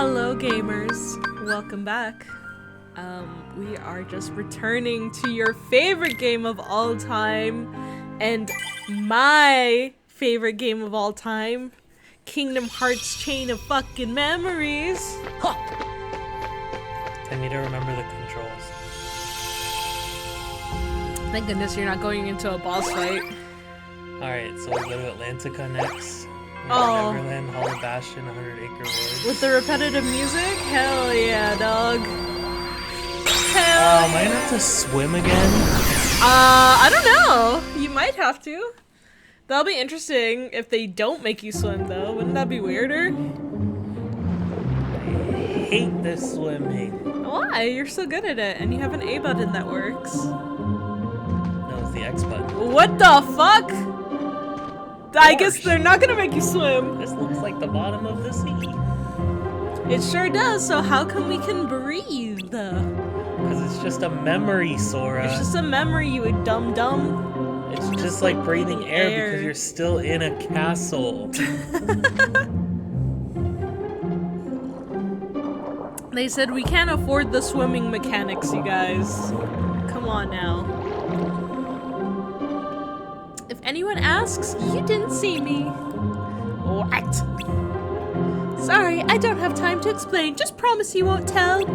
Hello gamers, welcome back. We are just returning to your favorite game of all time and my favorite game of all time, Kingdom Hearts Chain of Fucking Memories. Huh. I need to remember the controls. Thank goodness you're not going into a boss fight. Alright, so we'll go to Atlantica next. Oh. Neverland, Hollow Bastion, 100 Acre Woods. With the repetitive music? Hell yeah, dog. Hell am I gonna have to swim again? I don't know. You might have to. That'll be interesting if they don't make you swim, though. Wouldn't that be weirder? I hate this swimming. Why? You're so good at it, and you have an A button that works. No, it's the X button. What the fuck? I guess they're not gonna make you swim. This looks like the bottom of the sea. It sure does, so how come we can breathe? Because it's just a memory, Sora. It's just a memory, you dum-dum. It's just like breathing air because you're still in a castle. They said we can't afford the swimming mechanics, you guys. Come on now. If anyone asks, you didn't see me. What? Sorry, I don't have time to explain. Just promise you won't tell.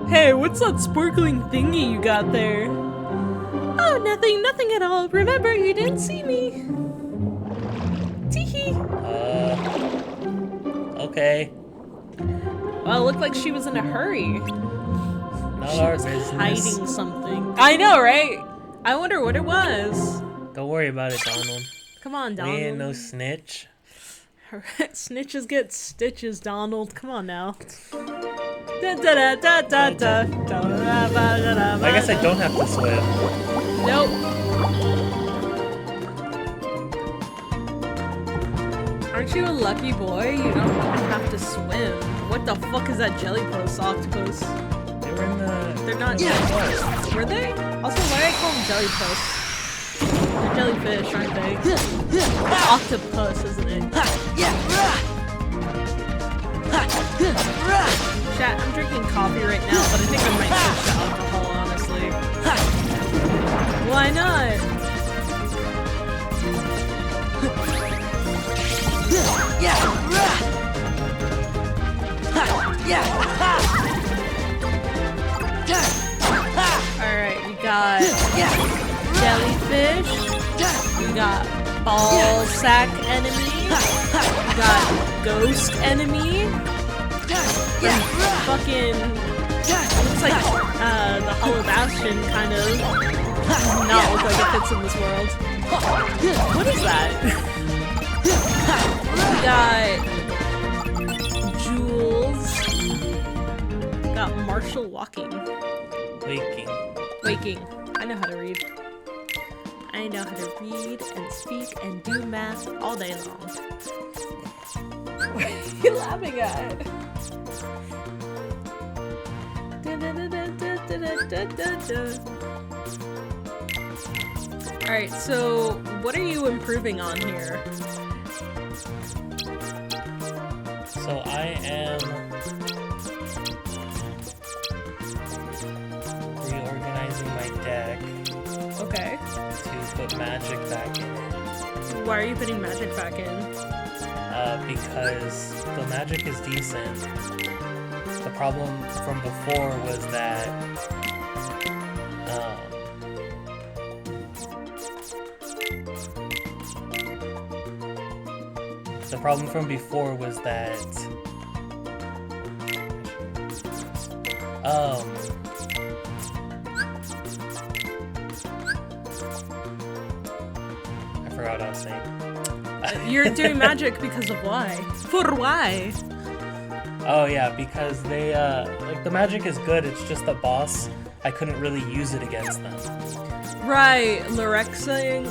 Hey, what's that sparkling thingy you got there? Oh, nothing at all. Remember, you didn't see me. Teehee. Okay. Well, it looked like she was in a hurry. Not our business. Hiding something. I know, right? I wonder what it was. Don't worry about it, Donald. Come on, Donald. We ain't no snitch. Snitches get stitches, Donald. Come on now. I guess I don't have to swim. Nope. Aren't you a lucky boy? You don't even have to swim. What the fuck is that jellypuss octopus? They were in the... They're not jellypuss. Were they? Also, why do I call them jellypuss? They're jellyfish, aren't they? Octopus, isn't it? Chat, I'm drinking coffee right now, but I think I might switch to alcohol, honestly. Why not? Alright, we got jellyfish, we got ball sack enemy, we got ghost enemy, fucking looks like the Hollow Bastion kind of does not look like it fits in this world. What is that? We got Jules, we got Marshall walking. Waking. I know how to read. I know how to read and speak and do math all day long. What are you laughing at? Alright, so what are you improving on here? So I am reorganizing my deck. Okay. To put magic back in it. Why are you putting magic back in? Because the magic is decent. The problem from before was that I forgot what I was saying. You're doing magic because of why? For why? Oh yeah, because they like the magic is good, it's just the boss, I couldn't really use it against them. Right, Larexine?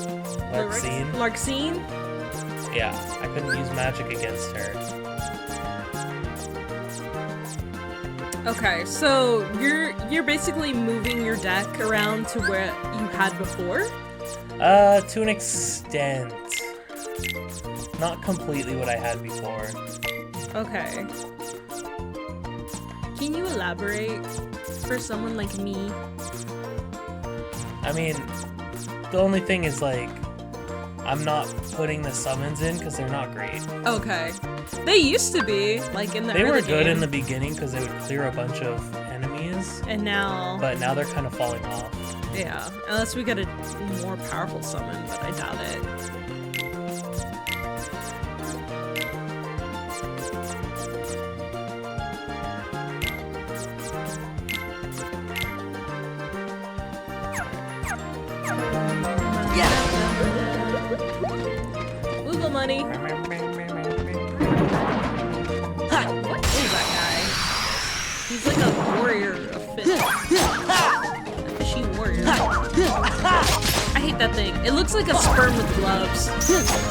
Larxene? Yeah, I couldn't use magic against her. Okay, so you're basically moving your deck around to where you had before? To an extent. Not completely what I had before. Okay. Can you elaborate for someone like me? I mean, the only thing is like, I'm not putting the summons in because they're not great. Okay. They used to be, like in the They early were good game, in the beginning because they would clear a bunch of enemies, and now, but now they're kind of falling off. yeah, unless we get a more powerful summon, but I doubt it. Google money. What is that guy? He's like a warrior, a fishy warrior. I hate that thing. It looks like a sperm with gloves.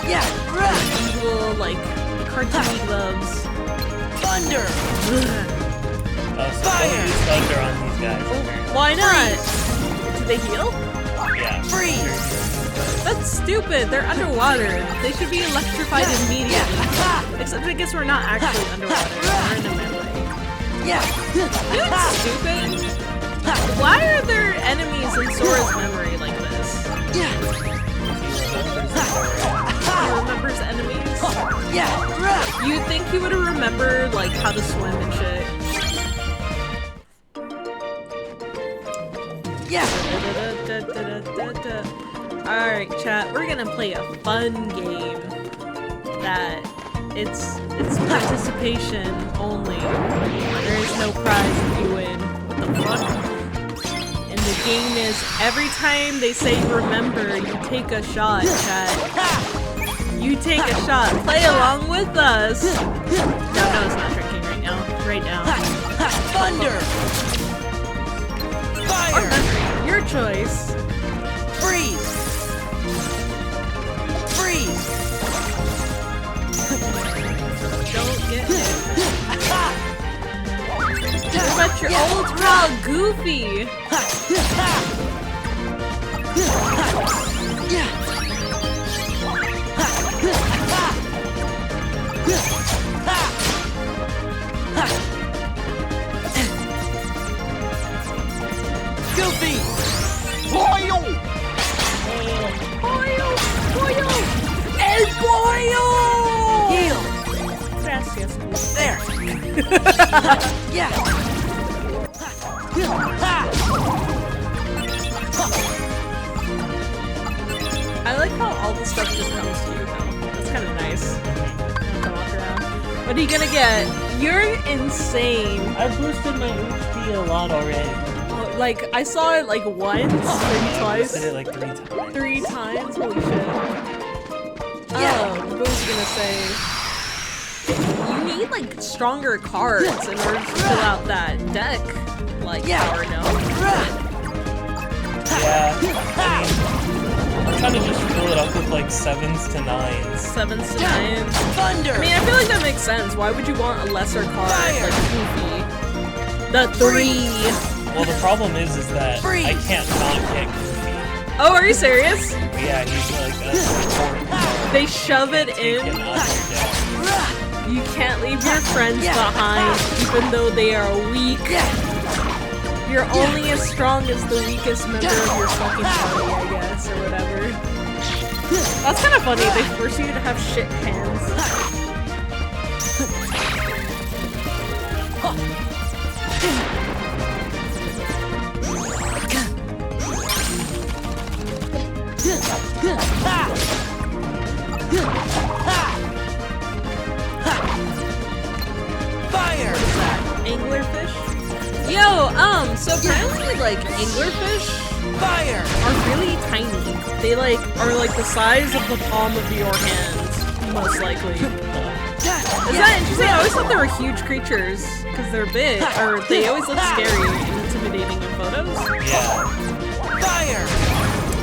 Evil, like, cartoony gloves. Thunder! So don't use thunder on these guys. Apparently. Why not? Do they heal? Yeah. Freeze! That's stupid. They're underwater. They should be electrified immediately. Except I guess we're not actually underwater. We're in a memory. Dude, stupid. Why are there enemies in Sora's memory like this? He remembers enemies? You'd think he would have remembered like how to swim and shit. Alright, chat, we're gonna play a fun game that it's participation only. There is no prize if you win. What the fuck? And the game is every time they say remember, you take a shot, chat. You take a shot. Play along with us. No, it's not drinking right now. Right now. Thunder! Or Fire! memory, your choice. Freeze! Freeze! Don't get it. What about your old pal Goofy? Goofy! Boil! Pollo! El pollo! Heal! Gracias. There! Yeah! I like how all the stuff just comes to you now. That's kind of nice. Don't walk around. What are you gonna get? You're insane. I boosted my HP a lot already. Like, I saw it like once, maybe I twice. boosted it like 3 times. 3 times? Holy shit. What was I gonna say? You need like stronger cards in order to fill out that deck. Like, power, no? Yeah, I mean, I'm trying to just fill it up with like 7s to 9s. 7s to 9s. Thunder! I mean, I feel like that makes sense. Why would you want a lesser card like Goofy? The 3. Well, the problem is that Freeze. I can't not get Goofy. Oh, are you serious? Yeah, he's like a support. They shove it Take him in. out of your deck. You can't leave your friends behind, even though they are weak. You're only as strong as the weakest member of your fucking party, I guess, or whatever. That's kind of funny. They force you to have shit hands. Fire! Anglerfish? Yo, so apparently, like, anglerfish Fire! are really tiny. They, like, are like the size of the palm of your hand, most likely. Is that interesting? I always thought they were huge creatures, because they're big, or they always look scary and intimidating in photos. Yeah. Fire!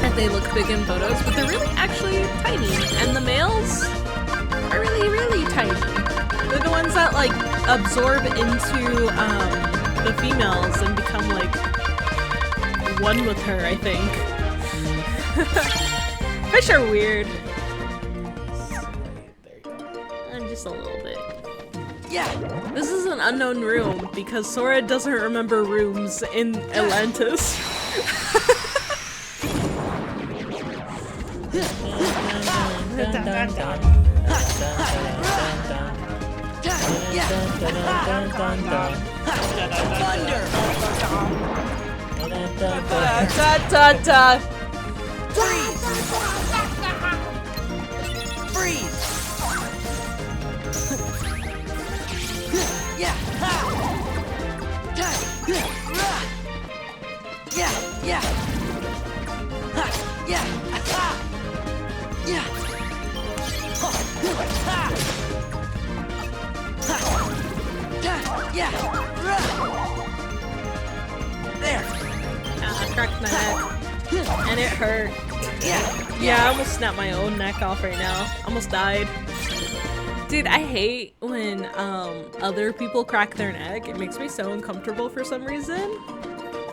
And they look big in photos, but they're really actually tiny. And the males are really, really tiny. They're the ones that, like, absorb into, the females and become, like, one with her, I think. Fish are weird. There you go. Just a little bit. Yeah. This is an unknown room because Sora doesn't remember rooms in Atlantis. Yeah. Thunder. Freeze. Freeze. Yeah. Yeah. Yeah. Yeah. Yeah. Yeah. There. I cracked my neck. And it hurt. Yeah, I almost snapped my own neck off right now. Almost died. Dude, I hate when other people crack their neck. It makes me so uncomfortable for some reason.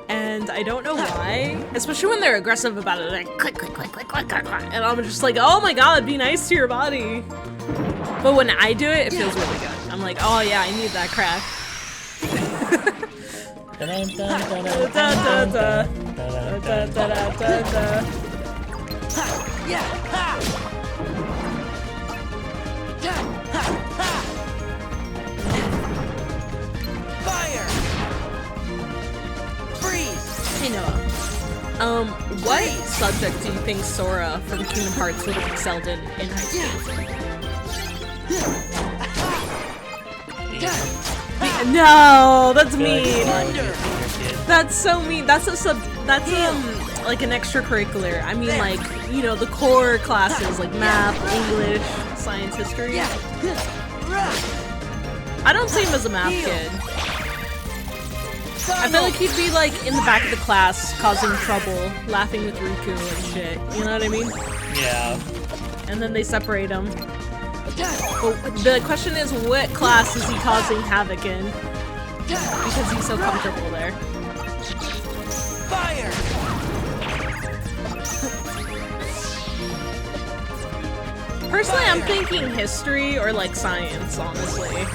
And I don't know why. Especially when they're aggressive about it, like click, click, click, click, click, click, click. And I'm just like, oh my god, be nice to your body. But when I do it, it feels really good. I'm like, oh yeah, I need that crack. Fire! Freeze! Hey Noah, what subject do you think Sora from Kingdom Hearts would have excelled in high school? No, that's mean. That's so mean. That's like an extracurricular. I mean, like, you know, the core classes like math, English, science, history. I don't see him as a math kid. I feel like he'd be like in the back of the class causing trouble, laughing with Riku and shit. You know what I mean? Yeah. And then they separate him. But the question is, what class is he causing havoc in? Because he's so comfortable there. Fire! Personally, I'm thinking history or like science, honestly.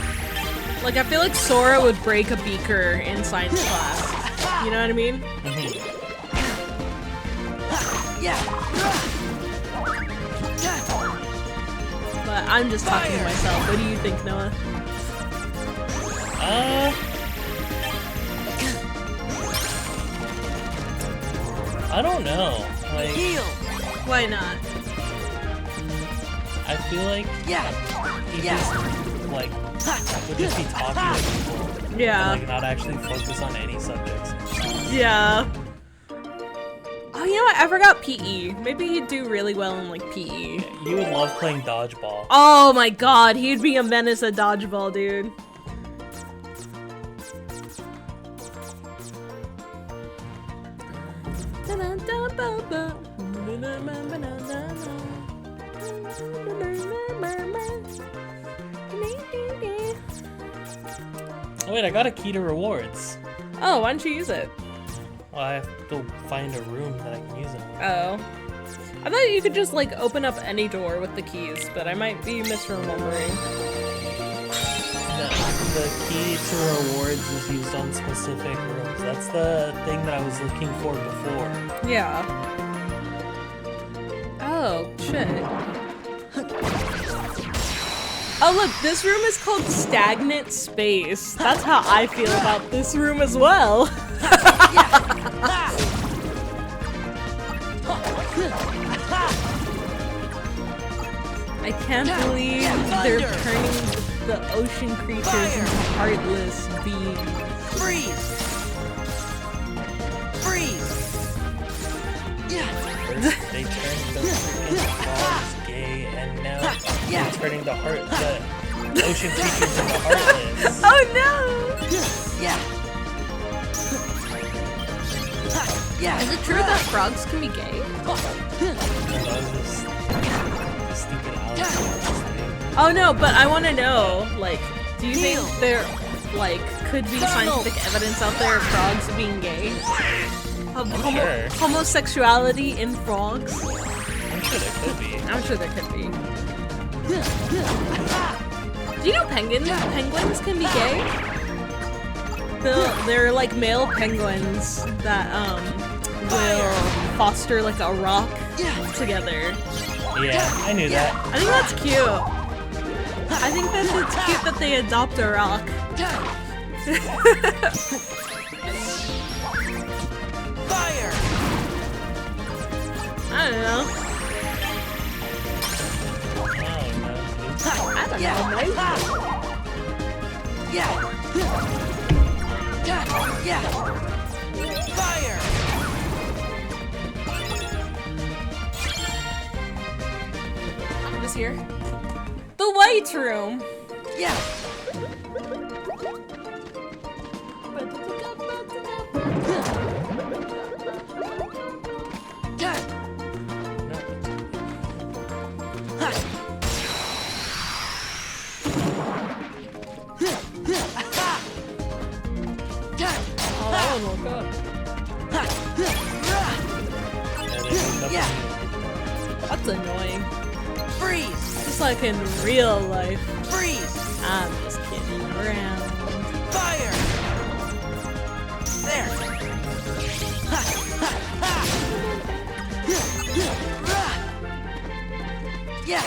Like, I feel like Sora would break a beaker in science class. You know what I mean? But I'm just talking to myself. What do you think, Noah? I don't know. Like, Heal! Why not? I feel like he just like would just be talking to people. Yeah. And, like, not actually focus on any subjects. Yeah. Oh, you know what? I forgot PE. Maybe he'd do really well in like PE. You would love playing dodgeball. Oh my god, he'd be a menace at dodgeball, dude. Oh wait, I got a key to rewards. Oh, why don't you use it? Well, I have to find a room that I can use it in. Oh. I thought you could just like open up any door with the keys, but I might be misremembering. The key to rewards is used on specific rooms. That's the thing that I was looking for before. Yeah. Oh, shit. Oh look, this room is called Stagnant Space. That's how I feel about this room as well. I can't believe they're turning the ocean creatures into heartless beings. Freeze! Freeze! First, they turned the freaking frogs gay, and now they're turning the ocean creatures into heartless. Oh no! Is it true that frogs can be gay? That was this stupid Alex thing. Oh no, but I want to know, like, do you think there, like, could be scientific evidence out there of frogs being gay? Of sure. Homosexuality in frogs? I'm sure there could be. I'm sure there could be. Do Do you know penguins can be gay? They're like male penguins that will foster like a rock together. Yeah, I knew that. I think that's cute. I think that it's cute that they adopt a rock. Fire! I don't know. I don't know, maybe. Yeah. Fire! This here. The White Room. Yeah. Oh, that one woke up. That's annoying. Freeze! Just like in real life. Freeze! I'm just kidding around. Fire! There! Yeah!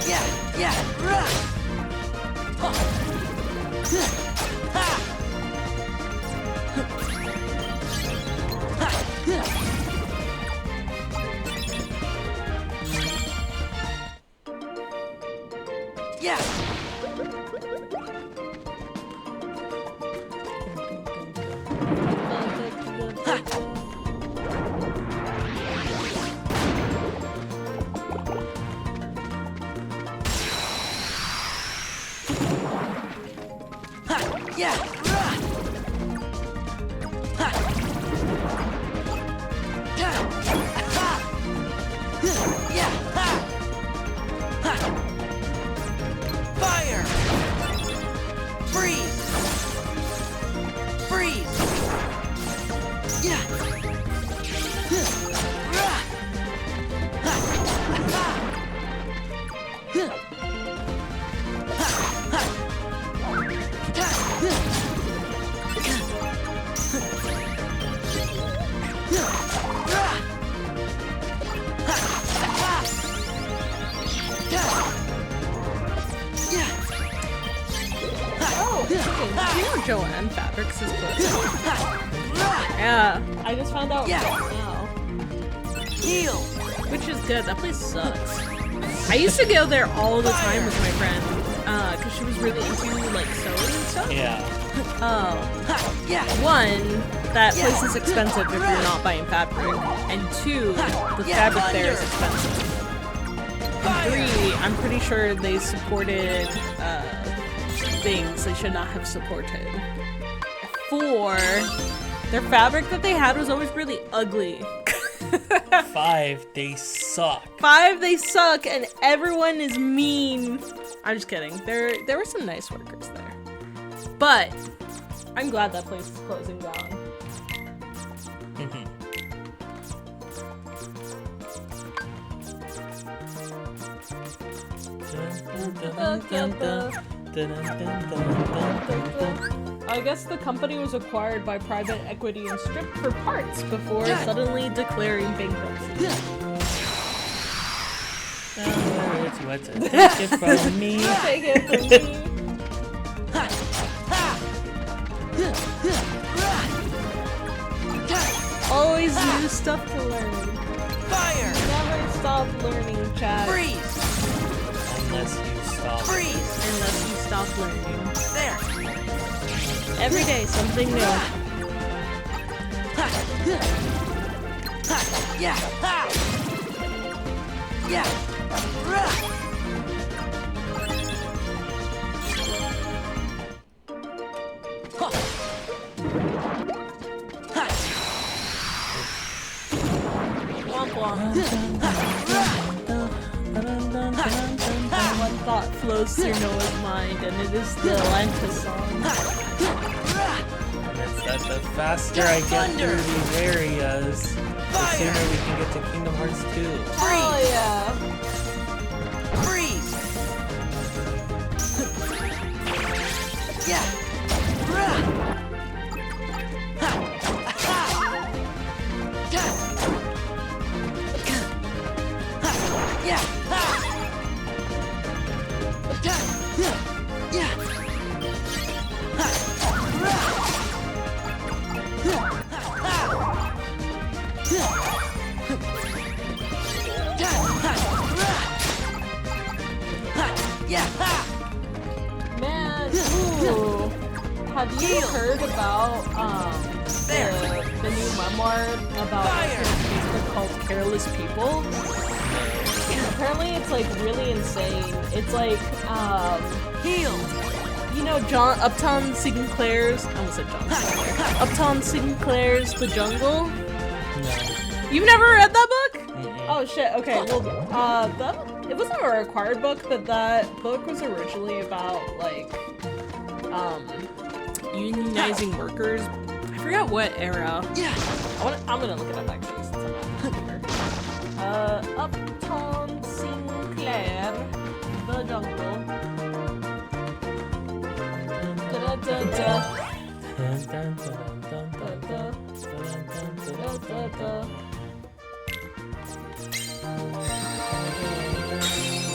Yeah! Yeah! Fire! Freeze! Freeze! Yeah! Do you know Joanne Fabrics is closing? Yeah, I just found out right now. Heal! Which is good, that place sucks. I used to go there all the time with my friend, cause she was really into like sewing and stuff. Yeah. One, that place is expensive if you're not buying fabric, and two, the fabric there is expensive. And three, I'm pretty sure they supported things they should not have supported. Four, their fabric that they had was always really ugly. 5, they suck. 5, they suck, and everyone is mean. I'm just kidding. There were some nice workers there. But I'm glad that place is closing down. I guess the company was acquired by private equity and stripped for parts before suddenly declaring bankruptcy. It's what's it? Take it from me. Take it from me. Always new stuff to learn. Fire! Never stop learning, Chad. Freeze! Unless you stop. Freeze! Unless you stop learning. There! Every day, something new. Yeah! Yeah! Womp womp. One thought flows through Noah's mind, and it is the Atlantis song. And it's that the faster I get through these areas, sooner we can get to Kingdom Hearts 2. Oh yeah. Freeze! Yeah! Rah! Ha! Ha! Ja! Ha! Yeah! Ha! Ja! Yeah! Ha! Rah! Ha! Ja! Ha! Rah! Ha! Yeah! Ha! Man, ooh. Have you heard about the new memoir about Fire! Facebook called Careless People? Apparently it's like really insane. It's like Heal! you know Upton Sinclair's I almost said John Sinclair. Upton Sinclair's The Jungle? No. You've never read that book? Mm-mm. Oh shit, okay, well it wasn't a required book, but that book was originally about like unionizing workers. I forgot what era. Yeah! I'm gonna look it up actually since I'm on the computer. Upton Sinclair, The Jungle. Da-da-da-da. Dun, dun, dun, dun, dun, Da-da. dun, dun, dun, dun. Da-da-da.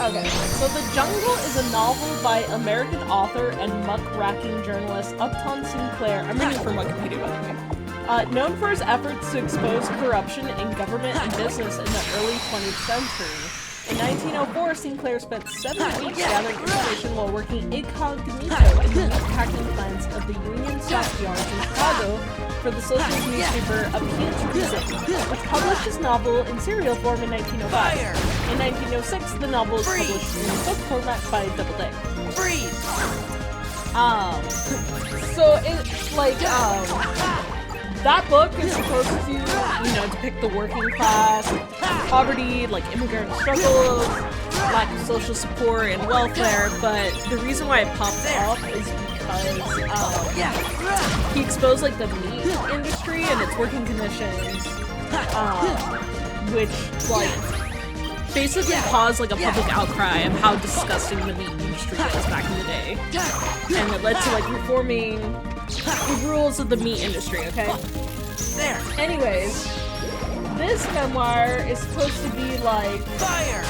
Okay, so The Jungle is a novel by American author and muckraking journalist Upton Sinclair. I'm reading from Wikipedia, by the way. Known for his efforts to expose corruption in government and business in the early 20th century. In 1904, Sinclair spent 7 weeks gathering information while working incognito in the meatpacking plants of the Union Stockyards in Chicago for the socialist newspaper Appeal to Reason, which published his novel in serial form in 1905. Fire! In 1906, the novel was published in book format by Doubleday. Freeze! So it's like, that book is supposed to, depict the working class, poverty, like immigrant struggles, lack of social support and welfare, but the reason why it popped up is because, he exposed like the meat industry and its working conditions, which like basically caused like a public outcry of how disgusting the meat industry was back in the day, and it led to like reforming the rules of the meat industry. Okay. There! Anyways, this memoir is supposed to be like Fire!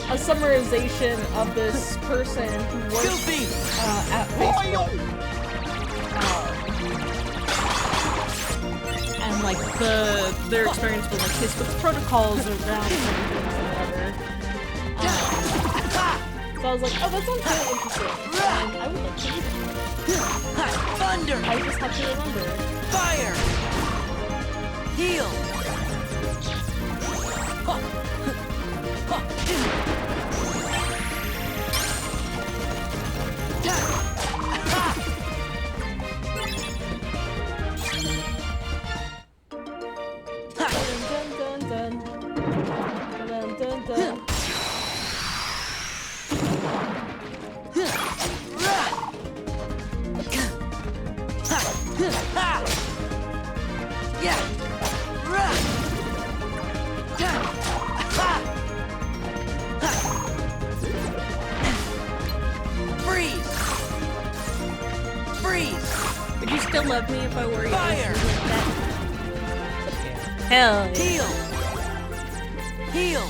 a summarization of this person who works Goofy! at Facebook. And like their experience with like Facebook's protocols around certain things and whatever. So I was like, oh, that sounds really interesting. And I would like to read it. Thunder! I just have to remember. Fire! Heal! Dun, dun, dun, dun. Dun, dun, dun. Yeah! Freeze! Freeze! Would you still love me if I were you? Fire! Hell yeah. Heal! Heal!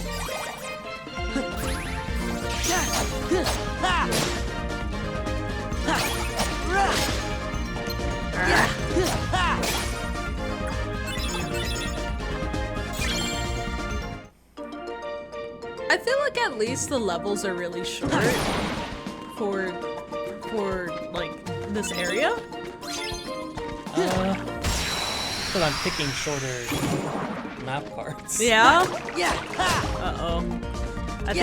I feel like at least the levels are really short for like this area. But I'm picking shorter map cards. Yeah. Yeah! Uh-oh. At the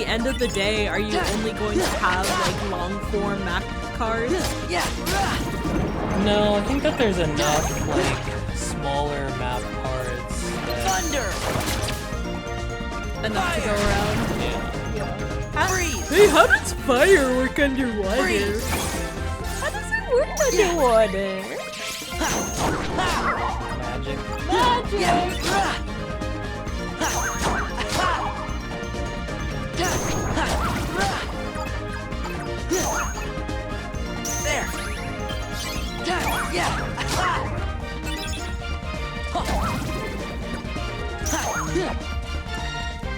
end of the day, are you only going to have like long form map cards? Yeah! No, I think that there's enough like smaller map cards that, Thunder! Enough to go around. yeah. Freeze! Hey, how does fire work underwater? Freeze! How does it work underwater? Magic. Magic! Gotcha! There. Yeah.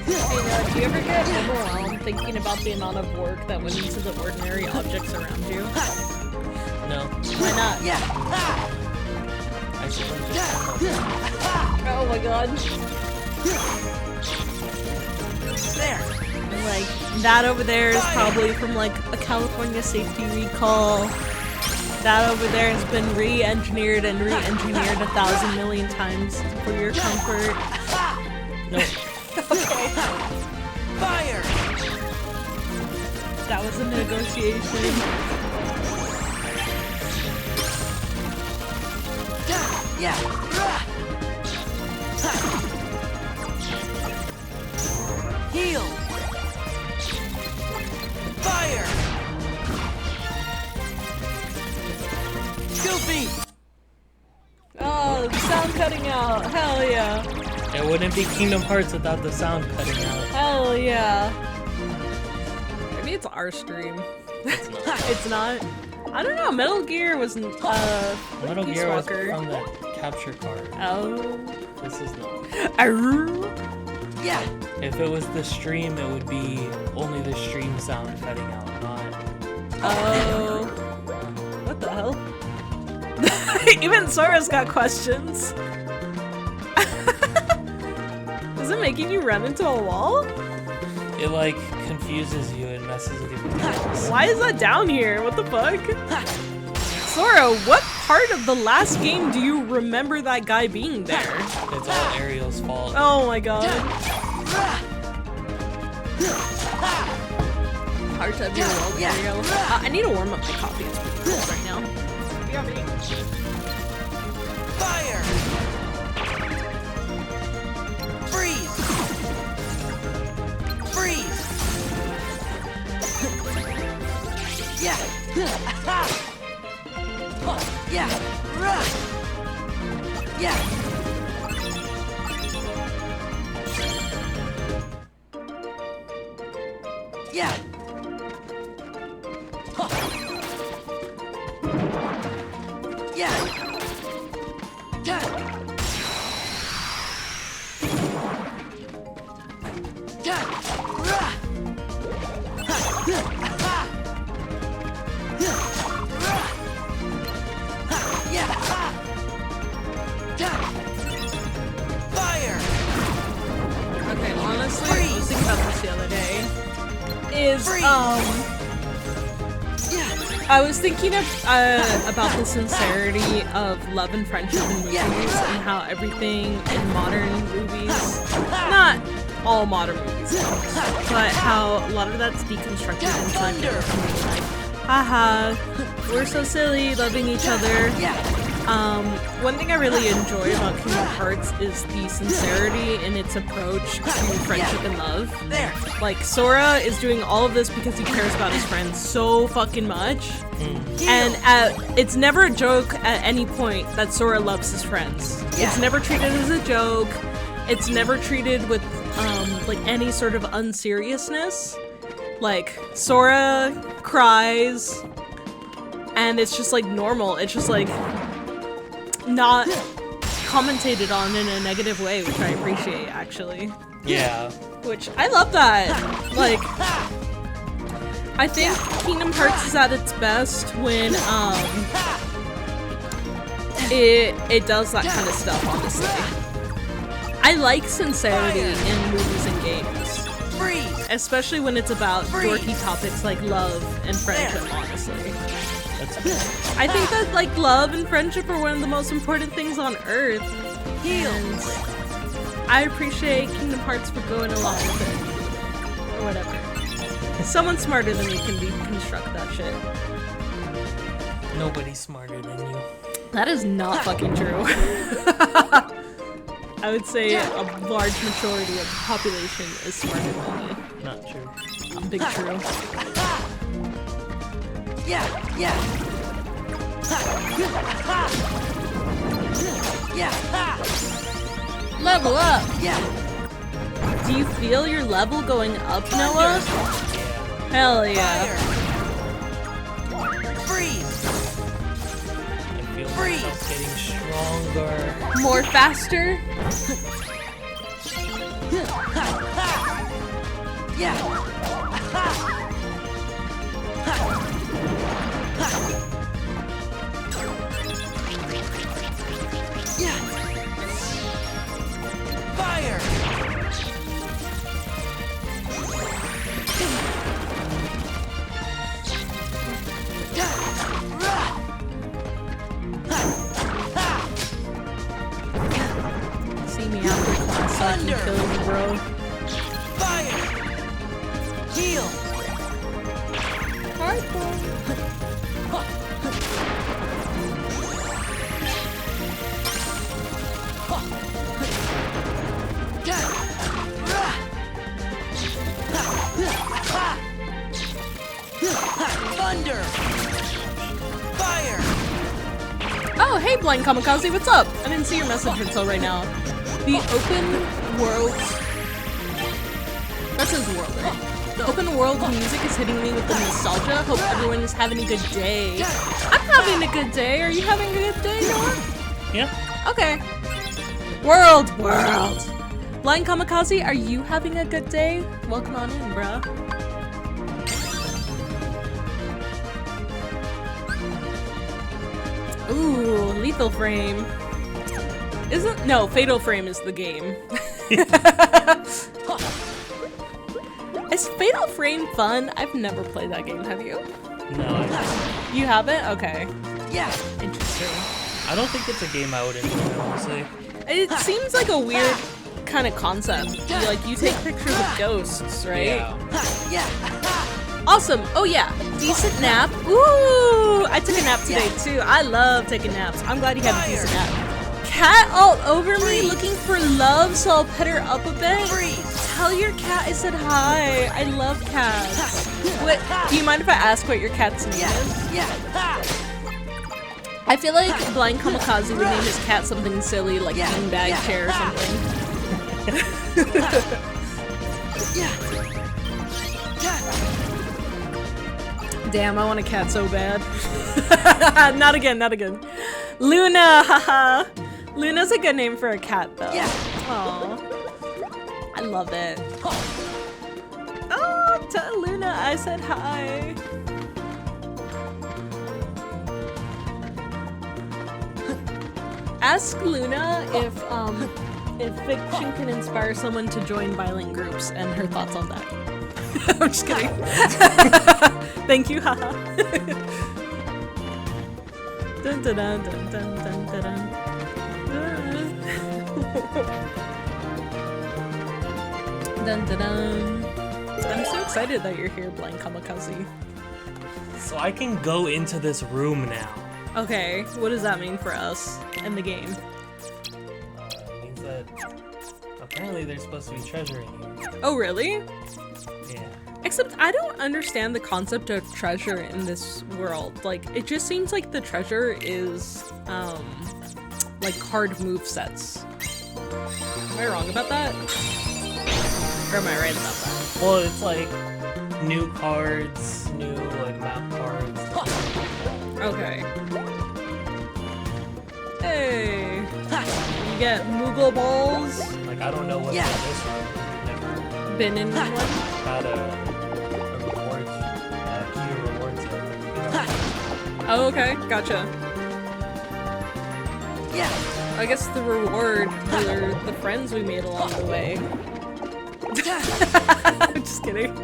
Hey, do you ever get overwhelmed thinking about the amount of work that went into the ordinary objects around you? No. Why not? Yeah. I should just Oh my god. There. And like, that over there is probably from like a California safety recall. That over there has been re-engineered and re-engineered 1,000 million times for your comfort. No. Okay. Fire. That was a negotiation. Yeah. Heal. Fire. Goofy. Oh, the sound cutting out. Hell yeah. It wouldn't be Kingdom Hearts without the sound cutting out. Hell yeah. Maybe it's our stream. It's not. It's not. I don't know. Metal Gear was Metal Peace Gear was Walker. from the capture card. Oh. This is not. Arrgh. Yeah. If it was the stream, it would be only the stream sound cutting out, not. Oh. What the hell? Even Sora's got questions. Is it making you run into a wall? It like confuses you and messes with your controls. Why is that down here? What the fuck? Sora, what part of the last game do you remember that guy being there? It's all Ariel's fault. Oh my god. Part of your world, Yeah. Ariel. I need to warm up my coffee. It's pretty cold right now. Fire. Freeze. Freeze. Yeah. Yeah. Yeah. Yeah. Yeah. Fire. Okay, honestly, I was thinking about this the other day. I was thinking of about the sincerity of love and friendship in movies and how everything in modern movies, not all modern movies, but how a lot of that's deconstructed into like, haha, we're so silly, loving each other. One thing I really enjoy about Kingdom Hearts is the sincerity in its approach to friendship and love. There. Like, Sora is doing all of this because he cares about his friends so fucking much. And it's never a joke at any point that Sora loves his friends. It's never treated as a joke. It's never treated with, like, any sort of unseriousness. Like, Sora cries, and it's just, like, normal. It's just, like, not commentated on in a negative way, which I appreciate, actually. Yeah. Which, I love that. Like, I think Kingdom Hearts is at its best when, it does that kind of stuff, honestly. I like sincerity in movies and games. Freeze. Especially when it's about dorky topics like love and friendship, honestly. That's cool. I think that, like, love and friendship are one of the most important things on Earth. Heal. And I appreciate Kingdom Hearts for going along with it. Or whatever. Someone smarter than me can deconstruct that shit. Nobody's smarter than you. That is not fucking true. I would say a large majority of the population is smarter than me. Not true. Big true. Yeah. Yeah. Yeah. Level up. Yeah. Do you feel your level going up, Noah? Hell yeah. Fire. Freeze. I feel myself getting stronger. More faster. Yeah. Yeah. Fire. See me after class so I can Thunder. kill you, bro. Fire. Heal. Thunder. Fire. Oh, hey, Blind Kamikaze, what's up? I didn't see your message until right now. The open world... That says world, right? The open world music is hitting me with the nostalgia. Hope everyone is having a good day. I'm having a good day. Are you having a good day, Noah? Yeah. Okay. World. Blind Kamikaze, are you having a good day? Welcome on in, bruh. Ooh, Lethal Frame. No, Fatal Frame is the game. Is Fatal Frame fun? I've never played that game, have you? No, You haven't? Okay. Yeah. Interesting. I don't think it's a game I would enjoy, honestly. It seems like a weird kind of concept. You take pictures of ghosts, right? Yeah. Yeah. Awesome. Oh yeah. Decent nap. Ooh, I took a nap today too. I love taking naps. I'm glad you had a decent nap. Cat all over me looking for love, so I'll pet her up a bit. Freeze. Tell your cat I said hi. I love cats. What? Do you mind if I ask what your cat's name is? Yeah. I feel like Blind Kamikaze would name his cat something silly like beanbag chair or something. Damn, I want a cat so bad. Not again, not again. Luna, haha. Luna's a good name for a cat, though. Yeah. Aww. I love it. Oh, tell Luna I said hi. Ask Luna if fiction can inspire someone to join violent groups and her thoughts on that. I'm just kidding. Thank you, haha. Dun dun dun dun dun dun dun dun. Dun dun dun. I'm so excited that you're here, Blind Kamikaze. So I can go into this room now. Okay, what does that mean for us in the game? It means that apparently there's supposed to be treasure in here. Oh, really? Yeah. Except I don't understand the concept of treasure in this world. Like, it just seems like the treasure is, like card movesets. Am I wrong about that? Or am I right about that? Well, it's like new cards, new like map cards. Okay. Hey! You get Moogle balls. Like I don't know what's in this room. Never Been in one. had a rewards, key rewards yet. Oh, okay. Gotcha. Yeah. I guess the reward are the friends we made along the way. I'm just kidding.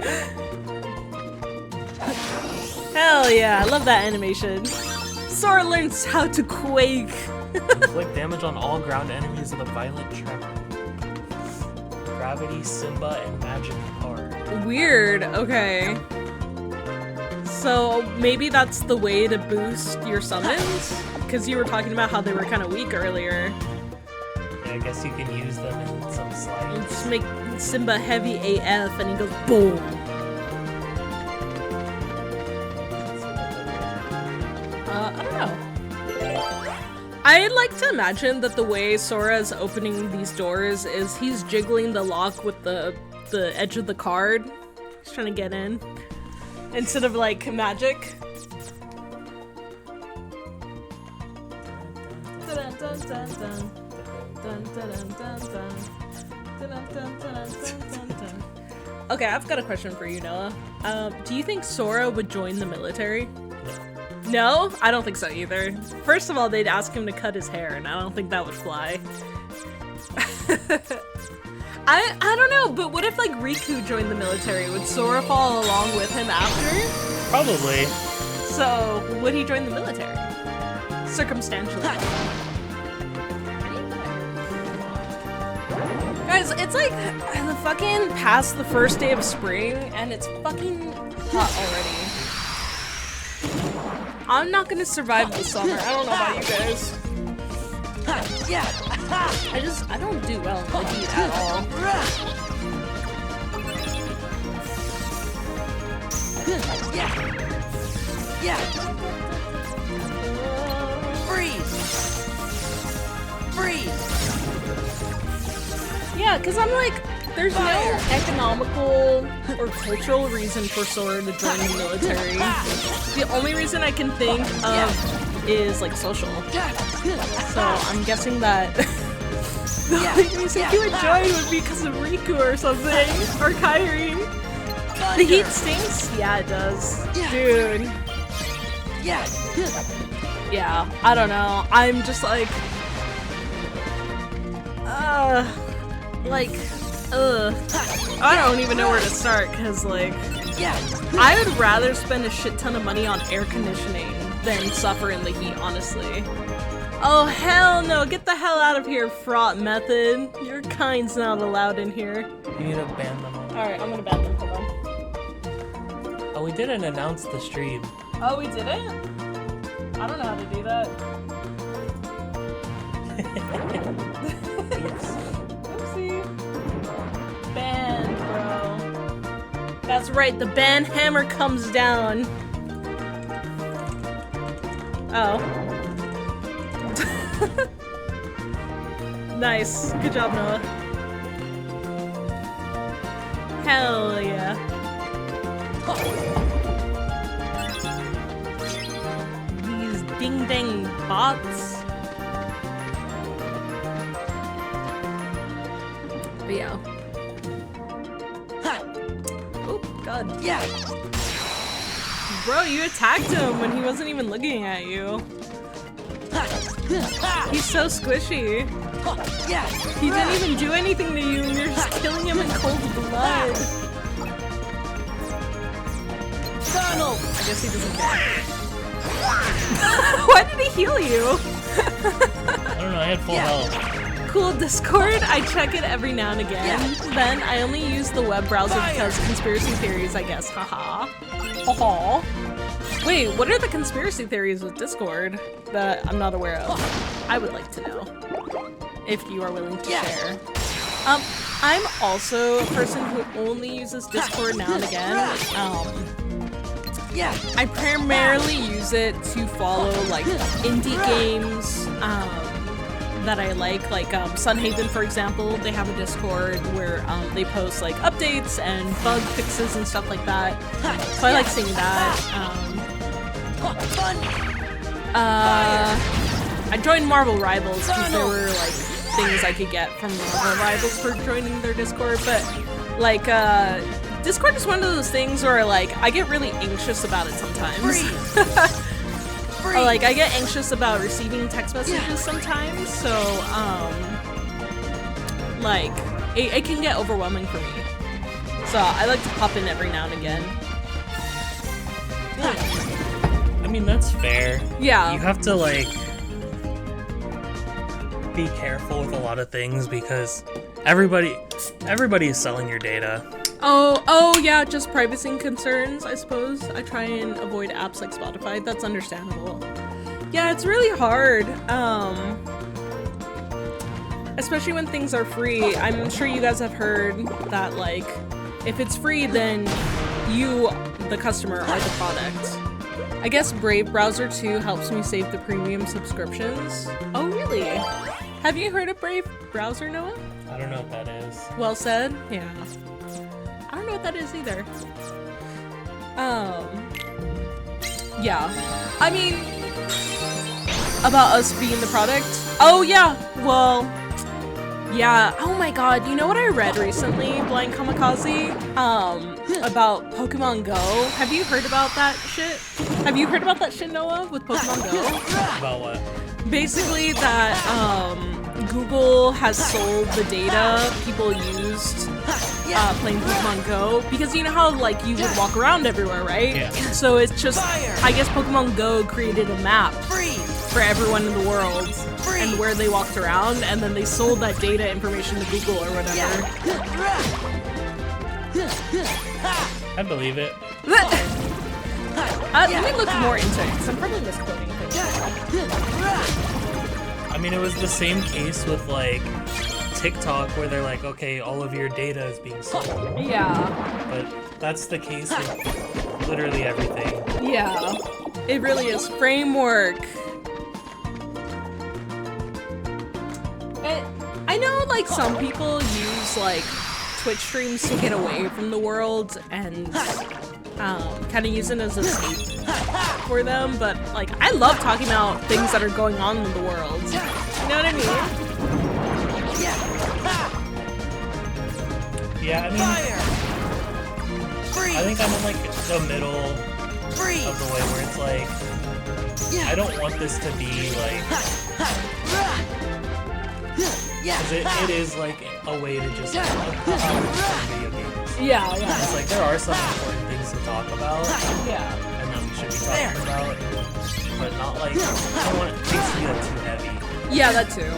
Hell yeah, I love that animation. Sora learns how to quake. Inflict damage on all ground enemies with a violent tremor. Gravity, Simba, and Magic card. Weird, okay. So maybe that's the way to boost your summons? Because you were talking about how they were kind of weak earlier. Yeah, I guess you can use them in some You slides. just make Simba heavy AF and he goes boom. I don't know. I like to imagine that the way Sora is opening these doors is he's jiggling the lock with the edge of the card. He's trying to get in. Instead of like magic. Dun, dun, dun, dun. Dun, dun, dun, dun, dun. Dun, dun, dun, dun, dun, dun. Okay, I've got a question for you, Noah. Do you think Sora would join the military? No? I don't think so either. First of all, they'd ask him to cut his hair, and I don't think that would fly. I don't know, but what if like Riku joined the military? Would Sora follow along with him after? Probably. So, would he join the military? Circumstantially. Guys, it's like the fucking past the first day of spring, and it's fucking hot already. I'm not gonna survive the summer. I don't know about you guys. Yeah. I don't do well in the heat at all. Yeah. Yeah. Freeze. Freeze. Yeah, because I'm like, there's no economical or cultural reason for Sora to join the military. The only reason I can think of is like social. So I'm guessing that the only reason he would join would be because of Riku or something. Or Kairi. The heat stinks? Yeah, it does. Dude. Yeah. Yeah, I don't know. I'm just like... I don't even know where to start, because, like... I would rather spend a shit ton of money on air conditioning than suffer in the heat, honestly. Oh, hell no! Get the hell out of here, Fraught Method! Your kind's not allowed in here. You need to ban them all. Alright, I'm gonna ban them, hold on. Oh, we didn't announce the stream. Oh, we didn't? I don't know how to do that. Oopsie. Ban, bro. That's right, the ban hammer comes down. Oh. Nice. Good job, Noah. Hell yeah. These ding-dang bots. But yeah. Oh, God. Yeah. Bro, you attacked him when he wasn't even looking at you. He's so squishy. Yeah. He didn't even do anything to you, and you're just killing him in cold blood. Donald. I guess he doesn't care. Why did he heal you? I don't know, I had full health. Cool, Discord, I check it every now and again. Then I only use the web browser because conspiracy theories, I guess. Haha. Haha. Wait, what are the conspiracy theories with Discord that I'm not aware of? I would like to know. If you are willing to share. I'm also a person who only uses Discord now and again. I primarily use it to follow like indie games that I like Sunhaven, for example. They have a Discord where they post like updates and bug fixes and stuff like that. So I like seeing that. I joined Marvel Rivals because there were like things I could get from Marvel Rivals for joining their Discord, but like Discord is one of those things where like I get really anxious about it sometimes. Or like I get anxious about receiving text messages sometimes, so like it can get overwhelming for me. So I like to pop in every now and again. I mean, that's fair. Yeah. You have to like be careful with a lot of things because everybody is selling your data. Oh yeah, just privacy concerns, I suppose. I try and avoid apps like Spotify. That's understandable. Yeah, it's really hard. Especially when things are free. I'm sure you guys have heard that like if it's free then you, the customer, are the product. I guess Brave Browser 2 helps me save the premium subscriptions. Oh, really? Have you heard of Brave Browser, Noah? I don't know what that is. Well said. Yeah. I don't know what that is either. Yeah. I mean, about us being the product. Oh, yeah. Well, yeah. Oh my god. You know what I read recently, Blind Kamikaze? About Pokemon Go. Have you heard about that shit? Have you heard about that shit, Noah, with Pokemon Go? About what? Basically that, Google has sold the data people used playing Pokemon Go, because you know how like you would walk around everywhere, right? Yeah. So it's just, I guess Pokemon Go created a map Freeze! for everyone in the world and where they walked around, and then they sold that data information to Google or whatever. I believe it. Let me look more into it, because I'm probably misquoting things. I mean, it was the same case with like TikTok, where they're like, okay, all of your data is being sold. Yeah. But that's the case with literally everything. Yeah. It really is. Framework. I know like some people use like Twitch streams to get away from the world and kind of use it as a escape for them, but like I love talking about things that are going on in the world. You know what I mean? Yeah, I mean, I think I'm in like the middle of the way where it's like, I don't want this to be like, because it is like a way to just like, video games. Yeah. It's like there are some important things to talk about, Yeah. and that we should be talking about, but not like, I don't want things to be like too heavy. Yeah, that too.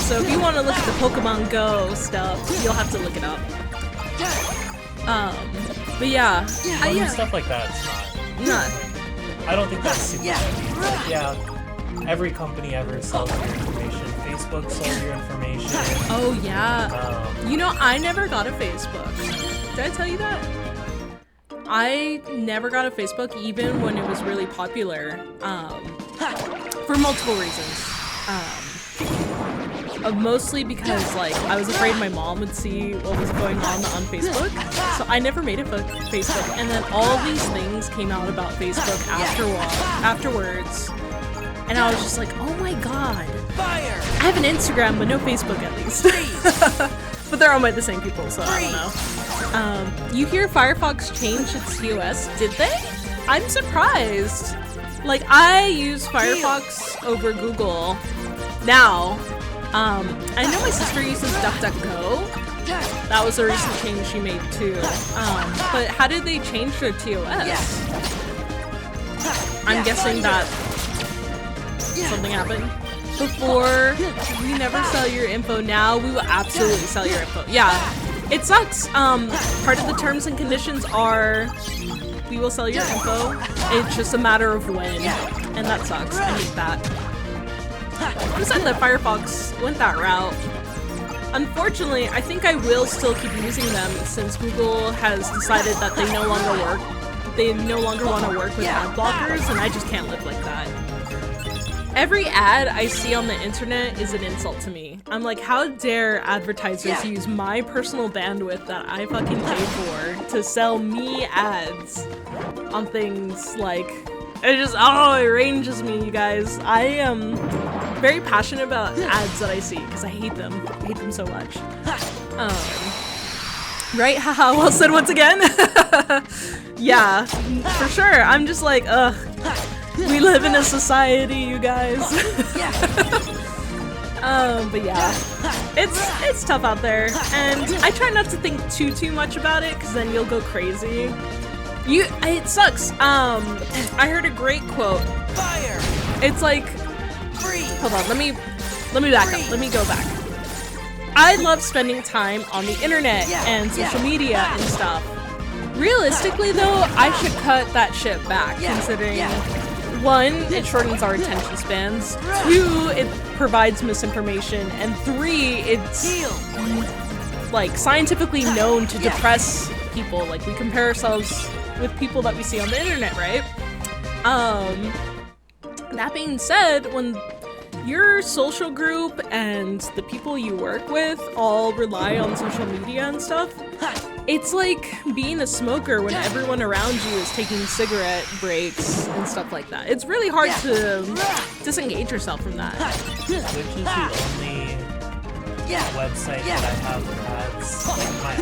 So if you want to look at the Pokemon Go stuff, you'll have to look it up. But yeah. Stuff like that's Not. I don't think that's super heavy. But yeah, every company ever sells your information. Facebook sells your information. Oh yeah. You know, I never got a Facebook. Did I tell you that? I never got a Facebook even when it was really popular. For multiple reasons. Mostly because like I was afraid my mom would see what was going on Facebook, so I never made a Facebook. And then all these things came out about Facebook afterwards, and I was just like, oh my god, Fire! I have an Instagram but no Facebook at least. But they're owned by the same people, so I don't know. You hear Firefox changed its TOS? Did they? I'm surprised. Like I use Firefox over Google now. I know my sister uses DuckDuckGo. That was a recent change she made too. But how did they change their TOS? I'm guessing that something happened. Before, we never sell your info. Now we will absolutely sell your info. Yeah, it sucks. Part of the terms and conditions are we will sell your info. It's just a matter of when, and that sucks. I hate that. Who said that Firefox went that route? Unfortunately, I think I will still keep using them since Google has decided that they no longer want to work with ad blockers, and I just can't live like that. Every ad I see on the internet is an insult to me. I'm like, how dare advertisers use my personal bandwidth that I fucking pay for to sell me ads on things like... it ranges me, you guys. I am very passionate about ads that I see because I hate them. I hate them so much. Right? Haha, well said once again. Yeah, for sure. I'm just like, ugh. We live in a society, you guys. But yeah, it's tough out there, and I try not to think too much about it because then you'll go crazy. It sucks. I heard a great quote. Fire! It's like, Freeze! hold on, let me back up. Let me go back. I love spending time on the internet and social media and stuff. Realistically though, I should cut that shit back, considering 1, it shortens our attention spans, 2, it provides misinformation, and 3, it's like scientifically known to depress people. Like we compare ourselves with people that we see on the internet, right? That being said, when your social group and the people you work with all rely on social media and stuff, it's like being a smoker when everyone around you is taking cigarette breaks and stuff like that. It's really hard to disengage yourself from that. Which is the only website that I have ads like my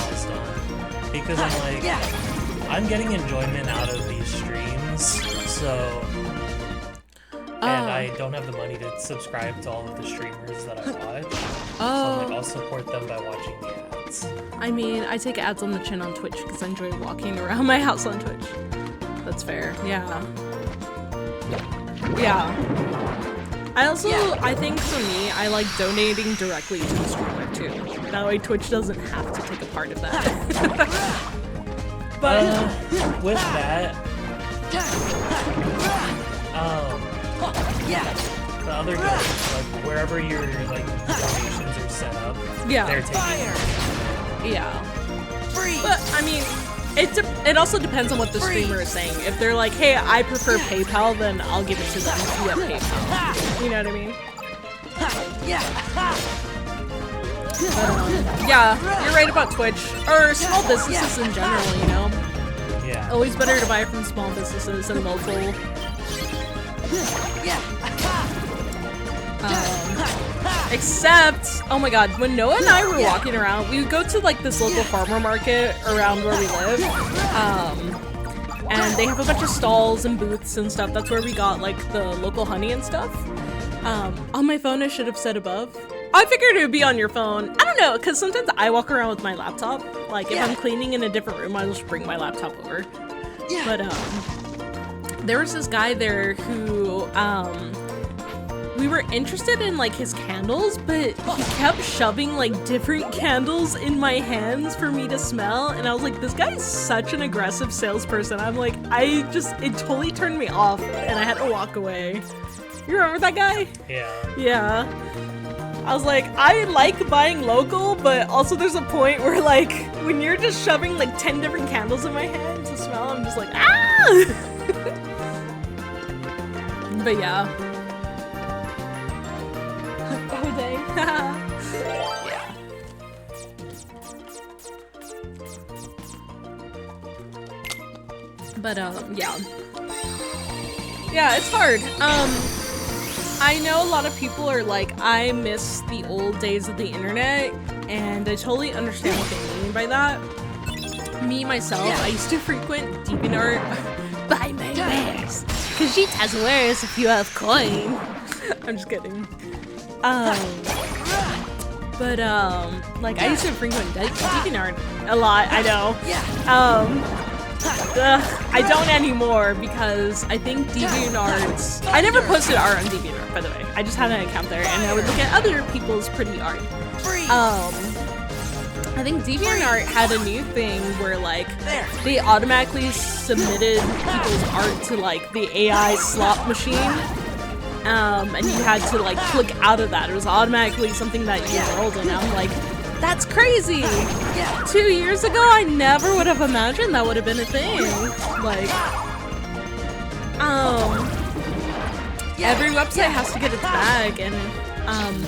list on. Because I'm like, I'm getting enjoyment out of these streams, so... And I don't have the money to subscribe to all of the streamers that I watch. So I'm like, I'll support them by watching the ads. I mean, I take ads on the chin on Twitch because I enjoy walking around my house on Twitch. That's fair. Yeah. Yeah. I think for me, I like donating directly to the streamer too. That way Twitch doesn't have to take a part of that. But with that, the other donors, like wherever your like donations are set up, they're taking yeah. But I mean, it also depends on what the streamer is saying. If they're like, hey, I prefer PayPal, then I'll give it to them via PayPal. You know what I mean? But, yeah, you're right about Twitch. Or small businesses in general, you know? Yeah. Always better to buy from small businesses and local. Except, oh my god, when Noah and I were walking around, we would go to like this local farmer market around where we live. And they have a bunch of stalls and booths and stuff. That's where we got like the local honey and stuff. On my phone, I should have said above. I figured it would be on your phone. I don't know, because sometimes I walk around with my laptop. Like, if I'm cleaning in a different room, I'll just bring my laptop over. But, there was this guy there who, we were interested in, like, his candles, but he kept shoving, like, different candles in my hands for me to smell, and I was like, this guy is such an aggressive salesperson. I'm like, it totally turned me off, and I had to walk away. You remember that guy? Yeah. Yeah. I was like, I like buying local, but also there's a point where, like, when you're just shoving, like, 10 different candles in my hand to smell, I'm just like, ah! But yeah. Oh, dang. Yeah. But, yeah. Yeah, it's hard. I know a lot of people are like, I miss the old days of the internet, and I totally understand what they mean by that. Me, myself, I used to frequent DeviantArt. Buy my wares, because she has wares if you have coin. I'm just kidding. Like, I used to frequent DeviantArt a lot, I know. I don't anymore because I think DeviantArt. I never posted art on DeviantArt, by the way. I just had an account there, and I would look at other people's pretty art. I think DeviantArt had a new thing where like they automatically submitted people's art to like the AI slot machine, and you had to like click out of that. It was automatically something that you rolled, and I'm like, that's crazy! 2 years ago, I never would have imagined that would have been a thing. Like, every website has to get its bag, and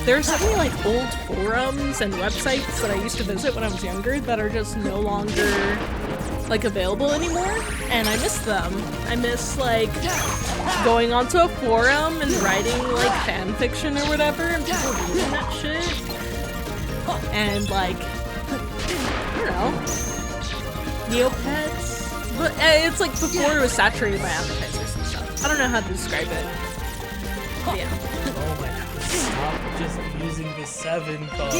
there's so many like old forums and websites that I used to visit when I was younger that are just no longer like available anymore, and I miss them. I miss like going onto a forum and writing like fan fiction or whatever, and people reading that shit. And like, I don't know, Neopets, but it's like before it was saturated by advertisers and stuff. I don't know how to describe it. But yeah. Oh my god, stop just using the 7 card.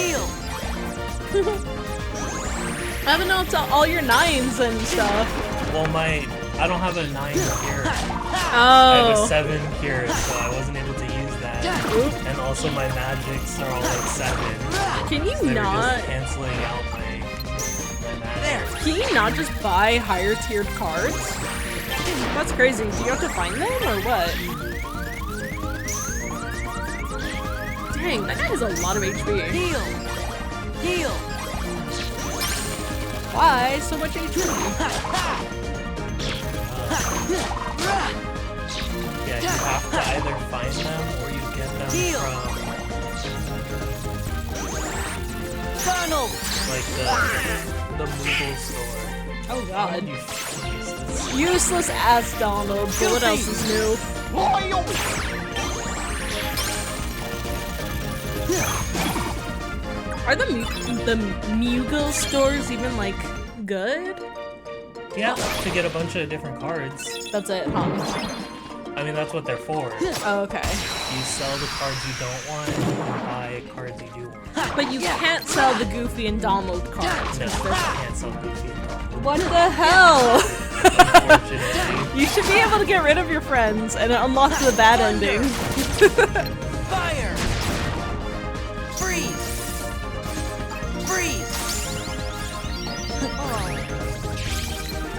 I haven't known to all your 9s and stuff. Well, I don't have a 9 here. Oh. I have a 7 here, so I wasn't able to use that. Oop. And also my magics are all like 7. Can you So they were not? just canceling out my magic. Can you not just buy higher tiered cards? That's crazy. Do you have to find them or what? Dang, that guy has a lot of HP. Heal. Why so much HP? Yeah, you have to either find them or you get them Heal. from Donald! like the Moogle store. Oh god. You useless. Useless ass Donald. But what else is new? Are the Moogle stores even like good? Yeah, to get a bunch of different cards. That's it, huh? I mean, that's what they're for. Oh, okay. You sell the cards you don't want and buy cards you do want. But you can't sell the Goofy and Donald cards. No, you can't sell Goofy and Donald. What the hell? Unfortunately. You should be able to get rid of your friends and unlock the bad ending. Fire! Freeze! Freeze!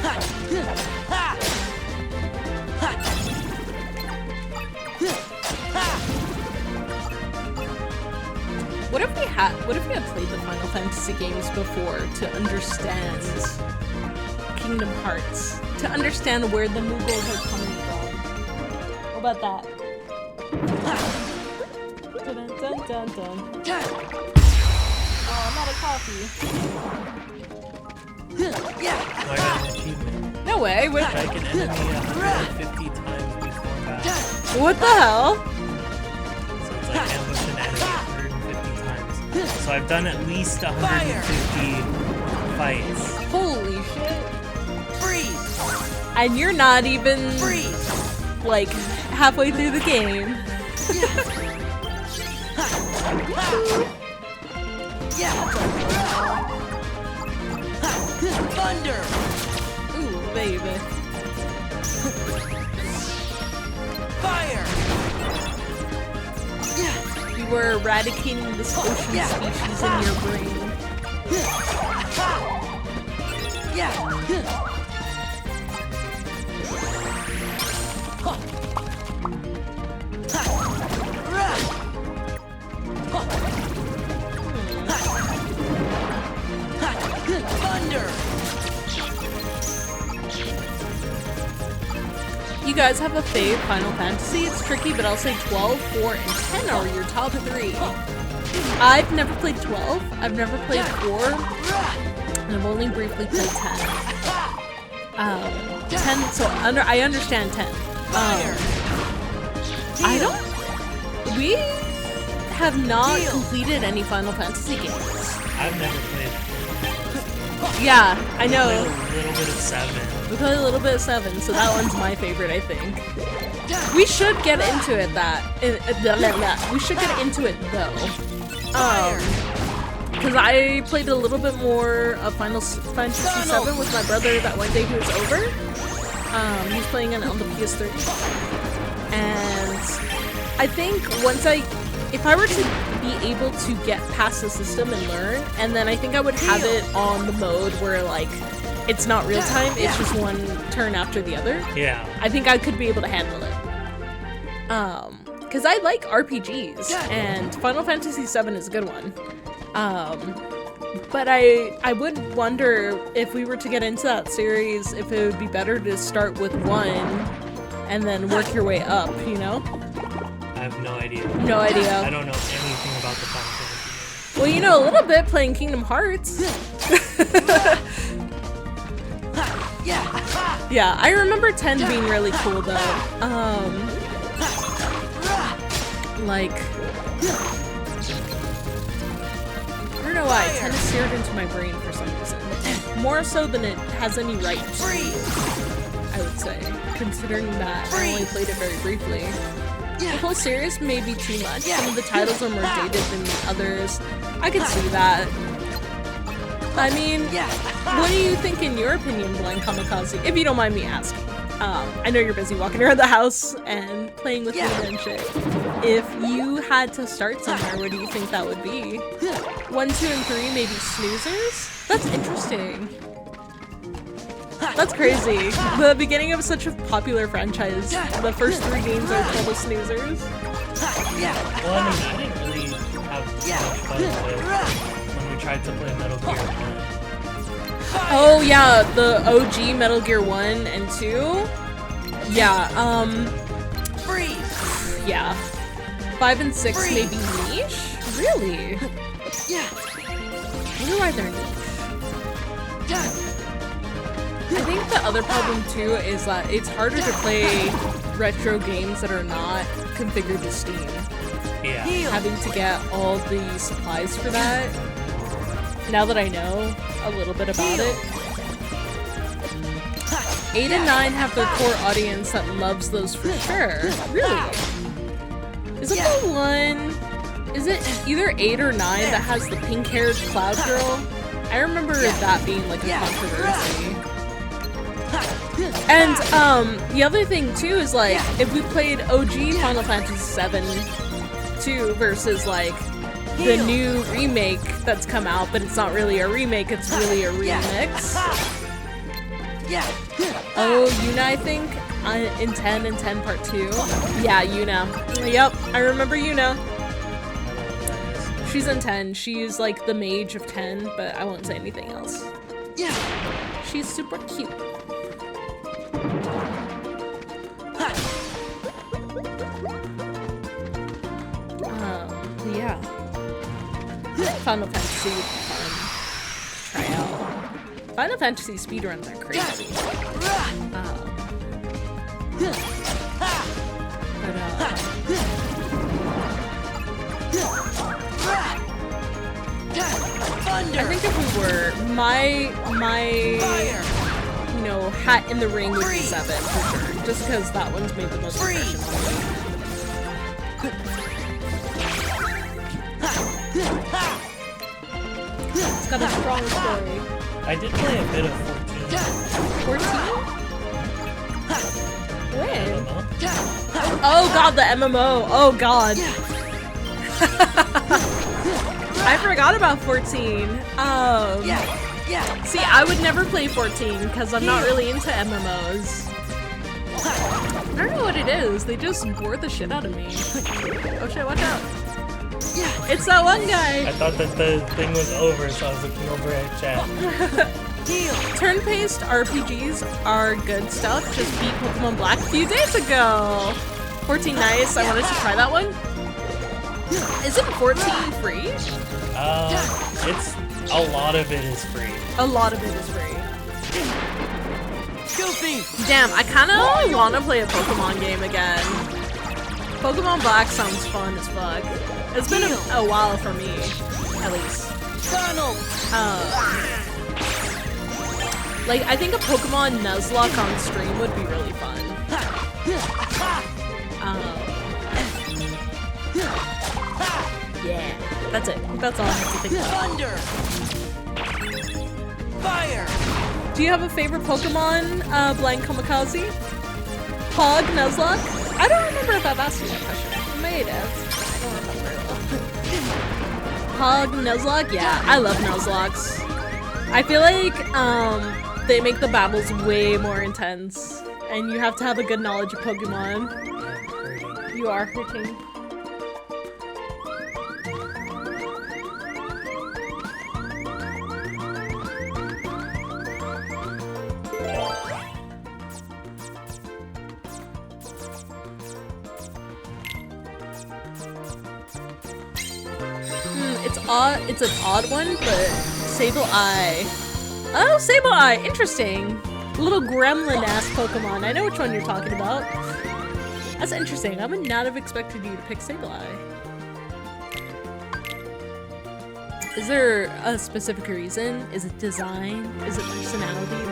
Ha! Ha! Ha! What if we had played the Final Fantasy games before to understand Kingdom Hearts? To understand where the Moogles are coming from. What about that? Dun, dun, dun, dun. Oh, I'm out of coffee. I got an achievement. No way. What, Strike an enemy 150 times before battle. what the hell? So it's like ambush an enemy 150 times. So I've done at least 150 fights. Holy shit. Freeze! And you're not even Freeze! like halfway through the game. Thunder! Ooh, baby. Fire! You were eradicating this ocean species in your brain. Thunder! You guys have a fave Final Fantasy? It's tricky, but I'll say 12, 4, and 10 are your top 3. I've never played 12, I've never played 4, and I've only briefly played 10. 10, so I understand 10. We have not completed any Final Fantasy games. I've never played. Yeah, I Played know. a little bit of 7. We played a little bit of 7, so that one's my favorite, I think. We should get into it, we should get into it, though. Because I played a little bit more of Final Fantasy 7 with my brother that one day he was over. He was playing it on the PS3. And I think if I were to be able to get past the system and learn, and then I think I would have it on the mode where, like, it's not real time, it's just one turn after the other. Yeah. I think I could be able to handle it. Because I like RPGs, and Final Fantasy VII is a good one. But I would wonder if we were to get into that series, if it would be better to start with one and then work your way up, you know? I have no idea. No idea. I don't know anything about the Final Fantasy games. Well, you know a little bit playing Kingdom Hearts. Yeah, I remember 10 being really cool though. Like, I don't know why, 10 is seared into my brain for some reason. More so than it has any right to, I would say, considering that I only played it very briefly. The whole series may be too much. Some of the titles are more dated than the others. I can see that. I mean, what do you think in your opinion, Blind Kamikaze? If you don't mind me asking. I know you're busy walking around the house and playing with me and shit. If you had to start somewhere, where do you think that would be? 1, 2, and 3, maybe snoozers? That's interesting. That's crazy. The beginning of such a popular franchise, the first 3 games are total snoozers. Well, I mean, I didn't really have much fun with when we tried to play Metal Gear 1. Oh yeah, the OG Metal Gear 1 and 2. Yeah, Freeze. yeah. 5 and 6 Freeze. maybe niche? Really? Yeah. I wonder why they're niche. I think the other problem too is that it's harder to play retro games that are not configured to Steam. Yeah. Heal. Having to get all the supplies for that. Now that I know a little bit about it. 8 and 9 have their core audience that loves those for sure. Really? Is it the one? Is it either 8 or 9 that has the pink-haired cloud girl? I remember that being like a controversy. And the other thing too is like if we played OG Final Fantasy VII 2 versus like the new remake that's come out, but it's not really a remake, it's really a remix. Yeah. Oh, Yuna, I think, in 10 and 10 Part 2. Yeah, Yuna. Yep, I remember Yuna. She's in 10. She's like the mage of 10, but I won't say anything else. Yeah. She's super cute. Yeah. Final Fantasy would be fun to try out. Final Fantasy speedruns are crazy. Thunder. I think if we were, my Fire. you know, hat in the ring would be 7 for sure. Just because that one's made the most impression on me. It's got a strong story. I did play a bit of 14. 14? When? Huh? Oh god, the MMO. Oh god. I forgot about 14. See, I would never play 14 because I'm not really into MMOs. I don't know what it is. They just bore the shit out of me. Oh shit, watch out. It's that one guy. I thought that the thing was over, so I was looking over at chat. Turn-based RPGs are good stuff. Just beat Pokemon Black a few days ago. 14 nice. I wanted to try that one. Isn't 14 free? It's a lot of it is free. A lot of it is free. Goofy. Damn, I kind of want to play a Pokemon game again. Pokemon Black sounds fun as fuck. It's been a while for me, at least. Donald. Like, I think a Pokemon Nuzlocke on stream would be really fun. Yeah, that's it. That's all I have to think about. Thunder. Fire. Do you have a favorite Pokemon, Blind Kamikaze? Hog, Nuzlocke? I don't remember if I've asked you that question. I might have. I don't remember. Hog, Nuzlocke? Yeah, I love Nuzlocks. I feel like, they make the battles way more intense. And you have to have a good knowledge of Pokemon. You are hurting. It's an odd one, but Sableye. Oh, Sableye! Interesting. Little gremlin-ass Pokemon. I know which one you're talking about. That's interesting. I would not have expected you to pick Sableye. Is there a specific reason? Is it design? Is it personality?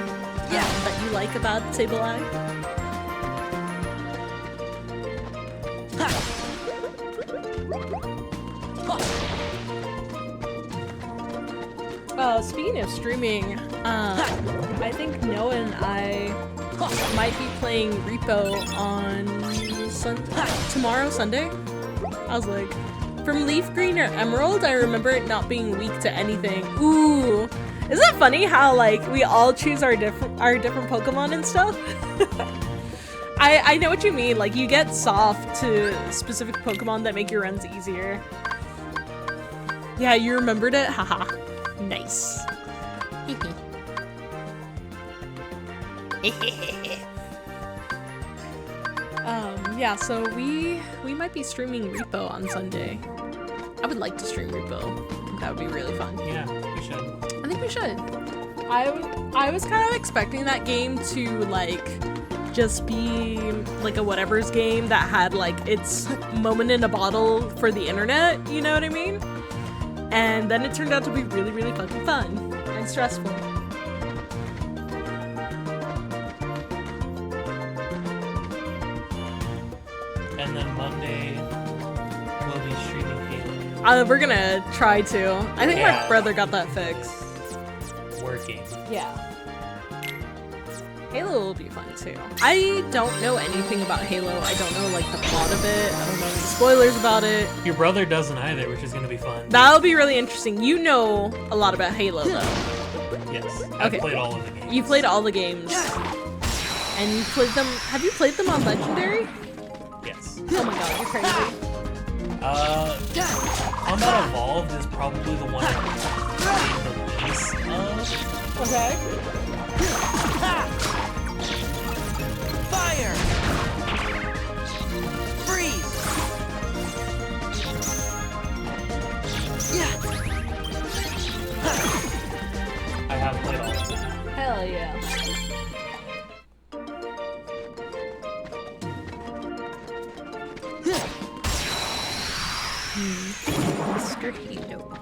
That you like about Sableye? Speaking of streaming, I think Noah and I might be playing Repo on tomorrow, Sunday. I was like, from Leaf Green or Emerald, I remember it not being weak to anything. Ooh, isn't it funny how like we all choose our different Pokemon and stuff? I know what you mean. Like you get soft to specific Pokemon that make your runs easier. Yeah, you remembered it? Haha. Nice. Yeah, so we might be streaming Repo on Sunday. I would like to stream Repo. I think that would be really fun. Yeah, we should. I think we should. I was kind of expecting that game to like just be like a whatever's game that had like its moment in a bottle for the internet, you know what I mean? And then it turned out to be really, really fucking fun and stressful. And then Monday, we'll be streaming Halo. We're gonna try to. I think my Yeah. brother got that fixed. Working. Yeah. Halo will be fun too. I don't know anything about Halo. I don't know like the plot of it. I don't know any spoilers about it. Your brother doesn't either, which is gonna be fun. That'll be really interesting. You know a lot about Halo though. Yes. I've Okay. played all of the games. You played all the games. And you played them. Have you played them on Legendary? Yes. Oh my god, you're crazy. Combat Evolved is probably the one I played the least of. Okay. Fire! Freeze! Yeah! I have played all of them. Hell yeah. Mr. Halo.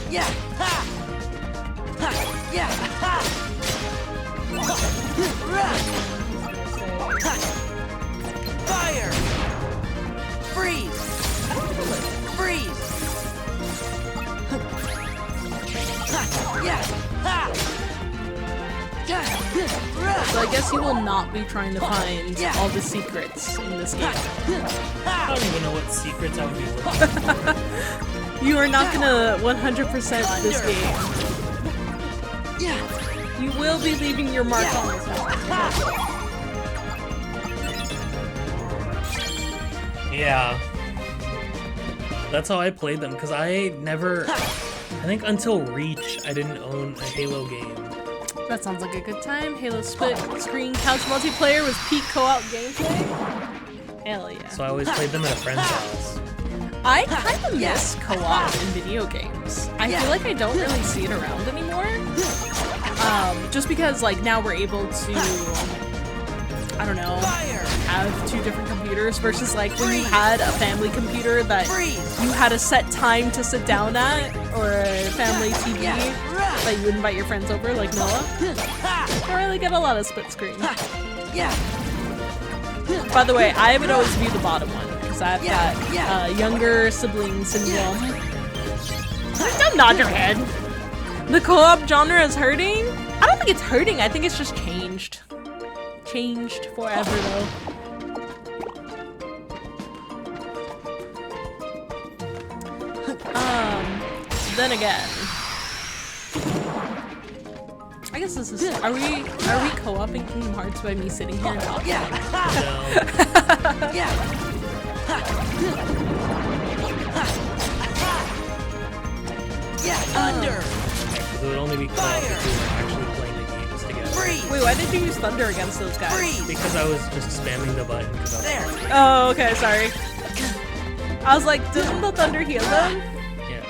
Yeah! Ha! Ha! Yeah! Ha! Fire! Freeze! Freeze! Yeah! Ha! So I guess you will not be trying to find all the secrets in this game. I don't even know what secrets I would be looking for. You are not gonna 100% this game. Yeah! You will be leaving your mark on this one. Yeah. That's how I played them, because I think until Reach, I didn't own a Halo game. That sounds like a good time. Halo split screen couch multiplayer with peak co-op gameplay. Hell yeah. So I always played them at a friend's house. I kind of miss co-op in video games. I feel like I don't really see it around anymore. Just because like now we're able to, I don't know, have two different computers versus like when you had a family computer that you had a set time to sit down at, or a family TV that you would invite your friends over, like Noah. I don't really get a lot of split screen. Yeah! By the way, I would always be the bottom one because I've got younger sibling syndrome. Don't nod your head. The co-op genre is hurting? I don't think it's hurting. I think it's just changed. Changed forever though. Then again, I guess this is. Are we co-oping Kingdom Hearts by me sitting here and talking? Yeah! No. Yeah! Yeah! Thunder! Because it would only be co-op if we were actually playing the games together. Freeze! Wait, why did you use Thunder against those guys? Freeze! Because I was just spamming the button. Because I was There! like, Oh, okay, sorry. I was like, doesn't the Thunder heal them? yes.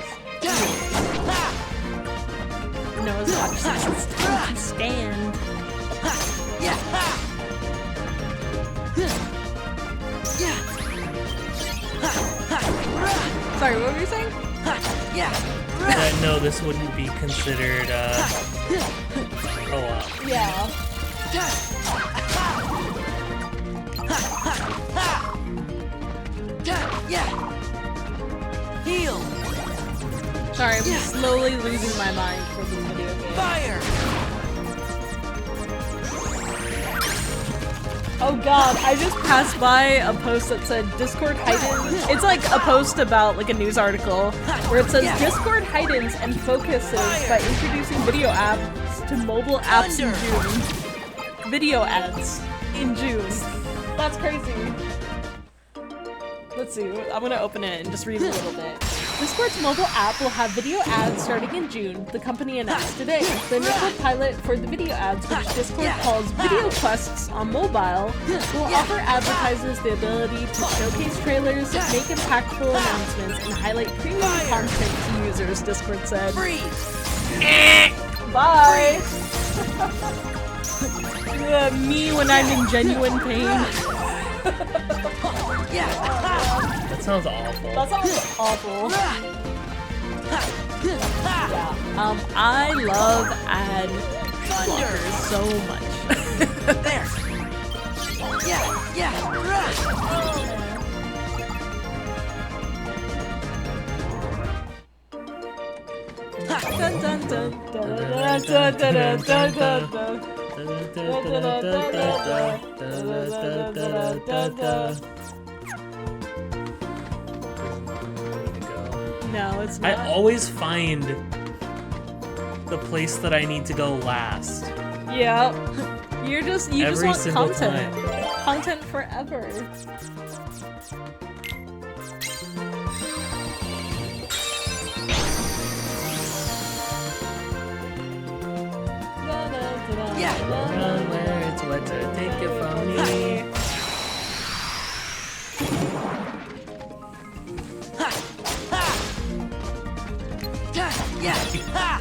No, it's not. It's time to stand. Yeah! Sorry, what were you saying? Yeah! No, this wouldn't be considered co-op. Yeah. Yeah! Heal! Sorry, I'm slowly losing my mind for this video game. Fire! Oh god, I just passed by a post that said Discord heightens. It's like a post about like a news article where it says Discord heightens and focuses by introducing video apps to mobile apps in June. Video ads in June. That's crazy. Let's see, I'm gonna open it and just read a little bit. Discord's mobile app will have video ads starting in June, the company announced today. The initial pilot for the video ads, which Discord calls Video Quests on mobile, will offer advertisers the ability to showcase trailers, make impactful announcements, and highlight premium content to users, Discord said. Bye! Me when I'm in genuine pain. That sounds awful. That sounds awful. Yeah. I love ad blockers so much. There. Dun, dun, dun, dun, dun, dun, dun, dun, dun, dun. No, it's not. I always find the place that I need to go last. Yeah. You just Every want single content. time. Content forever. Run where it's wetter, take it from me.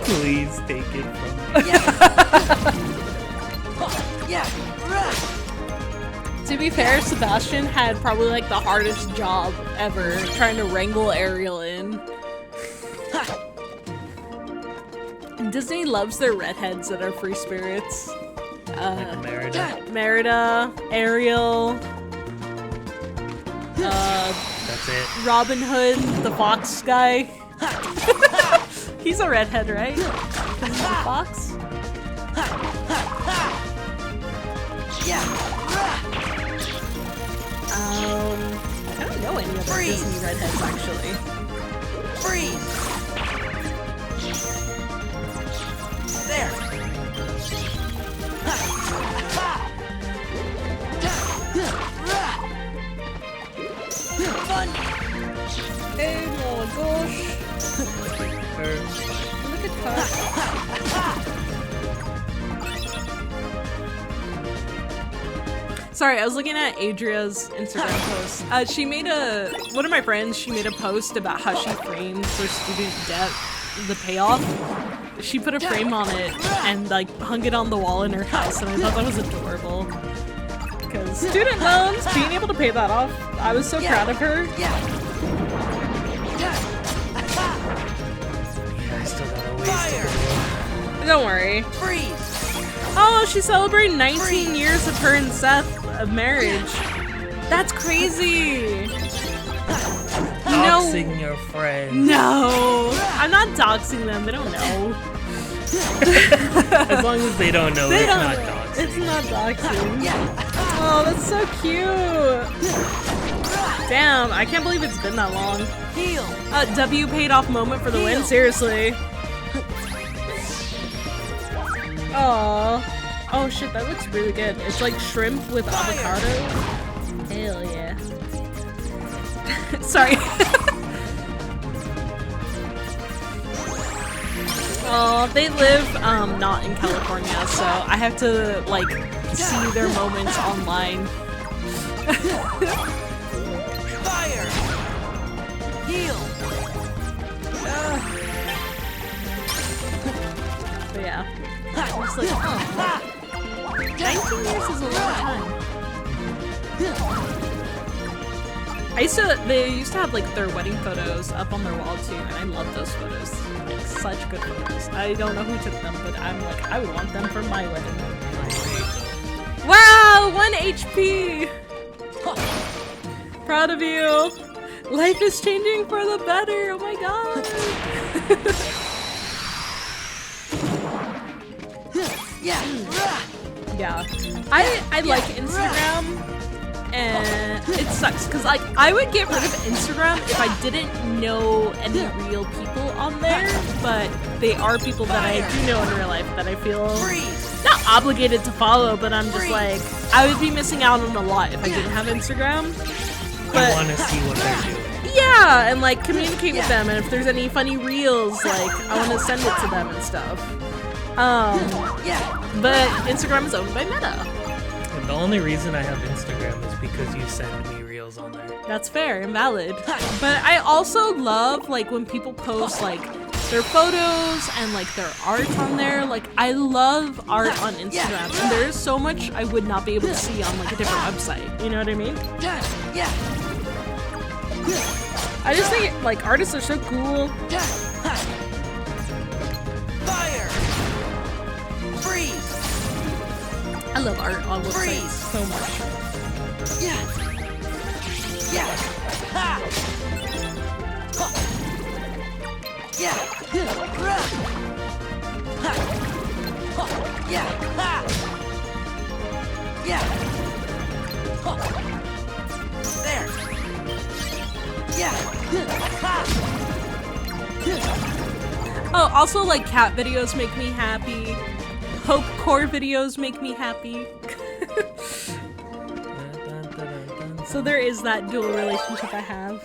Please take it from me. To be fair, Sebastian had probably like the hardest job ever trying to wrangle Ariel in. Disney loves their redheads that are free spirits. Like Merida. Merida, Ariel, That's it. Robin Hood, the fox guy. He's a redhead, right? Because he's a fox? I don't know any other Disney redheads, actually. There. Fun. Oh my gosh. Look at her. Sorry, I was looking at Adria's Instagram post. She made one of my friends, she made a post about how she framed for student debt, the payoff. She put a frame on it and like hung it on the wall in her house, and I thought that was adorable. Because student loans, being able to pay that off, I was so proud of her. I still got a ways to go. Don't worry. Oh, she's celebrating 19 years of her and Seth of marriage. That's crazy. Doxing your friend. No, I'm not doxing them. They don't know. As long as they don't know, They it's don't not know. doxing. It's not doxing. Oh, that's so cute. Damn, I can't believe it's been that long. W paid off moment for the win. Seriously. Aww. Oh shit, that looks really good. It's like shrimp with avocado. Hell yeah. Sorry. Oh, they live not in California, so I have to like see their moments online. Fire. Heal. But yeah. I was like, oh, 19 years is a long time. They used to have like their wedding photos up on their wall too, and I love those photos. Like such good photos. I don't know who took them, but I'm like, I would want them for my wedding. Wow, 1 HP! Proud of you! Life is changing for the better, oh my god! Yeah. I like Instagram, and it sucks because like I would get rid of Instagram if I didn't know any real people on there, but they are people that I do know in real life that I feel not obligated to follow, but I'm just like, I would be missing out on a lot if I didn't have Instagram. I want to see what they're doing. Yeah, and like communicate with them, and if there's any funny reels, like I want to send it to them and stuff. But Instagram is owned by Meta. The only reason I have Instagram is because you send me reels on there. That's fair and valid. But I also love like when people post like their photos and like their art on there. Like I love art on Instagram, and there is so much I would not be able to see on like a different website. You know what I mean? I just think like artists are so cool. Fire! Freeze! I love art on websites so much. Ha! There. Oh, also like cat videos make me happy. Hope core videos make me happy. So there is that dual relationship I have.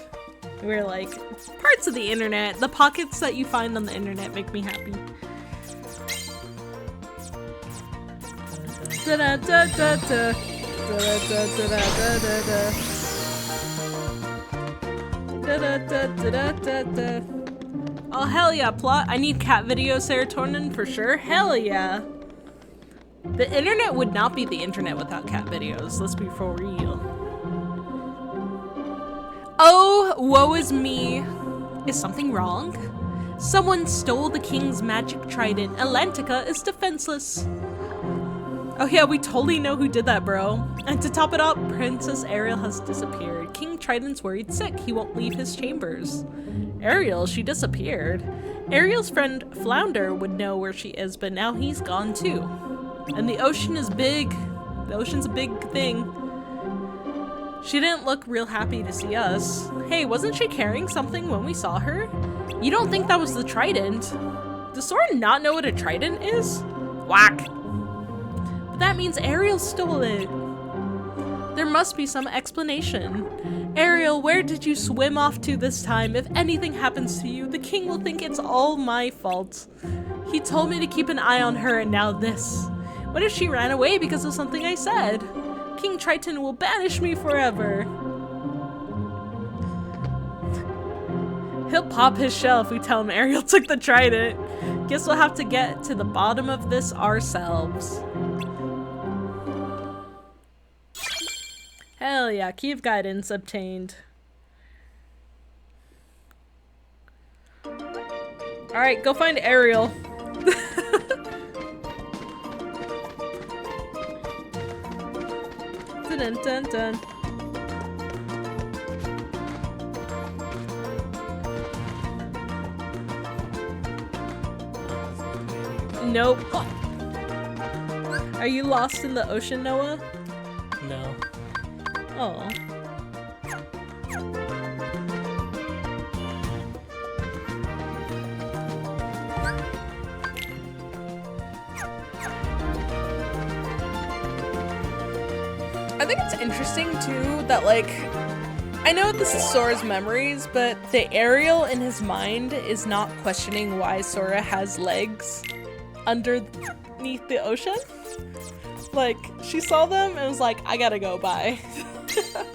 Where like parts of the internet, the pockets that you find on the internet make me happy. Da da da da da. Da da da da da da. Da da da da da da. Oh hell yeah, plot. I need cat video serotonin for sure. Hell yeah. The internet would not be the internet without cat videos. Let's be for real. Oh, woe is me. Is something wrong? Someone stole the king's magic trident. Atlantica is defenseless. Oh yeah, we totally know who did that, bro. And to top it up, Princess Ariel has disappeared. King Trident's worried sick. He won't leave his chambers. Ariel, she disappeared. Ariel's friend Flounder would know where she is, but now he's gone too. And the ocean is big. The ocean's a big thing. She didn't look real happy to see us. Hey, wasn't she carrying something when we saw her? You don't think that was the trident? Does Sora not know what a trident is? Whack. But that means Ariel stole it. There must be some explanation. Ariel, where did you swim off to this time? If anything happens to you, the king will think it's all my fault. He told me to keep an eye on her, and now this. What if she ran away because of something I said? King Triton will banish me forever. He'll pop his shell if we tell him Ariel took the trident. Guess we'll have to get to the bottom of this ourselves. Hell yeah, key of guidance obtained. Alright, go find Ariel. Dun dun dun. Nope. Are you lost in the ocean, Noah? No. Oh. I think it's interesting too that like I know this is Sora's memories, but the Ariel in his mind is not questioning why Sora has legs underneath the ocean. Like she saw them and was like, I gotta go, bye. Because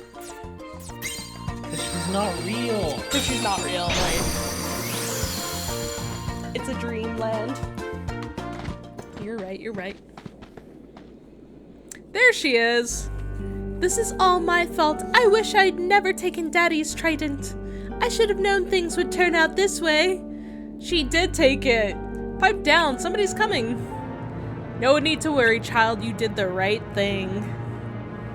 she's not real. Because she's not real, right? It's a dreamland. You're right, you're right. There she is. This is all my fault. I wish I'd never taken Daddy's trident. I should have known things would turn out this way. She did take it. Pipe down, somebody's coming. No need to worry, child. You did the right thing.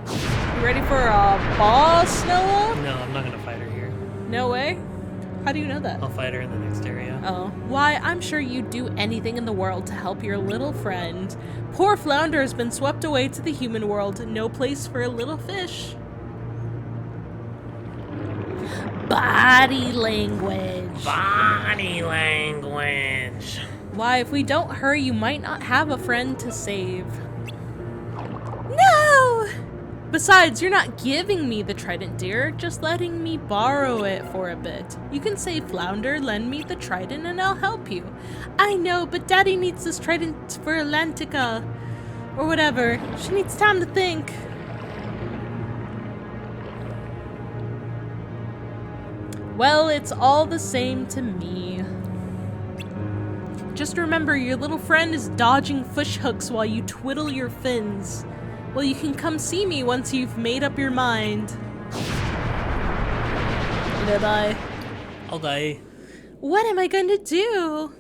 You ready for a boss, Noah? No, I'm not gonna fight her here. No way? How do you know that? I'll fight her in the next area. Oh. Why, I'm sure you'd do anything in the world to help your little friend. Poor Flounder has been swept away to the human world. No place for a little fish. Body language. Body language. Why, if we don't hurry, you might not have a friend to save. No! Besides, you're not giving me the trident, dear, just letting me borrow it for a bit. You can say, Flounder, lend me the trident and I'll help you. I know, but Daddy needs this trident for Atlantica. Or whatever. She needs time to think. Well, it's all the same to me. Just remember, your little friend is dodging fish hooks while you twiddle your fins. Well, you can come see me once you've made up your mind. Bye-bye. I'll die. What am I going to do?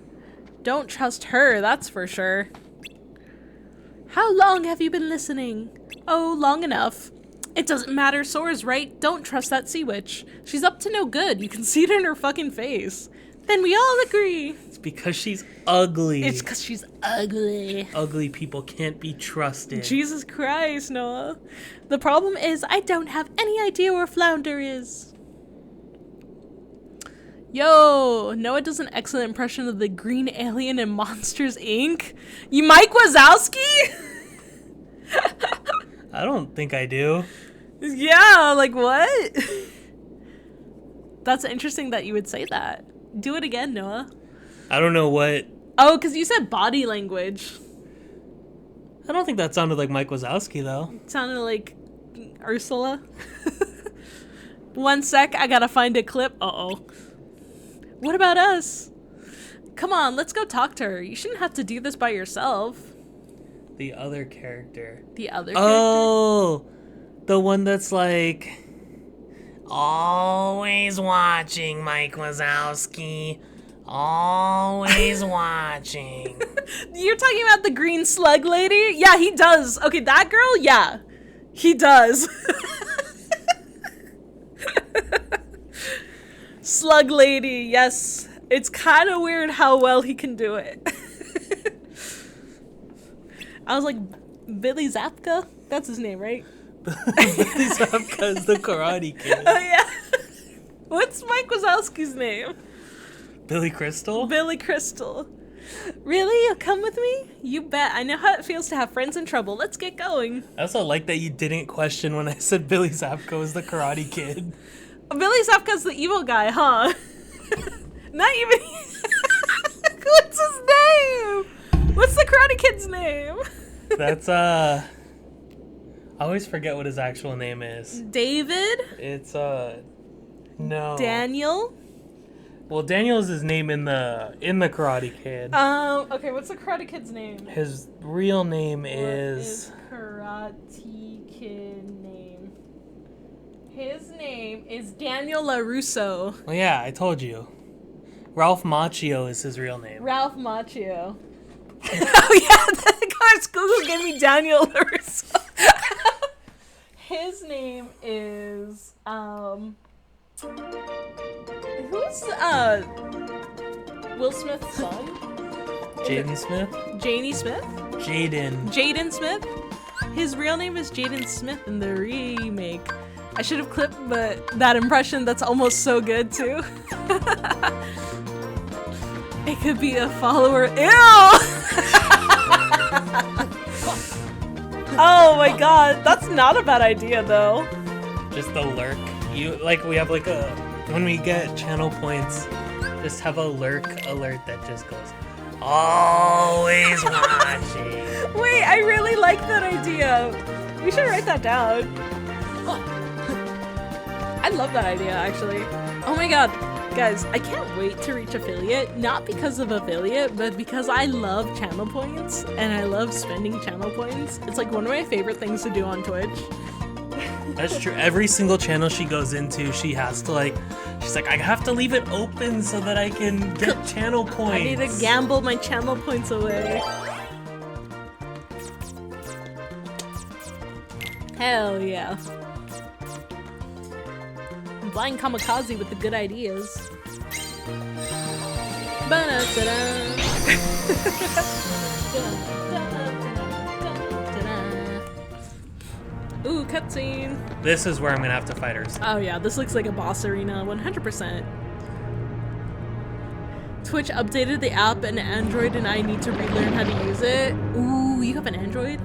Don't trust her, that's for sure. How long have you been listening? Oh, long enough. It doesn't matter, Sora's right. Don't trust that sea witch. She's up to no good. You can see it in her fucking face. Then we all agree. It's because she's ugly. It's because she's ugly. Ugly people can't be trusted. Jesus Christ, Noah. The problem is I don't have any idea where Flounder is. Yo, Noah does an excellent impression of the green alien in Monsters, Inc. You Mike Wazowski? I don't think I do. Yeah, like what? That's interesting that you would say that. Do it again, Noah. I don't know what. Oh, because you said body language. I don't think that sounded like Mike Wazowski, though. It sounded like Ursula. 1 sec, I gotta find a clip. Uh-oh. What about us? Come on, let's go talk to her. You shouldn't have to do this by yourself. The other character. The other Oh, the one that's like always watching, Mike Wazowski. Always watching. character? You're talking about the green slug lady? Yeah, he does. Okay, that girl? Yeah. He does. Slug lady, yes. It's kind of weird how well he can do it. I was like, Billy Zapka? That's his name, right? Billy Zapka is the Karate Kid. Oh, yeah. What's Mike Wazowski's name? Billy Crystal? Billy Crystal. Really? You'll come with me? You bet. I know how it feels to have friends in trouble. Let's get going. I also like that you didn't question when I said Billy Zapka was the Karate Kid. Billy Zapka's the evil guy, huh? Not even... What's his name? What's the Karate Kid's name? That's, I always forget what his actual name is. David? It's, no. Daniel? Well, Daniel is his name in the Karate Kid. Okay, what's the Karate Kid's name? His real name What is Karate Kid name? His name is Daniel LaRusso. Well, yeah, I told you. Ralph Macchio is his real name. Ralph Macchio. Oh yeah, of course Google gave me Daniel LaRusso. His name is who's Will Smith's son? Jaden Smith? Janie Smith? Jaden Smith? His real name is Jaden Smith in the remake. I should have clipped but that impression, that's almost so good too. It could be a follower. Ew! Oh my god, that's not a bad idea though. Just the lurk. We have like a, when we get channel points, just have a lurk alert that just goes, always watching. Wait, I really like that idea. We should write that down. I love that idea, actually. Oh my god. Guys, I can't wait to reach affiliate. Not because of affiliate, but because I love channel points and I love spending channel points. It's like one of my favorite things to do on Twitch. That's true. Every single channel she goes into, she has to she's like, I have to leave it open so that I can get channel points. I need to gamble my channel points away. Hell yeah. Blind kamikaze with the good ideas. Ooh, cutscene. This is where I'm gonna have to fight her. Oh yeah, this looks like a boss arena, 100%. Twitch updated the app and Android and I need to relearn how to use it. Ooh, you have an Android?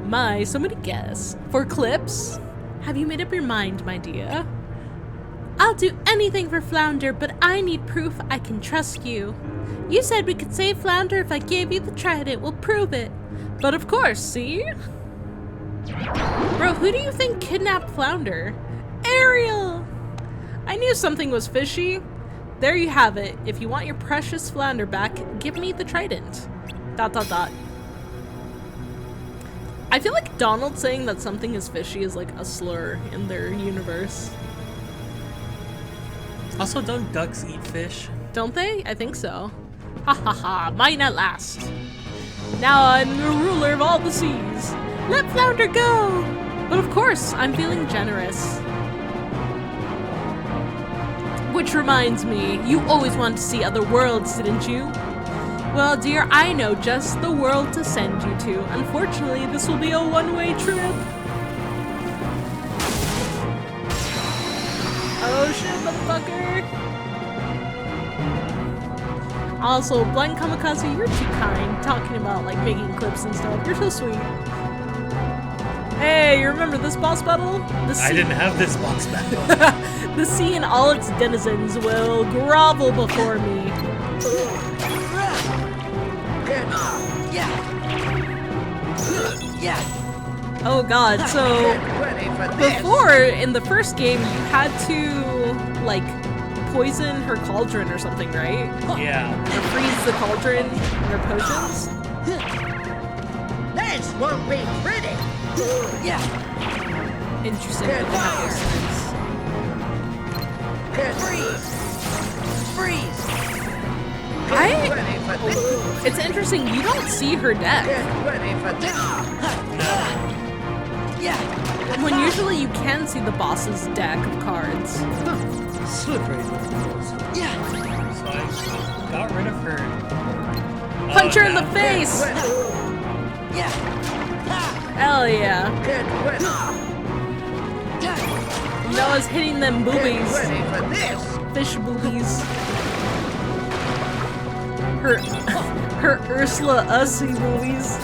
My, so many guests. For clips? Have you made up your mind, my dear? I'll do anything for Flounder, but I need proof I can trust you. You said we could save Flounder if I gave you the trident. We'll prove it. But of course, see? Bro, who do you think kidnapped Flounder? Ariel! I knew something was fishy. There you have it. If you want your precious Flounder back, give me the trident. ... I feel like Donald saying that something is fishy is like a slur in their universe. Also, don't ducks eat fish? Don't they? I think so. Ha ha ha, mine at last. Now I'm the ruler of all the seas. Let Flounder go! But of course, I'm feeling generous. Which reminds me, you always wanted to see other worlds, didn't you? Well, dear, I know just the world to send you to. Unfortunately, this will be a one-way trip. Oh shit, motherfucker! Also, Blind Kamikaze, you're too kind, talking about like making clips and stuff. You're so sweet. Hey, you remember this boss battle? I didn't have this boss battle. The sea and all its denizens will grovel before me. Oh god, so before in the first game you had to like poison her cauldron or something, right? Yeah. Or freeze the cauldron in her potions? This won't be pretty. Interesting. What the heck is this? Freeze! It's interesting, you don't see her deck. When usually you can see the boss's deck of cards. Slippery. So I got rid of her. Punch her in the face! Hell yeah. Noah's hitting them boobies. Fish boobies. Her Ursula Ussy boobies.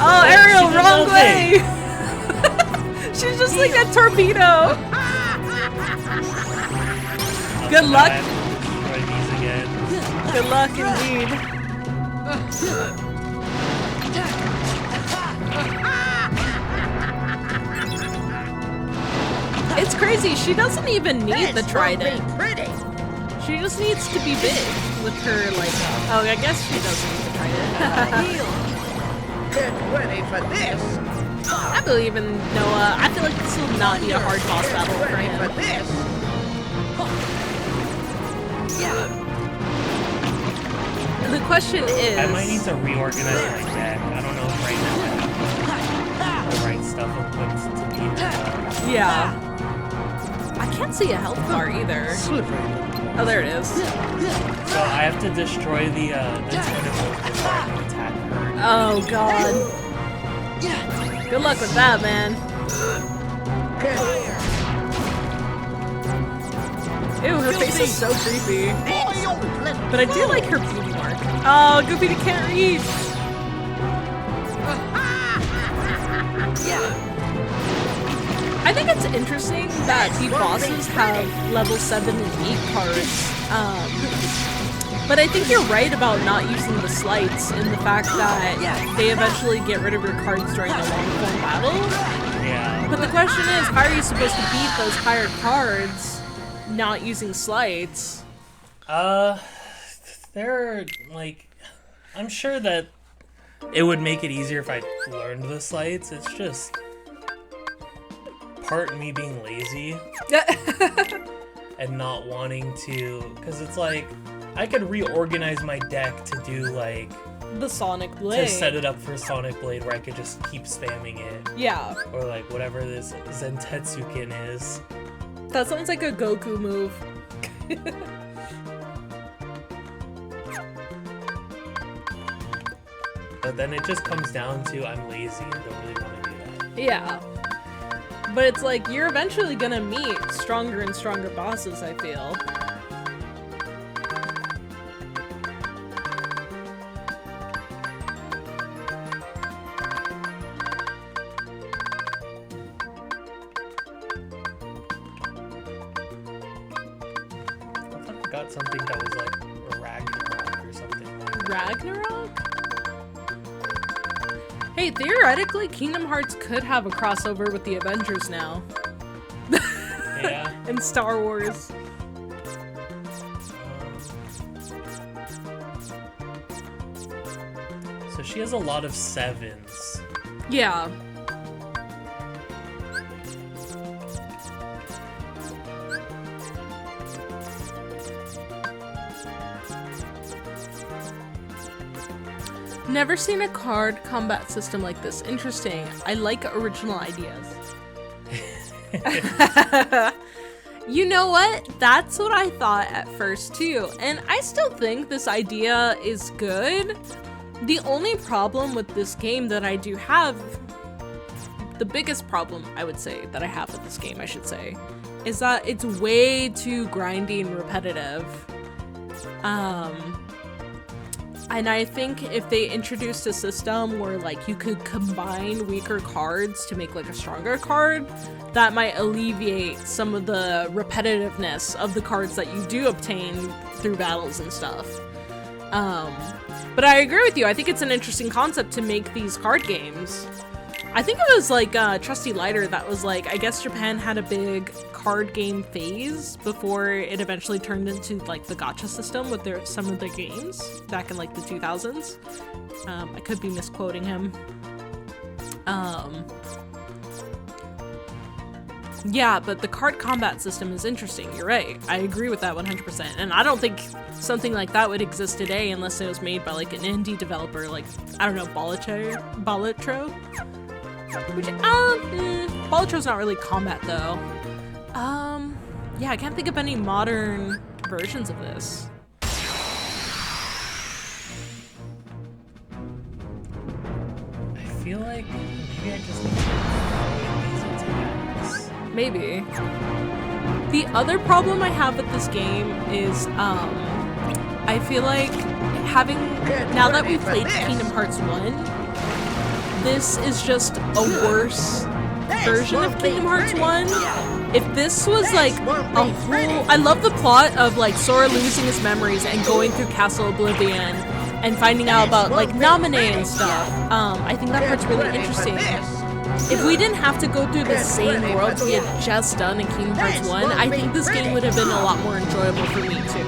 Oh, Ariel, wrong way! She's just like a torpedo. Good luck. Destroy these again. Good luck indeed. It's crazy, she doesn't even need the trident. She just needs to be big with her, like, oh, I guess she doesn't need the trident. Get ready for this. I believe in Noah. I feel like this will not be a hard boss battle for him. The question is... I might need to reorganize my deck. I don't know if right now I have the right stuff equipped to beat her. Yeah. I can't see a health bar either. Oh, there it is. So I have to destroy the tentacles before I can attack her. Oh, God. Good luck with that, man. Ew, her face is so creepy. But I do like her beauty mark. Oh, Goofy can't reach. I think it's interesting that the bosses have level 7 and 8 cards. But I think you're right about not using the slights in the fact that they eventually get rid of your cards during a long-form battle. Yeah. But the question is, how are you supposed to beat those higher cards not using slights? They're like, I'm sure that it would make it easier if I learned the slights. It's just part me being lazy and not wanting to, because it's like I could reorganize my deck to do like The Sonic Blade. to set it up for Sonic Blade where I could just keep spamming it, Yeah, or like whatever this Zentetsuken is. that sounds like a Goku move. But then it just comes down to I'm lazy and don't really want to do that. Yeah. But it's like, you're eventually gonna meet stronger and stronger bosses, I feel. got something that was like Ragnarok or something like that. Ragnarok? Hey, theoretically, Kingdom Hearts could have a crossover with the Avengers now. Yeah. And Star Wars. So she has a lot of 7s. Yeah. Never seen a card combat system like this. Interesting. I like original ideas. You know what? That's what I thought at first too. And I still think this idea is good. The only problem with this game that I do have, the biggest problem I would say that I have with this game, I should say, is that it's way too grindy and repetitive. And I think if they introduced a system where like you could combine weaker cards to make like a stronger card, that might alleviate some of the repetitiveness of the cards that you do obtain through battles and stuff. But I agree with you. I think it's an interesting concept to make these card games. I think it was like Trusty Lighter that was like, I guess Japan had a big card game phase before it eventually turned into like the gacha system with some of their games back in like the 2000s. I could be misquoting him. Yeah, but the card combat system is interesting. You're right. I agree with that 100%. And I don't think something like that would exist today unless it was made by like an indie developer, like, I don't know, Balatro? Which, Balatro's not really combat though. Yeah, I can't think of any modern versions of this. I feel like maybe I just need to avoid these attacks. Maybe. The other problem I have with this game is, I feel like now that we've played Kingdom Hearts 1, this is just a worse version of Kingdom Hearts 1. If this was like a whole... I love the plot of like Sora losing his memories and going through Castle Oblivion and finding out about like Naminé and stuff. I think that part's really interesting. If we didn't have to go through the same world we had just done in Kingdom Hearts 1, I think this game would have been a lot more enjoyable for me too.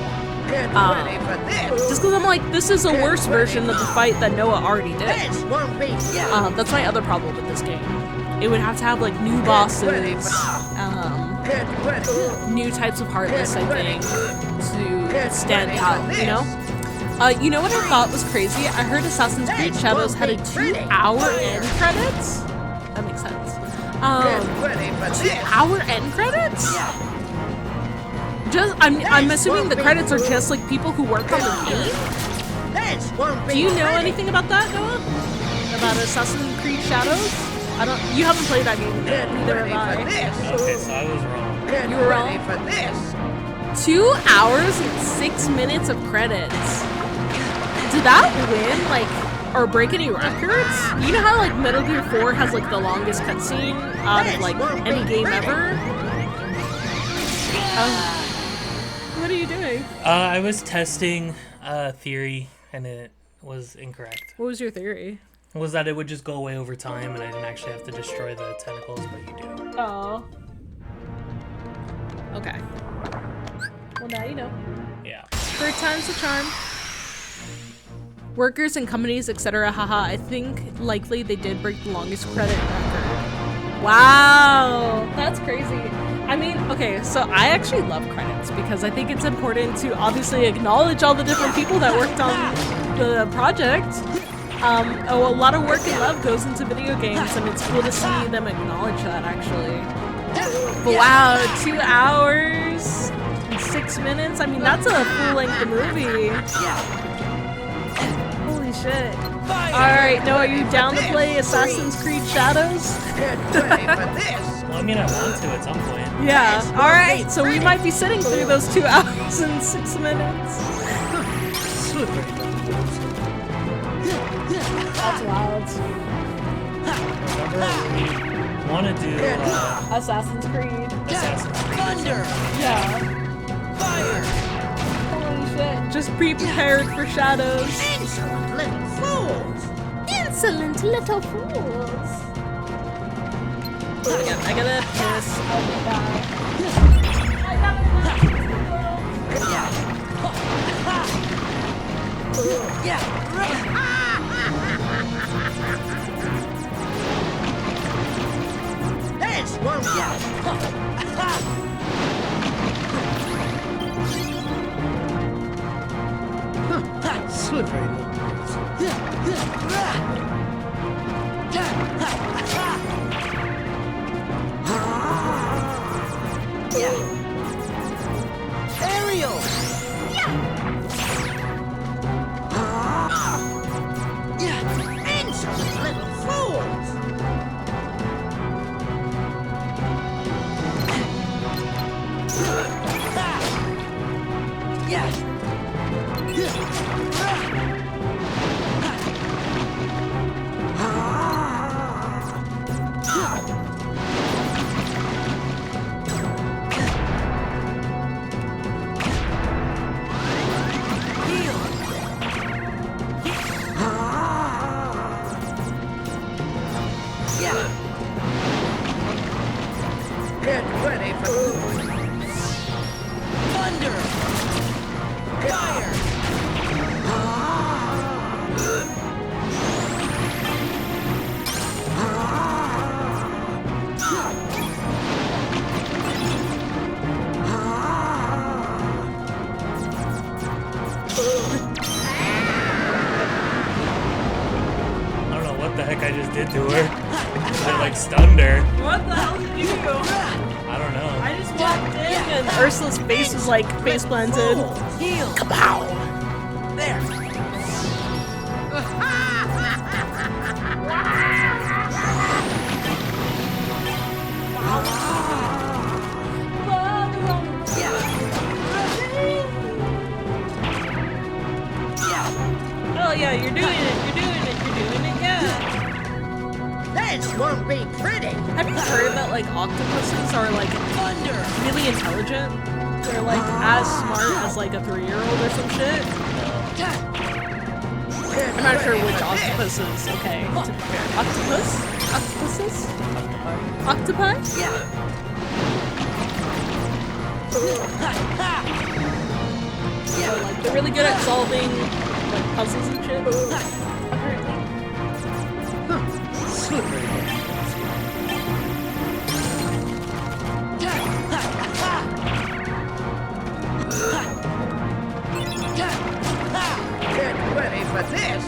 Just because I'm like, this is a worse version of the fight that Noah already did. That's my other problem with this game. It would have to have like new bosses, new types of Heartless, I think, to stand out, you know? You know what I thought was crazy? I heard Assassin's Creed Shadows had a 2-hour end credits? That makes sense. 2-hour end credits? Just, I'm assuming the credits are just like people who work on the game? Do you know anything about that, Noah? About Assassin's Creed Shadows? You haven't played that game yet, neither have I. Okay, so I was wrong. You were wrong. 2 hours and 6 minutes of credits. Did that win, like, or break any records? You know how, like, Metal Gear 4 has, like, the longest cutscene out of, like, any game ever? What are you doing? I was testing a theory, and it was incorrect. What was your theory? Was that it would just go away over time, and I didn't actually have to destroy the tentacles, but you do. Oh. Okay. Well, now you know. Yeah. Third time's the charm. Workers and companies, etc. Haha, I think likely they did break the longest credit record. Wow, that's crazy. I mean, okay, so I actually love credits because I think it's important to obviously acknowledge all the different people that worked on the project. A lot of work and love goes into video games, and it's cool to see them acknowledge that, actually. But wow, 2 hours and 6 minutes? I mean, that's a full-length movie. Holy shit. Alright, Noah, are you down to play Assassin's Creed Shadows? Well, I mean, I want to at some point. Yeah, alright, so we might be sitting through those 2 hours and 6 minutes. That's wild. I want to do Assassin's Creed. Assassin's Creed. Thunder! Yeah. Fire! Be prepared for shadows. Insolent little fools! Insolent little fools. I gotta piss. I'll be back. This won't Slippery little birds. Ariel! Insolent little fools! Get ready for thunder! Fire! I don't know what the heck I just did to her. I like stunned her. What the hell did you do? I don't know. I just walked in and Ursula's face was like face planted. Heal! Kapow! There! Oh yeah, you're doing it, yeah. This won't be pretty! Have you heard that like octopuses are like really intelligent? They're like as smart as like a 3-year-old or some shit. I'm not sure which octopuses. Okay, to be fair. Octopus? Octopuses? Octopi? So like they're really good at solving like puzzles and shit. Apparently. Slippery little birds. Get ready for this!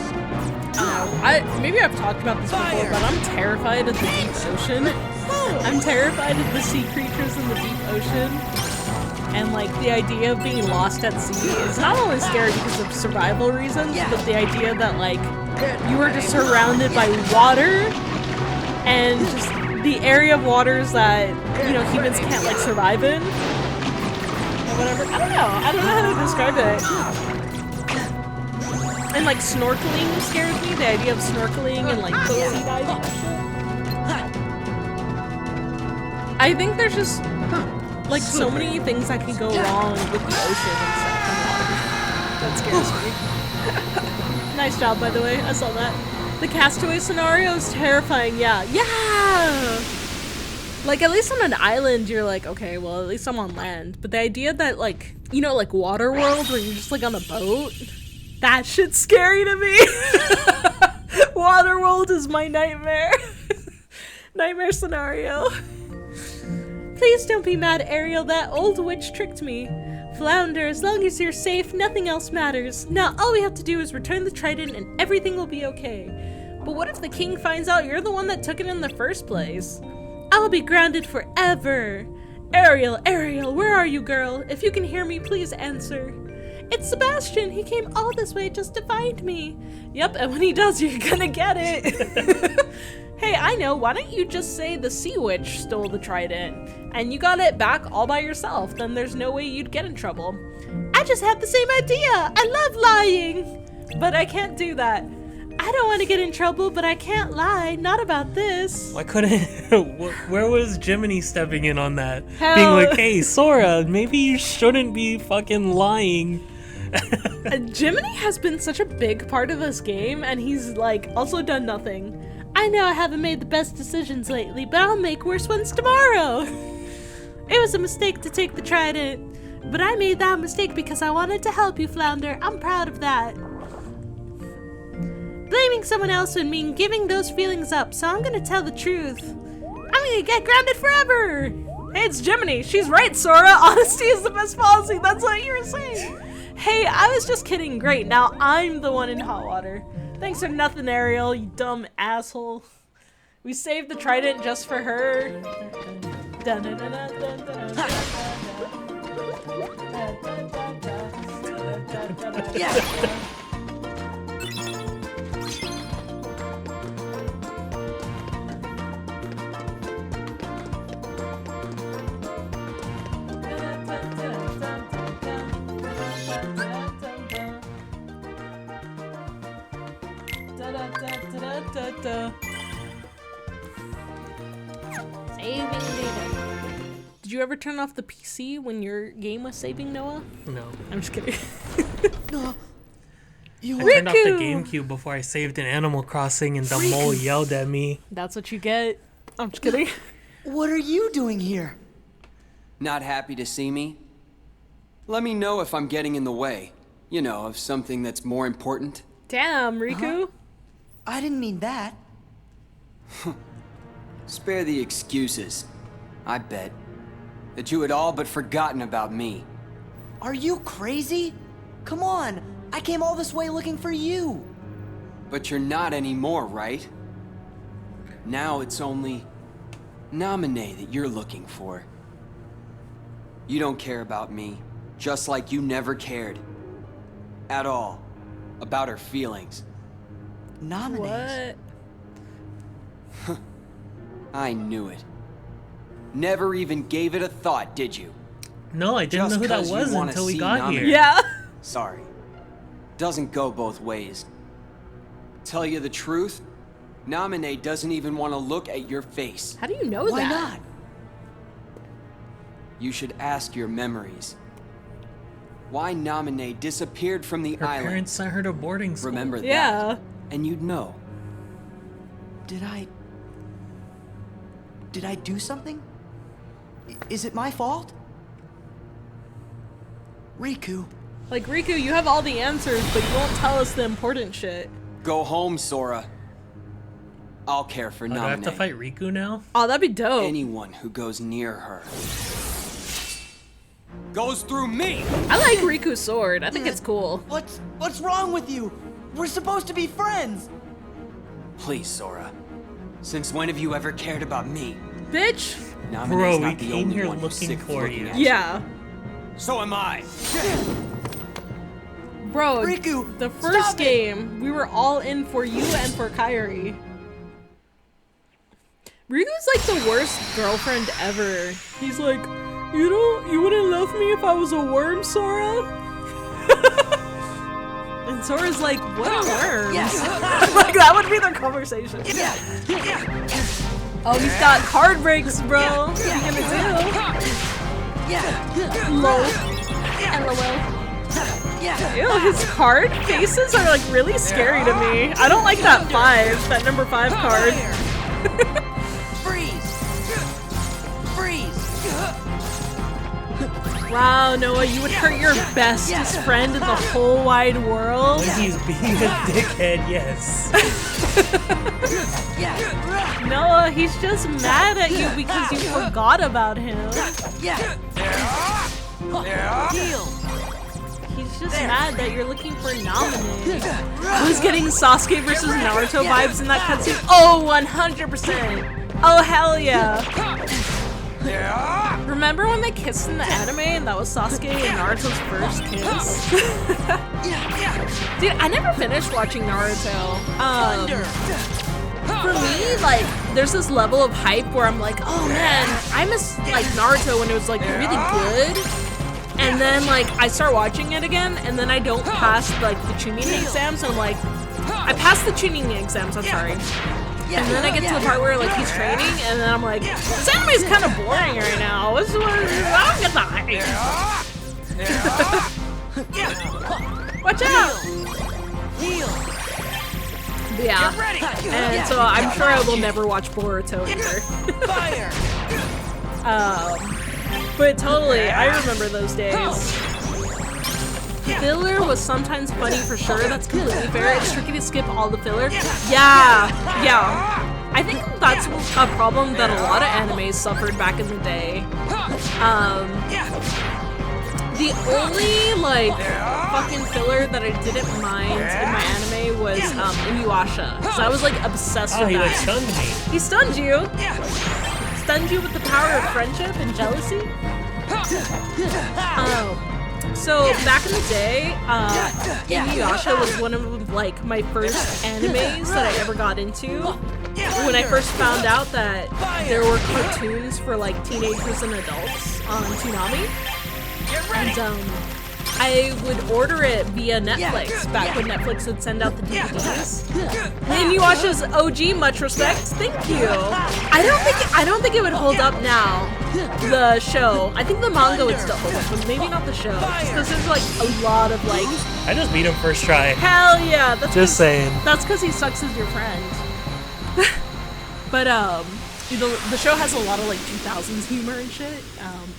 Maybe I've talked about this before, but I'm terrified of the deep ocean. I'm terrified of the sea creatures in the deep ocean. And like the idea of being lost at sea is not only scary because of survival reasons, but the idea that like you are just surrounded by water and just the area of waters that, you know, humans can't like survive in. Or whatever. I don't know how to describe it. And like snorkeling scares me, the idea of snorkeling and like sea diving and shit. I think there's just like so many things that can go wrong with the ocean and stuff. That scares me. Nice job, by the way. I saw that. The castaway scenario is terrifying. Yeah. Like, at least on an island, you're like, okay, well, at least I'm on land. But the idea that, like, you know, like Waterworld, where you're just, like, on a boat, that shit's scary to me. Waterworld is my nightmare. Nightmare scenario. Please don't be mad, Ariel. That old witch tricked me. Flounder, as long as you're safe, nothing else matters. Now, all we have to do is return the trident and everything will be okay. But what if the king finds out you're the one that took it in the first place? I'll be grounded forever. Ariel, where are you, girl? If you can hear me, please answer. It's Sebastian. He came all this way just to find me. Yep, and when he does, you're gonna get it. Hey, I know. Why don't you just say the sea witch stole the trident and you got it back all by yourself? Then there's no way you'd get in trouble. I just had the same idea. I love lying. But I can't do that. I don't want to get in trouble, but I can't lie. Not about this. Why couldn't... Where was Jiminy stepping in on that? Hell. Being like, hey, Sora, maybe you shouldn't be fucking lying. Jiminy has been such a big part of this game, and he's like also done nothing. I know I haven't made the best decisions lately, but I'll make worse ones tomorrow. It was a mistake to take the trident, but I made that mistake because I wanted to help you, Flounder. I'm proud of that. Blaming someone else would mean giving those feelings up, so I'm gonna tell the truth. I'm gonna get grounded forever. Hey, it's Jiminy. She's right, Sora. Honesty is the best policy. That's what you were saying. Hey, I was just kidding. Great, now I'm the one in hot water. Thanks for nothing, Ariel, you dumb asshole. We saved the trident just for her. Saving data. Did you ever turn off the PC when your game was saving, Noah? No. I'm just kidding. No. You I turned off the Riku! GameCube before I saved in Animal Crossing and the mole yelled at me. That's what you get. I'm just kidding. What are you doing here? Not happy to see me? Let me know if I'm getting in the way. You know, of something that's more important. Damn, Riku. I didn't mean that. Spare the excuses. I bet that you had all but forgotten about me. Are you crazy? Come on. I came all this way looking for you. But you're not anymore, right? Now it's only Naminé that you're looking for. You don't care about me, just like you never cared. At all. About her feelings. Nominees. What? I knew it. Never even gave it a thought, did you? No, I didn't Just know who that 'cause you was wanna until we see got Naminé. here. Yeah. Sorry. Doesn't go both ways. Tell you the truth, Naminé doesn't even want to look at your face. How do you know Why that? not? You should ask your memories. Why Naminé disappeared from the Her island. parents sent her to boarding school. Remember that. Yeah. And you'd know. Did I do something? Is it my fault? Riku. Like, Riku, you have all the answers, but you won't tell us the important shit. Go home, Sora. I'll care for Oh, do I have to Naminé. fight Riku now? Oh, that'd be dope. Anyone who goes near her goes through me. I like Riku's sword. I think it's cool. What's wrong with you? We're supposed to be friends. Please, Sora. Since when have you ever cared about me? Bitch. Naminé's Bro, not we the came only here one who's looking sick of for looking you. at Yeah. So am I. Bro, Riku, the first stop it. game, we were all in for you and for Kairi. Riku's like the worst girlfriend ever. He's like, you wouldn't love me if I was a worm, Sora? And Sora's like, what are worms? Yes. Like, that would be the conversation. Oh, he's got card breaks, bro. What are you gonna do? Lol. LOL. Ew, his card faces are like really scary to me. I don't like that 5, that number 5 card. Freeze. Wow, Noah, you would hurt your bestest friend in the whole wide world? When he's being a dickhead, yes. Noah, he's just mad at you because you forgot about him. He's just mad that you're looking for Naminé. Who's getting Sasuke versus Naruto vibes in that cutscene? Oh, 100%. Oh, hell yeah. Remember when they kissed in the anime and that was Sasuke and Naruto's first kiss? Dude, I never finished watching Naruto. For me, like, there's this level of hype where I'm like, oh man, I miss like Naruto when it was like really good. And then like I start watching it again and then I don't pass like the tuning exams, so I'm like, I passed the tuning exams, I'm sorry. And then I get to the part where like he's training, and then I'm like, this anime is kind of boring right now. I don't get the hype. Watch out! Heal. Yeah. And so I'm sure I will never watch Boruto either. Fire. But totally, I remember those days. Filler was sometimes funny for sure, that's completely fair. It's tricky to skip all the filler. Yeah. I think that's a problem that a lot of animes suffered back in the day. The only, like, fucking filler that I didn't mind in my anime was Inuyasha. Because I was, like, obsessed Oh, with he like that. stunned me. He stunned you. Stunned you with the power of friendship and jealousy. So back in the day, Inuyasha was one of like my first animes that I ever got into. When I first found out that there were cartoons for like teenagers and adults on Toonami, and I would order it via Netflix back when Netflix would send out the DVDs. Inuyasha's OG, much respect. Thank you. I don't think it would hold up now. The show. I think the manga would still hold up, but maybe not the show. Just because there's like a lot of like. I just beat him first try. Hell yeah. That's Just saying. That's because he sucks as your friend. But the show has a lot of like 2000s humor and shit,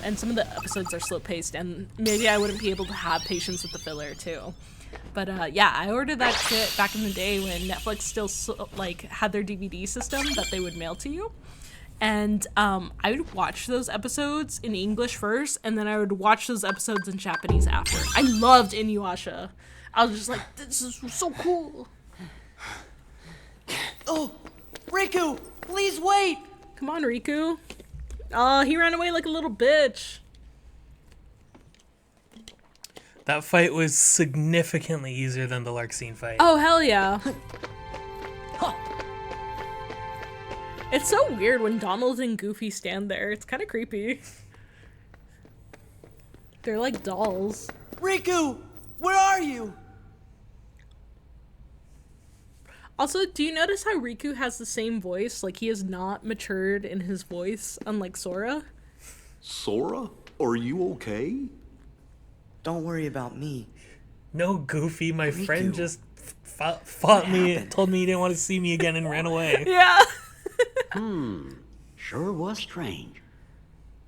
and some of the episodes are slow paced, and maybe I wouldn't be able to have patience with the filler too. But yeah, I ordered that shit back in the day when Netflix still like had their DVD system that they would mail to you, and I would watch those episodes in English first, and then I would watch those episodes in Japanese after. I loved Inuyasha. I was just like, this is so cool. Oh, Riku, please wait. Come on, Riku. Oh, he ran away like a little bitch. That fight was significantly easier than the Larxene fight. Oh, hell yeah. It's so weird when Donald and Goofy stand there. It's kind of creepy. They're like dolls. Riku, where are you? Also, do you notice how Riku has the same voice? Like, he has not matured in his voice, unlike Sora. Sora, are you okay? Don't worry about me. No, Goofy, my friend Riku. just fought me, told me he didn't want to see me again and ran away. Yeah. Sure was strange.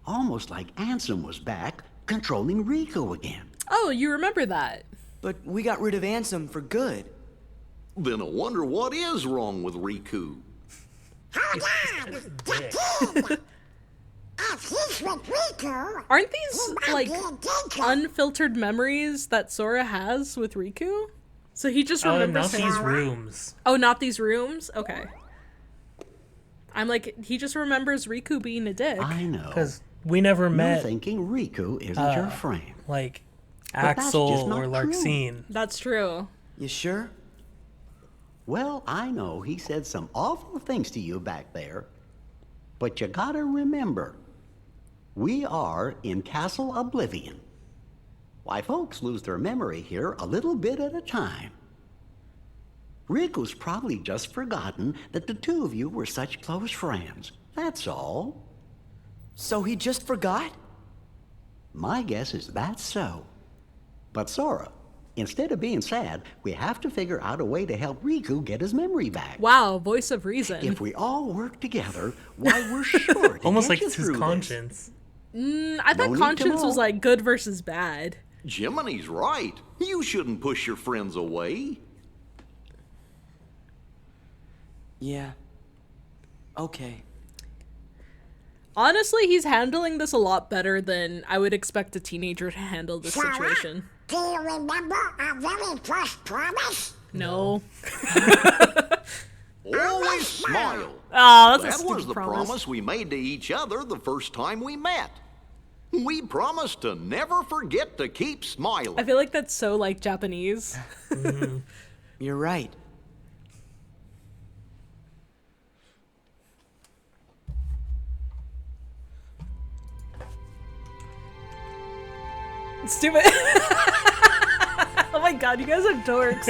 Almost like Ansem was back, controlling Riku again. Oh, you remember that. But we got rid of Ansem for good. Then I wonder what is wrong with Riku. Aren't these, like, unfiltered memories that Sora has with Riku? So he just Oh, remembers not these rooms. Oh, not these rooms? Okay. I'm like, he just remembers Riku being a dick. I know. Because we never You're met, thinking Riku isn't your friend. like, that's Axel just not or true. Larxene. That's true. You sure? Well, I know he said some awful things to you back there. But you gotta remember, we are in Castle Oblivion. Why, folks lose their memory here a little bit at a time. Riku's probably just forgotten that the two of you were such close friends. That's all. So he just forgot? My guess is that's so. But Sora, instead of being sad, we have to figure out a way to help Riku get his memory back. Wow, voice of reason. If we all work together, why, we're sure to Almost get like you it's his through this. conscience. I thought No need to conscience was know. like good versus bad. Jiminy's right. You shouldn't push your friends away. Yeah. Okay. Honestly, he's handling this a lot better than I would expect a teenager to handle this situation. Do you remember our very first promise? No. Always smile. Oh, that's a That stupid was the promise we made to each other the first time we met. We promised to never forget to keep smiling. I feel like that's so like Japanese. You're right. Stupid. Oh my god, you guys are dorks.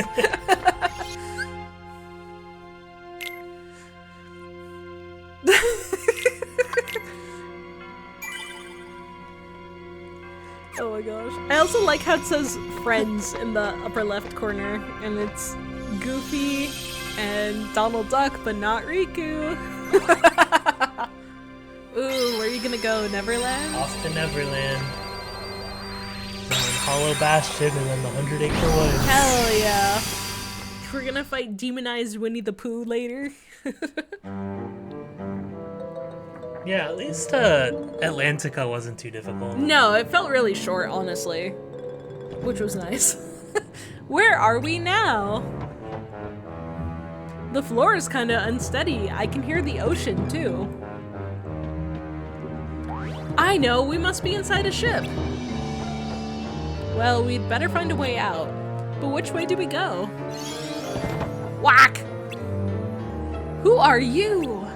Oh my gosh. I also like how it says friends in the upper left corner, and it's Goofy and Donald Duck, but not Riku. Ooh, where are you gonna go? Neverland? Off to Neverland. And then Hollow Bastion and then the 100 Acre Woods. Hell yeah. We're gonna fight demonized Winnie the Pooh later. Yeah, at least Atlantica wasn't too difficult. No, it felt really short, honestly. Which was nice. Where are we now? The floor is kind of unsteady. I can hear the ocean, too. I know, we must be inside a ship. Well, we'd better find a way out. But which way do we go? Whack! Who are you?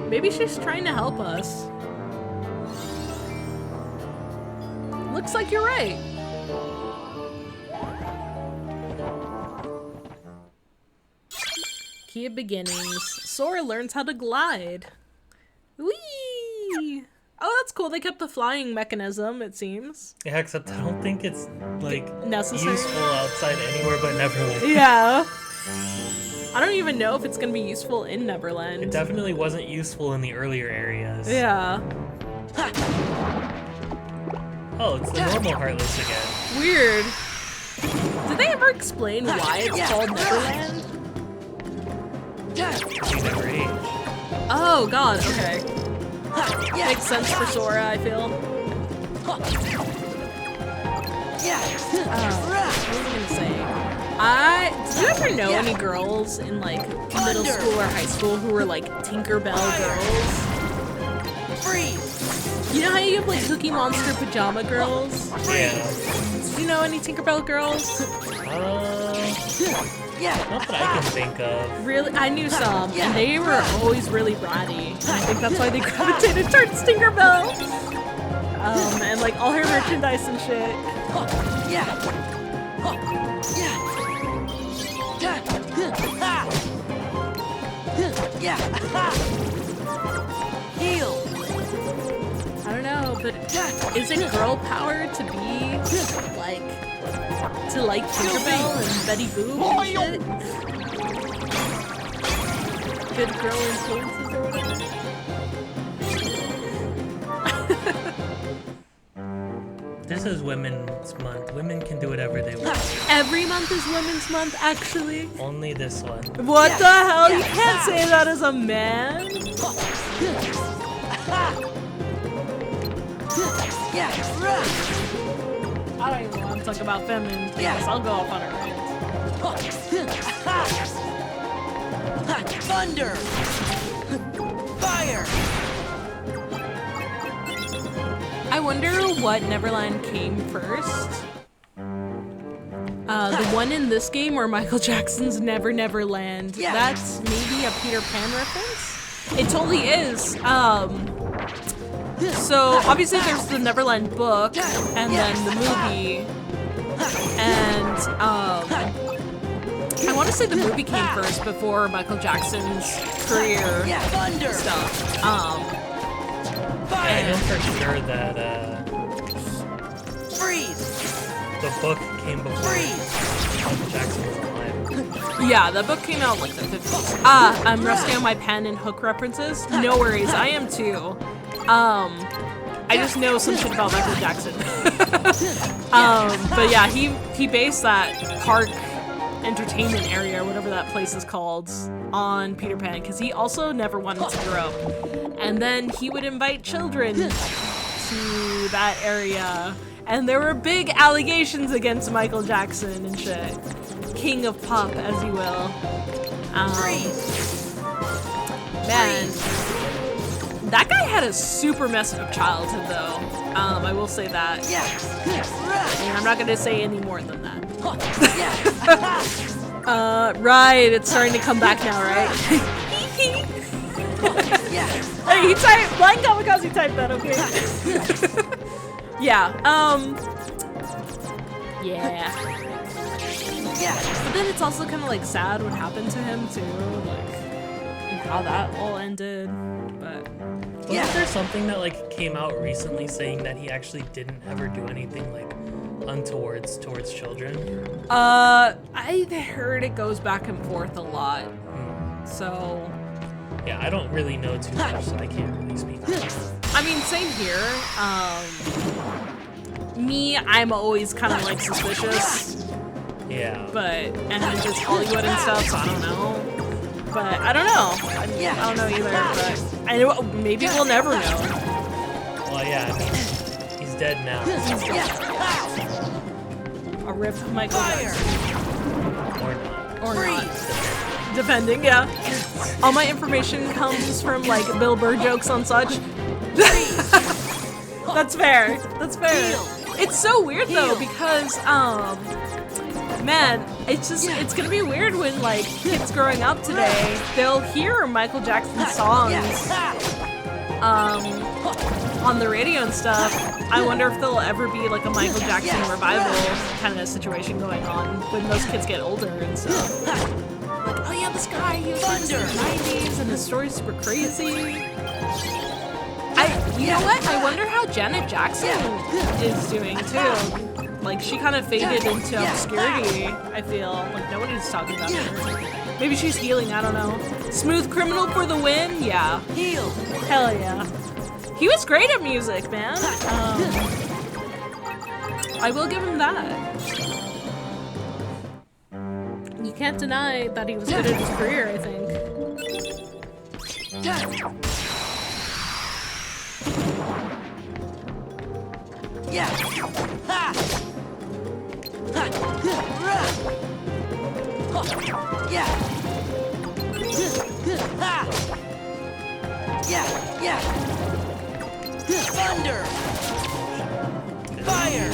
Maybe she's trying to help us. Looks like you're right. Key of Beginnings. Sora learns how to glide. Whee! Oh, that's cool. They kept the flying mechanism, it seems. Yeah, except I don't think it's, like, Necessary. useful outside anywhere but Neverland. Yeah. I don't even know if it's gonna be useful in Neverland. It definitely wasn't useful in the earlier areas. Yeah. Oh, it's the normal Heartless again. Weird. Did they ever explain why it's called Neverland? We never age. Oh god, okay. Makes sense for Sora, I feel. What was I gonna say? Did you ever know any girls in like middle school or high school who were like Tinkerbell girls? You know how you have like Cookie Monster pajama girls? Yeah. Do you know any Tinkerbell girls? Not that I can think of. Really? I knew some, and they were always really bratty. And I think that's why they gravitated towards Tinkerbell. And like all her merchandise and shit. Heal. I don't know, but is it girl power to be like Tinkerbell and Betty Boop and shit? Good girl influences or whatever? This is Women's Month. Women can do whatever they want. Every month is Women's Month, actually. Only this one. What the hell? You can't say that as a man. I don't even want to talk about feminine things. I'll go off on a rant. Thunder. Fire. I wonder what Neverland came first. The one in this game or Michael Jackson's Never Never Land. That's maybe a Peter Pan reference? It totally is. So obviously there's the Neverland book and then the movie. And I want to say the movie came first before Michael Jackson's career stuff. I know for sure that the book came before Michael Jackson was alive. Yeah, the book came out like the 50s. I'm rusty on my pen and hook references. No worries, I am too. I just know some shit about Michael Jackson. But yeah, he based that park entertainment area, whatever that place is called, on Peter Pan because he also never wanted to grow up. And then he would invite children to that area. And there were big allegations against Michael Jackson and shit. King of pop, as you will. Man, that guy had a super messed up childhood, though. I will say that. And I'm not gonna say any more than that. Right, it's starting to come back now, right? Hey, he typed, Blind Kamikaze typed that, okay? Yeah, But then it's also kind of like sad what happened to him too, like, and how that all ended, but... Wasn't there something that like came out recently saying that he actually didn't ever do anything like untowards towards children? I heard it goes back and forth a lot. So, Yeah, I don't really know too much, so I can't really speak on it. I mean, same here. I'm always kind of like suspicious, Yeah. and then just Hollywood and stuff, so I don't know. But I don't know. I don't know either, but I know maybe we'll never know. Well, yeah, I mean, he's dead now. A rip Michael Jackson. Or not. Or not. Depending, yeah. All my information comes from like Bill Burr jokes on such. That's fair. That's fair. It's so weird though because man, it's gonna be weird when like kids growing up today, they'll hear Michael Jackson songs on the radio and stuff. I wonder if there'll ever be like a Michael Jackson revival kind of situation going on when those kids get older and stuff. Like, oh yeah, this guy, he was in the 90s and his story's super crazy. You know what? I wonder how Janet Jackson is doing too. Like, she kind of faded into obscurity, I feel. Like, nobody's talking about her. Maybe she's healing, I don't know. Smooth Criminal for the win? Yeah. Heal. Hell yeah. He was great at music, man. I will give him that. You can't deny that he was good at his career, I think. Yeah. Ha. Ha. Yeah. Ha. Yeah. Thunder. Fire.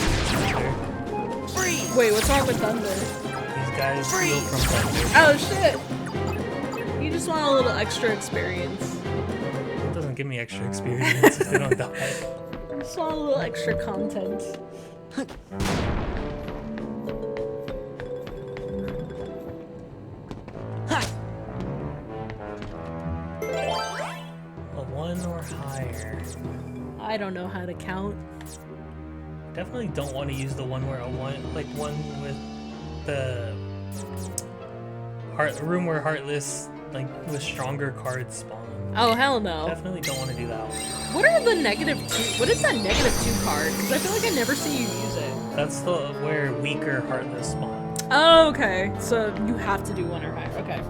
Freeze. Wait, what's wrong with Thunder? These guys steal from thunder. Oh shit! You just want a little extra experience. It doesn't give me extra experience if I don't die. Just want a little extra content. A 1 or higher. I don't know how to count. Definitely don't want to use the one where one with the room where Heartless with stronger cards spawn. Oh hell no! Definitely don't want to do that one. What are the -2? What is that -2 card? Because I feel like I never see you use it. That's the where weaker Heartless spawn. Oh, okay. So you have to do 1 or higher. Okay.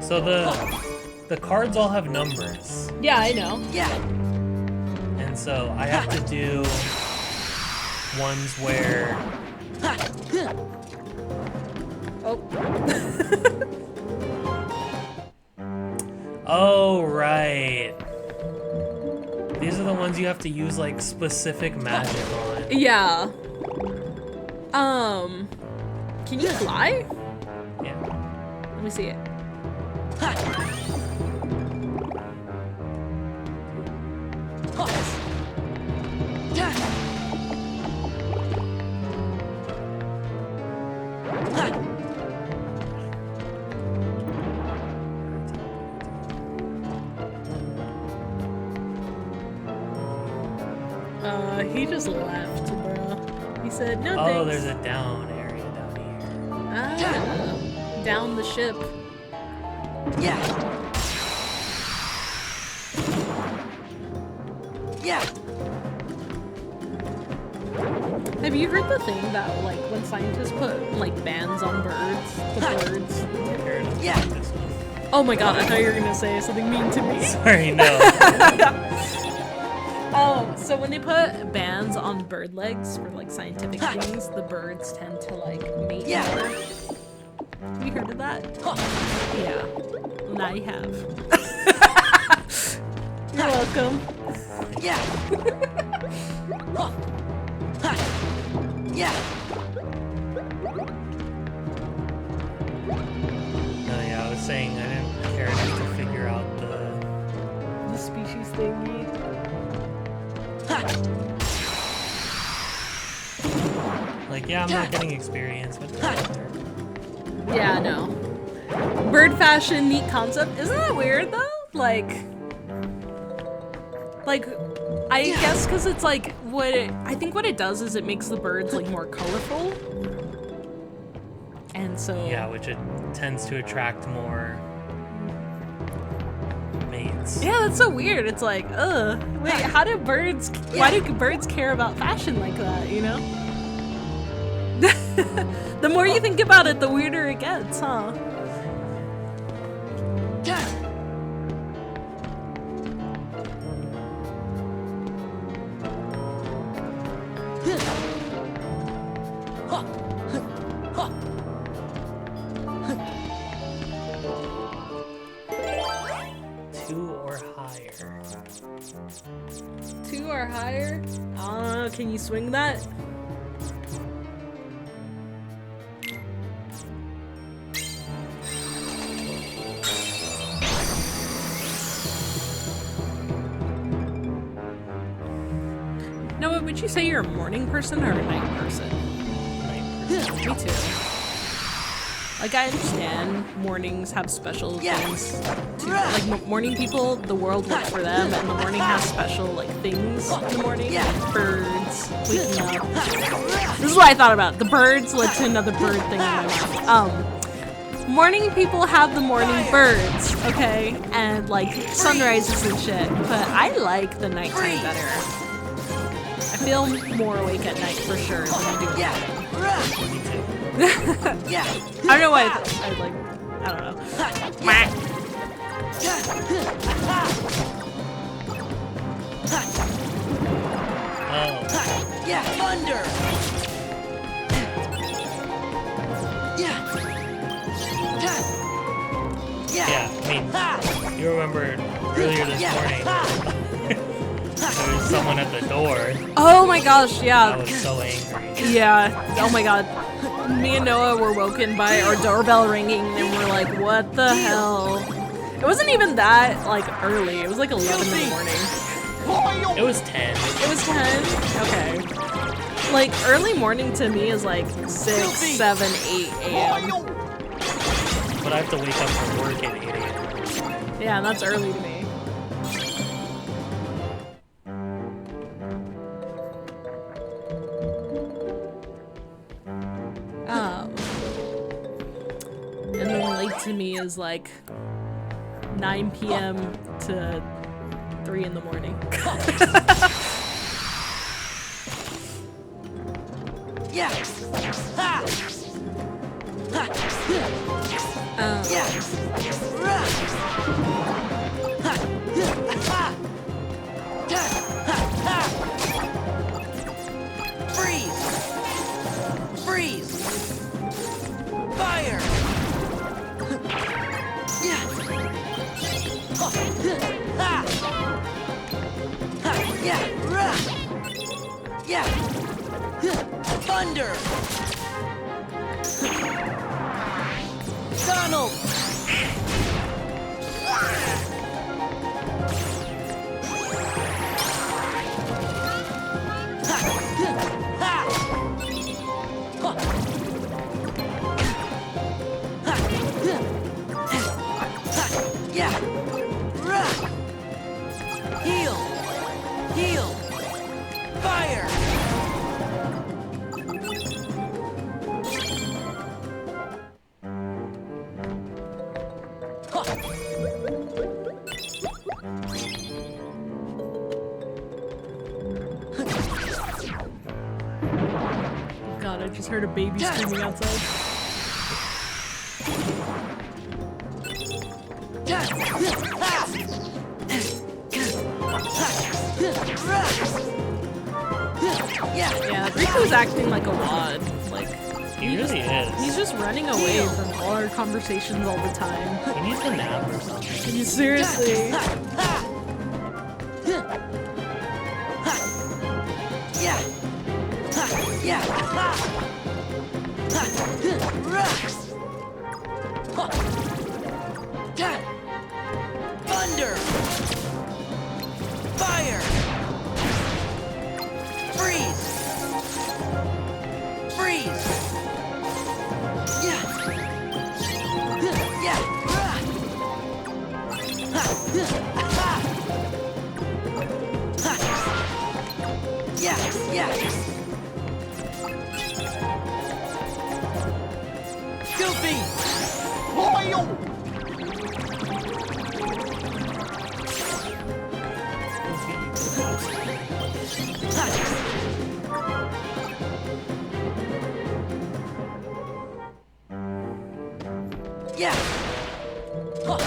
So the cards all have numbers. Yeah, I know. Yeah. And so I have to do ones where Oh. Oh, right. These are the ones you have to use like specific magic on. Yeah. Can you fly? Yeah. Let me see it. He just left, bro. He said, no thanks. Oh, there's a down area down here. Ah, down the ship. Yeah. Yeah. Have you heard the thing that, like, when scientists put, like, bans on birds, the birds... Yeah. This one. Oh my god, I thought you were gonna say something mean to me. Sorry, no. So when they put bans on bird legs for, like, scientific things, the birds tend to, like, mate more. Have you heard of that? Yeah. Now you have. You're welcome. Yeah. Yeah. No, yeah, I was saying I didn't care enough to figure out The species thingy. like, yeah, I'm not getting experience, but Yeah, no. Bird fashion, neat concept. Isn't that weird though? Like I guess because it's like I think what it does is it makes the birds like more colorful, and so Yeah, which it tends to attract more mates. yeah, that's so weird. It's like, wait, how do birds? Why do birds care about fashion like that? You know? The more you think about it, the weirder it gets, huh? Two or higher. 2 or higher? Can you swing that? Noah, would you say you're a morning person or a night person? Me too. Like, I understand mornings have special things to, like, morning people, the world works for them, and the morning has special, like, things in the morning. Like birds waking up. This is what I thought about. The birds led to another bird thing in my mind. Morning people have the morning birds, okay? And, like, sunrises and shit. But I like the nighttime better. I feel more awake at night for sure than I do in the morning. I don't know why I like, I don't know. Oh. Yeah, thunder. Yeah, I mean, you remember earlier this morning, there was someone at the door. Oh my gosh, I yeah. was so angry. Yeah, oh my god. Me and Noah were woken by our doorbell ringing and we're like, what the hell? It wasn't even that, like, early. It was like 11 in the morning. It was 10. It was 10? Okay. Like, early morning to me is like 6, 7, 8 a.m. But I have to wake up for work at 8 a.m. Yeah, and that's early to me. And then late to me is like 9 p.m. to 3 in the morning. Yeah. Freeze! Freeze! Fire! Yeah! Thunder! Donald! Yeah! Heal! Heal! Fire! God, I just heard a baby screaming outside. Yeah, Rico's acting like a wad. Like, He really is. he's just running away from all our conversations all the time. He needs a nap or something. Seriously. Thunder! Fire! Freeze! Freeze! Yeah! Yeah. Goofy. Loyal! Yeah. Huh.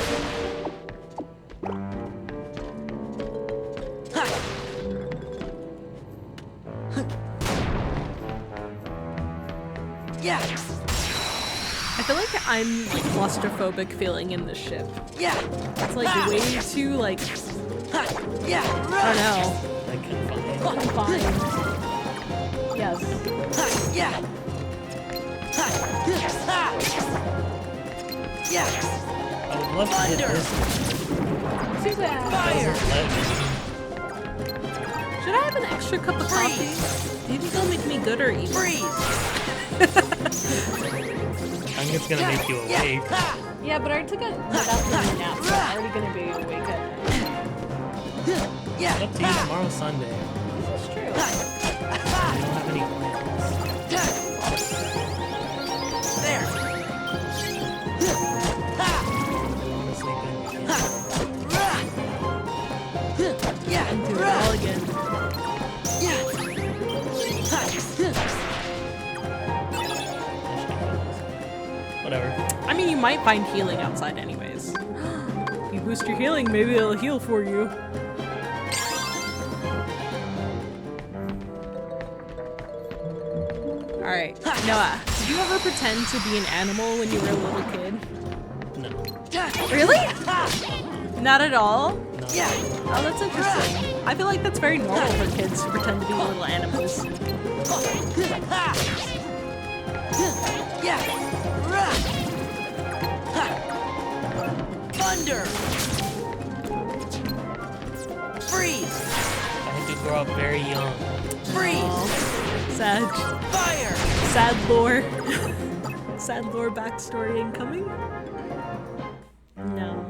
Ha. Yeah. I feel like I'm like claustrophobic feeling in this ship. Yeah. It's like way too like Ha. Yeah. I don't know. Like confined. Confined. Yes. Ha. Yeah. Ha. Ha. Yeah. I would love to hit Thunder. this. Too bad. Fire. Let me. Should I have an extra cup of coffee? Do you think it'll make me good or evil? Freeze. I think it's gonna make you Yeah. awake. Ha. Yeah, but I took a nap, so I'm already gonna be awake at night. Yeah. Up to you. Tomorrow's Sunday. This is true. I don't have any plans. There. Honestly, good. Yeah. Do it all again. Yeah. Whatever. I mean, you might find healing outside anyways. You boost your healing, maybe it'll heal for you. Alright, Noah, did you ever pretend to be an animal when you were a little kid? No. Really? Not at all? No. Yeah. Oh, that's interesting. I feel like that's very normal for kids to pretend to be little animals. Yeah. Thunder. Freeze. I had to grow up very young. Freeze. Sad. Fire. Sad lore. Sad lore backstory incoming? No.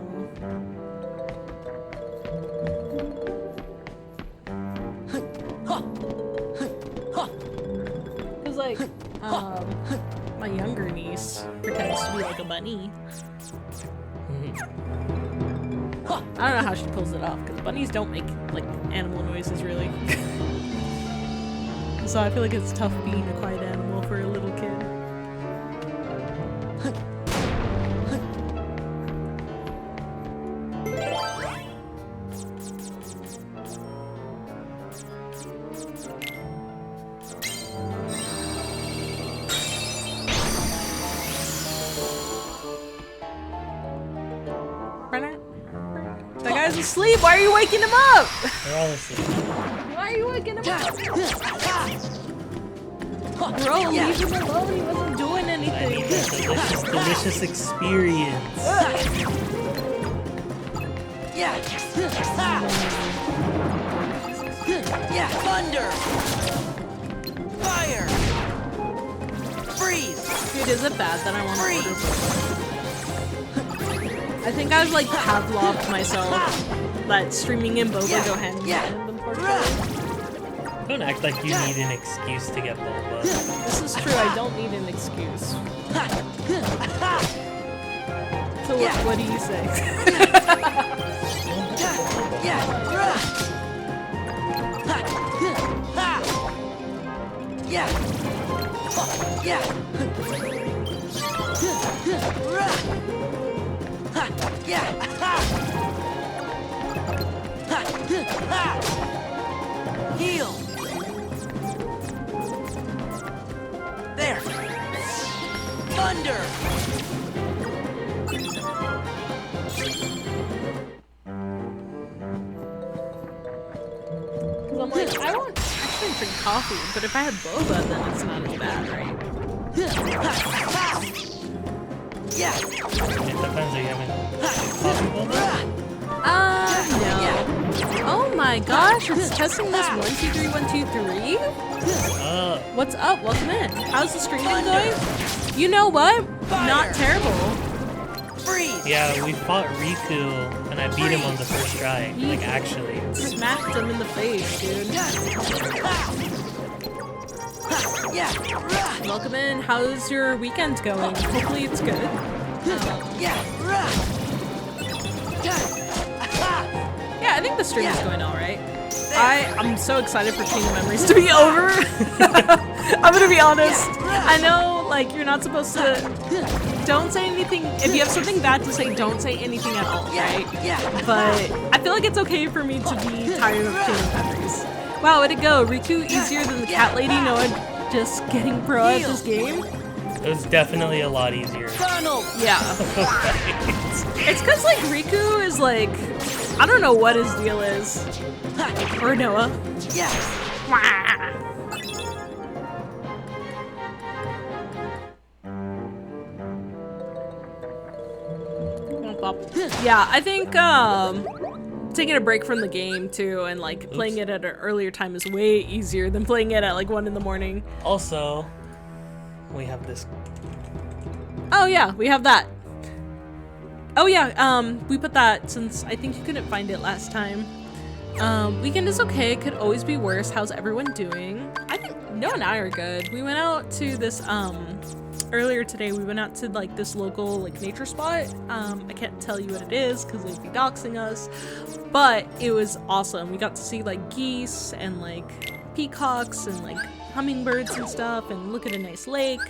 Cause like, my younger niece pretends to be like a bunny. I don't know how she pulls it off, because bunnies don't make like animal noises really. So I feel like it's tough being a quiet animal for a little kid. That guy's asleep. Why are you waking him up? They're all asleep. Why are you waking him up? Bro, leave him alone. He wasn't doing I need anything. that delicious experience. Yeah. Yeah. Thunder. Fire. Freeze. Dude, is it bad that I want to order Freeze. boba? I think I've like Pavloved myself that streaming and boba go hand in hand, unfortunately. Don't act like you need an excuse to get boba. This is true, I don't need an excuse. So what do you say? Yeah. Yeah. Yeah. Yeah. Heal. There. Thunder. Because I'm like, I won't actually drink coffee, but if I had boba, then it's not as bad, right? Yeah. It depends, are you having coffee boba? No. Oh my gosh, it's testing this 1, 2, 3, 1, 2, 3. What's up? Welcome in. How's the stream been going? You know what? Not terrible. Freeze. Yeah, we fought Riku, and I beat him on the first try. Like, actually. Smacked him in the face, dude. Yeah. Welcome in. How's your weekend going? Hopefully it's good. Yeah. Yeah, I think the stream is going all right. I'm so excited for Chain of Memories to be over. I'm gonna be honest. I know, like, you're not supposed to. Don't say anything. If you have something bad to say, don't say anything at all, right? Yeah. But I feel like it's okay for me to be tired of Chain of Memories. Wow, way'd it go. Riku easier than the cat lady. Noah just getting pro at this game. It was definitely a lot easier. Donald. Yeah. It's because, like, Riku is, like, I don't know what his deal is. Or Noah. Yeah. Yeah, I think, taking a break from the game, too, and, like, playing it at an earlier time is way easier than playing it at, like, 1 in the morning. Also, we have this. Oh, yeah, we have that. Oh, yeah, we put that since I think you couldn't find it last time. Weekend is okay, could always be worse. How's everyone doing? I think Noah and I are good. We went out to this, earlier today, we went out to, like, this local, like, nature spot. I can't tell you what it is because they'd be doxing us, but it was awesome. We got to see, like, geese and, like, peacocks and, like, hummingbirds and stuff and look at a nice lake.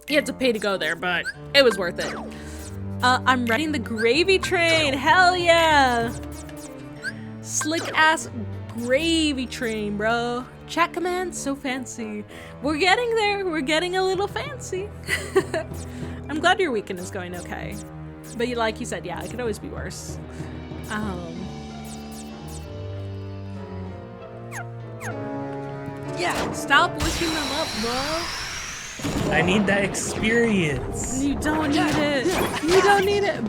You had to pay to go there, but it was worth it. I'm riding the gravy train. Hell yeah! Slick ass gravy train, bro. Chat command, so fancy. We're getting there. We're getting a little fancy. I'm glad your weekend is going okay. But like you said, yeah, it could always be worse. Yeah. Stop wishing them up, bro. I need that experience. You don't need it. You don't need it.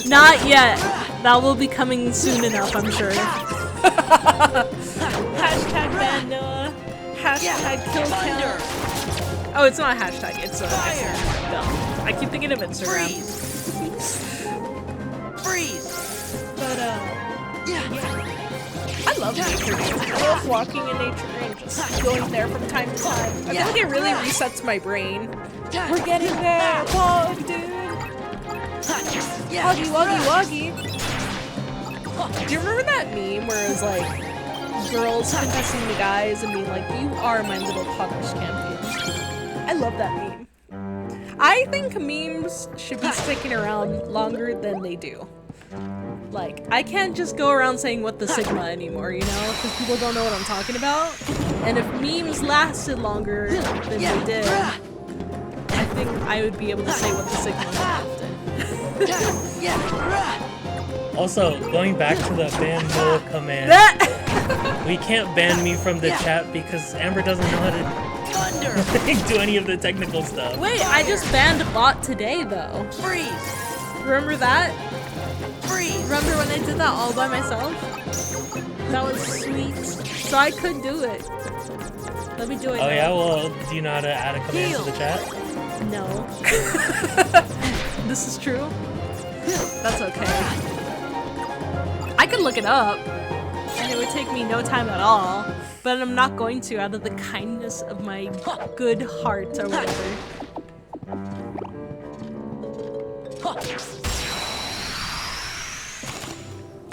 Not yet. That will be coming soon enough, I'm sure. Hashtag ban Noah. Hashtag kill count. Oh, it's not a hashtag. It's a Fire. Instagram. I keep thinking of Instagram. Freeze. But Yeah. I love nature. I love walking in nature and just going there from time to time. I feel like it really resets my brain. We're getting there. Whoa, dude. Wuggy, wuggy, wuggy. Do you remember that meme where it was like girls confessing to guys and being like, "You are my little poggers champion"? I love that meme. I think memes should be sticking around longer than they do. Like, I can't just go around saying what the Sigma anymore, you know? Because people don't know what I'm talking about. And if memes lasted longer than they did, I think I would be able to say what the Sigma often. Also, going back to the ban Noah command, we can't ban me from the chat because Amber doesn't know how to do any of the technical stuff. Wait, I just banned a bot today, though. Freeze. Remember that? Freeze. Remember when I did that all by myself? That was sweet. So I could do it. Let me do it. Oh now. yeah, well, do you know how to add a command to the chat? No. This is true? That's okay. I could look it up, and it would take me no time at all, but I'm not going to out of the kindness of my good heart or whatever.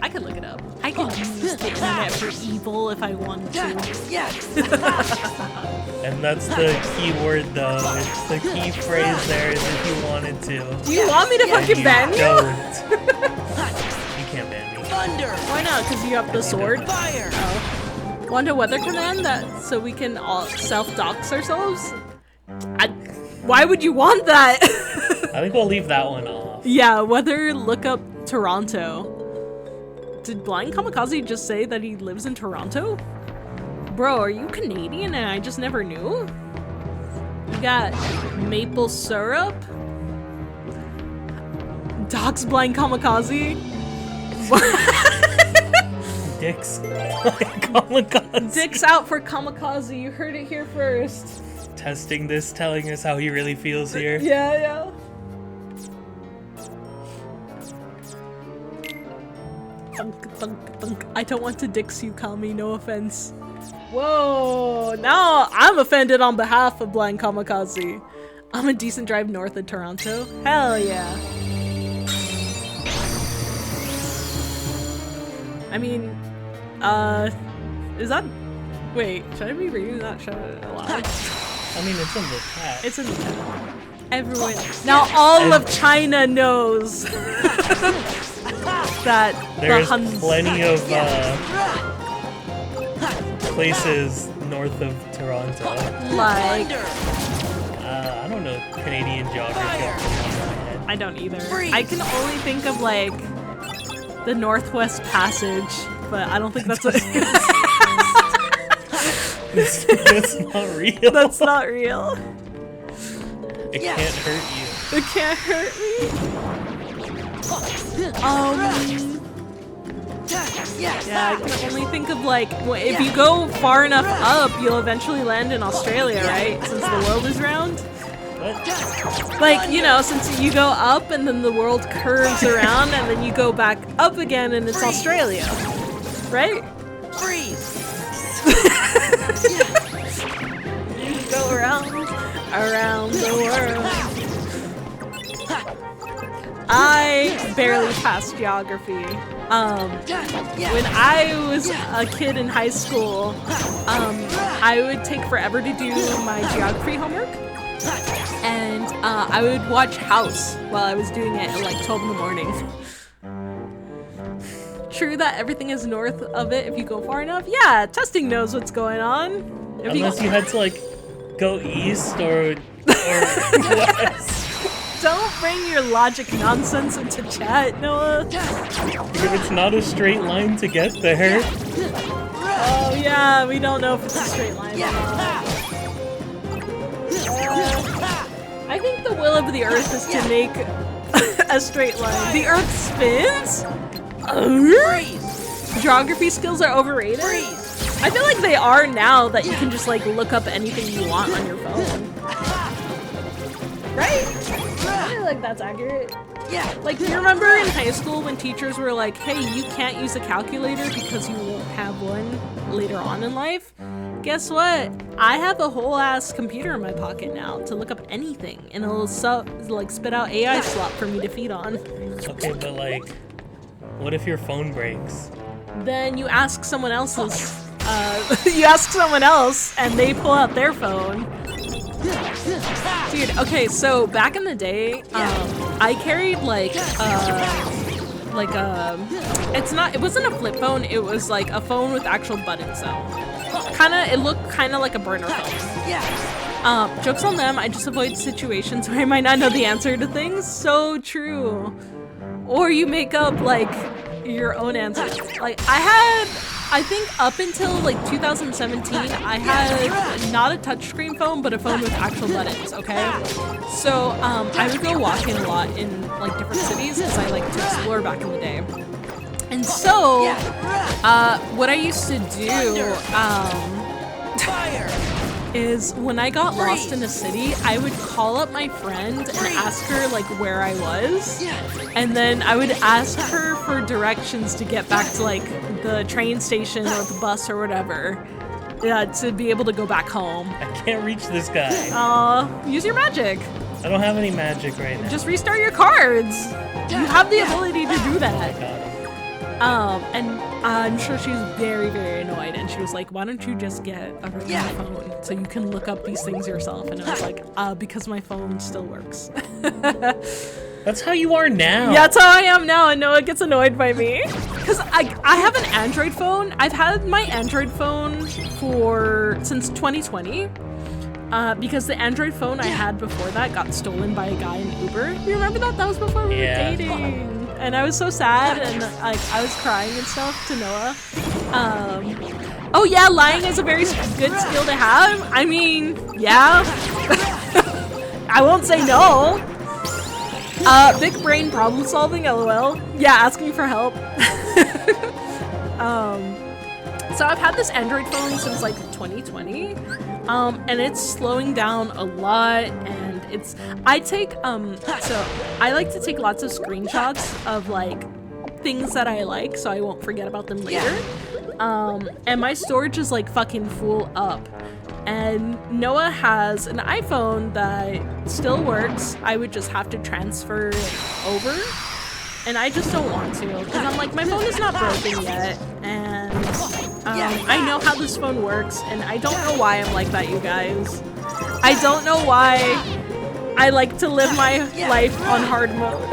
I could look it up. I could use the internet for evil if I wanted to. And that's the key word though. It's the key phrase there is if you wanted to. Do you want me to fucking ban you? Don't. You can't ban me. Thunder. Why not? Because you have the sword? Fire. Oh. Want a weather command that so we can all self-dox ourselves? Why would you want that? I think we'll leave that one off. Yeah, weather look up Toronto. Did Blind Kamikaze just say that he lives in Toronto? Bro, are you Canadian and I just never knew? You got maple syrup? Docs Blind Kamikaze? Dicks. Kamikaze. Dicks out for Kamikaze, you heard it here first. Testing this, telling us how he really feels here. Yeah. thunk, thunk, thunk. I don't want to dix you, Kami, no offense. Whoa, now I'm offended on behalf of Blind Kamikaze. I'm a decent drive north of Toronto. Hell yeah. I mean, is that... Wait, should I be reading that shit aloud? I mean, it's in the chat. It's in the chat. Everyone... Now all of China knows that There's the Huns... plenty of places north of Toronto. Like... I don't know Canadian geography off the top of my head. I don't either. I can only think of like the Northwest Passage, but I don't think that's what It's not real. That's not real. It can't hurt you. It can't hurt me. Yeah, I can only think of like, if you go far enough up, you'll eventually land in Australia, right? Since the world is round. What? Like, you know, since you go up and then the world curves around and then you go back up again and it's Australia. Right? Freeze! You go around the world. I barely passed geography. When I was a kid in high school, I would take forever to do my geography homework. And I would watch House while I was doing it at like 12 in the morning. True that everything is north of it if you go far enough. Yeah, testing knows what's going on. Unless you had to like go east or west. Don't bring your logic nonsense into chat, Noah. If it's not a straight line to get there. Oh yeah, we don't know if it's a straight line or not. I think the will of the earth is to make a straight line. The earth spins? Geography skills are overrated? I feel like they are now that you can just like look up anything you want on your phone. Right? I feel like that's accurate. Yeah. Like, do you remember in high school when teachers were like, hey, you can't use a calculator because you won't have one later on in life? Guess what? I have a whole ass computer in my pocket now to look up anything, and it'll like spit out AI slop for me to feed on. Okay, but like, what if your phone breaks? Then you ask someone else's. You ask someone else, and they pull out their phone. Dude, okay, so back in the day, I carried it wasn't a flip phone, it was like a phone with actual buttons though. It looked kinda like a burner phone. Jokes on them, I just avoid situations where I might not know the answer to things. So true. Or you make up like your own answer. Like I think up until like 2017, I had not a touchscreen phone, but a phone with actual buttons, okay? So I would go walking a lot in like different cities because I like to explore back in the day. And so what I used to do is when I got lost in a city, I would call up my friend and ask her like where I was. And then I would ask her for directions to get back to like the train station or the bus or whatever. To be able to go back home. I can't reach this guy. Use your magic. I don't have any magic right now. Just restart your cards. You have the ability to do that. And I'm sure she was very, very annoyed, and she was like, why don't you just get a regular phone so you can look up these things yourself? And I was like, because my phone still works. That's how you are now. Yeah, that's how I am now, and Noah gets annoyed by me. Because I have an Android phone. I've had my Android phone since 2020. Because the Android phone I had before that got stolen by a guy in Uber. You remember that? That was before we were dating. And I was so sad, and like I was crying and stuff to Noah. Oh yeah, lying is a very good skill to have. I mean, yeah. I won't say no. Big brain problem solving, lol. Yeah, asking for help. So I've had this Android phone since like 2020, and it's slowing down a lot, and so I like to take lots of screenshots of like things that I like so I won't forget about them later. And my storage is like fucking full up. And Noah has an iPhone that still works. I would just have to transfer it over. And I just don't want to, because I'm like, my phone is not broken yet, and I know how this phone works, and I don't know why I'm like that, you guys. I don't know why I like to live my life on hard mode.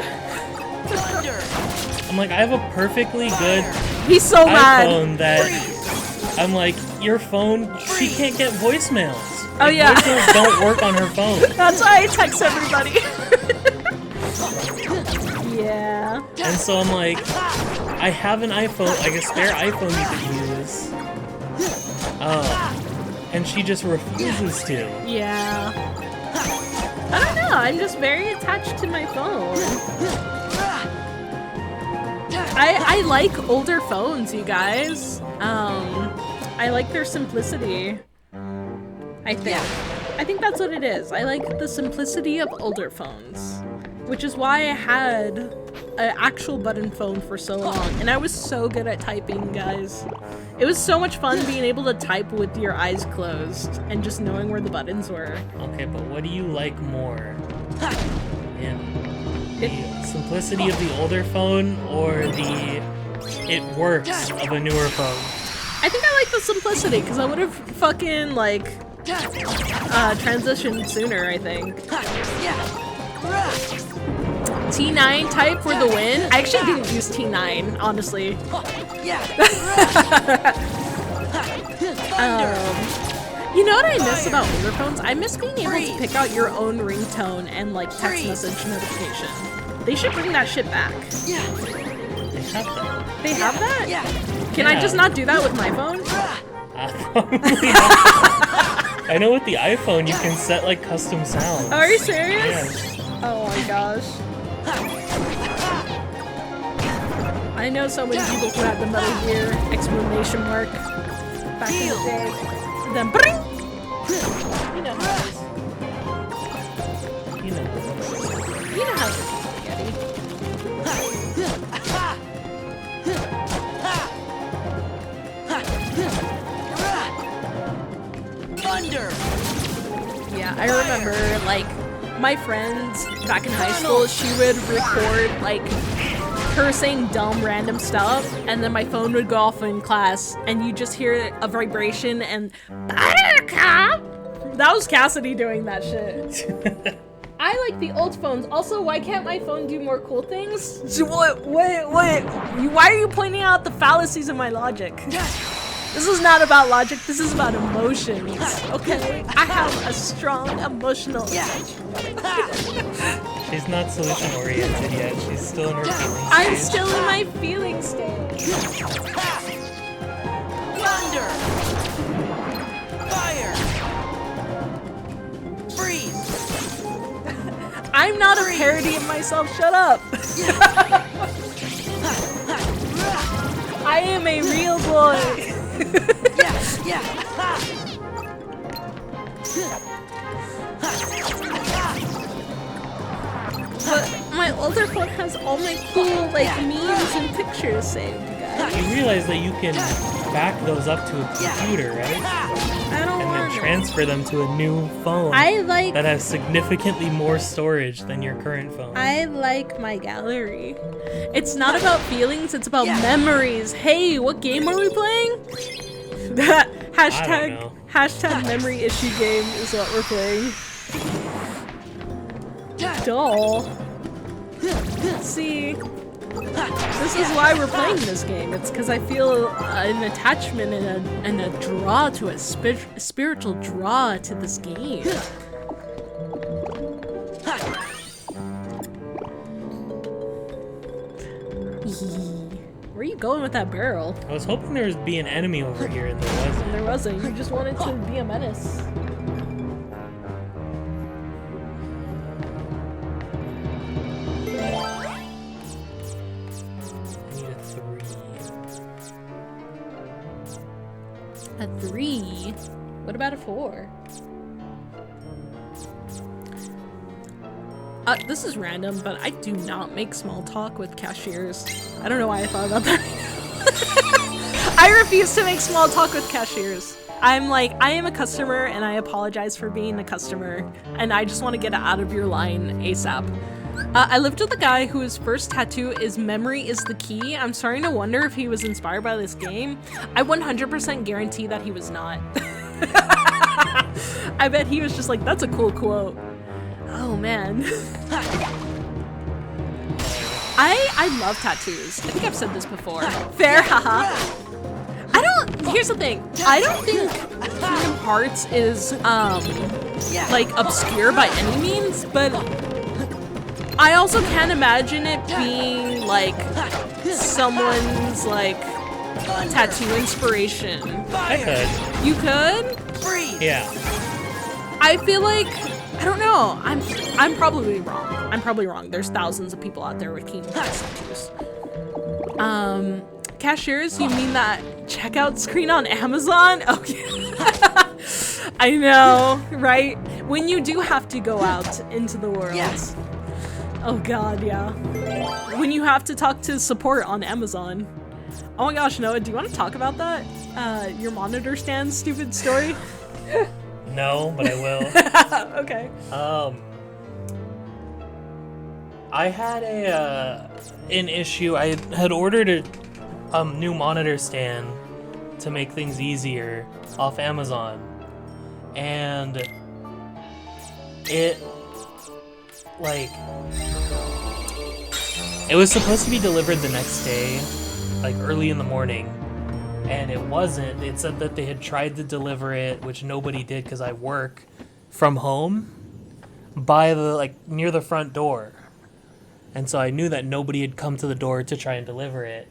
I'm like, I have a perfectly good He's so mad. iPhone that I'm like, your phone, she can't get voicemails. Oh yeah. Voicemails don't work on her phone. That's why I text everybody. Yeah. And so I'm like, I have an iPhone, like a spare iPhone you could use. And she just refuses to. Yeah. I don't know, I'm just very attached to my phone. I like older phones, you guys. I like their simplicity. I think that's what it is. I like the simplicity of older phones, which is why I had an actual button phone for so long, and I was so good at typing, guys. It was so much fun being able to type with your eyes closed and just knowing where the buttons were. Okay, but what do you like more? In the simplicity of the older phone or the it works of a newer phone? I think I like the simplicity, because I would have fucking, like, transitioned sooner, I think. T9 type for the win? I actually didn't use T9, honestly. You know what I miss about older phones? I miss being able to pick out your own ringtone and, like, text message notification. They should bring that shit back. They have that. They have that? Can I just not do that with my phone? I know with the iPhone you can set like custom sounds. Are you serious? Yes. Oh my gosh. I know so many people who had the Metal Gear exclamation mark back in the day. Then bring! You know how it is. You know. You know how it is, spaghetti. Thunder! Yeah, I remember, like, my friends back in high school, she would record, like, her saying dumb random stuff, and then my phone would go off in class, and you just hear a vibration, and Buttercup! That was Cassidy doing that shit. I like the old phones. Also, why can't my phone do more cool things? What? Why are you pointing out the fallacies of my logic? This is not about logic, this is about emotions, okay? I have a strong emotional attachment. She's not solution-oriented yet. She's still in her feelings stage. I'm still in my feeling stage. Thunder! Fire! Freeze! I'm not a parody of myself, shut up! I am a real boy! But my older phone has all my cool, like, memes and pictures saved, you guys. You realize that you can back those up to a computer, right? I don't And want then to. transfer them to a new phone that has significantly more storage than your current phone. I like my gallery. It's not about feelings, it's about memories. Hey, what game are we playing? Hashtag memory issue game is what we're playing. Dull. See, this is why we're playing this game. It's because I feel an attachment and a draw to a spiritual draw to this game. Where are you going with that barrel? I was hoping there would be an enemy over here, and there wasn't. There wasn't. You just wanted to be a menace. I need a 3. A 3? What about a 4? This is random, but I do not make small talk with cashiers. I don't know why I thought about that. I refuse to make small talk with cashiers. I'm like, I am a customer and I apologize for being a customer and I just want to get out of your line ASAP. I lived with a guy whose first tattoo is "Memory is the key." I'm starting to wonder if he was inspired by this game. I 100% guarantee that he was not. I bet he was just like, that's a cool quote. Oh man. I love tattoos. I think I've said this before. Fair, haha. Here's the thing. I don't think Kingdom Hearts is, like, obscure by any means, but I also can't imagine it being, like, someone's, like, tattoo inspiration. I could. You could? Yeah. I feel like, I don't know. I'm probably wrong. I'm probably wrong. There's thousands of people out there with Kingdom Hearts tattoos. Cashiers, you mean that checkout screen on Amazon? Okay. I know, right? When you do have to go out into the world. Yes. Oh god, yeah. When you have to talk to support on Amazon. Oh my gosh, Noah, do you want to talk about that? Your monitor stand stupid story? No, but I will. Okay. I had an issue. I had ordered a new monitor stand to make things easier off Amazon, and it was supposed to be delivered the next day, like early in the morning, and it wasn't. It said that they had tried to deliver it, which nobody did because I work from home, by the near the front door, and so I knew that nobody had come to the door to try and deliver it.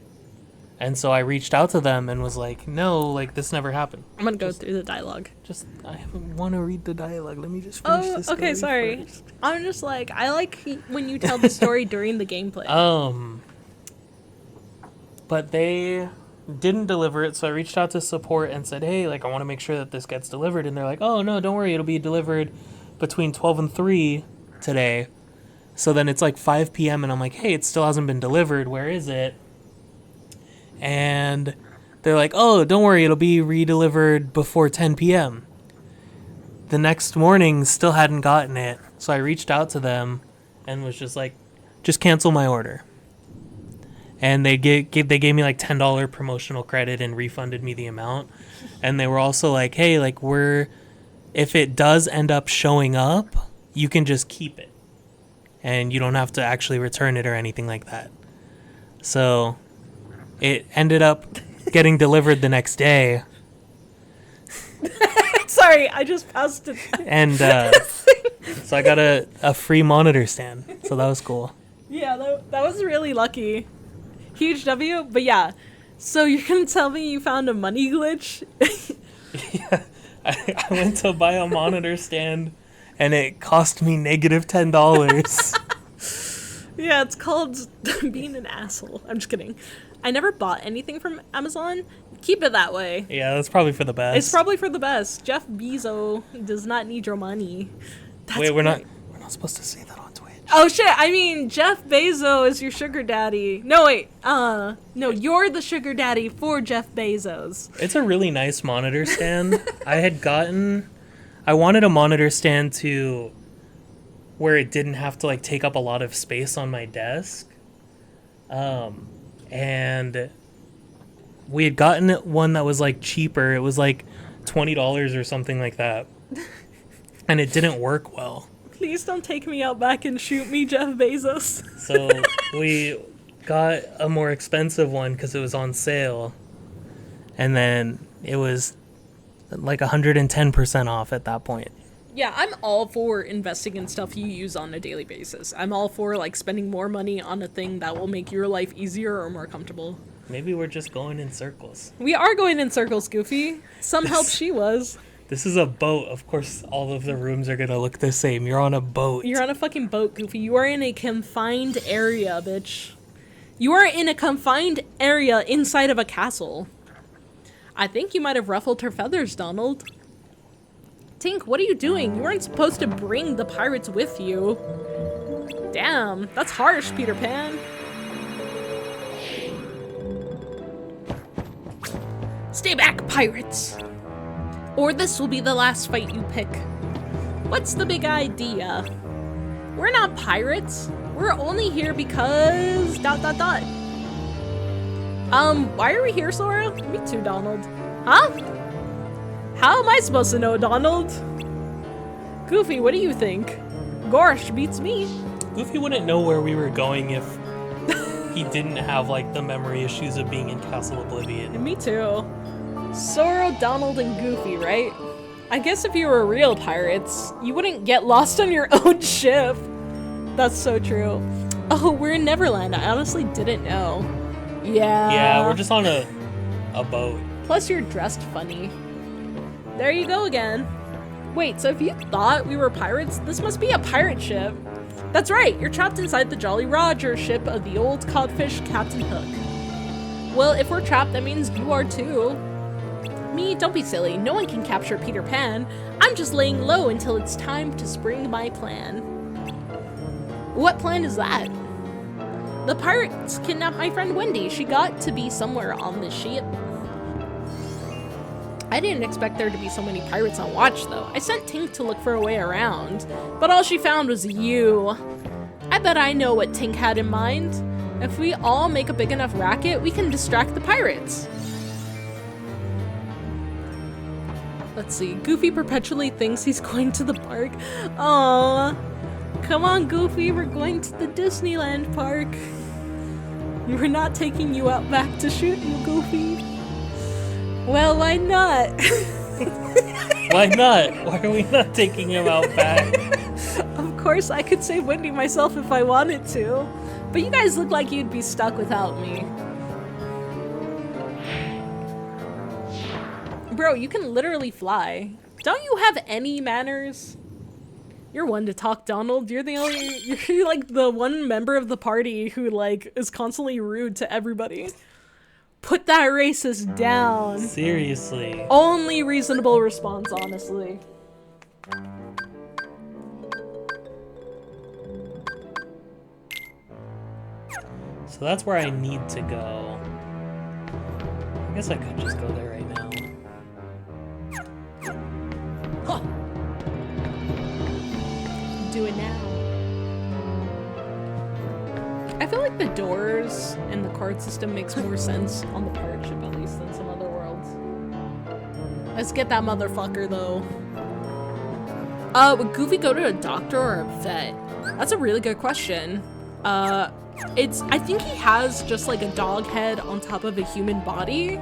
And so I reached out to them and was like, no, like, this never happened. I'm gonna go through the dialogue. I want to read the dialogue. Let me just finish this story okay, sorry. first. I'm just like, I like when you tell the story during the gameplay. But they didn't deliver it, so I reached out to support and said, hey, like, I want to make sure that this gets delivered. And they're like, oh, no, don't worry. It'll be delivered between 12 and 3 today. So then it's like 5 p.m. and I'm like, hey, it still hasn't been delivered. Where is it? And they're like, oh, don't worry, it'll be redelivered before 10 p.m. The next morning, still hadn't gotten it. So I reached out to them and was just like, just cancel my order. And they gave me like $10 promotional credit and refunded me the amount. And they were also like, hey, like, if it does end up showing up, you can just keep it. And you don't have to actually return it or anything like that. So it ended up getting delivered the next day. Sorry, I just passed it. And so I got a free monitor stand. So that was cool. Yeah, that was really lucky. Huge W, but yeah. So you're gonna tell me you found a money glitch? Yeah, I went to buy a monitor stand and it cost me negative $10. Yeah, it's called being an asshole. I'm just kidding. I never bought anything from Amazon. Keep it that way. Yeah, that's probably for the best. It's probably for the best. Jeff Bezos does not need your money. That's Wait, we're great. not supposed to say that on Twitch. Oh shit, I mean Jeff Bezos is your sugar daddy. No wait, no, you're the sugar daddy for Jeff Bezos. It's a really nice monitor stand. I wanted a monitor stand where it didn't have to like take up a lot of space on my desk. And we had gotten one that was like cheaper. It was like $20 or something like that. And it didn't work well. Please don't take me out back and shoot me, Jeff Bezos. So we got a more expensive one because it was on sale. And then it was like 110% off at that point. Yeah, I'm all for investing in stuff you use on a daily basis. I'm all for like spending more money on a thing that will make your life easier or more comfortable. Maybe we're just going in circles. We are going in circles, Goofy. Some help she was. This is a boat. Of course, all of the rooms are going to look the same. You're on a boat. You're on a fucking boat, Goofy. You are in a confined area, bitch. You are in a confined area inside of a castle. I think you might have ruffled her feathers, Donald. Tink, what are you doing? You weren't supposed to bring the pirates with you. Damn, that's harsh, Peter Pan. Stay back, pirates! Or this will be the last fight you pick. What's the big idea? We're not pirates. We're only here because... ... why are we here, Sora? Me too, Donald. Huh? How am I supposed to know, Donald? Goofy, what do you think? Gosh, beats me. Goofy wouldn't know where we were going if he didn't have, like, the memory issues of being in Castle Oblivion. Me too. Sora, Donald, and Goofy, right? I guess if you were real pirates, you wouldn't get lost on your own ship. That's so true. Oh, we're in Neverland. I honestly didn't know. Yeah, we're just on a boat. Plus, you're dressed funny. There you go again. Wait, so if you thought we were pirates, this must be a pirate ship. That's right, you're trapped inside the Jolly Roger ship of the old codfish Captain Hook. Well, if we're trapped, that means you are too. Me, don't be silly. No one can capture Peter Pan. I'm just laying low until it's time to spring my plan. What plan is that? The pirates kidnapped my friend Wendy. She got to be somewhere on the ship. I didn't expect there to be so many pirates on watch, though. I sent Tink to look for a way around, but all she found was you. I bet I know what Tink had in mind. If we all make a big enough racket, we can distract the pirates. Let's see. Goofy perpetually thinks he's going to the park. Aww. Come on, Goofy, we're going to the Disneyland park. We're not taking you out back to shoot you, Goofy. Well, why not? Why not? Why are we not taking him out back? Of course, I could save Wendy myself if I wanted to. But you guys look like you'd be stuck without me. Bro, you can literally fly. Don't you have any manners? You're one to talk, Donald. You're like the one member of the party who like is constantly rude to everybody. Put that racist down. Seriously. Only reasonable response, honestly. So that's where I need to go. I guess I could just go there right now. Huh. Do it now. I feel like the doors and the card system makes more sense on the pirate ship at least than some other worlds. Let's get that motherfucker though. Would Goofy go to a doctor or a vet? That's a really good question. I think he has just like a dog head on top of a human body.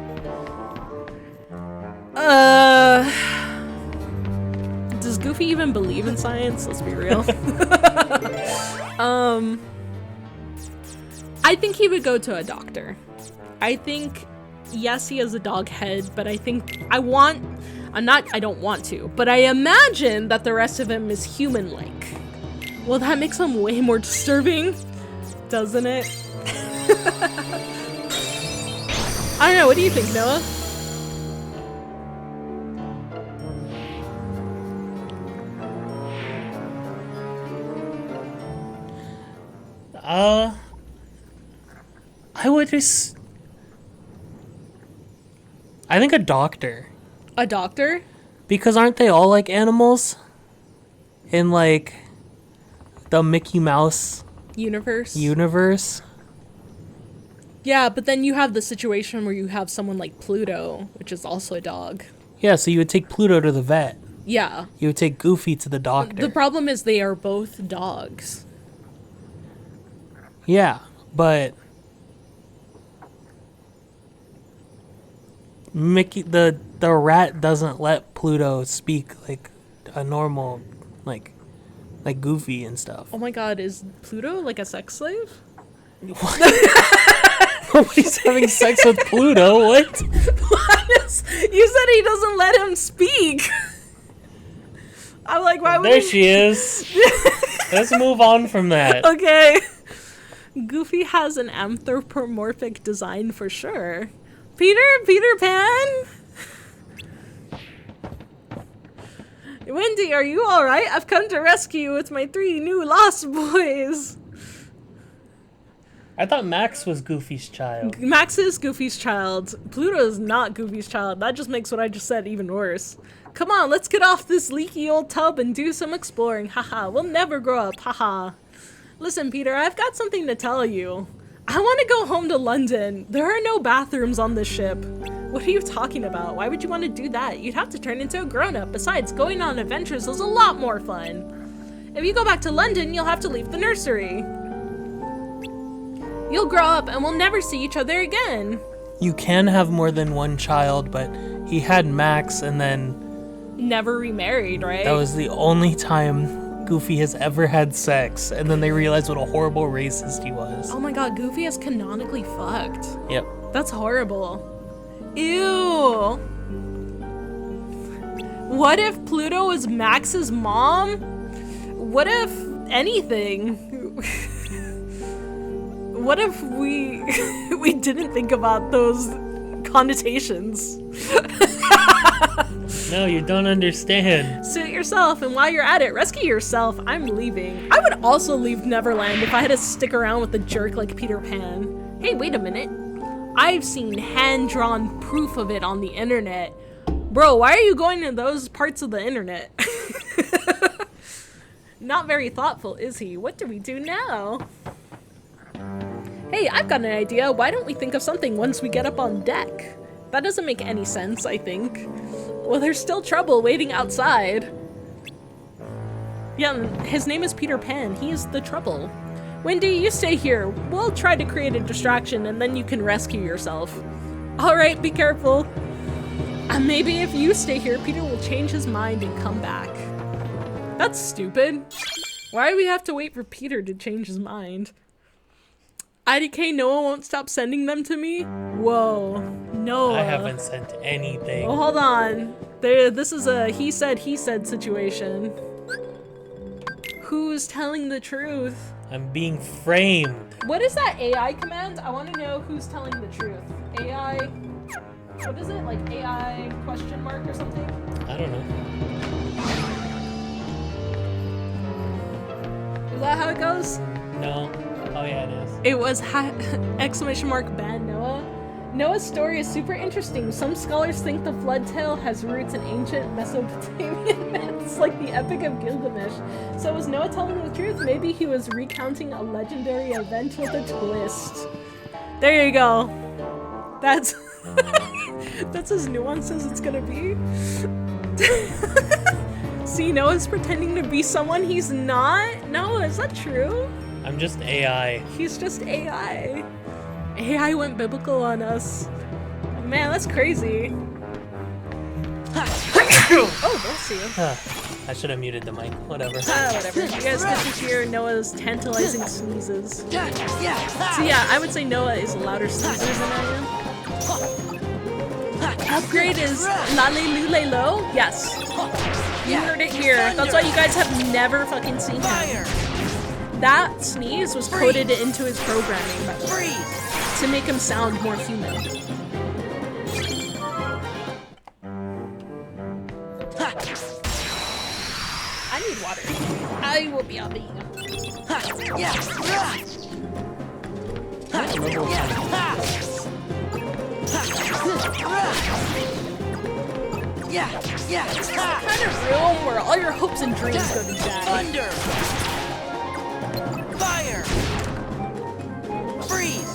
Does Goofy even believe in science? Let's be real. I think he would go to a doctor. I think, yes, he has a dog head, but I don't want to, but I imagine that the rest of him is human-like. Well, that makes him way more disturbing, doesn't it? I don't know, what do you think, Noah? I think a doctor. A doctor? Because aren't they all like animals? In like the Mickey Mouse Universe? Yeah, but then you have the situation where you have someone like Pluto, which is also a dog. Yeah, so you would take Pluto to the vet. Yeah. You would take Goofy to the doctor. The problem is they are both dogs. Yeah, but Mickey, the rat doesn't let Pluto speak like a normal, like Goofy and stuff. Oh my god, is Pluto like a sex slave? Nobody's having sex with Pluto, what? You said he doesn't let him speak. I'm like, why would There she is. Let's move on from that. Okay. Goofy has an anthropomorphic design for sure. Peter Pan? Wendy, are you alright? I've come to rescue you with my 3 new lost boys. I thought Max was Goofy's child. Max is Goofy's child. Pluto is not Goofy's child. That just makes what I just said even worse. Come on, let's get off this leaky old tub and do some exploring. Haha, we'll never grow up. Haha. Listen, Peter, I've got something to tell you. I want to go home to London. There are no bathrooms on this ship. What are you talking about? Why would you want to do that? You'd have to turn into a grown-up. Besides, going on adventures is a lot more fun. If you go back to London, you'll have to leave the nursery. You'll grow up and we'll never see each other again. You can have more than one child, but he had Max and then Never remarried, right? that was the only time Goofy has ever had sex, and then they realized what a horrible racist he was. Oh my god, Goofy is canonically fucked. Yep. That's horrible. Ew. What if Pluto was Max's mom? What if anything? What if we we didn't think about those connotations? No, you don't understand. Suit yourself, and while you're at it, rescue yourself. I'm leaving. I would also leave Neverland if I had to stick around with a jerk like Peter Pan. Hey, wait a minute. I've seen hand-drawn proof of it on the internet. Bro, why are you going to those parts of the internet? Not very thoughtful, is he? What do we do now? Hey, I've got an idea. Why don't we think of something once we get up on deck? That doesn't make any sense, I think. Well, there's still trouble waiting outside. Yeah, his name is Peter Pan. He is the trouble. Wendy, you stay here. We'll try to create a distraction and then you can rescue yourself. Alright, be careful. Maybe if you stay here, Peter will change his mind and come back. That's stupid. Why do we have to wait for Peter to change his mind? IDK, Noah won't stop sending them to me? Whoa, Noah. I haven't sent anything. Well, hold on. This is a he said situation. Who's telling the truth? I'm being framed. What is that AI command? I want to know who's telling the truth. AI, what is it? Like AI question mark or something? I don't know. Is that how it goes? No. Oh yeah, it is. It was exclamation mark ban Noah. Noah's story is super interesting. Some scholars think the flood tale has roots in ancient Mesopotamian myths like the Epic of Gilgamesh. So was Noah telling the truth? Maybe he was recounting a legendary event with a twist. There you go. That's that's as nuanced as it's gonna be. See, Noah's pretending to be someone he's not? No, is that true? I'm just AI. He's just AI. AI went biblical on us. Man, that's crazy. Oh, bless you. I should have muted the mic. Whatever. Whatever. You guys get to hear Noah's tantalizing sneezes. So yeah, I would say Noah is a louder sneezer than I am. Upgrade is Lalelulelo? Yes. You heard it here. That's why you guys have never fucking seen him. That sneeze was coded into his programming to make him sound more human. I need water. I will be on the It's the kind of room where all your hopes and dreams go to die. Thunder! Fire! Freeze!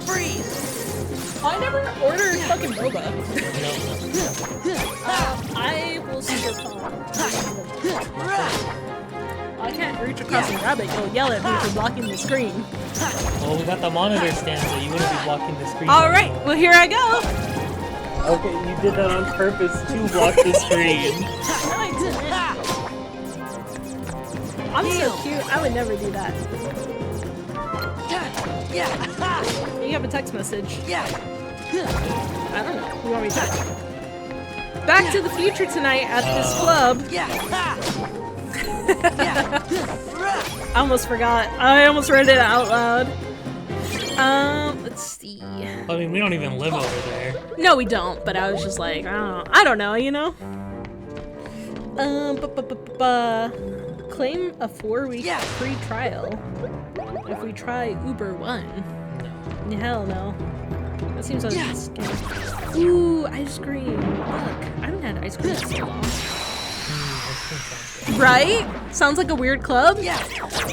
Freeze! I never ordered fucking boba. I will see your phone. I can't reach across the rabbit. You'll yell at me for blocking the screen. Well, we got the monitor stand, so you wouldn't be blocking the screen. Alright, well here I go. Okay, you did that on purpose to block the screen. No, I didn't. I'm so cute. I would never do that. You have a text message. I don't know. You want me to text? Back to the Future tonight at this club. I almost forgot. I almost read it out loud. Let's see. I mean, we don't even live over there. No, we don't, but I was just like, I don't know, you know? Claim a 4-week free trial if we try Uber One. No. Hell no. That seems like a scam. Ooh, ice cream. Look, I haven't had ice cream in so long. Right? Sounds like a weird club?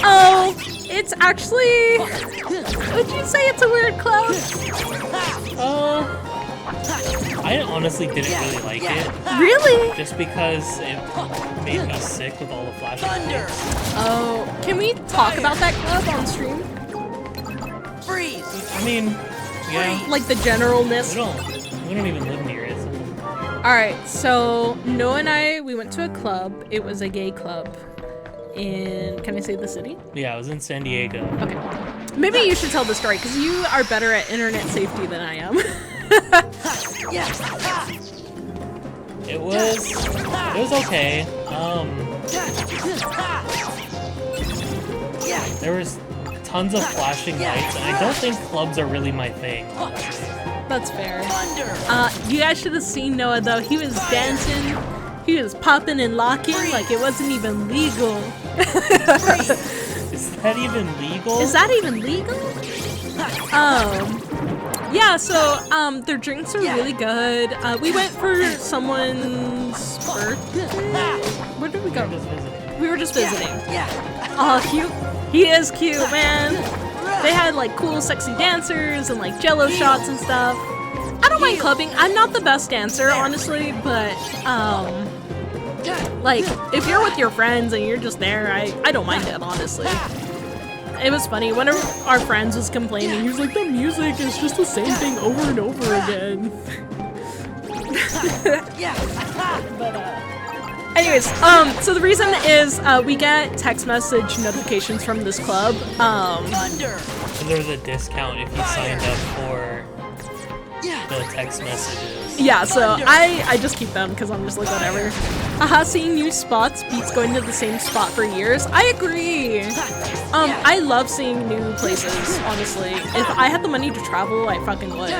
Oh, it's actually... Would you say it's a weird club? I honestly didn't really like it. Really? Just because it made me sick with all the flashing lights. Oh, can we talk about that club on stream? Freeze! I mean, yeah. Like the generalness? We don't even live near it. So. Alright, so Noah and I, we went to a club. It was a gay club in, can I say the city? Yeah, I was in San Diego. Okay. Maybe you should tell the story, because you are better at internet safety than I am. It was okay. There was tons of flashing lights, and I don't think clubs are really my thing. That's fair. You guys should have seen Noah though. He was dancing, he was popping and locking like it wasn't even legal. Is that even legal? Is that even legal? Yeah, so their drinks are really good. We went for someone's birthday. Where did we go? We were just visiting. Oh, cute. He is cute, man. They had like cool, sexy dancers and like jello shots and stuff. I don't mind clubbing. I'm not the best dancer, honestly, but like if you're with your friends and you're just there, I don't mind it, honestly. It was funny. One of our friends was complaining. He was like, the music is just the same thing over and over again. But anyways, so the reason is we get text message notifications from this club. So there was a discount if you signed up for the text messages. Yeah, so I just keep them because I'm just like, whatever. Seeing new spots beats going to the same spot for years. I agree. I love seeing new places, honestly. If I had the money to travel, I fucking would.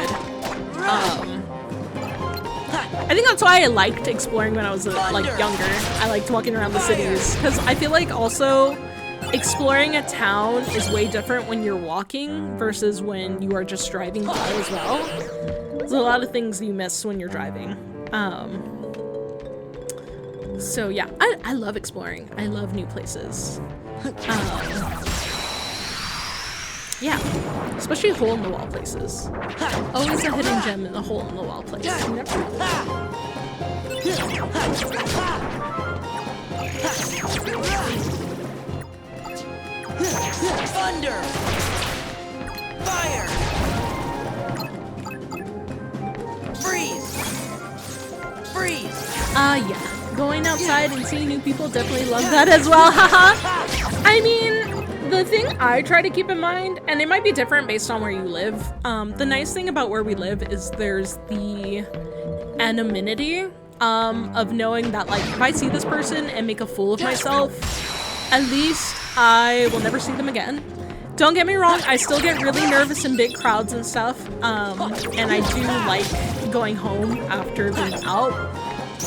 I think that's why I liked exploring when I was like younger. I liked walking around the cities because I feel like also exploring a town is way different when you're walking versus when you are just driving by as well. There's a lot of things you miss when you're driving. So yeah, I love exploring. I love new places. Yeah, especially hole-in-the-wall places. Always a hidden gem in a hole-in-the-wall place. You never know. Thunder! Fire! Freeze! Freeze! Yeah. Going outside and seeing new people, definitely love that as well, haha! I mean, the thing I try to keep in mind, and it might be different based on where you live, the nice thing about where we live is there's the anonymity of knowing that, like, if I see this person and make a fool of myself, at least I will never see them again. Don't get me wrong, I still get really nervous in big crowds and stuff, and I do like going home after being out,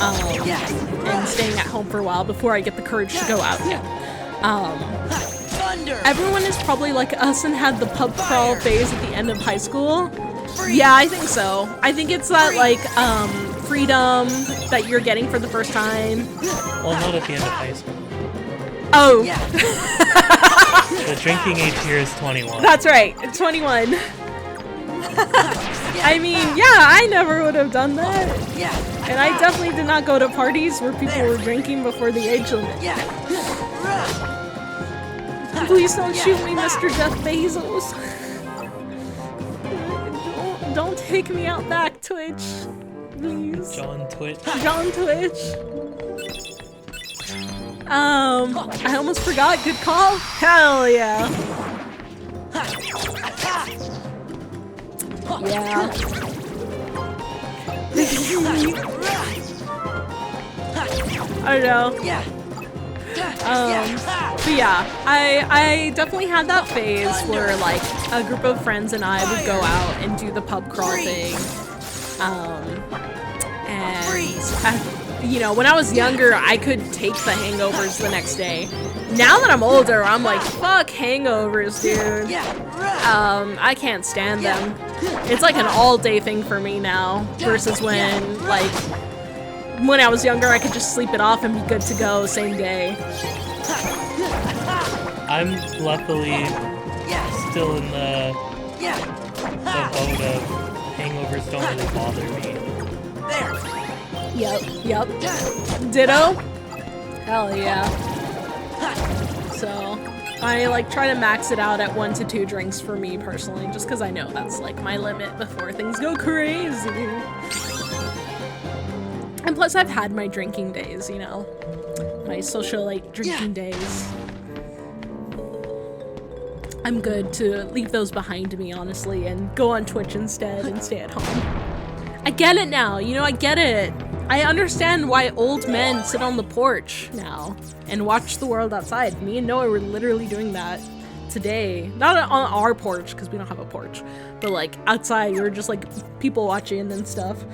and staying at home for a while before I get the courage to go out. Everyone is probably like us and had the pub crawl phase at the end of high school. Yeah, I think so. I think it's that like freedom that you're getting for the first time. Well, not at the end of high school. Oh. The drinking age here is 21. That's right, 21. I mean, yeah, I never would have done that. And I definitely did not go to parties where people were drinking before the age limit. Please don't shoot me, Mr. Jeff Bezos. Don't take me out back, Twitch. Please. John Twitch. John Twitch. I almost forgot. Good call. Hell yeah. Yeah. I don't know. But yeah, I definitely had that phase where like a group of friends and I would go out and do the pub crawl thing. You know, when I was younger, I could take the hangovers the next day. Now that I'm older, I'm like, fuck hangovers, dude. I can't stand them. It's like an all-day thing for me now, versus when, like, when I was younger, I could just sleep it off and be good to go same day. I'm luckily still in the boat of hangovers don't really bother me. Yep. Ditto? Hell yeah. So, I like try to max it out at 1 to 2 drinks for me personally, just because I know that's like my limit before things go crazy. And plus I've had my drinking days, you know, my socialite drinking days. I'm good to leave those behind me, honestly, and go on Twitch instead and stay at home. I get it now, you know, I get it. I understand why old men sit on the porch now and watch the world outside. Me and Noah were literally doing that today. Not on our porch, because we don't have a porch, but like outside, we were just like people watching and stuff.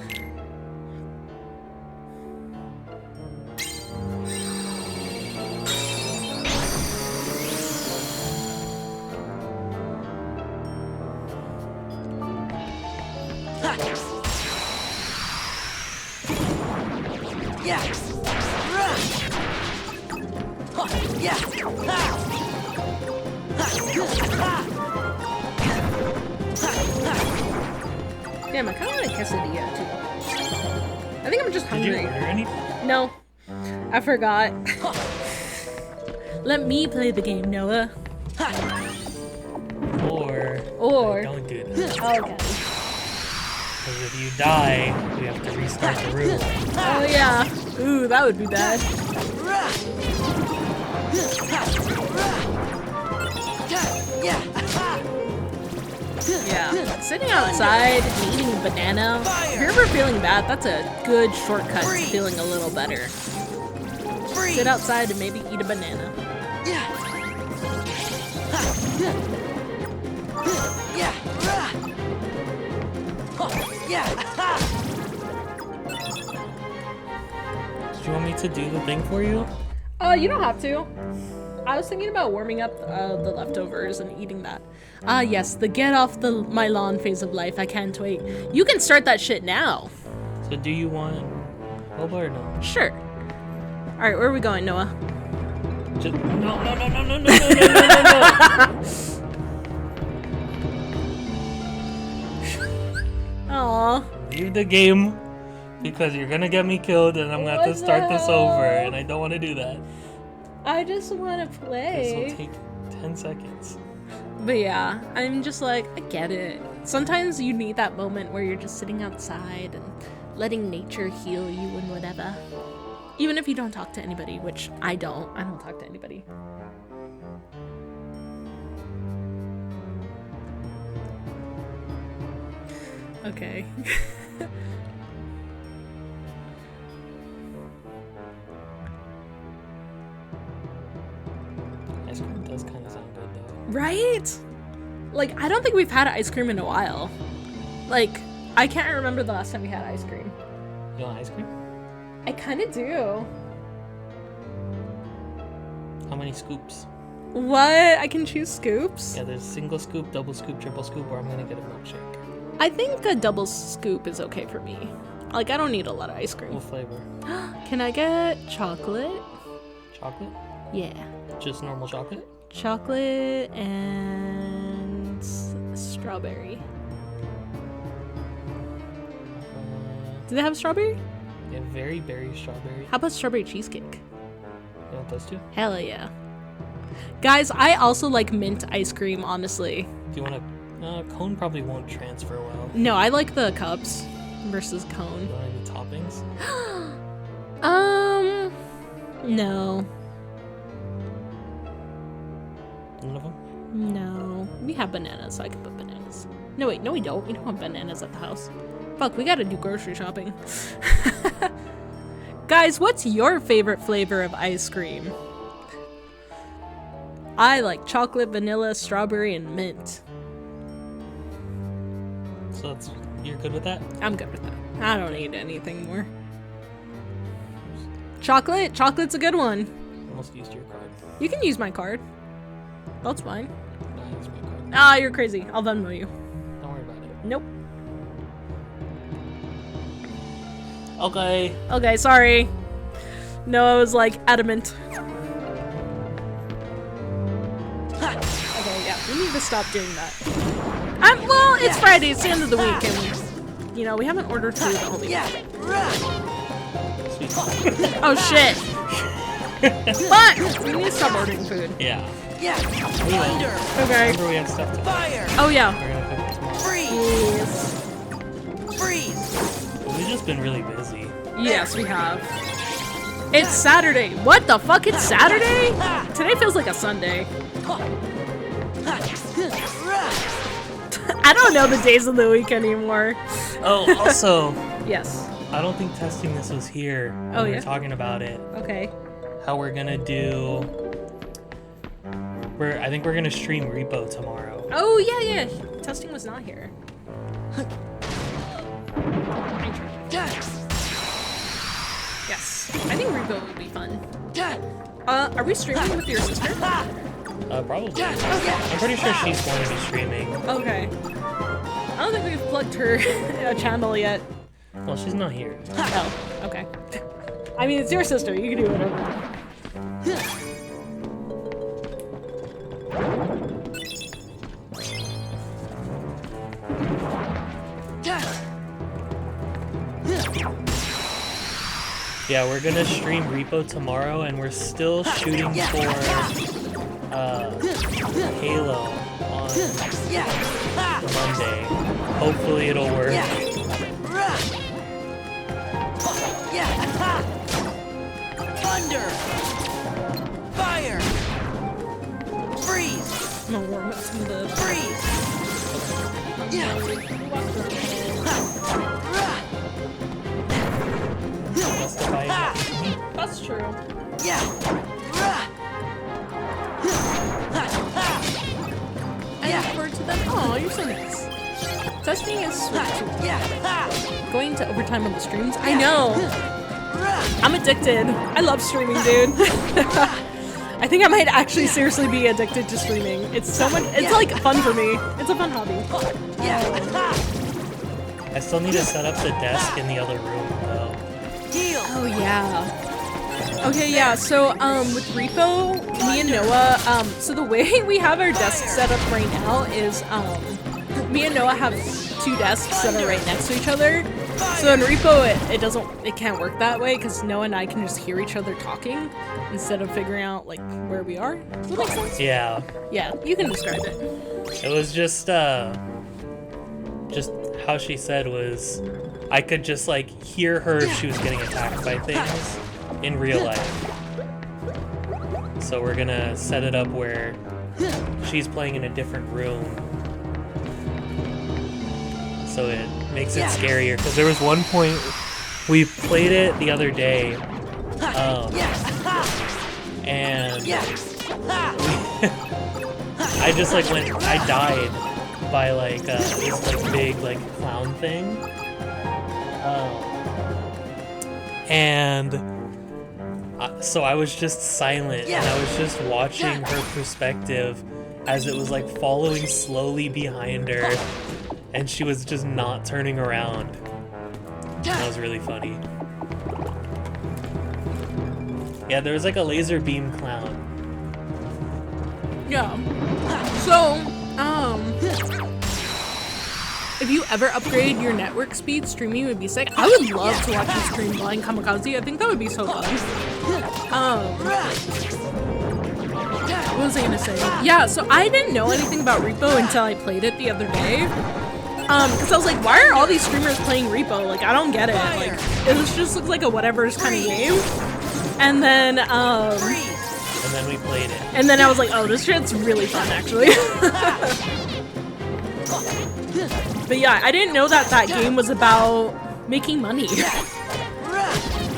Damn, I kind of want a quesadilla too. I think I'm just hungry. Did you order any? No, I forgot. Let me play the game, Noah. Or don't do that. Okay. Because if you die, we have to restart the room. Oh yeah. Ooh, that would be bad. Yeah. Sitting outside and eating a banana. If you're ever feeling bad, that's a good shortcut to feeling a little better. Sit outside and maybe eat a banana. Do you want me to do the thing for you? You don't have to. I was thinking about warming up the leftovers and eating that. Yes, the get off my lawn phase of life. I can't wait. You can start that shit now. So do you want boba or no? Sure. All right, where are we going, Noah? Just, no. Aw. Leave the game because you're gonna get me killed and I'm gonna have to start this over and I don't want to do that. I just want to This play. will take 10 seconds. But yeah, I'm just like, I get it. Sometimes you need that moment where you're just sitting outside and letting nature heal you and whatever. Even if you don't talk to anybody, which I don't. I don't talk to anybody. Okay. Ice cream does kind of sound good though. Right? Like, I don't think we've had ice cream in a while. Like, I can't remember the last time we had ice cream. You want ice cream? I kind of do. How many scoops? What? I can choose scoops? Yeah, there's single scoop, double scoop, triple scoop, or I'm gonna get a milkshake. I think a double scoop is okay for me. Like, I don't need a lot of ice cream. What flavor? Can I get chocolate? Chocolate? Yeah. Just normal chocolate? Chocolate and strawberry. Do they have strawberry? Yeah, very berry strawberry. How about strawberry cheesecake? You want those two? Hell yeah. Guys, I also like mint ice cream, honestly. Do you want to... cone probably won't transfer well. No, I like the cups versus cone. Do you want any toppings? No. None of them? No. We have bananas, so I can put bananas. No, wait, no we don't. We don't have bananas at the house. Fuck, we gotta do grocery shopping. Guys, what's your favorite flavor of ice cream? I like chocolate, vanilla, strawberry, and mint. So you're good with that? I'm good with that. I don't need anything more. Chocolate? Chocolate's a good one. Almost used your card. You can use my card. That's fine. I used my card. Ah, you're crazy. I'll Venmo you. Don't worry about it. Nope. Okay. Okay, sorry. No, I was like adamant. Okay, yeah, we need to stop doing that. Well, it's Friday, it's the end of the week, and you know, we haven't ordered food all week. Sweet. Oh shit! But we need to stop ordering food. Yeah. Thunder. Okay. Remember we had stuff to Fire. Oh yeah. We're gonna cook it tomorrow. Freeze. Yes. Freeze. We've just been really busy. Yes, we have. It's Saturday. What the fuck? It's Saturday? Today feels like a Sunday. I don't know the days of the week anymore. Oh, also, Yes. I don't think testing this was here when Oh, we yeah? were talking about it. Okay. How we're gonna do. I think we're gonna stream Repo tomorrow. Oh yeah. Testing was not here. Yes. I think Repo would be fun. Are we streaming with your sister? Probably. I'm pretty sure she's going to be streaming. Okay. I don't think we've plugged her a channel yet. Well, she's not here. Oh, okay. I mean, it's your sister. You can do whatever. Yeah, we're gonna stream Repo tomorrow, and we're still shooting for Halo on Monday. Hopefully it'll work. Thunder. Fire. Freeze. I'm gonna warm up some of the. Freeze. Justify it. That's true. I look forward to them. Oh, you're so nice. Testing is sweet. Going to overtime on the streams. I know. I'm addicted. I love streaming, dude. I think I might actually seriously be addicted to streaming. It's so much. It's like fun for me. It's a fun hobby. I still need to set up the desk in the other room, though. Oh yeah. Okay, yeah. So with Repo, me and Noah, so the way we have our desk set up right now is me and Noah have two desks that are right next to each other. So in Repo, it can't work that way because Noah and I can just hear each other talking instead of figuring out like where we are. Does that make sense? Yeah. Yeah, you can describe it. It was just how she said was, I could just like hear her if she was getting attacked by things in real life. So we're gonna set it up where she's playing in a different room, so it makes it scarier. Because there was one point we played it the other day, and I just like I died by like this like big like clown thing, and so I was just silent and I was just watching her perspective as it was like following slowly behind her, and she was just not turning around. That was really funny. Yeah, there was like a laser beam clown. Yeah. So, if you ever upgrade your network speed, streaming would be sick. I would love to watch you stream Blind Kamikaze. I think that would be so fun. What was I gonna say? Yeah, so I didn't know anything about Repo until I played it the other day. Because I was like, why are all these streamers playing Repo? Like, I don't get it. Like, it just looks like a whatever's kind of game. And then, And then we played it. and then I was like, oh, this shit's really fun, actually. But yeah, I didn't know that that game was about making money.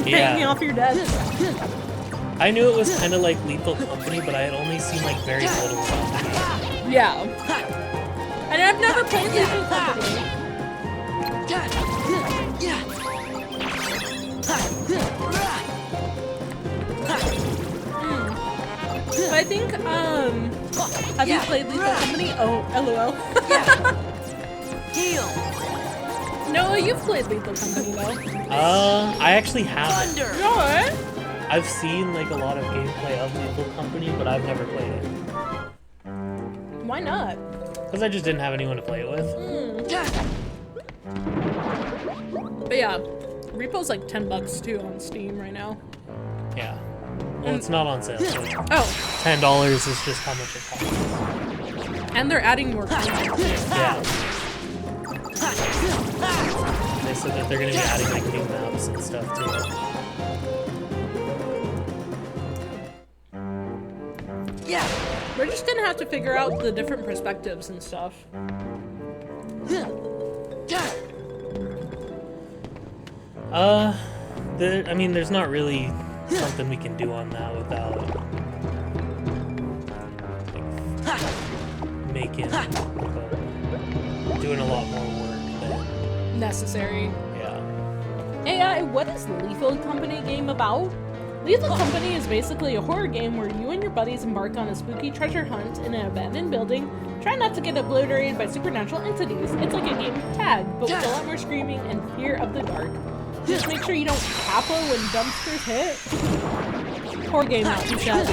Paying off your debts. I knew it was kind of like Lethal Company, but I had only seen like very little of the game. Yeah. And I've never played Lethal Company. Have you played Lethal Company? Oh, LOL. Heal. No, you've played Lethal Company though. I actually haven't. Thunder. You alright? I've seen like a lot of gameplay of Lethal Company, but I've never played it. Why not? Because I just didn't have anyone to play it with. But yeah, Repo's like $10 too on Steam right now. Yeah. Well, it's not on sale. So Oh, $10 is just how much it costs. and they're adding more content. Yeah. They said that they're going to be adding like new maps and stuff to it. Yeah. We're just gonna have to figure out the different perspectives and stuff. I mean, there's not really something we can do on that without like, doing a lot more work than, Necessary. yeah. AI, what is Lethal Company game about? Lethal Company is basically a horror game where you and your buddies embark on a spooky treasure hunt in an abandoned building. Try not to get obliterated by supernatural entities. It's like a game of tag, but with a lot more screaming and fear of the dark. Just make sure you don't capo when dumpsters hit. Poor game, not too shabby.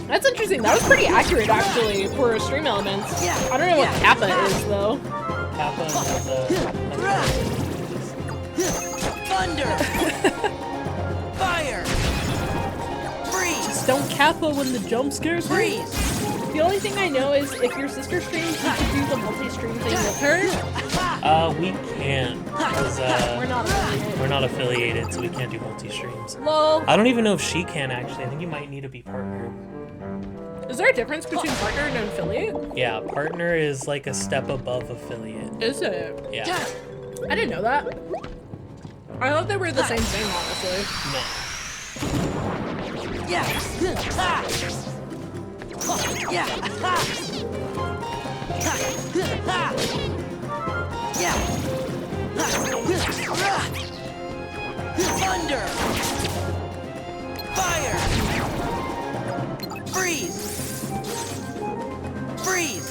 That's interesting. That was pretty accurate, actually, for stream elements. I don't know what Kappa is, though. Kappa is Thunder. Fire. Freeze. Just don't Kappa when the jump scares hit. Freeze. The only thing I know is if your sister streams, you should do the multi-stream thing with her. We can't, because We're not affiliated. we're not affiliated, so we can't do multi-streams. Lol. I don't even know if she can, actually. I think you might need to be partnered. Is there a difference between partner and affiliate? Yeah, partner is like a step above affiliate. Is it? Yeah. I didn't know that. I thought they were the same thing, honestly. Yeah. Yeah. Yeah. Thunder. Fire. Freeze. Freeze.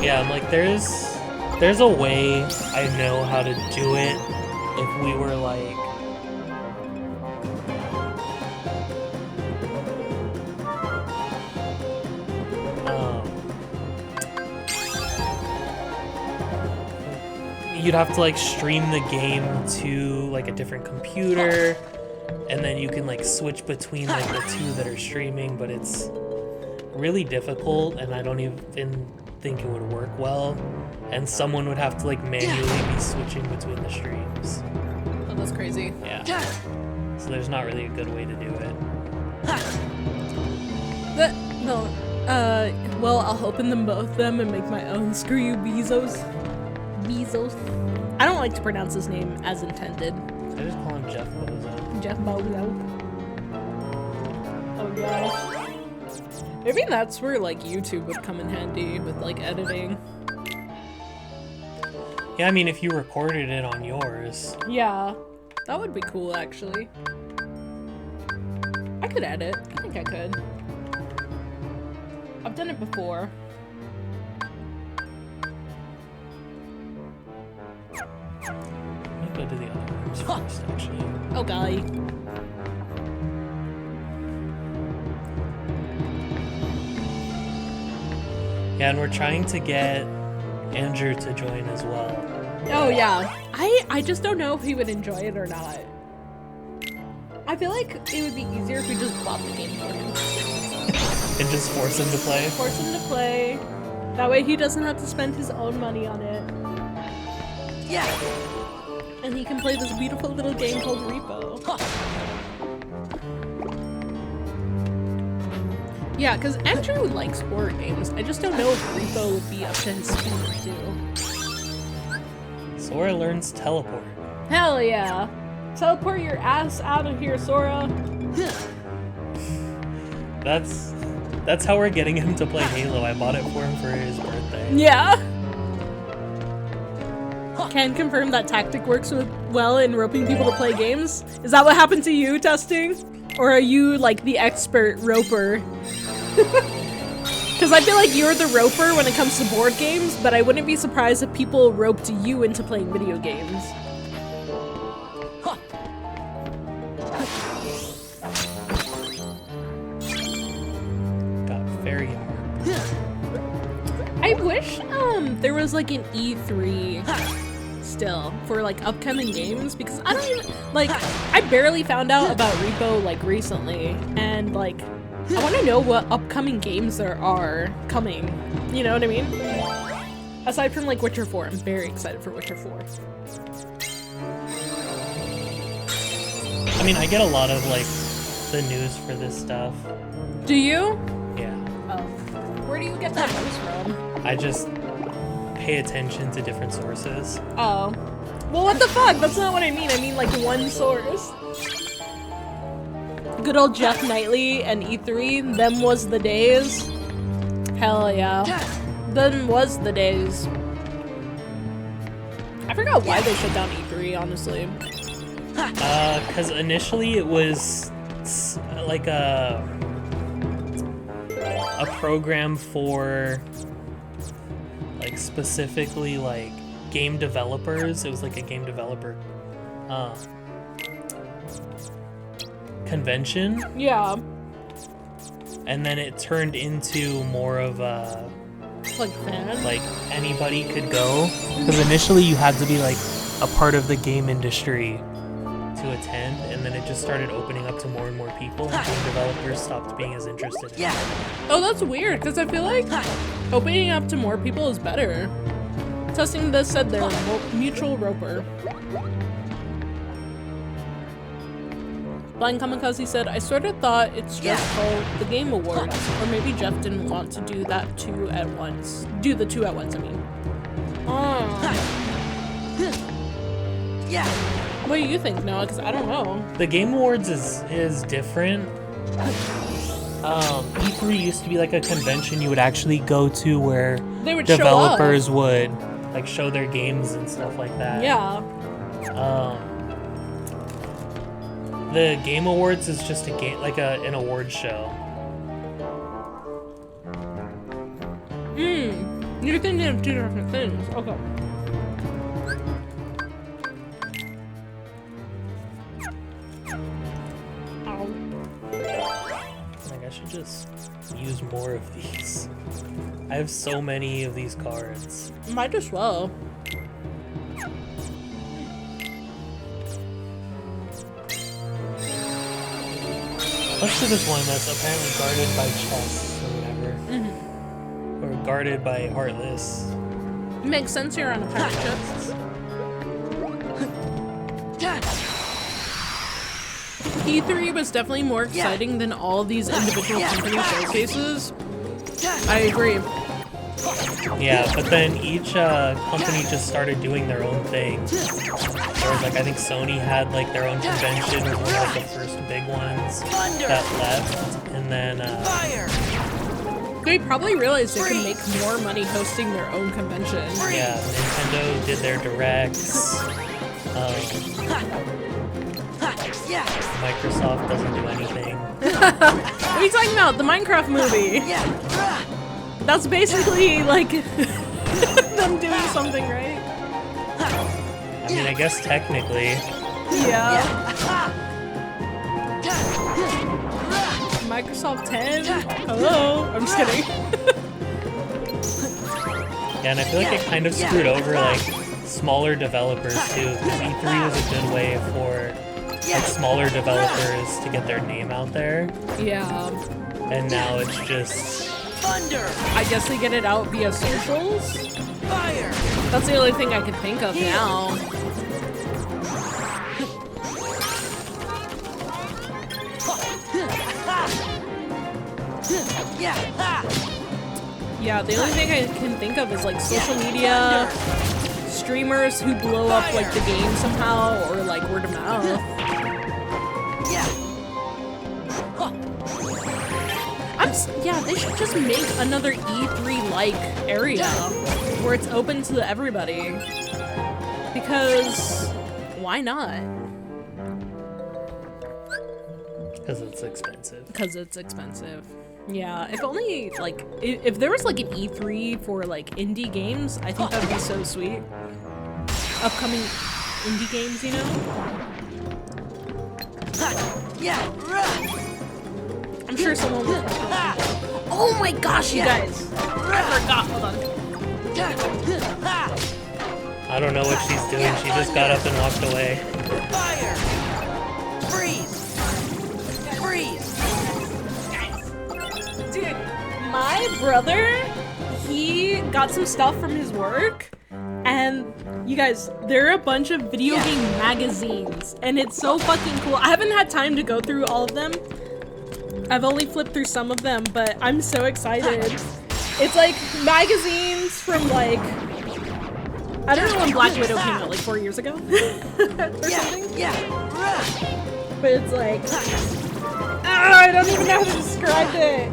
Yeah, I'm like, there's a way I know how to do it if we were like, you'd have to like stream the game to like a different computer, and then you can like switch between like the two that are streaming, but it's really difficult, and I don't even think it would work well, and someone would have to like manually be switching between the streams. Oh, that's crazy. Yeah. So there's not really a good way to do it. Well, I'll open them both them and make my own. Screw you, Bezos. Bezos. I don't like to pronounce his name as intended. I just call him Jeff Bozo. Jeff Bezos. Oh gosh. Maybe that's where like YouTube would come in handy with like editing. Yeah, I mean, if you recorded it on yours. Yeah, that would be cool actually. I could edit. I think I could. I've done it before. Let me go to the other rooms first, actually. Oh golly. Yeah, and we're trying to get Andrew to join as well. Oh yeah. I just don't know if he would enjoy it or not. I feel like it would be easier if we just bought the game for him. And just force him to play? Force him to play. That way he doesn't have to spend his own money on it. Yeah. And he can play this beautiful little game called Repo. Yeah, because Andrew likes horror games. I just don't know if Repo would be up to his speed too. Sora learns teleport. Hell yeah. Teleport your ass out of here, Sora. That's how we're getting him to play Halo. I bought it for him for his birthday. Yeah. Can confirm that tactic works well in roping people to play games. Is that what happened to you, Testing? Or are you like the expert roper? Because I feel like you're the roper when it comes to board games, but I wouldn't be surprised if people roped you into playing video games. Got very hard. I wish there was like an E3 still for like upcoming games, because I don't even like, I barely found out about Repo like recently, and like I want to know what upcoming games there are coming, you know what I mean? Aside from like Witcher 4, I'm very excited for Witcher 4. I mean, I get a lot of like the news for this stuff. Do you? Yeah. Oh. Where do you get that news from? I just pay attention to different sources. Oh. Well, what the fuck? That's not what I mean. I mean like one source. Good old Jeff Knightley and E3, them was the days. Hell yeah. Them was the days. I forgot why they shut down E3, honestly. Cause initially it was like a program for like specifically like game developers. It was like a game developer convention, Yeah. and then it turned into more of a Like fan? like anybody could go, because initially you had to be like a part of the game industry to attend, and then it just started opening up to more and more people, and game developers stopped being as interested in it. Oh, that's weird, because I feel like opening up to more people is better. Testing this said they're mutual roper. Blind Kamikaze said, I sort of thought it's just called the Game Awards, or maybe Jeff didn't want to do that two at once. Do the two at once, I mean. What do you think, Noah? Because I don't know. The Game Awards is different. E3 used to be like a convention you would actually go to where They would developers would like show their games and stuff like that. Yeah. The Game Awards is just a game, like an award show. You're thinking of two different things. Okay. Ow. Like, I should just use more of these. I have so many of these cards. Might as well. Let's do this one that's apparently guarded by chests or whatever. Or guarded by Heartless. Makes sense here on a pirate ship. E3 was definitely more exciting than all these individual company showcases. I agree. Yeah, but then each company just started doing their own thing. Whereas, like, I think Sony had like their own convention, was one of like, the first big ones that left, and then They probably realized they could make more money hosting their own convention. yeah, Nintendo did their directs. Microsoft doesn't do anything. What are you talking about? The Minecraft movie. That's basically like them doing something, right? I mean, I guess technically. Yeah. Microsoft 10? Hello? I'm just kidding. Yeah, and I feel like it kind of screwed over like smaller developers too, because E3 was a good way for like smaller developers to get their name out there, Yeah. and now it's just I guess they get it out via socials? That's the only thing I could think of now. Yeah, the only thing I can think of is like social media, streamers who blow up like the game somehow, or like word of mouth. Yeah, they should just make another E3-like area where it's open to everybody. Because why not? Because it's expensive. Because it's expensive. Yeah, if only, like, if there was, like, an E3 for, like, indie games, I think that would be so sweet. Upcoming indie games, you know? Yeah. I'm sure someone will. Oh my gosh, you guys! I forgot, hold on. I don't know what she's doing. She just got up and walked away. Fire! Freeze! Freeze! Dude, my brother, he got some stuff from his work, and you guys, there are a bunch of video game magazines, and it's so fucking cool. I haven't had time to go through all of them. I've only flipped through some of them, but I'm so excited. It's like magazines from like, I don't know when Black Widow came out, like 4 years ago? Or something? But it's like, I don't even know how to describe it.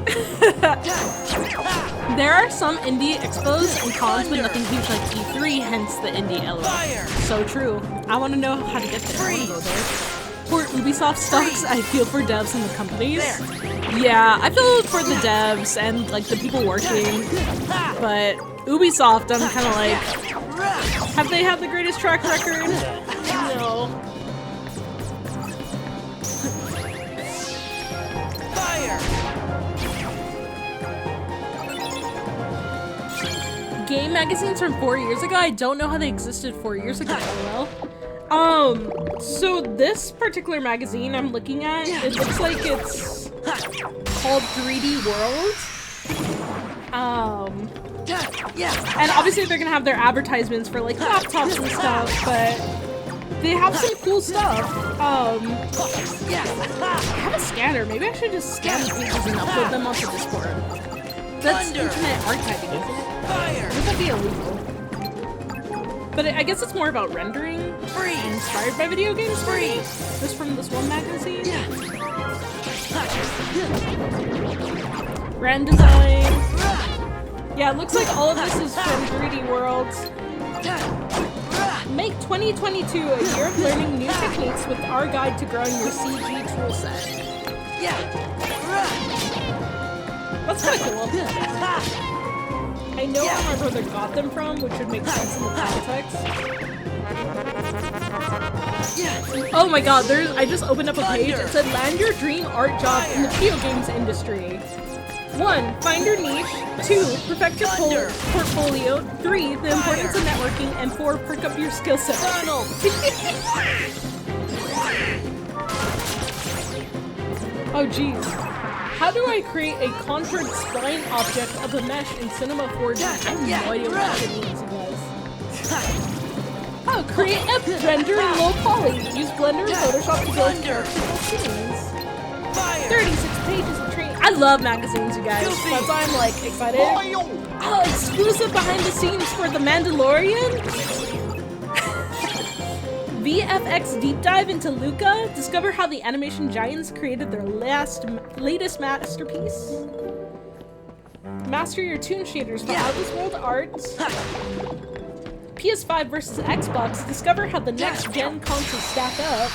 There are some indie expos and cons, but nothing huge like E3, hence the indie element. So true. I want to know how to get there. I want to go there. For Ubisoft stocks, I feel for devs and the companies. Yeah, I feel for the devs and like the people working. But Ubisoft, I'm kind of like, have they had the greatest track record? No. Game magazines from 4 years ago? I don't know how they existed 4 years ago, LOL. So this particular magazine I'm looking at, it looks like it's called 3D World. And obviously they're gonna have their advertisements for like laptops and stuff, but they have some cool stuff. I have a scanner. Maybe I should just scan the pages and upload them onto Discord. That's internet archiving, isn't it? Would that be illegal? But I guess it's more about rendering. Inspired by video games. This from this one magazine. Brand design. Yeah, it looks like all of this is from 3D World. Make 2022 a year of learning new techniques with our guide to growing your CG toolset. That's kind of cool. I know where my brother got them from, which would make sense in the context. Oh my god, I just opened up a page. It said, land your dream art job in the video games industry. 1. Find your niche. 2. Perfect your portfolio. 3. The importance of networking. And 4. Perk up your skill set. Oh jeez. How do I create a contoured spline object of a mesh in Cinema 4D? I have no idea what that means, you guys. Oh, create a render in low poly. Use Blender and Photoshop to build characterful scenes. 36 pages of training. I love magazines, you guys. That's why I'm like excited. Oh, exclusive behind the scenes for The Mandalorian? VFX deep dive into Luca. Discover how the animation giants created their latest masterpiece. Master your toon shaders for out this world art. PS5 versus Xbox. Discover how the next gen consoles stack up.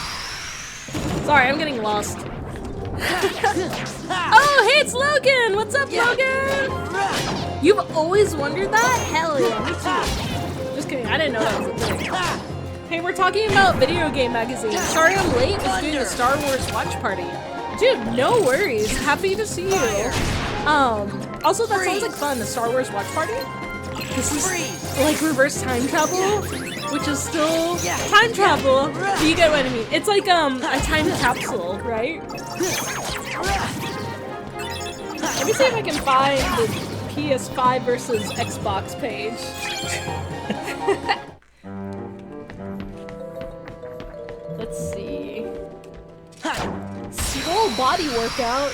Sorry, I'm getting lost. Oh, hey, it's Logan! What's up, Logan? You've always wondered that? Hell yeah, me too. Just kidding, I didn't know that was a thing. Hey, we're talking about video game magazines. Sorry I'm late, just doing a Star Wars watch party. Dude, no worries. Happy to see you. Also, that sounds like fun, the Star Wars watch party. This is like reverse time travel, which is still time travel. Do you get what I mean? It's like a time capsule, right? Let me see if I can find the PS5 versus Xbox page. Let's see. Swole body workout.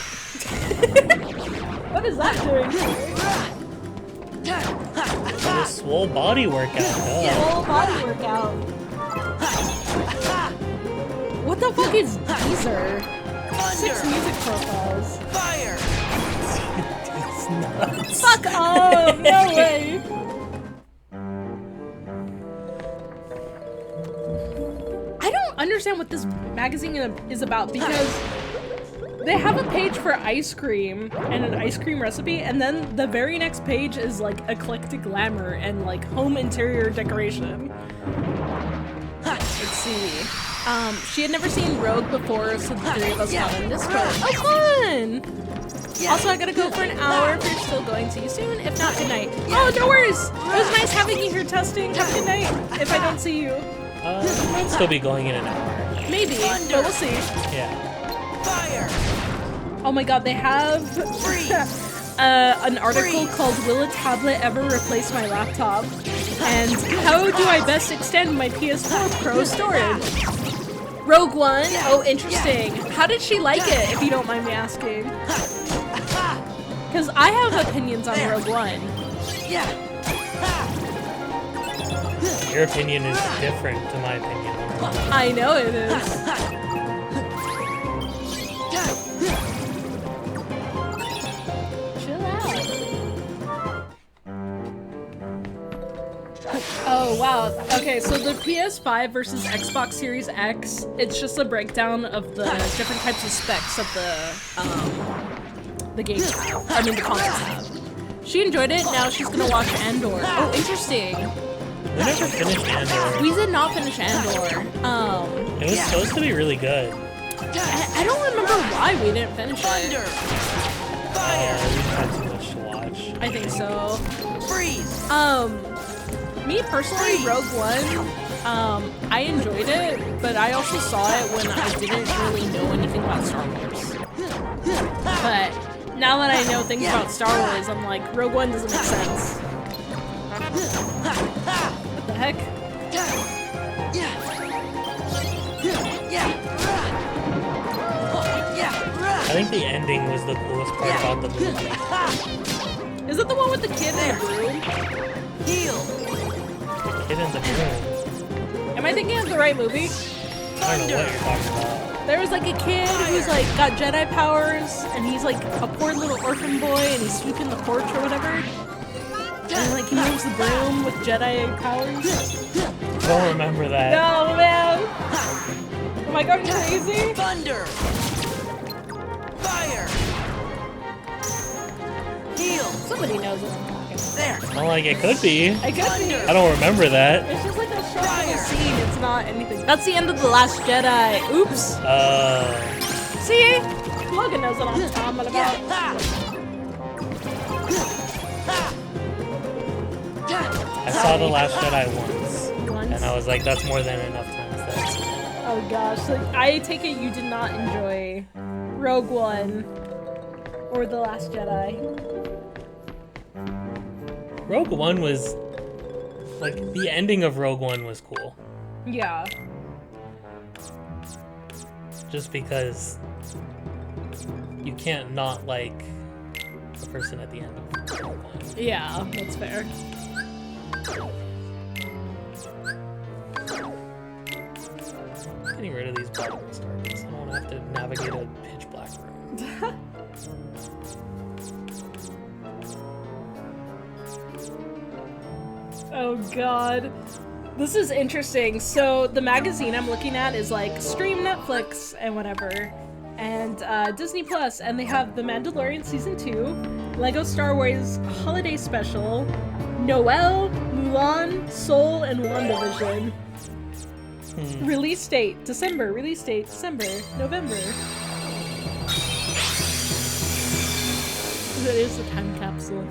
What is that doing here? Swole body workout. Swole body workout. What the fuck is Deezer? 6 music profiles. nuts. Fuck off! No way! I don't understand what this magazine is about because they have a page for ice cream and an ice cream recipe, and then the very next page is like eclectic glamour and like home interior decoration. Let's see. She had never seen Rogue before, so the three of us got on Discord. Oh, fun! Also, I gotta go for an hour. If you're still going, see you soon. If not, good night. Oh, no worries! It was nice having you here testing. Have a good night if I don't see you. I might still be going in an hour. Maybe, but we'll see. Yeah. Fire! Oh my god, they have an article called Will a tablet ever replace my laptop? And how do I best extend my PS4 Pro storage? Rogue One? Oh, interesting. How did she like it, if you don't mind me asking? Because I have opinions on Rogue One. Yeah. Your opinion is different to my opinion. I know it is. Chill out. Oh wow. Okay, so the PS5 versus Xbox Series X, it's just a breakdown of the different types of specs of the games have. I mean the consoles have. She enjoyed it, now she's gonna watch Andor. Oh, interesting. We never finished Andor. We did not finish Andor. It was supposed to be really good. I don't remember why we didn't finish it. Fire! We had too much to watch. I think so. Freeze! Me personally, Rogue One, I enjoyed it, but I also saw it when I didn't really know anything about Star Wars. But now that I know things about Star Wars, I'm like, Rogue One doesn't make sense. What the heck? I think the ending was the coolest part about the movie. Is it the one with the kid in the room? Heal! The kid in the room. Am I thinking of the right movie? I don't know what you're talking about. There was like a kid who's like got Jedi powers, and he's like a poor little orphan boy, and he's sweeping the porch or whatever. And like he moves the broom with Jedi powers. I don't remember that. No, man! Am I going crazy? Thunder! Fire! Heal! Somebody knows what I'm talking about. There! Well, like, it could be. I could be. I don't remember that. It's just like a short little scene. It's not anything. That's the end of The Last Jedi. Oops. See? Logan knows what I'm talking about. I saw The Last Jedi once. Once? And I was like, that's more than enough times that I've seen it. Oh gosh. Like, I take it you did not enjoy Rogue One or The Last Jedi. Rogue One was... like, the ending of Rogue One was cool. Yeah. Just because you can't not like the person at the end of Rogue One. Yeah, that's fair. Getting rid of these bottomless targets. I don't have to navigate a pitch black room. Oh god. This is interesting. So the magazine I'm looking at is like stream Netflix and whatever. And Disney Plus, and they have The Mandalorian Season 2, Lego Star Wars Holiday Special, Noel, Mulan, Soul, and WandaVision. Release date, December. Release date, December. November. That is a time capsule.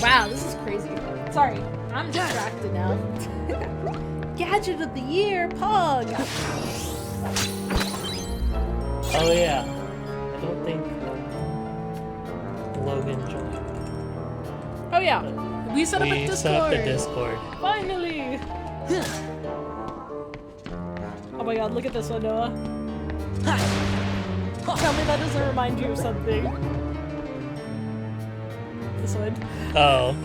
Wow, this is crazy. Sorry, I'm distracted now. Gadget of the year, Pog! Oh yeah. I don't think Logan joined. Oh yeah, we set up a We Discord! set up the Discord. Finally! Oh my god, look at this one, Noah. Tell me that doesn't remind you of something. This one. Oh.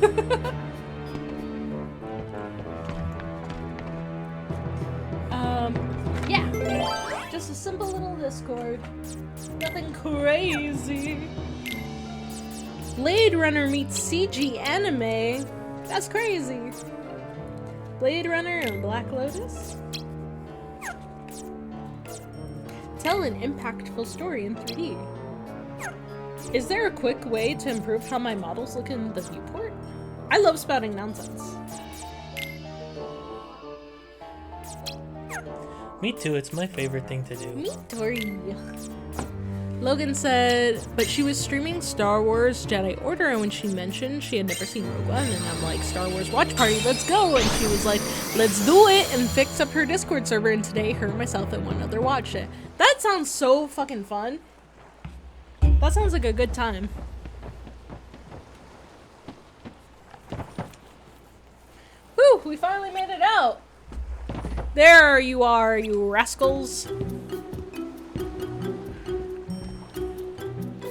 Yeah. simple little Discord. Nothing crazy. Blade Runner meets CG anime. That's crazy. Blade Runner and Black Lotus. Tell an impactful story in 3D. Is there a quick way to improve how my models look in the viewport? I love spouting nonsense. Me too, it's my favorite thing to do. Me too. Logan said, but she was streaming Star Wars Jedi Order, and when she mentioned she had never seen Rogue One, and I'm like, Star Wars watch party, let's go! And she was like, let's do it! And fixed up her Discord server, and today her, myself, and one other watched it. That sounds so fucking fun. That sounds like a good time. Whew, we finally made it out! There you are, you rascals.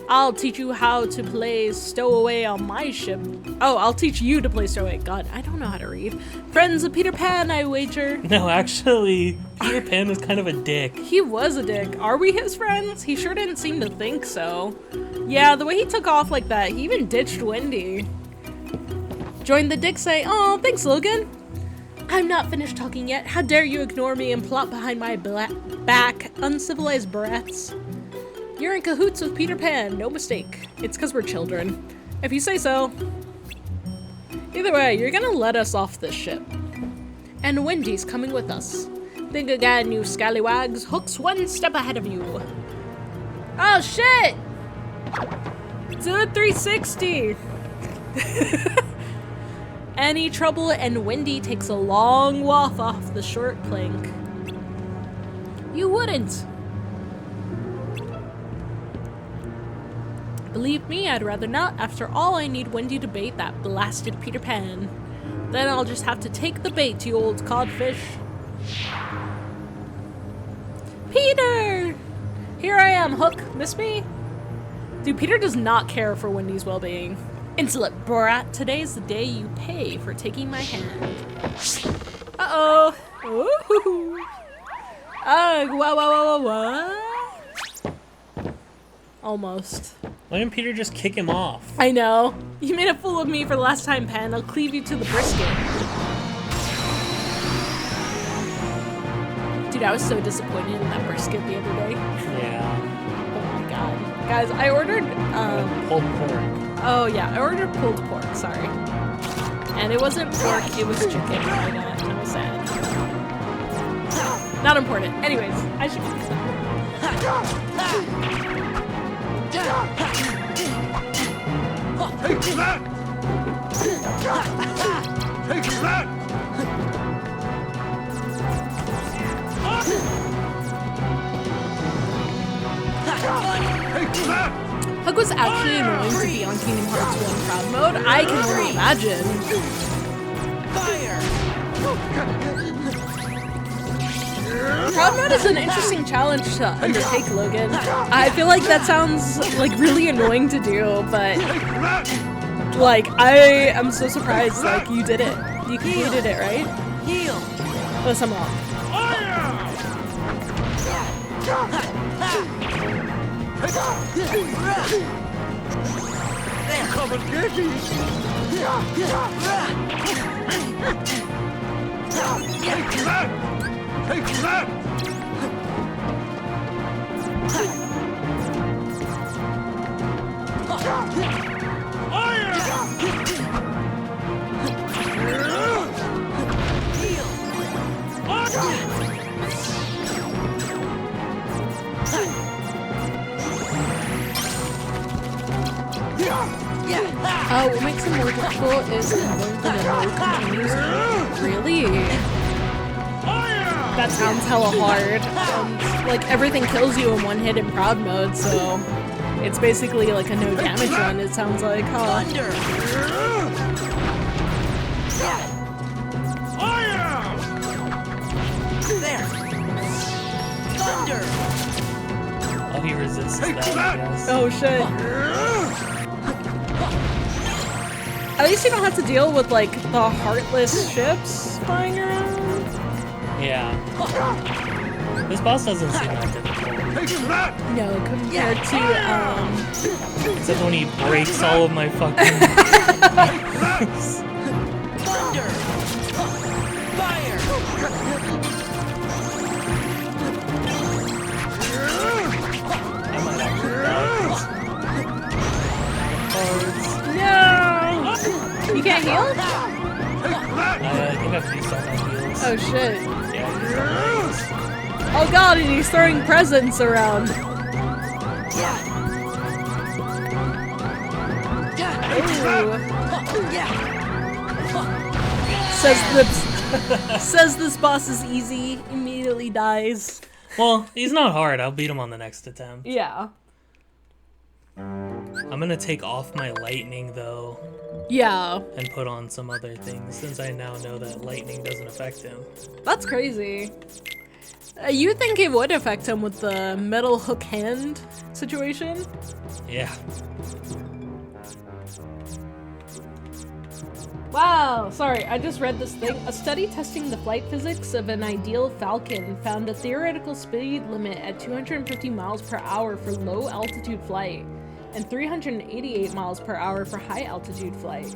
I'll teach you how to play Stowaway on my ship. Oh, I'll teach you to play Stowaway. God, I don't know how to read. Friends of Peter Pan, I wager. No, actually, Peter Pan was kind of a dick. He was a dick. Are we his friends? He sure didn't seem to think so. Yeah, the way he took off like that, he even ditched Wendy. Join the dick say, oh, thanks, Logan. I'm not finished talking yet. How dare you ignore me and plot behind my back, uncivilized brats. You're in cahoots with Peter Pan, no mistake. It's because we're children. If you say so. Either way, you're gonna let us off this ship. And Wendy's coming with us. Think again, you scallywags. Hook's one step ahead of you. Oh, shit! Do a 360! Any trouble and Wendy takes a long waft off the short plank. You wouldn't. Believe me, I'd rather not. After all, I need Wendy to bait that blasted Peter Pan. Then I'll just have to take the bait, you old codfish. Peter! Here I am, Hook. Miss me? Dude, Peter does not care for Wendy's well-being. Insolent brat, today's the day you pay for taking my hand. Uh-oh. Ooh. What? Almost. Why didn't Peter just kick him off? I know. You made a fool of me for the last time, Pen. I'll cleave you to the brisket. Dude, I was so disappointed in that brisket the other day. Yeah. Oh my god. Guys, I ordered, Pulled pork. oh yeah, I ordered pulled pork, sorry. And it wasn't pork, it was chicken. I got, I was sad. Not important. Anyways, I should fix that. Take that! Take that! Take that! Hug was actually annoying to be on Kingdom Hearts 1 crowd mode. I can only imagine. Fire! Crowd mode is an interesting challenge to undertake, Logan. I feel like that sounds like really annoying to do, but like I am so surprised like you did it. You completed it, right? Heal! Unless I'm wrong. Come and get these! Take that! Take that! What makes it more difficult is knowing the no continues. Really? That sounds hella hard. Like everything kills you in one hit in proud mode, so it's basically like a no damage run, it sounds like, huh? Thunder! There! Thunder! Oh, he resists that, I guess. Oh shit. At least you don't have to deal with like the heartless ships flying around. Yeah. This boss doesn't seem that difficult. No, compared to Except when he breaks all of my fucking... Thunder! Fire! I might actually die. no. You can't heal? I think I've used all my heals. Oh shit. Yeah, I've used all my heals. Oh god, and he's throwing presents around. Ooh. Says this boss is easy, immediately dies. Well, he's not hard. I'll beat him on the next attempt. Yeah. I'm gonna take off my lightning, though, Yeah. and put on some other things, since I now know that lightning doesn't affect him. That's crazy. You think it would affect him with the metal hook hand situation? Yeah. Wow, sorry, I just read this thing. A study testing the flight physics of an ideal Falcon found a theoretical speed limit at 250 miles per hour for low altitude flight and 388 miles per hour for high altitude flight.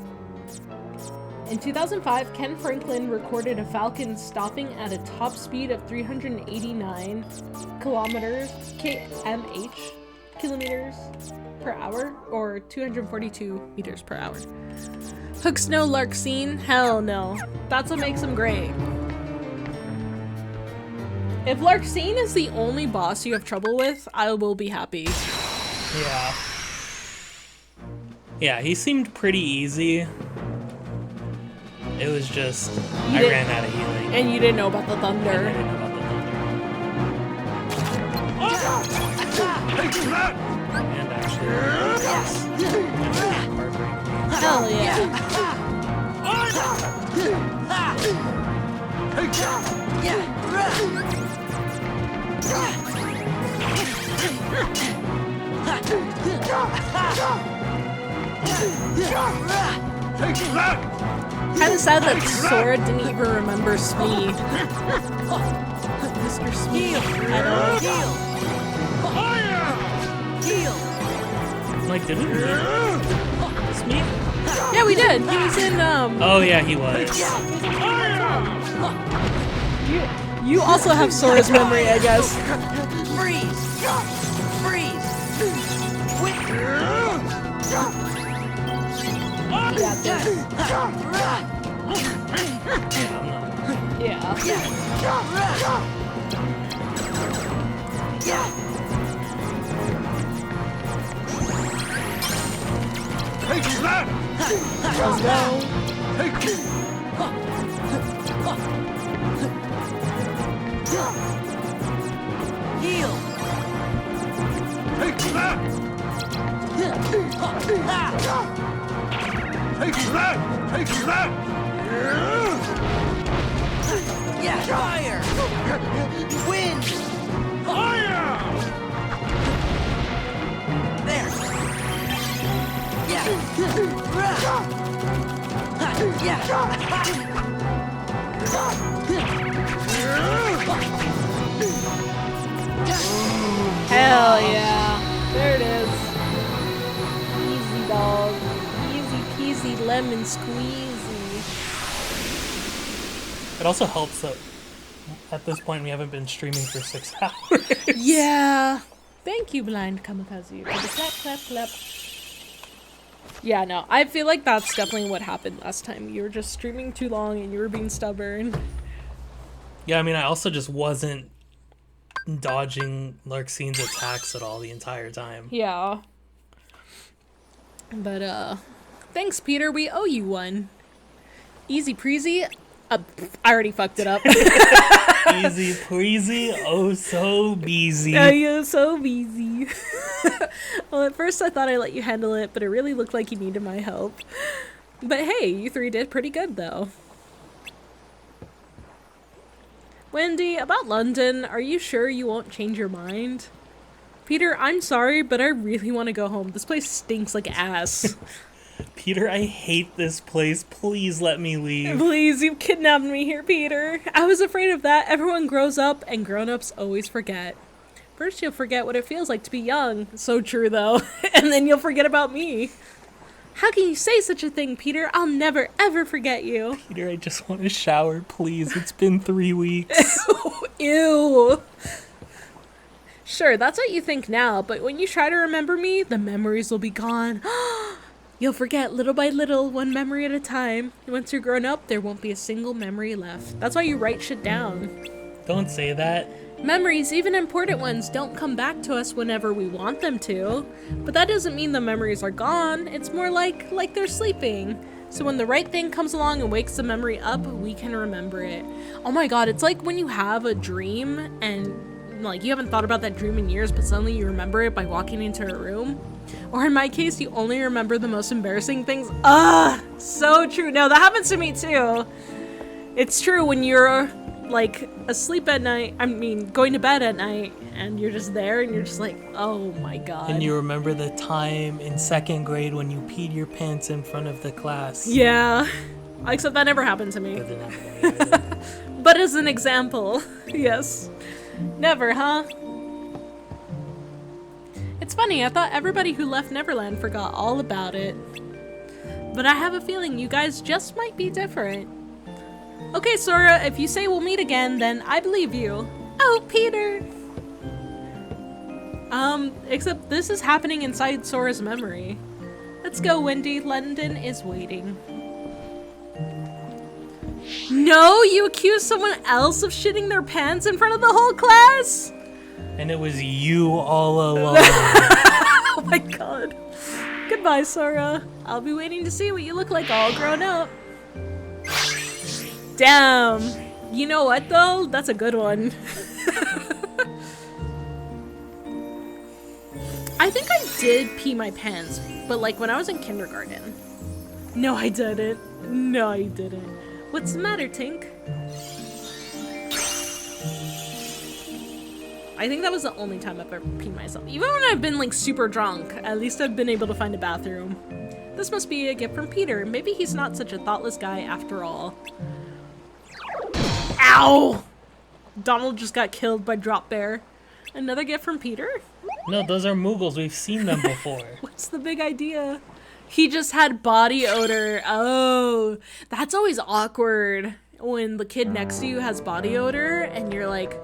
In 2005, Ken Franklin recorded a Falcon stopping at a top speed of 389 kilometers per hour, or 242 meters per hour. Hook's no Larkseen? Hell no. That's what makes him great. If Larkseen is the only boss you have trouble with, I will be happy. Yeah. Yeah, he seemed pretty easy. It was just, I did- ran out of healing. And you didn't know about the I thunder. didn't know about the thunder. And actually, Hell yeah. Kinda sad that Sora didn't even remember Smee. Mr. Smee. I know. Heal! I'm like, did we meet? It's me? Yeah, we did. He was in, Oh yeah, he was. You also have Sora's memory, I guess. Freeze! Freeze! Yeah, Let's go. Heal! Yeah, fire! Wind! There! Yeah! Hell yeah. There it is. Easy dog. Easy peasy lemon squeezy. It also helps that at this point we haven't been streaming for 6 hours. Yeah. Thank you, Blind Kamikaze, for the clap, clap, clap. Yeah, no, I feel like that's definitely what happened last time. You were just streaming too long and you were being stubborn. Yeah, I mean, I also just wasn't dodging Larkseen's attacks at all the entire time. Yeah. But, thanks, Peter. We owe you one. Easy breezy. I already fucked it up. Easy breezy, oh so busy. Oh, you're so busy. Well, at first I thought I'd let you handle it, but it really looked like you needed my help. But hey, you three did pretty good, though. Wendy, about London, are you sure you won't change your mind? Peter, I'm sorry, but I really want to go home. This place stinks like ass. Peter, I hate this place. Please let me leave. Please, you kidnapped me here, Peter. I was afraid of that. Everyone grows up, and grown-ups always forget. First, you'll forget what it feels like to be young. So true, though. And then you'll forget about me. How can you say such a thing, Peter? I'll never, ever forget you. Peter, I just want to shower, please. It's been 3 weeks. Ew. Sure, that's what you think now, but when you try to remember me, the memories will be gone. You'll forget little by little, one memory at a time. Once you're grown up, there won't be a single memory left. That's why you write shit down. Don't say that. Memories, even important ones, don't come back to us whenever we want them to. But that doesn't mean the memories are gone. It's more like they're sleeping. So when the right thing comes along and wakes the memory up, we can remember it. Oh my god, it's like when you have a dream and like you haven't thought about that dream in years, but suddenly you remember it by walking into a room. Or in my case, you only remember the most embarrassing things. So true. No, that happens to me too. It's true when you're like asleep at night, going to bed at night, and you're just there and you're just like, oh my god. And you remember the time in 2nd grade when you peed your pants in front of the class. Yeah. Except that never happened to me. That didn't happen to me either. But as an example, yes. Never, huh? It's funny, I thought everybody who left Neverland forgot all about it. But I have a feeling you guys just might be different. Okay, Sora, if you say we'll meet again, then I believe you. Oh, Peter! Except this is happening inside Sora's memory. Let's go, Wendy. London is waiting. No, you accused someone else of shitting their pants in front of the whole class? And it was you all alone. Oh my god. Goodbye, Sora. I'll be waiting to see what you look like all grown up. Damn. You know what, though? That's a good one. I think I did pee my pants, but like when I was in kindergarten. No, I didn't. No, I didn't. What's the matter, Tink? I think that was the only time I've ever peed myself. Even when I've been like super drunk, at least I've been able to find a bathroom. This must be a gift from Peter. Maybe he's not such a thoughtless guy after all. Ow! Donald just got killed by Drop Bear. Another gift from Peter? No, those are Moogles. We've seen them before. What's the big idea? He just had body odor. Oh, that's always awkward when the kid next to you has body odor and you're like,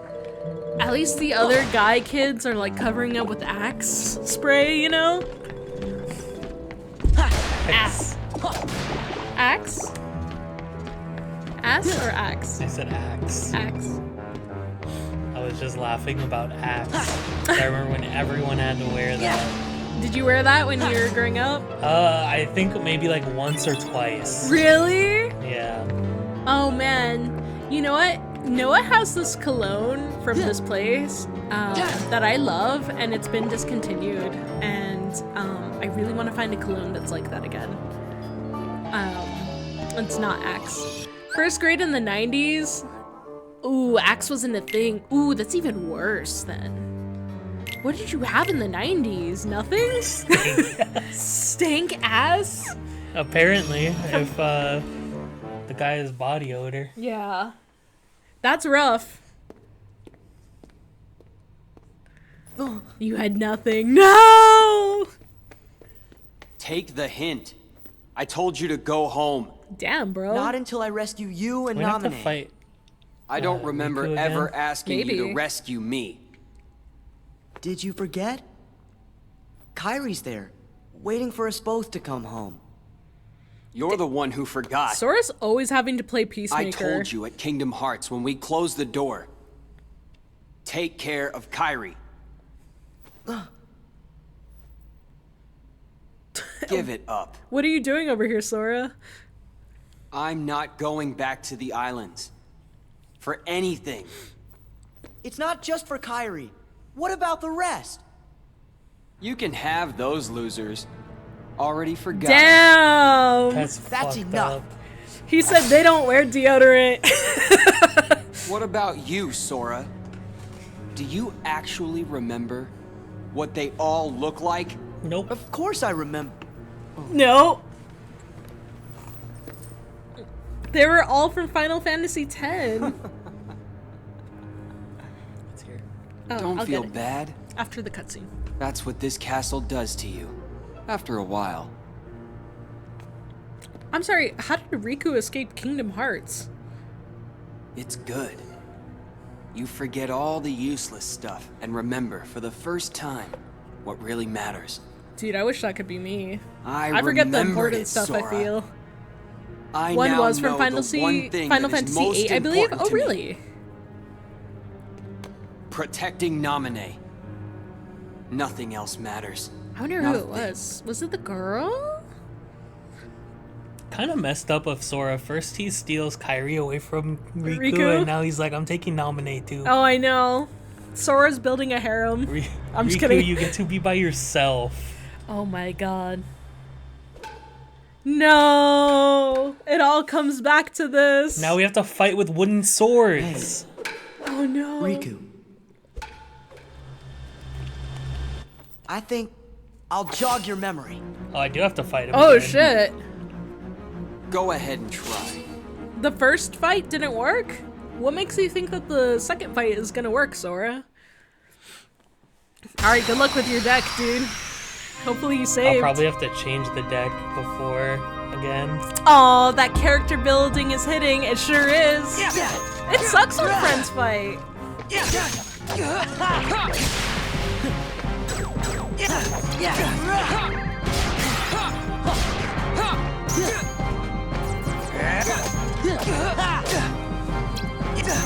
at least the other guy kids are like covering up with Axe spray, you know? Ass. Axe? Ass or axe? I said axe. Axe. I was just laughing about axe. I remember when everyone had to wear that. Did you wear that when you were growing up? I think maybe like once or twice. Really? Yeah. Oh man. You know what? Noah has this cologne from this place that I love, and it's been discontinued. And I really want to find a cologne that's like that again. It's not Axe. First grade in the 90s. Ooh, Axe wasn't a thing. Ooh, that's even worse then. What did you have in the 90s? Nothing? Stank ass? Apparently, if the guy has body odor. Yeah. That's rough. You had nothing. No! Take the hint. I told you to go home. Damn, bro. Not until I rescue you and We have to Naminé. fight. I don't remember Riku ever again? asking you Maybe. to rescue me. Did you forget? Kyrie's there, waiting for us both to come home. You're the one who forgot. Sora's always having to play Peacemaker. I told you at Kingdom Hearts when we closed the door. Take care of Kyrie. Give it up. What are you doing over here, Sora? I'm not going back to the islands. For anything. It's not just for Kyrie. What about the rest? You can have those losers. Already forgot. Damn! That's fucked enough. up. He said they don't wear deodorant. What about you, Sora? Do you actually remember what they all look like? Nope. Of course I remember. No. They were all from Final Fantasy X. Let's hear it. Oh, Don't I'll feel get it. bad. After the cutscene. That's what this castle does to you. After a while. I'm sorry, how did Riku escape Kingdom Hearts? It's good. You forget all the useless stuff and remember for the first time what really matters. Dude, I wish that could be me. I forget the remembered important it, stuff, I Sora. feel. I One now was from know Final the one thing that is Fantasy most 8, I believe. important Oh, to me. really? Protecting Naminé. Nothing else matters. I wonder who it Nothing. was. Was it the girl? Kind of messed up of Sora. First he steals Kairi away from Riku, Riku? and now he's like, I'm taking Naminé too. Oh, I know. Sora's building a harem. I'm just Riku, kidding. you get to be by yourself. Oh my god. No! It all comes back to this. Now we have to fight with wooden swords. Oh no. Riku. I think I'll jog your memory. Oh, I do have to fight him. Oh again. shit. Go ahead and try. The first fight didn't work? What makes you think that the second fight is gonna work, Sora? Alright, good luck with your deck, dude. Hopefully you saved. I'll probably have to change the deck before again. Aw, that character building is hitting. It sure is. It sucks when friends fight.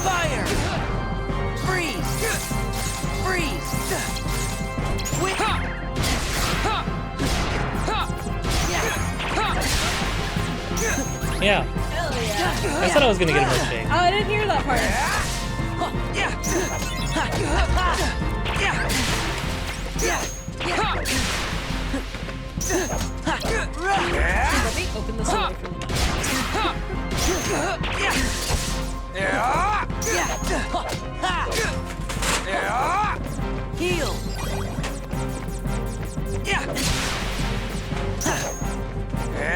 Fire! Freeze! Freeze! Wait! Yeah. I said I was gonna get him a shake. Oh, I didn't hear that part. Let me open this away from you. Heal!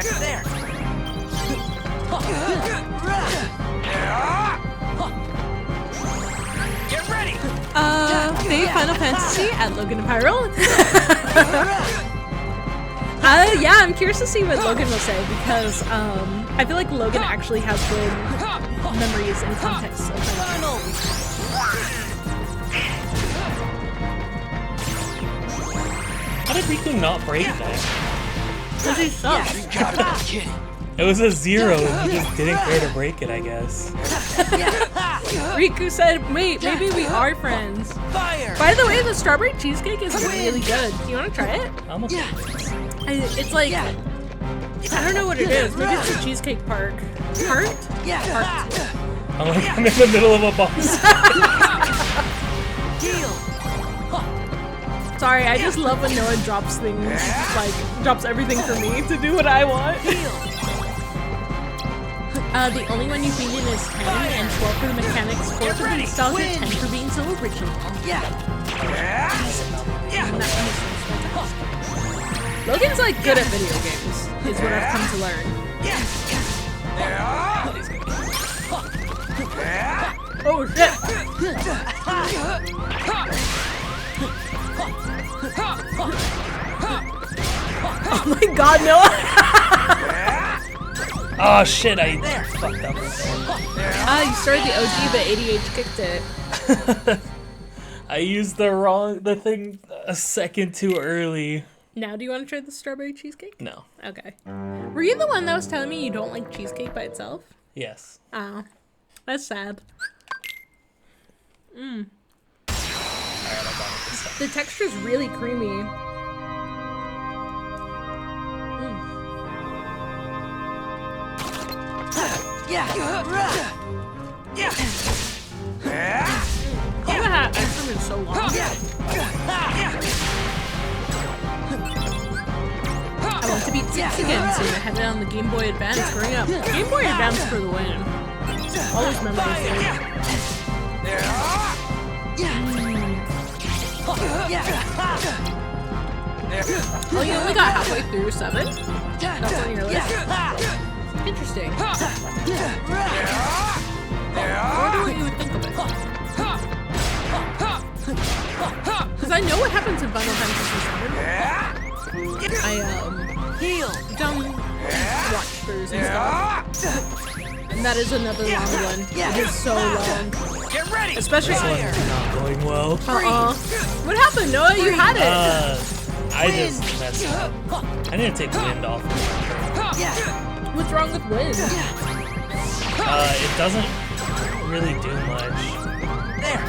There! Get ready! Fave Final Fantasy at Logan and Pyro. Yeah, I'm curious to see what Logan will say because I feel like Logan actually has good memories and context of Final How did Riku not break that? Because he sucks. You gotta be kidding. It was a 0 and he just didn't care to break it, I guess. Riku said, wait, maybe we are friends. Fire! By the way, the strawberry cheesecake is really good. You want to try it? I'm okay. It's like, I don't know what it is. Maybe it's the cheesecake part. Part? I'm like, I'm in the middle of a boss. Heal! Sorry, I just love when Noah drops things, like, drops everything for me to do what I want. The only one you've beaten is 10, and 12 for the mechanics, 4 for the nostalgia, 10 for being so original. Logan's like good at video games, is what I've come to learn. Oh shit! Oh my god, Noah! Oh shit, I fucked up. You started the OG, but ADH kicked it. I used the thing a second too early. Now, do you want to try the strawberry cheesecake? No. Okay. Were you the one that was telling me you don't like cheesecake by itself? Yes. Oh, that's sad. The texture's really creamy. Oh, that ice cream is so long. I want to beat 6 again soon. I had it on the Game Boy Advance growing up. Game Boy Advance for the win. All those memories there. Oh, you only got halfway through 7? That's on your list? Interesting. I wonder what you would think of it. Because I know what happens in Final Fantasy VII. Heal. Done watch throughs and stuff. And that is another long one. It is so long. Get ready. Especially This one's not going well. What happened, Noah? You had it. I just messed up. I need to take wind off. What's wrong with wind? It doesn't really do much. There.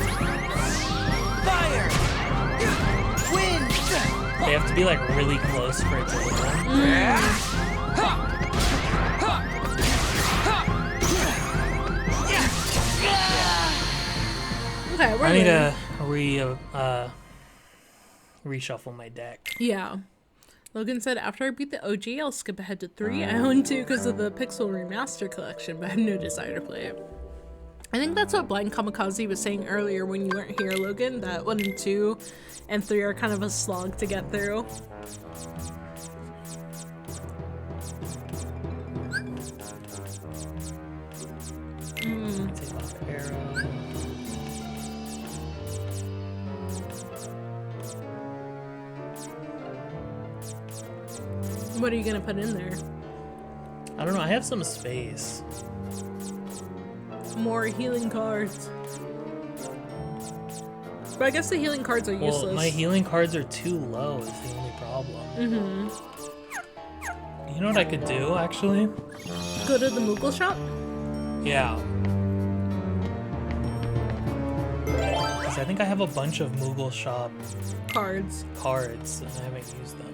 Fire. Wind. They have to be like really close for it to hit them. Okay, we're I need good. to reshuffle my deck. Yeah. Logan said, after I beat the OG, I'll skip ahead to 3. I own 2 because of the Pixel Remaster collection, but I have no desire to play it. I think that's what Blind Kamikaze was saying earlier when you weren't here, Logan, that 1 and 2 and 3 are kind of a slog to get through. Take off arrow. What are you gonna put in there? I don't know. I have some space. More healing cards. But I guess the healing cards are useless. Well, my healing cards are too low is the only problem. You know what I could do, actually? Go to the Moogle shop? Yeah. Because I think I have a bunch of Moogle Shop Cards. cards, and I haven't used them.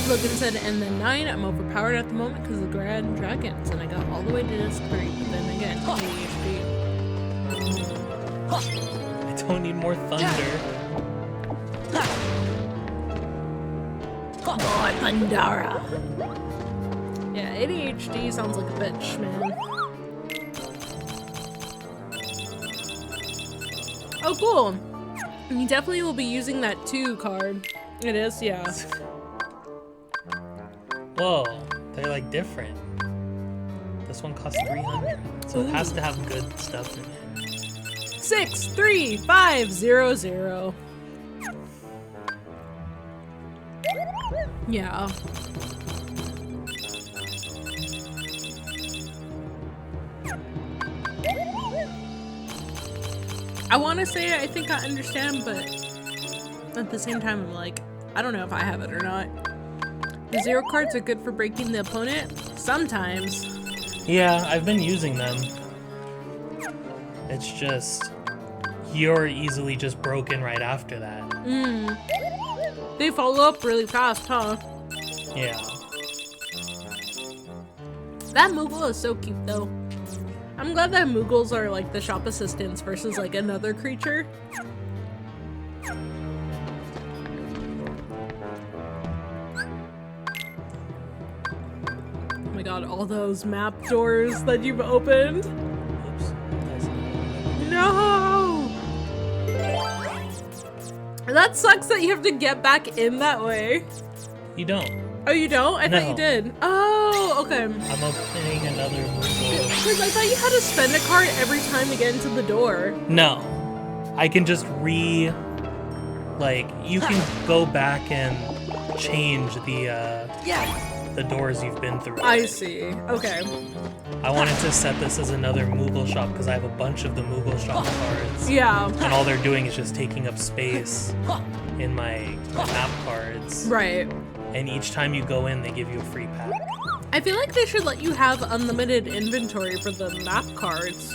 Logan said, and then 9, I'm overpowered at the moment because of the Grand Dragons, and I got all the way to disc 3, but then again, ADHD. I don't need more thunder. Boy, Pandara. Yeah, ADHD sounds like a bitch, man. Oh, cool. You definitely will be using that 2 card. It is, yeah. Whoa, they're like different. This one costs 300, so it has to have good stuff in it. 63500. Yeah. I want to say I think I understand, but at the same time, I'm like, I don't know if I have it or not. The 0 cards are good for breaking the opponent? Sometimes. Yeah, I've been using them. It's just, you're easily just broken right after that. They follow up really fast, huh? Yeah. That Moogle is so cute, though. I'm glad that Moogles are like the shop assistants versus like another creature. Oh my god, all those map doors that you've opened. Oops. No! That sucks that you have to get back in that way. You don't. Oh, you don't? I thought you No. did. Oh, okay. I'm opening another Moogle. Because I thought you had to spend a card every time to get into the door. No. I can just you can go back and change the doors you've been through. I see. Okay. I wanted to set this as another Moogle shop because I have a bunch of the Moogle shop cards. Yeah. And all they're doing is just taking up space in my map cards. Right. And each time you go in, they give you a free pack. I feel like they should let you have unlimited inventory for the map cards.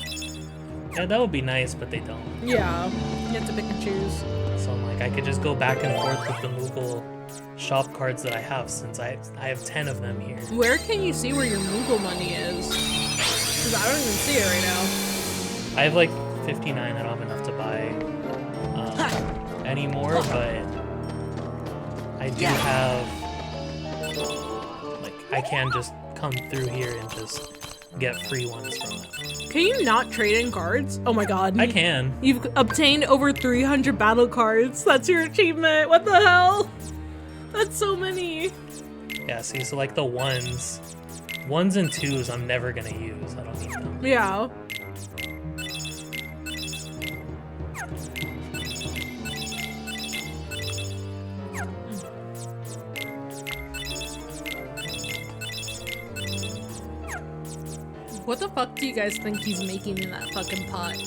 Yeah, that would be nice, but they don't. Yeah. You have to pick and choose. So I'm like, I could just go back and forth with the Moogle shop cards that I have since I have 10 of them here. Where can you see where your Moogle money is? Because I don't even see it right now. I have like 59. I don't have enough to buy anymore, but I do have, I can just come through here and just get free ones from it. Can you not trade in cards? Oh my god. I can. You've obtained over 300 battle cards. That's your achievement. What the hell? That's so many. Yeah, see, so like the ones and twos I'm never gonna use. I don't need them. Yeah. What the fuck do you guys think he's making in that fucking pot?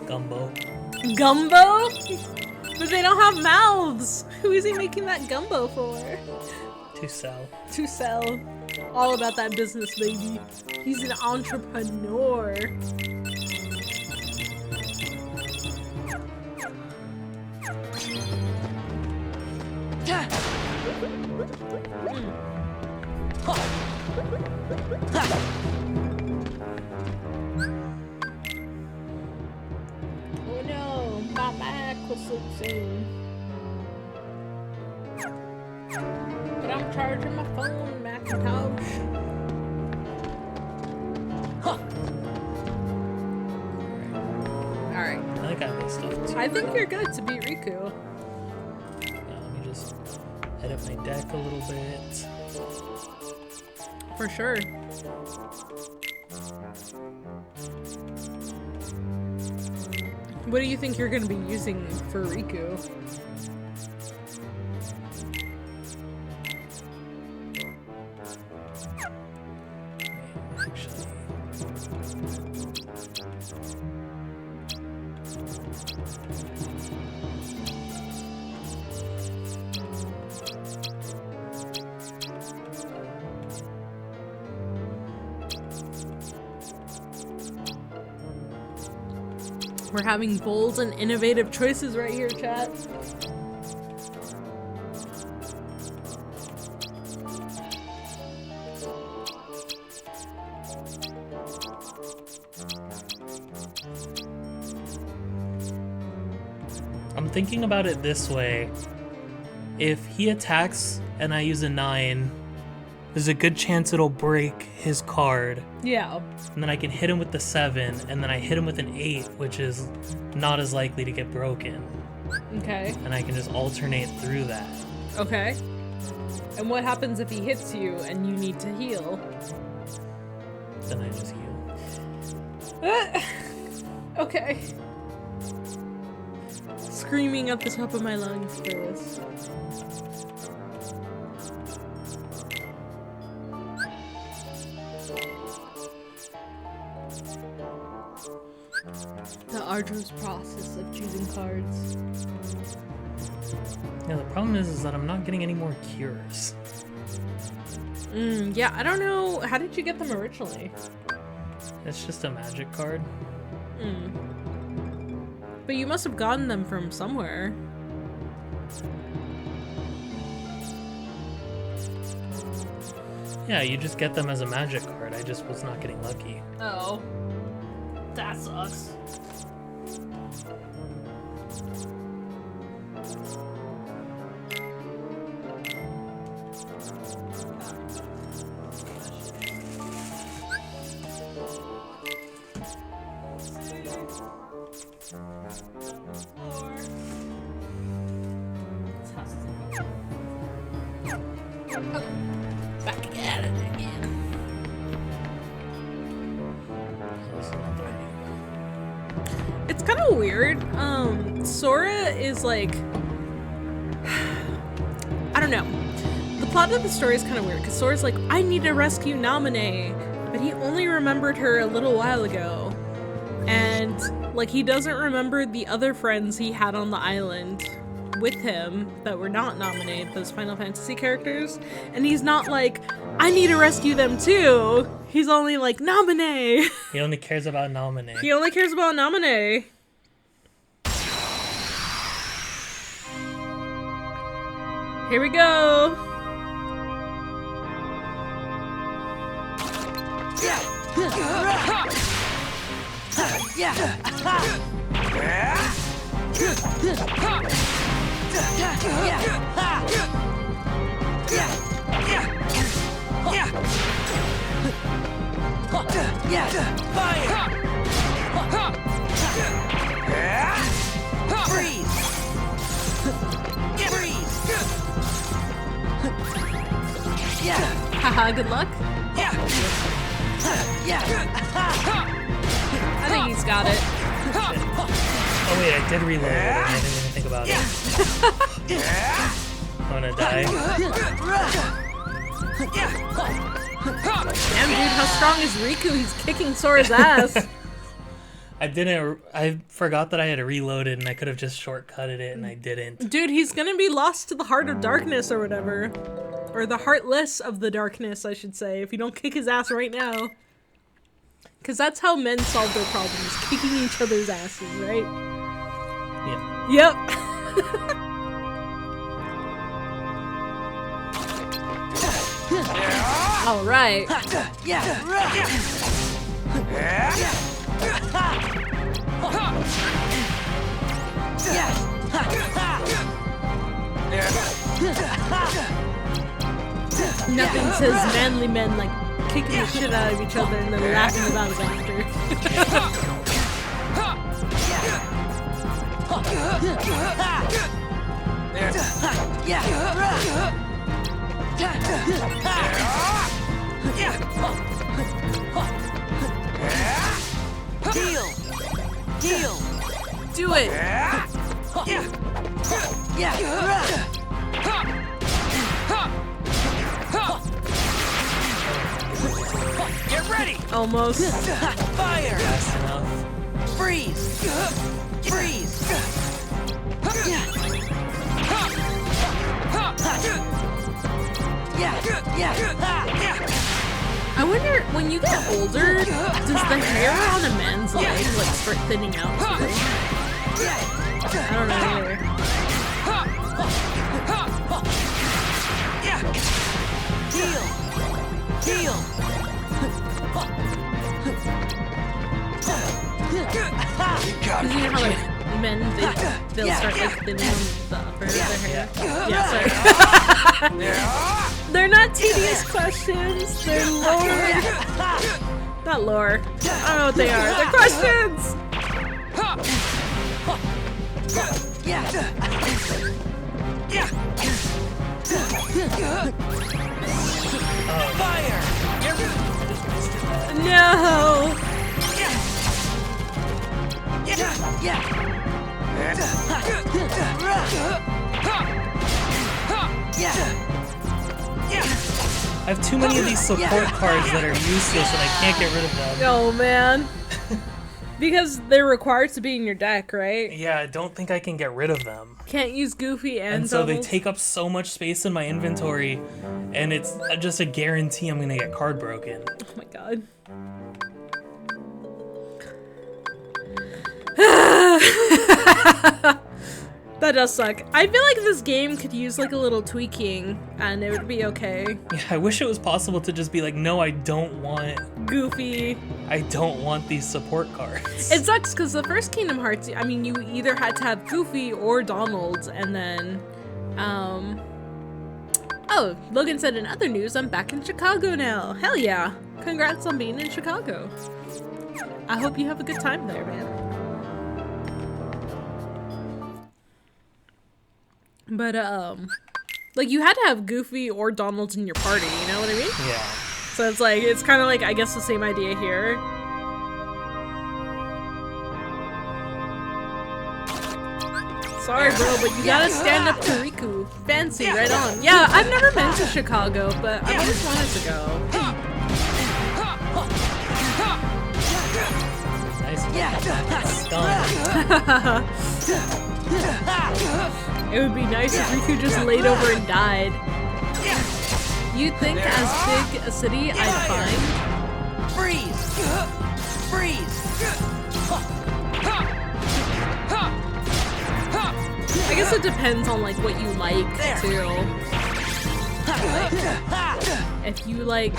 Gumbo. Gumbo? But they don't have mouths. Who is he making that gumbo for? To sell. To sell. All about that business, baby. He's an entrepreneur. Oh no, my back was so soon. But I'm charging my phone, Macintosh. Alright. I think I missed stuff too. I think you're good to beat Riku. Yeah, let me just edit my deck a little bit. For sure. What do you think you're going to be using for Riku? We're having bold and innovative choices right here, chat. I'm thinking about it this way. If he attacks and I use a 9, there's a good chance it'll break his card. Yeah. And then I can hit him with the 7, and then I hit him with an 8, which is not as likely to get broken. Okay. And I can just alternate through that. Okay. And what happens if he hits you and you need to heal? Then I just heal. Okay. Screaming at the top of my lungs for this. The arduous process of choosing cards. Yeah, the problem is that I'm not getting any more cures. Yeah, I don't know. How did you get them originally? It's just a magic card. But you must have gotten them from somewhere. Yeah, you just get them as a magic card. I just was not getting lucky. Oh. That sucks. Back at it again. It's kind of weird. Sora is like, I don't know. The plot of the story is kind of weird because Sora's like, I need to rescue Naminé, but he only remembered her a little while ago, and like he doesn't remember the other friends he had on the island with him that were not Naminé, those Final Fantasy characters, and he's not like, I need to rescue them too. He's only like, Naminé. He only cares about Naminé. He only cares about Naminé. Here we go. Freeze! Haha, good luck. I think he's got it. Oh wait, I did reload it. I didn't even think about it. I'm gonna die. Damn, dude, how strong is Riku? He's kicking Sora's ass. I forgot that I had reloaded and I could have just shortcutted it and I didn't. Dude, he's gonna be lost to the heart of darkness or whatever. Or the heartless of the darkness, I should say, if you don't kick his ass right now. Because that's how men solve their problems, kicking each other's asses, right? Yeah. Yep. All right. Nothing says manly men like kicking the shit out of each other and then laughing about it after. Heal! Do it! Get ready! Almost. Fire! Fast enough. Freeze! Freeze! I wonder, when you get older, does the hair on a man's leg like start thinning out too? I don't know either. Heal! Because you know how like men, they'll start like thinning on the upper of their hair. Yeah, sorry. They're not tedious questions, they're lore. Not lore. I don't know what they are. They're questions! Fire! No! I have too many of these support cards that are useless and I can't get rid of them. Oh man. Because they're required to be in your deck, right? Yeah, I don't think I can get rid of them. Can't use Goofy and And so they Donald. take up so much space in my inventory, and it's just a guarantee I'm gonna get card broken. Oh my god. That does suck. I feel like this game could use like a little tweaking and it would be okay. Yeah, I wish it was possible to just be like, no, I don't want Goofy. these support cards. It sucks because the first Kingdom Hearts, I mean, you either had to have Goofy or Donald, and then, oh, Logan said in other news, I'm back in Chicago now. Hell yeah. Congrats on being in Chicago. I hope you have a good time there, man. But, like, you had to have Goofy or Donald in your party, you know what I mean? Yeah. So it's like, it's kind of like, I guess, the same idea here. Sorry, bro, but you gotta stand up to Riku. Fancy, right on. Yeah, I've never been to Chicago, but I've always wanted to go. Nice. Stun. It would be nice if Riku just laid over and died. You'd think as big a city I'd find. Freeze! Freeze! I guess it depends on like what you like too. If you like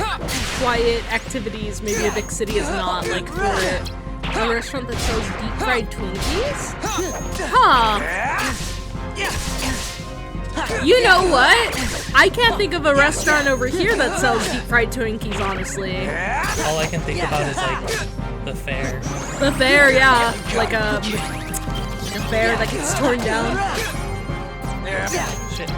quiet activities, maybe a big city is not like for it. A restaurant that sells deep fried Twinkies? Huh. You know what? I can't think of a restaurant over here that sells deep fried Twinkies, honestly. All I can think about is like the fair. The fair, yeah. Like a fair that gets torn down. Shit.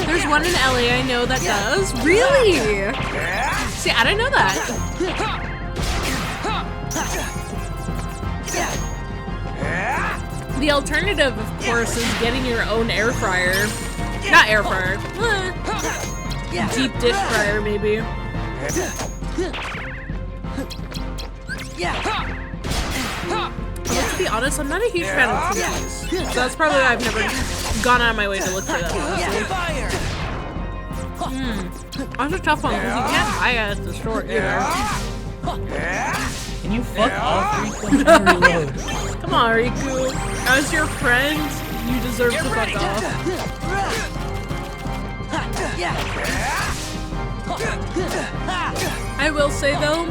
There's one in LA I know that does. Really? See, I didn't know that. The alternative, of course, is getting your own air fryer. Not air fryer. Deep dish fryer, maybe. But to be honest, I'm not a huge fan of cookies. So that's probably why I've never gone out of my way to look for them. That's a tough one because you can't buy it at the store either. Can you fuck off, Riku? Reload. Come on, Riku. As your friend, you deserve to fuck off. I will say though,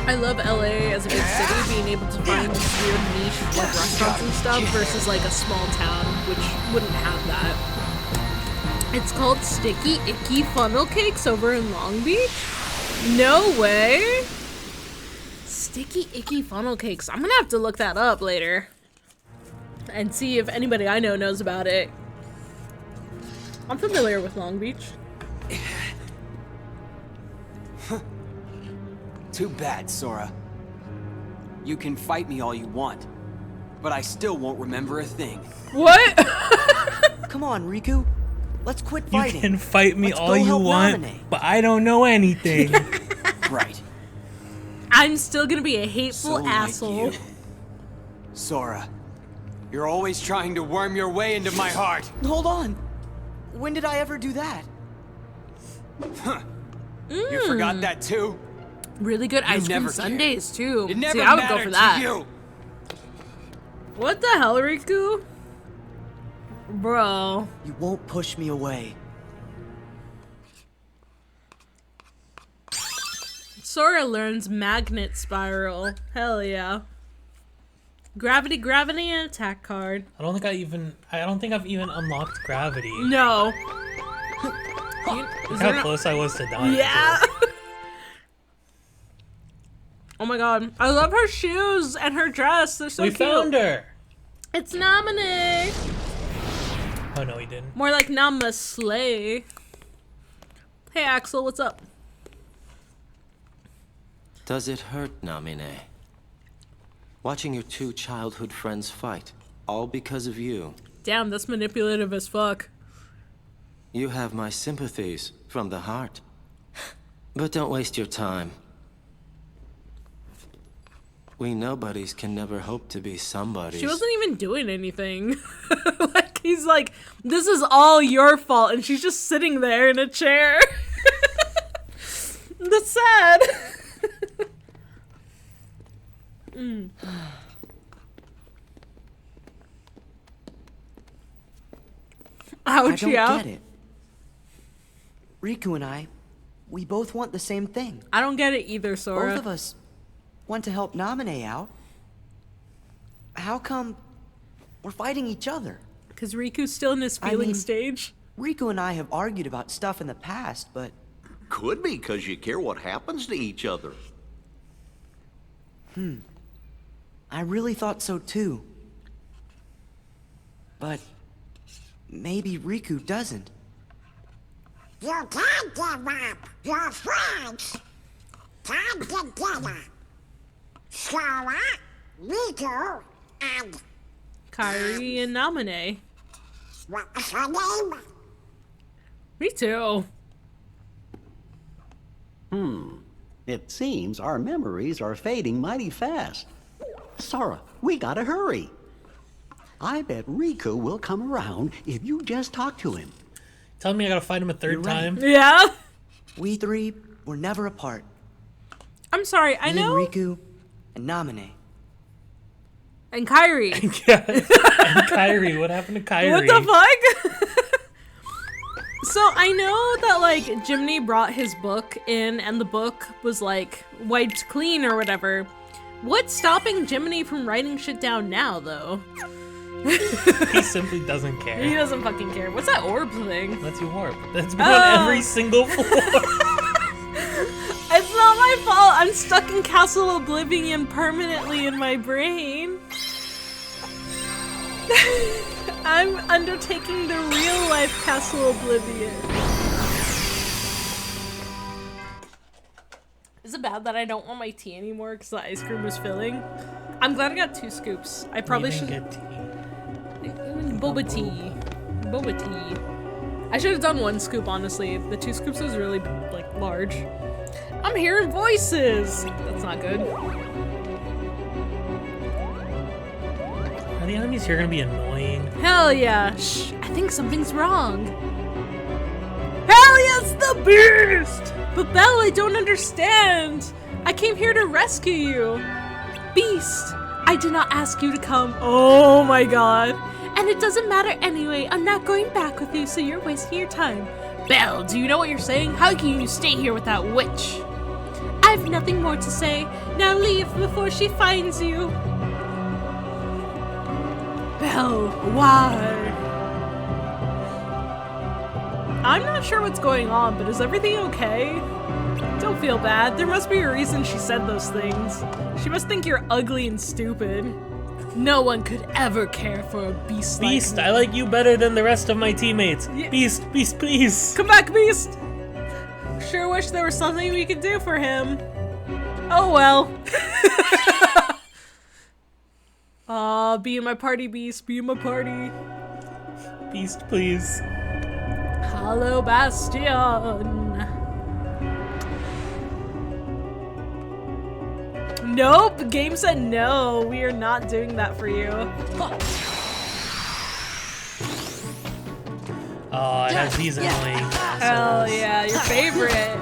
I love LA as a big city, being able to find these weird niche like restaurants and stuff versus like a small town which wouldn't have that. It's called Sticky Icky Funnel Cakes over in Long Beach. No way. Sticky Icky Funnel Cakes. I'm gonna have to look that up later and see if anybody I know knows about it. I'm familiar with Long Beach. Too bad, Sora. You can fight me all you want, but I still won't remember a thing. What? Come on, Riku. Let's quit You fighting. can fight me Let's all go you help want, Naminé. but I don't know anything. Right. I'm still gonna be a hateful So like asshole. you. Sora, you're always trying to worm your way into my heart. Hold on. When did I ever do that? You forgot that too? Really good ice cream never sundaes too. It never See, I would go mattered for to that. you. What the hell, Riku? Bro. You won't push me away. Sora learns magnet spiral. Hell yeah. Gravity, and attack card. I don't think I've even unlocked gravity. No. Look how close I was to dying. Yeah. Oh my god. I love her shoes and her dress. They're so We cute. found her. It's Naminé. Oh no, he didn't. More like Namaslay. Hey Axel, what's up? Does it hurt, Naminé? Watching your two childhood friends fight, all because of you. Damn, that's manipulative as fuck. You have my sympathies from the heart. But don't waste your time. We nobodies can never hope to be somebodies. She wasn't even doing anything. Like, he's like, this is all your fault, and she's just sitting there in a chair. That's sad. I Ouch, don't yeah. get it. Riku and I, we both want the same thing. I don't get it either, Sora. Both of us want to help Naminé out. How come we're fighting each other? Because Riku's still in his feeling stage. Riku and I have argued about stuff in the past, but Could be because you care what happens to each other. I really thought so too. But maybe Riku doesn't. You can't give up your friends. Time together. Sora, Riku, and Kairi and Naminé. what's her name? Me too. It seems our memories are fading mighty fast. Sora, we gotta hurry. I bet Riku will come around if you just talk to him. Telling me I gotta fight him a third time? Yeah. We three were never apart. I'm sorry, I Me know. and Riku and Naminé. And Kairi. Yeah. And Kairi, what happened to Kairi? What the fuck? So I know that like Jiminy brought his book in and the book was like wiped clean or whatever. What's stopping Jiminy from writing shit down now though? He simply doesn't care. He doesn't fucking care. What's that orb thing? That's your warp. That's been on every single floor. It's not my fault. I'm stuck in Castle Oblivion permanently in my brain. I'm undertaking the real life Castle Oblivion. Is it bad that I don't want my tea anymore because the ice cream was filling? I'm glad I got 2 scoops. I probably should get tea. boba tea. Boba tea. I should have done 1 scoop, honestly. The 2 scoops was really, like, large. I'm hearing voices! That's not good. Are the enemies here gonna be annoying? Hell yeah! Shh, I think something's wrong. Hell yes, the beast! But Belle, I don't understand. I came here to rescue you. Beast, I did not ask you to come. Oh my god. And it doesn't matter anyway. I'm not going back with you, so you're wasting your time. Belle, do you know what you're saying? How can you stay here with that witch? I have nothing more to say. Now leave before she finds you. Belle, why? I'm not sure what's going on, but is everything okay? Don't feel bad. There must be a reason she said those things. She must think you're ugly and stupid. No one could ever care for a beast like Beast, me. I like you better than the rest of my teammates. Yeah. Beast, Beast, please. Come back, Beast! Sure wish there was something we could do for him. Oh well. Aw, be in my party, Beast. Be in my party. Beast, please. Hollow Bastion. Nope, game said no. We are not doing that for you. Oh, it has these annoying assholes. Hell yeah, your favorite.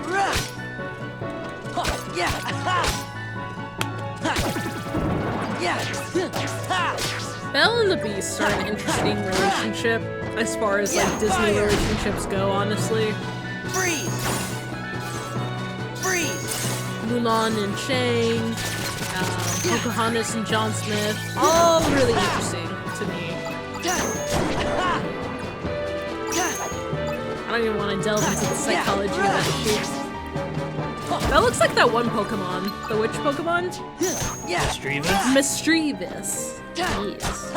Belle and the Beast are an interesting relationship as far as like Disney relationships go, honestly. Freeze! Freeze! Mulan and Shang, Pocahontas and John Smith, all really interesting to me. I don't even want to delve into the psychology of that shit. That looks like that one Pokemon. The which Pokemon? Mischievous? Mischievous. Yes.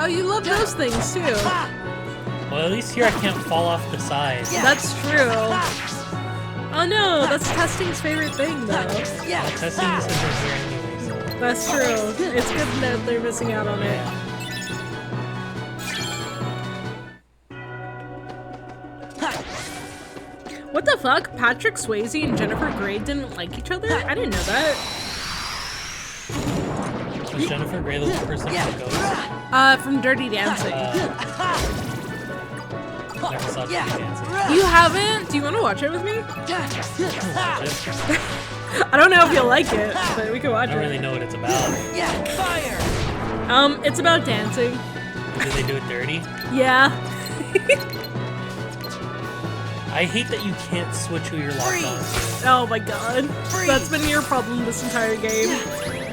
Oh, you love those things too. Well, at least here I can't fall off the side. That's true. Oh no, that's Testing's favorite thing though. Testing this isn't here anyway, so. That's true. It's good that they're missing out on it. What the fuck? Patrick Swayze and Jennifer Grey didn't like each other? I didn't know that. Was Jennifer Grey the person who goes? From Dirty Dancing. Never saw Dirty Dancing. You haven't? Do you want to watch it with me? Watch it. I don't know if you'll like it, but we can watch I don't it. really know what it's about. Fire! It's about dancing. Do they do it dirty? Yeah. I hate that you can't switch who you're locked on to. Oh my god. That's been your problem this entire game.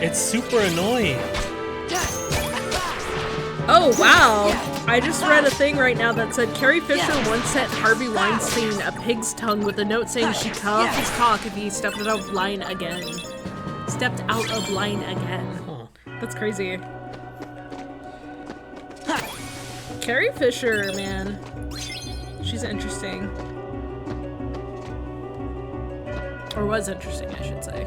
It's super annoying. Oh wow. I just read a thing right now that said Carrie Fisher once sent Harvey Weinstein a pig's tongue with a note saying she'd cut off his cock if he stepped out of line again. Stepped out of line again. Huh. That's crazy. Carrie Fisher, man. She's interesting. Or was interesting, I should say.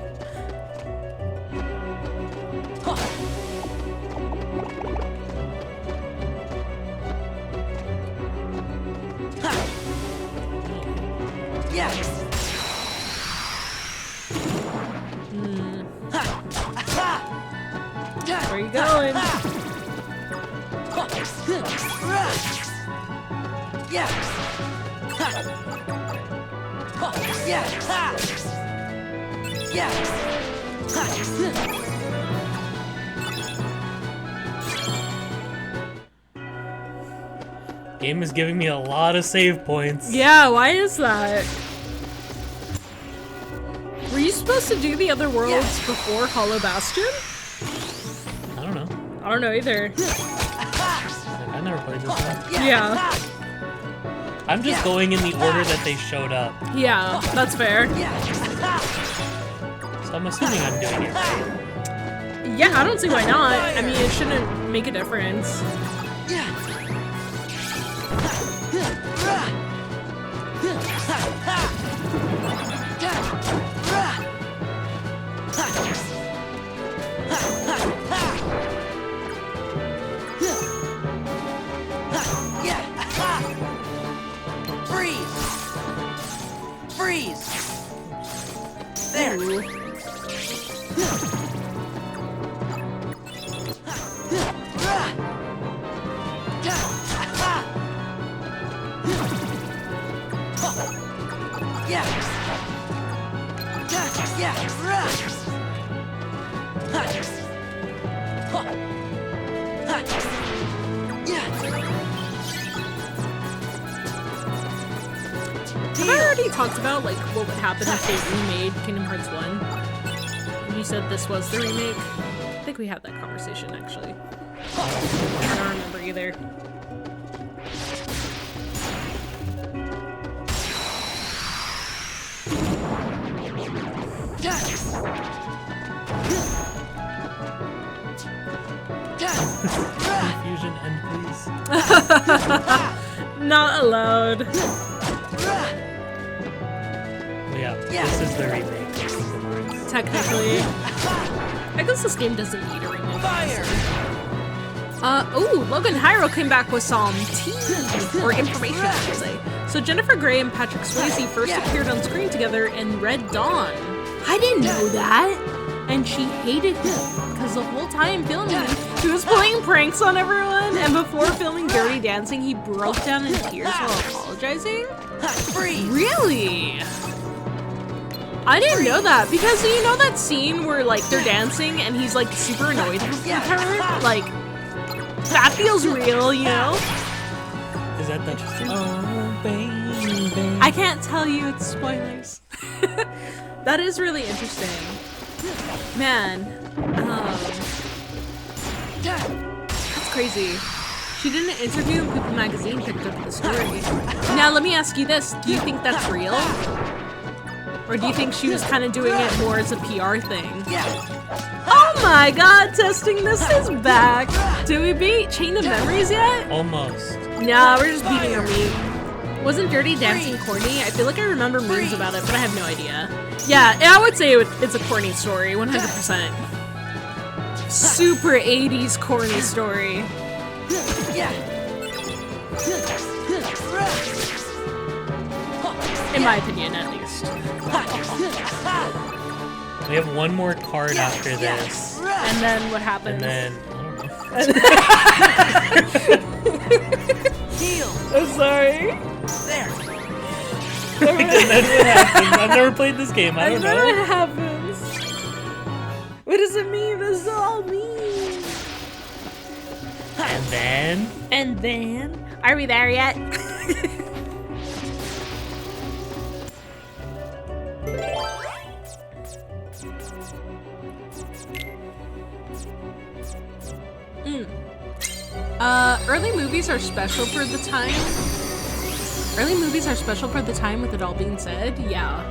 Where are you going? Game is giving me a lot of save points. Yeah, why is that? Were you supposed to do the other worlds before Hollow Bastion? I don't know. I don't know either. I never played this one. Yeah. I'm just going in the order that they showed up. Yeah, that's fair. So I'm assuming I'm doing it right. Yeah, I don't see why not. I mean, it shouldn't make a difference. Freeze! There! Have I already talked about like what would happen if they remade Kingdom Hearts 1? You said this was the remake? I think we had that conversation actually. I don't remember either. Confusion and please. Not allowed. Yeah, this is the remake of Kingdom Hearts. Technically. I guess this game doesn't need a remake. Fire! Oh, Logan Hyro came back with some tea, or information, I should say. So Jennifer Grey and Patrick Swayze first appeared on screen together in Red Dawn. I didn't know that! And she hated him, because the whole time filming, he was playing pranks on everyone, and before filming Dirty Dancing, he broke down in tears while apologizing? Really? I didn't know that, because you know that scene where, like, they're dancing, and he's, like, super annoyed with her? Like, that feels real, you know? Is that the... Oh, baby. I can't tell you, it's spoilers. That is really interesting. Man, that's crazy. She did an interview and People Magazine picked up the story. Now let me ask you this, do you think that's real? Or do you think she was kind of doing it more as a PR thing? Oh my god, testing this is back! Did we beat Chain of Memories yet? Almost. Nah, we're just beating our meat. Wasn't Dirty Dancing corny? I feel like I remember memes about it, but I have no idea. Yeah, I would say it's a corny story, 100%. Super 80s corny story. In my opinion, at least. We have one more card after this. And then what happens? And then, I don't know. Heal! I'm sorry. There! And then what happens? I've never played this game, I don't know know. what happens. What does it mean? What does it all mean? And then? And then? Are we there yet? Early movies are special for the time. Early movies are special for the time, with it all being said. Yeah.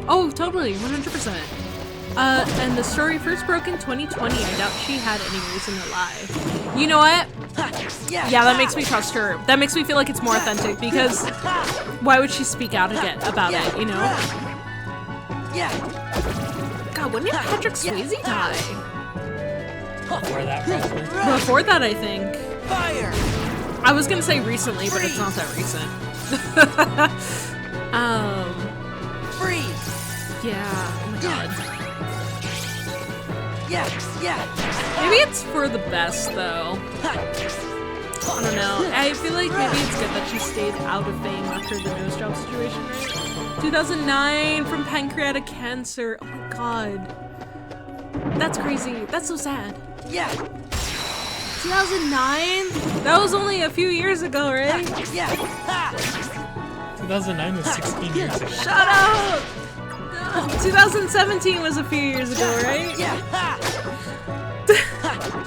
Oh, totally, 100%. And the story first broke in 2020. I doubt she had any reason to lie. You know what? Yeah, that makes me trust her. That makes me feel like it's more authentic, because why would she speak out again about it, you know? God, when did Patrick Swayze die? Before that, probably. Before that, I think. Fire! I was gonna say recently, but it's not that recent. Freeze! Yeah, oh my god. Yeah. Maybe it's for the best, though. I don't know. I feel like maybe it's good that she stayed out of fame after the nose job situation, right? 2009 from pancreatic cancer. Oh my god. That's crazy. That's so sad. 2009? That was only a few years ago, right? 2009 was 16 years ago. Shut up! No, 2017 was a few years ago, right?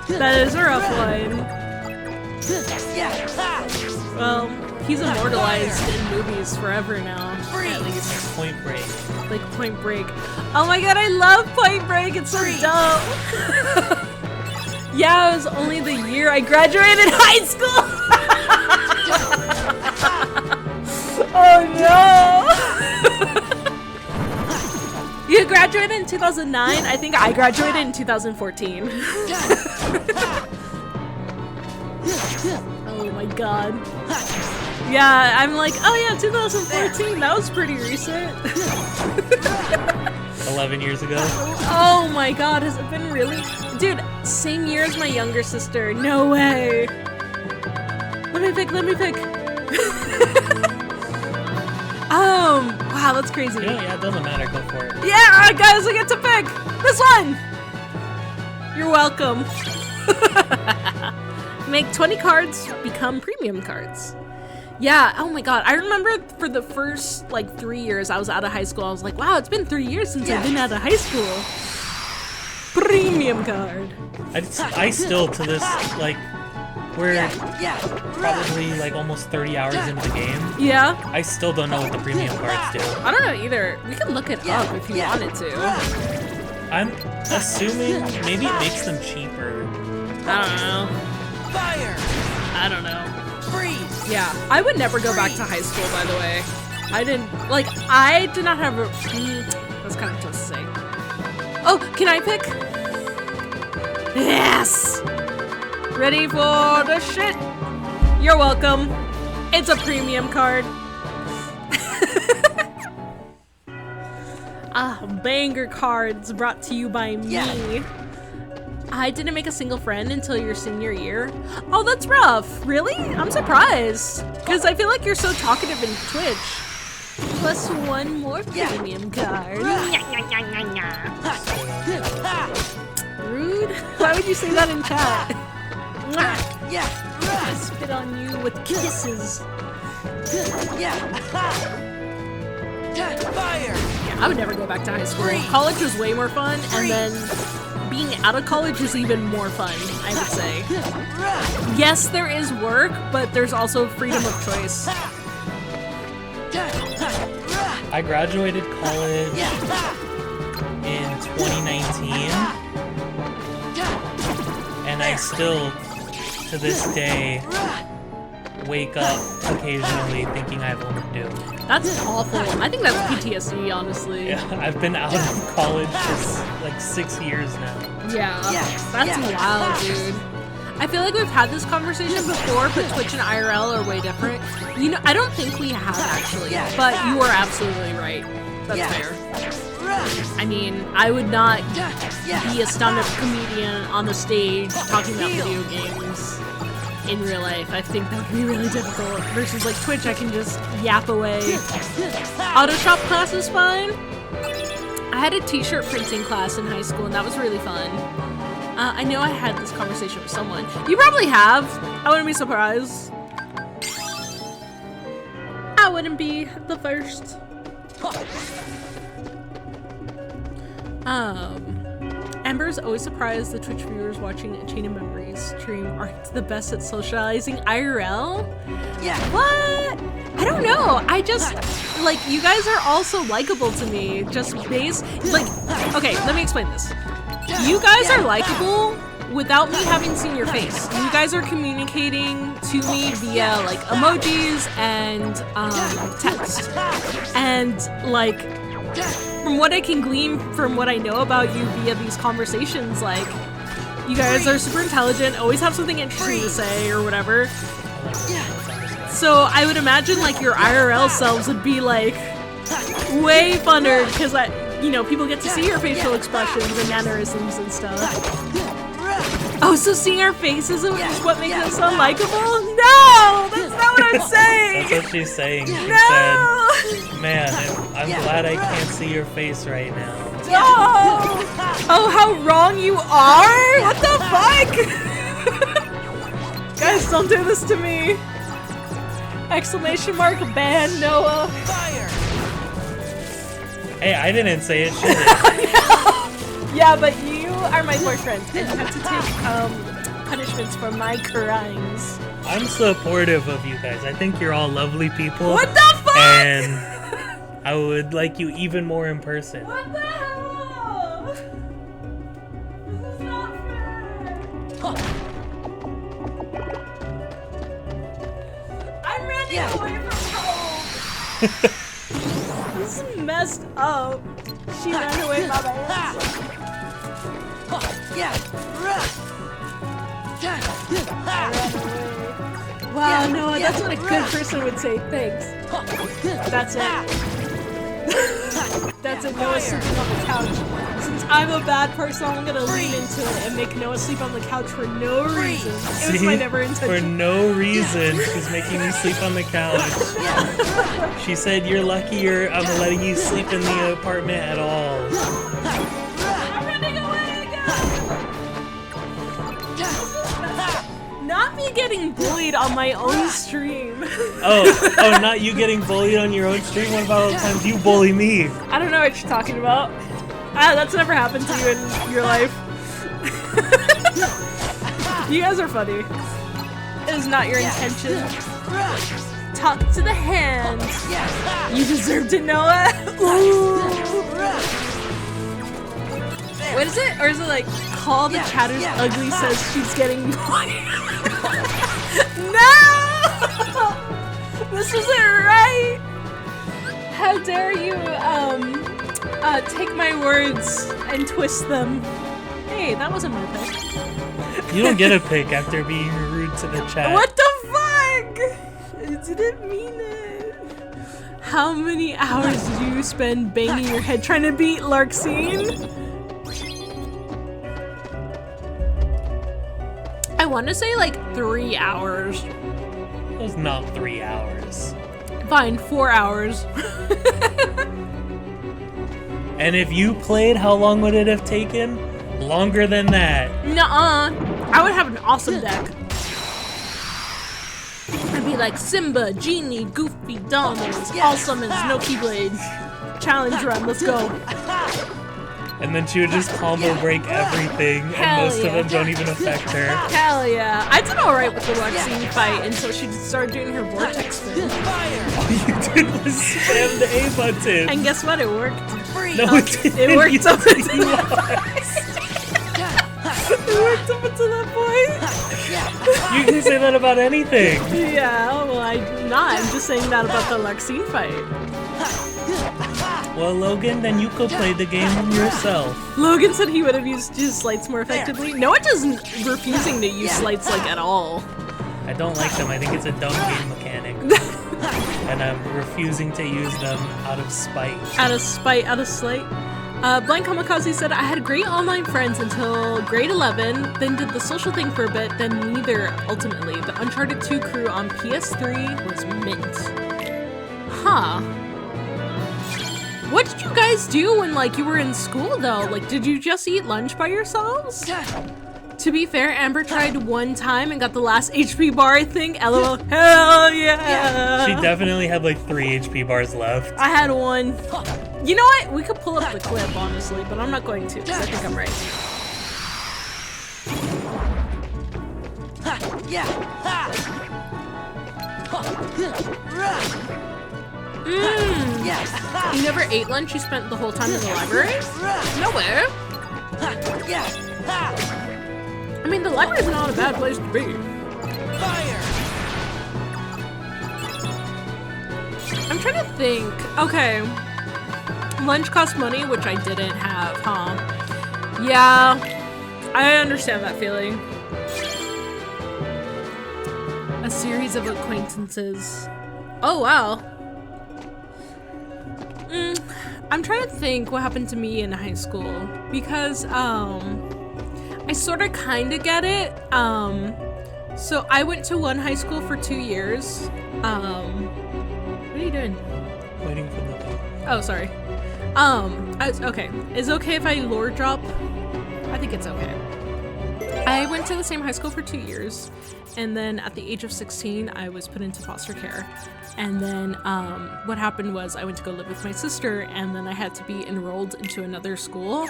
That is a rough one. Well, He's immortalized in movies forever now, at least. Point Break. Like Point Break. Oh my god, I love Point Break. It's so dumb. Yeah, it was only the year I graduated high school. Oh no. You graduated in 2009? I think I graduated in 2014. Oh my god. Yeah, I'm like, oh yeah, 2014, that was pretty recent. 11 years ago. Oh my god, has it been really? Dude, same year as my younger sister. No way. Let me pick. Wow, that's crazy. Yeah, it doesn't matter, go for it. Yeah, guys, I get to pick this one. You're welcome. Make 20 cards become premium cards. Yeah, oh my god. I remember for the first, like, 3 years I was out of high school, I was like, wow, it's been 3 years since I've been out of high school. Premium card. I still, to this, like, we're probably, like, almost 30 hours into the game. Yeah? I still don't know what the premium cards do. I don't know either. We can look it up if you wanted to. I'm assuming maybe it makes them cheaper. I don't know. Fire! I don't know. Freeze! Yeah, I would never go back to high school, by the way. I did not have a... that's kind of tough to say. Oh, can I pick? Yes! Ready for the shit? You're welcome. It's a premium card. Banger cards brought to you by me. I didn't make a single friend until your senior year. Oh, that's rough. Really? I'm surprised. Because I feel like you're so talkative in Twitch. Plus one more premium card. Rude. Why would you say that in chat? I spit on you with kisses. Fire! Yeah, I would never go back to high school. College was way more fun, and then being out of college is even more fun, I would say. Yes, there is work, but there's also freedom of choice. I graduated college in 2019, and I still, to this day, wake up occasionally thinking I have homework due. That's awful. I think that's PTSD, honestly. Yeah, I've been out of college for like 6 years now. Yeah, that's wild, dude. I feel like we've had this conversation before, but Twitch and IRL are way different. You know, I don't think we have actually, but you are absolutely right. That's fair. I mean, I would not be a stand-up comedian on the stage talking about video games in real life. I think that would be really difficult. Versus like Twitch, I can just yap away. Auto shop class is fine. I had a t-shirt printing class in high school, and that was really fun. I know I had this conversation with someone. You probably have. I wouldn't be surprised. I wouldn't be the first. Ember's always surprised the Twitch viewers watching A Chain of Memories stream aren't the best at socializing IRL. What? I don't know. I just, like, you guys are all so likable to me. Just based, like, okay, let me explain this. You guys are likable without me having seen your face. You guys are communicating to me via, like, emojis and text. And, like, from what I can glean from what I know about you via these conversations, like, you guys are super intelligent, always have something interesting to say or whatever. So I would imagine, like, your IRL selves would be, like, way funner because, you know, people get to see your facial expressions and mannerisms and stuff. Oh, so seeing our faces is what makes us so likable? No! That's not what I'm saying! That's what she's saying. She said, man, I'm glad I can't see your face right now. No! Oh, how wrong you are? What the fuck? Guys, don't do this to me. Exclamation mark, ban Noah. Fire! Hey, I didn't say it, shit. Yeah, but you are my boyfriend, and you have to take punishments for my crimes. I'm supportive of you guys. I think you're all lovely people. What the fuck? And I would like you even more in person. What the hell? This is not fair. I'm running away from home. This is messed up. She ran away by myself. Wow, Noah, that's what a good person would say. Thanks. That's it. That's it. Noah sleeping on the couch. Since I'm a bad person, I'm gonna lean into it and make Noah sleep on the couch for no reason. It was my never For intention. no reason, she's making me sleep on the couch. She said, "You're lucky I'm letting you sleep in the apartment at all." I'm running away, guys! Not me getting bullied on my own stream. Oh, not you getting bullied on your own stream? What about all the times you bully me? I don't know what you're talking about. That's never happened to you in your life. You guys are funny. It is not your intention. Talk to the hand. You deserve to know it. Ooh. What is it? Or is it like, call the chatters ugly says she's getting bullied? No! This isn't right! How dare you, take my words and twist them. Hey, that wasn't my pick. You don't get a pick after being rude to the chat. What the fuck? I didn't mean it. How many hours did you spend banging your head trying to beat Larxene? I want to say like 3 hours. It was not 3 hours. Fine, 4 hours. And if you played, how long would it have taken? Longer than that. Nuh-uh. I would have an awesome deck. I'd be like Simba, Genie, Goofy, Donald, all summons, no Keyblade. Challenge run, let's go. And then she would just combo break everything, and Hell most of yeah. them don't even affect her. Hell yeah. I did alright with the Larxene fight until she started doing her vortex spin. All you did was spam the A button. And guess what? It worked. No, it didn't. It worked You up said until you that lost. It worked up until that point. You can say that about anything. Yeah, well, I'm not. I'm just saying that about the Larxene fight. Well, Logan, then you could play the game yourself. Logan said he would have used his slights more effectively. Noah isn't refusing to use slights like at all. I don't like them. I think it's a dumb game mechanic. And I'm refusing to use them out of spite. Out of spite, out of slight. Blind Kamikaze said, I had great online friends until grade 11, then did the social thing for a bit, then neither, ultimately. The Uncharted 2 crew on PS3 was mint. Huh. What did you guys do when, like, you were in school, though? Like, did you just eat lunch by yourselves? To be fair, Amber tried one time and got the last HP bar, I think. LOL. Hell yeah! She definitely had like 3 HP bars left. I had one. You know what? We could pull up the clip, honestly, but I'm not going to, because I think I'm right. You never ate lunch? You spent the whole time in the library? Nowhere. I mean, the library's not a bad place to be. I'm trying to think. Okay. Lunch cost money, which I didn't have, huh? Yeah. I understand that feeling. A series of acquaintances. Oh, wow. I'm trying to think what happened to me in high school. Because, I sort of kind of get it. So I went to one high school for 2 years. What are you doing? Waiting for the thing. Oh, sorry. Okay. Is it okay if I lore drop? I think it's okay. I went to the same high school for 2 years, and then at the age of 16, I was put into foster care. And then what happened was I went to go live with my sister, and then I had to be enrolled into another school.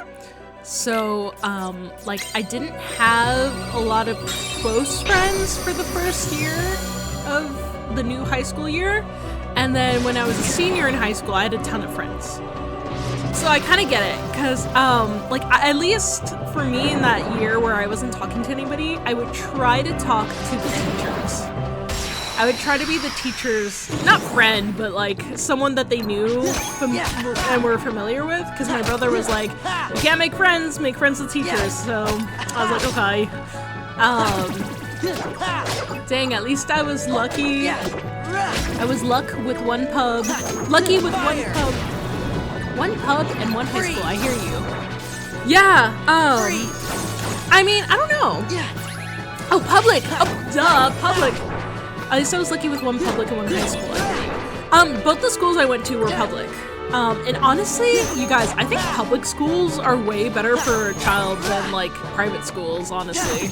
So, like, I didn't have a lot of close friends for the first year of the new high school year. And then when I was a senior in high school, I had a ton of friends. So I kind of get it, because, like, at least for me in that year where I wasn't talking to anybody, I would try to talk to the teachers. I would try to be the teacher's, not friend, but, like, someone that they knew and were familiar with, because my brother was like, you can't make friends with teachers, so I was like, okay. Dang, at least I was lucky. I was lucky with one pub. One pub and one high school, I hear you. Yeah, I mean, I don't know. Oh, public! Oh, duh, public. At least I was lucky with one public and one high school, I hear you. Both the schools I went to were public. And honestly, you guys, I think public schools are way better for a child than, like, private schools, honestly.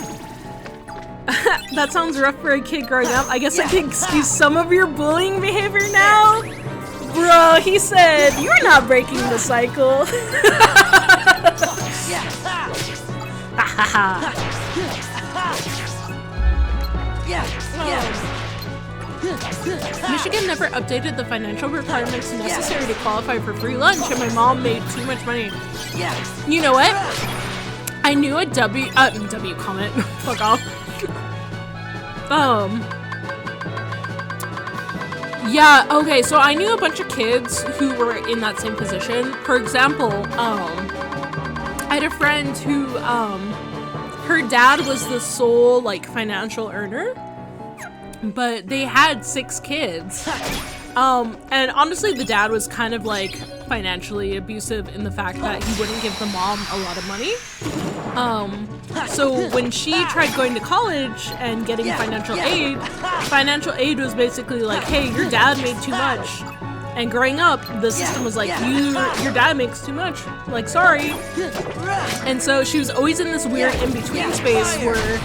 That sounds rough for a kid growing up. I guess I can excuse some of your bullying behavior now. Bro, he said, you're not breaking the cycle. Michigan never updated the financial requirements necessary to qualify for free lunch, and my mom made too much money. You know what? I knew a W comment. Fuck off. Yeah, okay, so I knew a bunch of kids who were in that same position. For example, I had a friend who, her dad was the sole, like, financial earner, but they had 6 kids. And honestly, the dad was kind of, like, financially abusive in the fact that he wouldn't give the mom a lot of money. So when she tried going to college and getting financial aid was basically like, hey, your dad made too much. And growing up, the system was like, your dad makes too much. Like, sorry. And so she was always in this weird in-between space where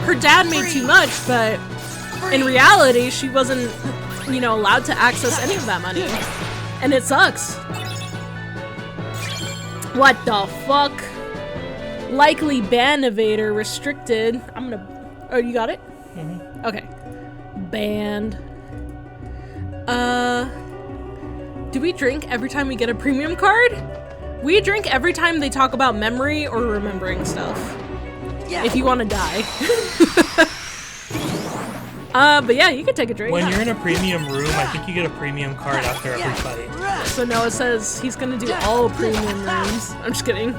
her dad made too much, but in reality, she wasn't, you know, allowed to access any of that money. And it sucks. What the fuck? Likely ban evader restricted. I'm gonna... Oh, you got it? Mm-hmm. Okay. Banned. Do we drink every time we get a premium card? We drink every time they talk about memory or remembering stuff. Yeah. If you want to die. But yeah, you can take a drink. When you're in a premium room, I think you get a premium card after every fight. So Noah says he's gonna do all premium rooms. I'm just kidding.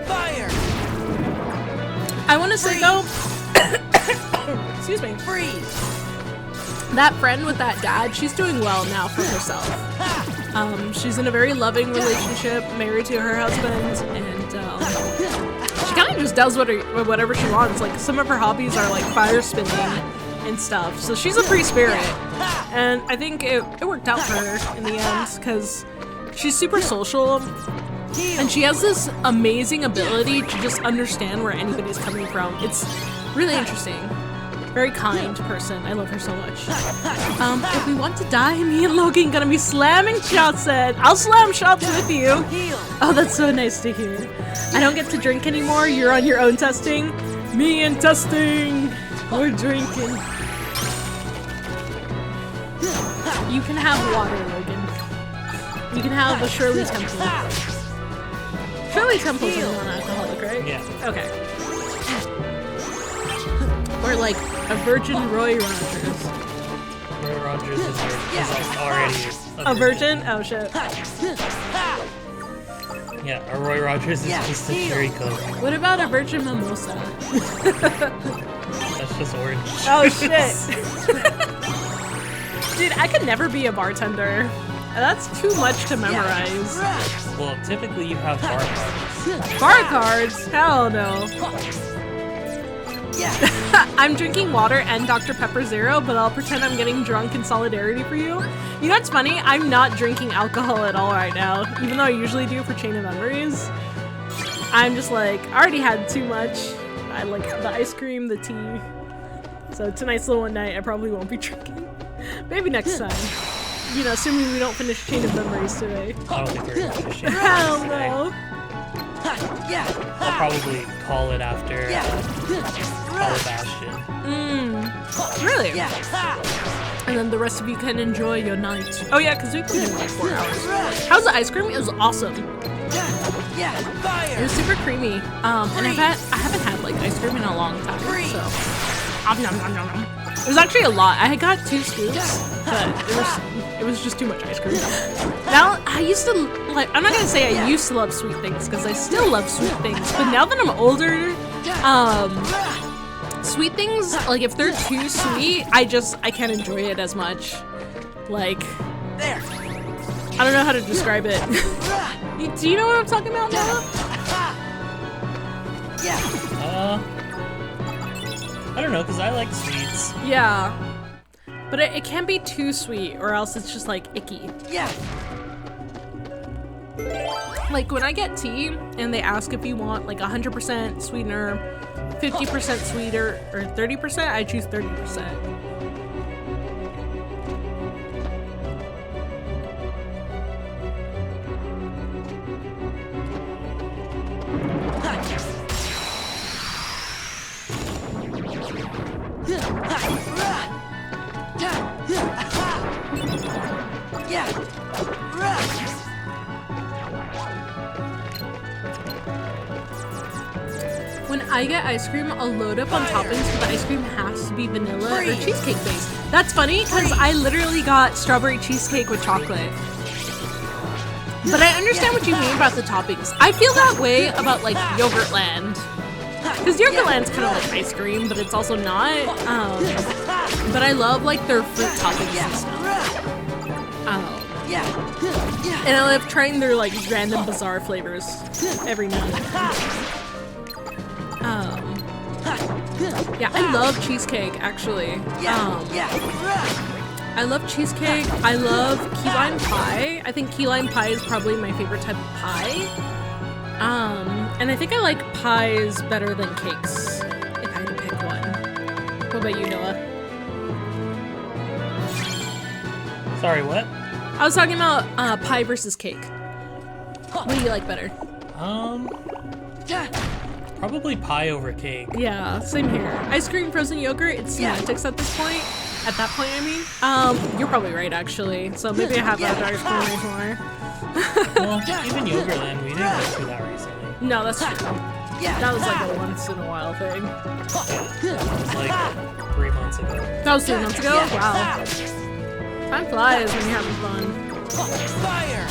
Fire! I want to say though, excuse me, that friend with that dad, she's doing well now for herself. She's in a very loving relationship, married to her husband, and she kind of just does whatever she wants. Like, some of her hobbies are like fire spinning and stuff. So she's a free spirit, and I think it worked out for her in the end because she's super social, and she has this amazing ability to just understand where anybody's coming from. It's really interesting. Very kind person. I love her so much. If we want to die, me and Logan gonna be slamming shots at. I'll slam shots with you. Oh, that's so nice to hear. I don't get to drink anymore. You're on your own testing. Me and testing. We're drinking. You can have water, Logan. You can have a Shirley Temple. Shirley Temple's a non-alcoholic, right? Yeah. Okay. Or like a virgin Roy Rogers. Roy Rogers is like already a virgin? Oh shit. Yeah, a Roy Rogers is just a cherry coke. What about a virgin mimosa? That's just orange. Oh shit. Dude, I could never be a bartender. That's too much to memorize. Well, typically you have bar cards. Bar cards? Hell no. I'm drinking water and Dr. Pepper Zero, but I'll pretend I'm getting drunk in solidarity for you. You know what's funny? I'm not drinking alcohol at all right now, even though I usually do for Chain of Memories. I'm just like, I already had too much. I like the ice cream, the tea. So tonight's the one night I probably won't be drinking. Maybe next time. you know, assuming we don't finish Chain of Memories today. I don't think we're gonna finish it. Hell today. no. I'll probably call it after Hollow Bastion. Really? And then the rest of you can enjoy your night. Oh yeah, because we played it in like 4 hours. How's the ice cream? It was awesome. It was super creamy. And I haven't had like ice cream in a long time. So it was actually a lot. I had got 2 scoops, but it was just too much ice cream. Now I used to like. I'm not gonna say I used to love sweet things because I still love sweet things. But now that I'm older, sweet things, like if they're too sweet, I can't enjoy it as much. Like, I don't know how to describe it. Do you know what I'm talking about, Noah? I don't know, because I like sweets. Yeah. But it can't be too sweet or else it's just like icky. Like when I get tea and they ask if you want like 100% sweetener, 50% sweeter, or 30%, I choose 30%. When I get ice cream, I'll load up on toppings, but the ice cream has to be vanilla or cheesecake based. That's funny because I literally got strawberry cheesecake with chocolate. But I understand what you mean about the toppings. I feel that way about like Yogurtland. Because Yogurtland's kind of like ice cream, but it's also not. But I love like their fruit toppings and stuff. And I love trying their like random bizarre flavors every now and then. Yeah, I love cheesecake actually. I love cheesecake. I love key lime pie. I think key lime pie is probably my favorite type of pie. And I think I like pies better than cakes, if I had to pick one. What about you, Noah? Sorry, what? I was talking about pie versus cake. What do you like better? Probably pie over cake. Yeah, same here. Ice cream, frozen yogurt, it's semantics at this point. At that point, I mean. You're probably right, actually. So maybe I have that ice cream more. Well, even Yogurtland, we didn't go through that recently. No, that's true. That was like a once in a while thing. Yeah, it was like 3 months ago. That was 3 months ago? Wow. Time flies when you're having fun. Fire!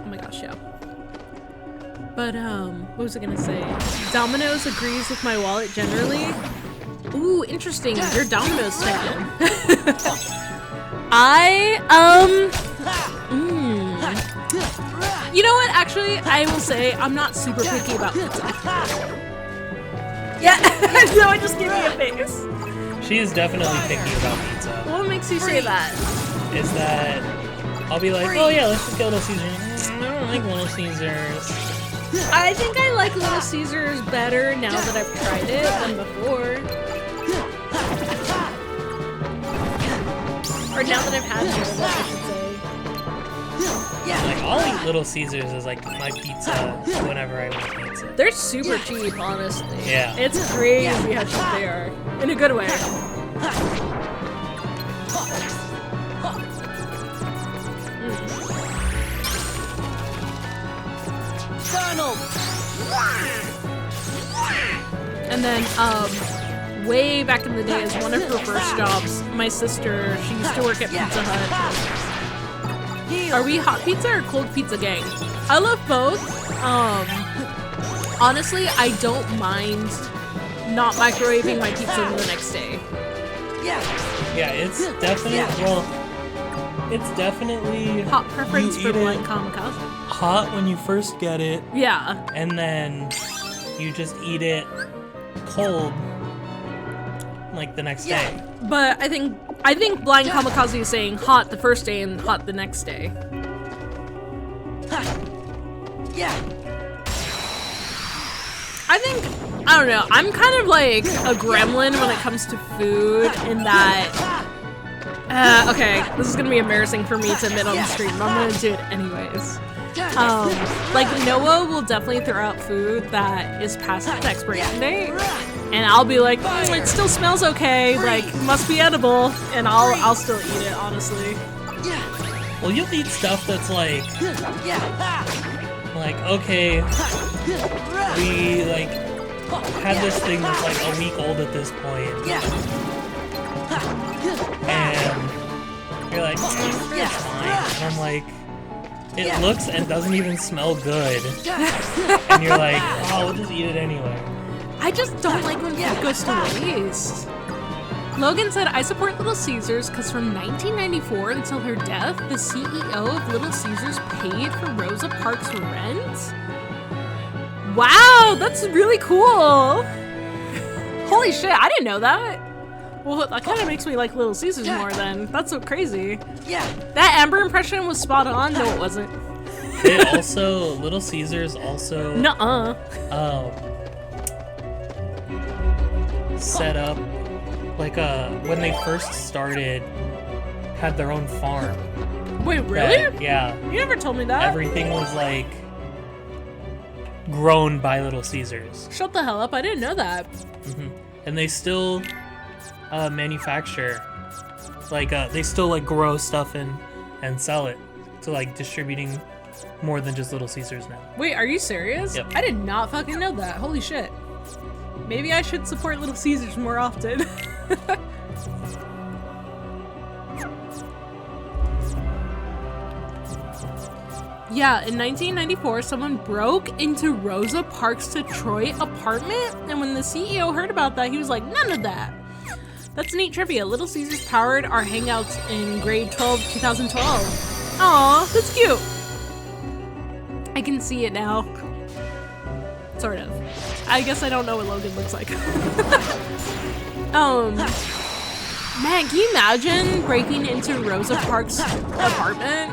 Oh my gosh, yeah. But, what was I gonna say? Domino's agrees with my wallet generally. Ooh, interesting. You're Domino's fan. You know what? Actually, I will say I'm not super picky about pizza. Yeah, no, I just gave me a face. She is definitely picky about pizza. What makes you say that? Is that I'll be like, oh yeah, let's just go to Caesars. I don't like Little Caesars. I think I like Little Caesars better now that I've tried it than before. Or now that I've had it, I should say. Like, I'll eat Little Caesars as like my pizza whenever I want pizza. They're super cheap, honestly. Yeah. It's crazy how cheap they are. In a good way. Donald! And then, way back in the day, as one of her first jobs, my sister, she used to work at Pizza Hut. Are we hot pizza or cold pizza gang? I love both. Honestly, I don't mind not microwaving my pizza the next day. Yeah, it's definitely, well, it's definitely Hot preference for Blind Kamikaze. hot when you first get it, Yeah. and then you just eat it cold like the next day. But I think Blind Kamikaze is saying hot the first day and hot the next day. I don't know. I'm kind of like a gremlin when it comes to food in that... okay, this is gonna be embarrassing for me to admit on the stream, but I'm gonna do it anyways. Like Noah will definitely throw out food that is past its expiration date, and I'll be like, it still smells okay, like must be edible, and I'll still eat it, honestly. Well, you'll eat stuff that's like okay, we like had this thing that's like a week old at this point, and you're like, it's fine, and I'm like, it looks and doesn't even smell good, and you're like, oh, we'll just eat it anyway. I just don't like when food goes to waste. Logan said, I support Little Caesars because from 1994 until her death, the CEO of Little Caesars paid for Rosa Parks' rent? Wow, that's really cool. Holy shit, I didn't know that. Well, that kind of makes me like Little Caesars more then. That's so crazy. That Amber impression was spot on. No, it wasn't. It also, Little Caesars also... Nuh-uh. Set up, like, when they first started, had their own farm. Wait, really? Yeah. You never told me that. Everything was, like, grown by Little Caesars. Shut the hell up, I didn't know that. And they still manufacture, like, they still, like, grow stuff and sell it to, like, distributing more than just Little Caesars now. Wait, are you serious? Yep. I did not fucking know that. Holy shit. Maybe I should support Little Caesars more often. Yeah, in 1994, someone broke into Rosa Parks' Detroit apartment, and when the CEO heard about that, he was like, none of that. That's neat trivia. Little Caesars powered our hangouts in grade 12, 2012. Aw, that's cute. I can see it now. Sort of. I guess I don't know what Logan looks like. Man, can you imagine breaking into Rosa Parks' apartment?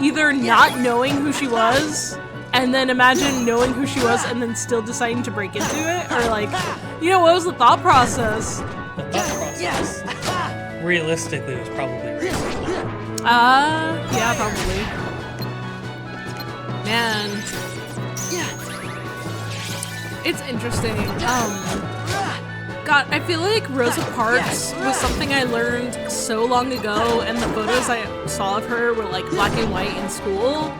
Either not knowing who she was, and then imagine knowing who she was and then still deciding to break into it? Or like, you know, what was the thought process? The thought process, realistically, was probably racist. Yeah, probably. Man. It's interesting. God, I feel like Rosa Parks was something I learned so long ago, and the photos I saw of her were like black and white in school.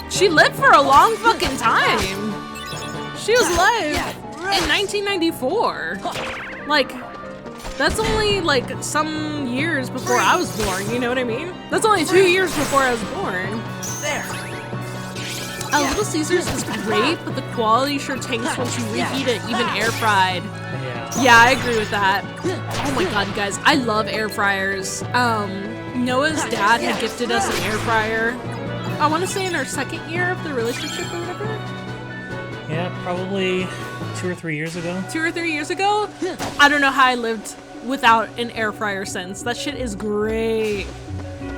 She lived for a long fucking time. She was alive in 1994. Like, that's only like some years before I was born, you know what I mean? That's only 2 years before I was born. Little Caesars is great, but the quality sure tanks once you reheat it, even air fried. Yeah, I agree with that. Oh my god, guys, I love air fryers. Noah's dad had gifted us an air fryer. I want to say in our second year of the relationship or whatever. Yeah, probably 2 or 3 years ago. 2 or 3 years ago? I don't know how I lived without an air fryer since. That shit is great.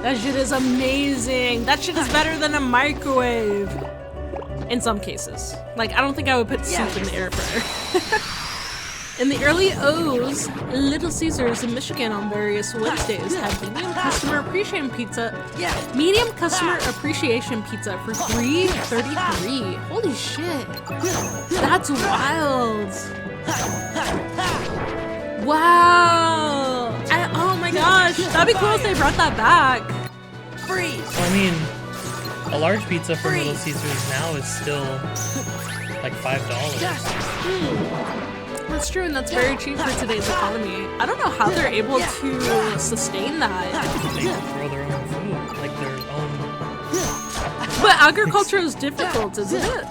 That shit is amazing. That shit is better than a microwave. In some cases. Like, I don't think I would put soup in the air fryer. In the early O's, Little Caesars in Michigan on various Wednesdays had medium customer appreciation pizza. Medium customer appreciation pizza for $3.33. Holy shit. That's wild. Wow. Oh my gosh. That'd be cool if they brought that back. Freeze. Well, I mean, a large pizza from Little Caesars now is still like $5. That's true, and that's very cheap for today's economy. I don't know how they're able to sustain that. They grow their own food, like their own. But agriculture is difficult, isn't it?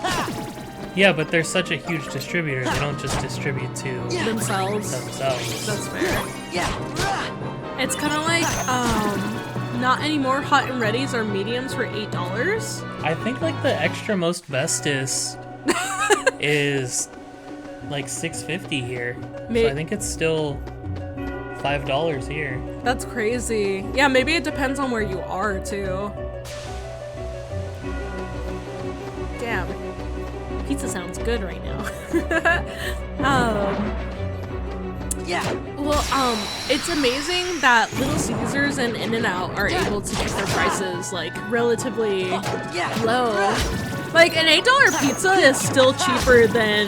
Yeah, but they're such a huge distributor. They don't just distribute to Themselves. That's fair. It's kind of like, not anymore. Hot and readies are mediums for $8. I think like the extra most bestest is like $6.50 here. So I think it's still $5 here. That's crazy. Yeah, maybe it depends on where you are too. Damn. pizza sounds good right now. Well, it's amazing that Little Caesars and In-N-Out are able to keep their prices, like, relatively low. Like, an $8 pizza is still cheaper than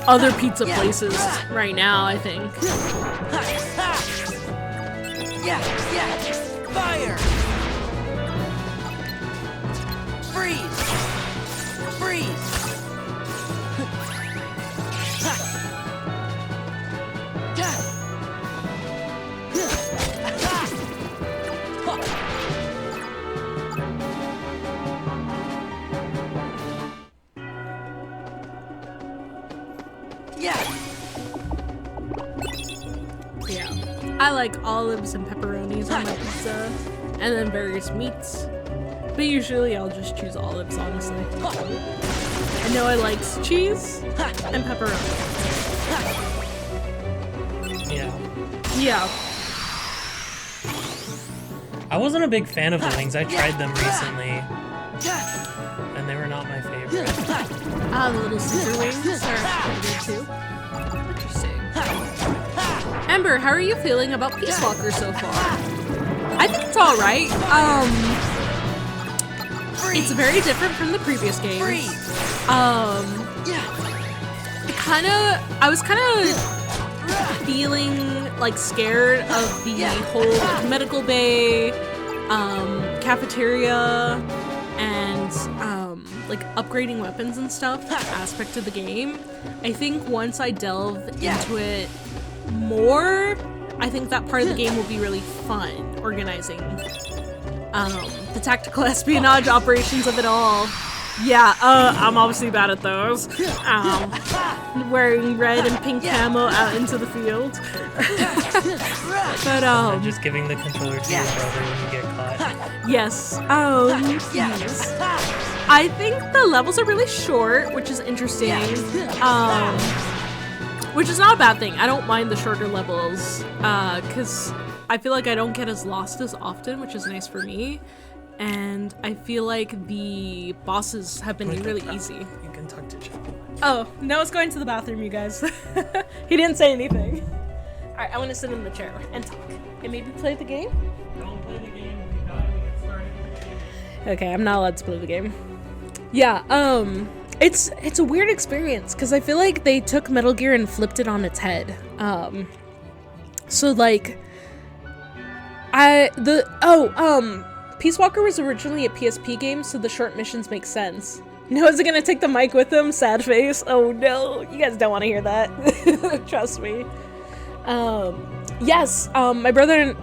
other pizza places right now, I think. Fire! Freeze! Freeze! Yeah. I like olives and pepperonis on my pizza, and then various meats. But usually I'll just choose olives, honestly. I know I like cheese and pepperoni. Yeah. Yeah. I wasn't a big fan of the wings. I tried them recently, and they were not my favorite. The Little Caesar wings are pretty good too. Interesting. Ember, how are you feeling about Peace Walker so far? I think it's alright. It's very different from the previous games. I was kinda feeling like scared of the whole like, medical bay, cafeteria, and like upgrading weapons and stuff aspect of the game. I think once I delve into it more, I think that part of the game will be really fun, organizing the tactical espionage operations of it all. Yeah, I'm obviously bad at those. Wearing red and pink camo out into the field. But Just giving the controller to your brother when you get caught. yes. Yes. I think the levels are really short, which is interesting. Which is not a bad thing. I don't mind the shorter levels, because I feel like I don't get as lost as often, which is nice for me. And I feel like the bosses have been really easy. You can talk to Chuck. Oh, Noah's going to the bathroom, you guys. He didn't say anything. Alright, I want to sit in the chair and talk. And maybe play the game? Don't play the game. If you die, we get started. Okay, I'm not allowed to play the game. Yeah, it's a weird experience because I feel like they took Metal Gear and flipped it on its head. So like, Peace Walker was originally a PSP game, so the short missions make sense. No, is it gonna take the mic with him? Sad face. Oh no, you guys don't want to hear that. Trust me. Yes, my brother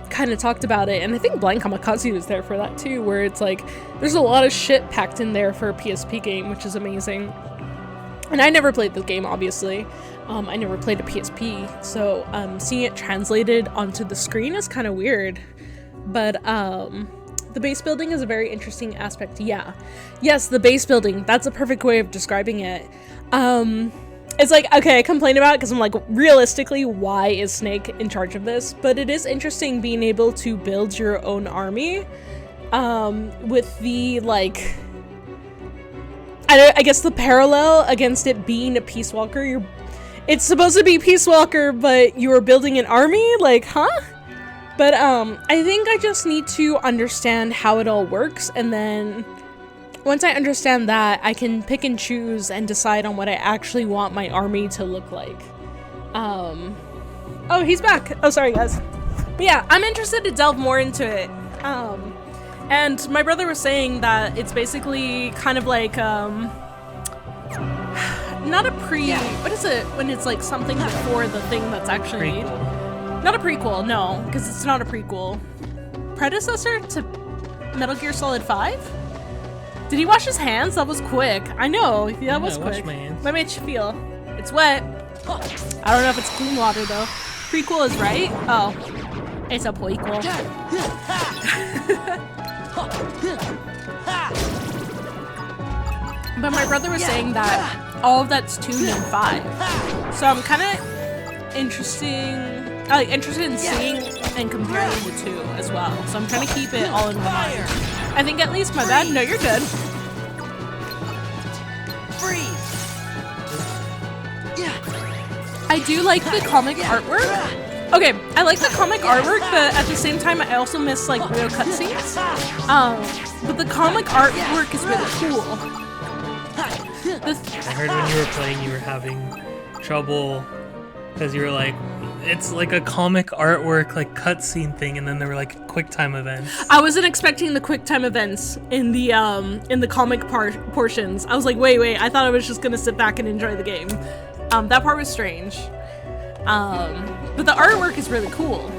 kind of talked about it, and I think Blind Kamikaze was there for that too, where it's like, there's a lot of shit packed in there for a PSP game, which is amazing. And I never played the game, obviously. I never played a PSP, so seeing it translated onto the screen is kind of weird. But the base building is a very interesting aspect. Yeah. Yes, the base building. That's a perfect way of describing it. It's like, okay, I complain about it because I'm like, realistically, why is Snake in charge of this? But it is interesting being able to build your own army with the, like, I guess the parallel against it being a Peace Walker. It's supposed to be Peace Walker, but you are building an army? Like, huh? But I think I just need to understand how it all works, and then once I understand that, I can pick and choose and decide on what I actually want my army to look like. Oh, he's back. Oh, sorry, guys. But yeah, I'm interested to delve more into it. And my brother was saying that it's basically kind of like, not a what is it when it's like something before the thing that's actually... Prequel. Not a prequel, no, because it's not a prequel. Predecessor to Metal Gear Solid 5? Did he wash his hands? That was quick. I know, that was quick. Wash my hands. Let me make you feel. It's wet. I don't know if it's clean water though. Prequel is right? Oh. It's a prequel. But my brother was saying that all of that's tuned in 5. So I'm kind of interested in seeing and comparing the two as well. So I'm trying to keep it all in my mind. I think at least my bad. No, you're good. Freeze! I do like the comic artwork. Okay, I like the comic artwork, but at the same time, I also miss like real cutscenes. But the comic artwork is really cool. I heard when you were playing, you were having trouble because you were like, it's like a comic artwork, like cutscene thing, and then there were like QuickTime events. I wasn't expecting the QuickTime events in the comic portions. I was like, wait, I thought I was just gonna sit back and enjoy the game. That part was strange. But the artwork is really cool.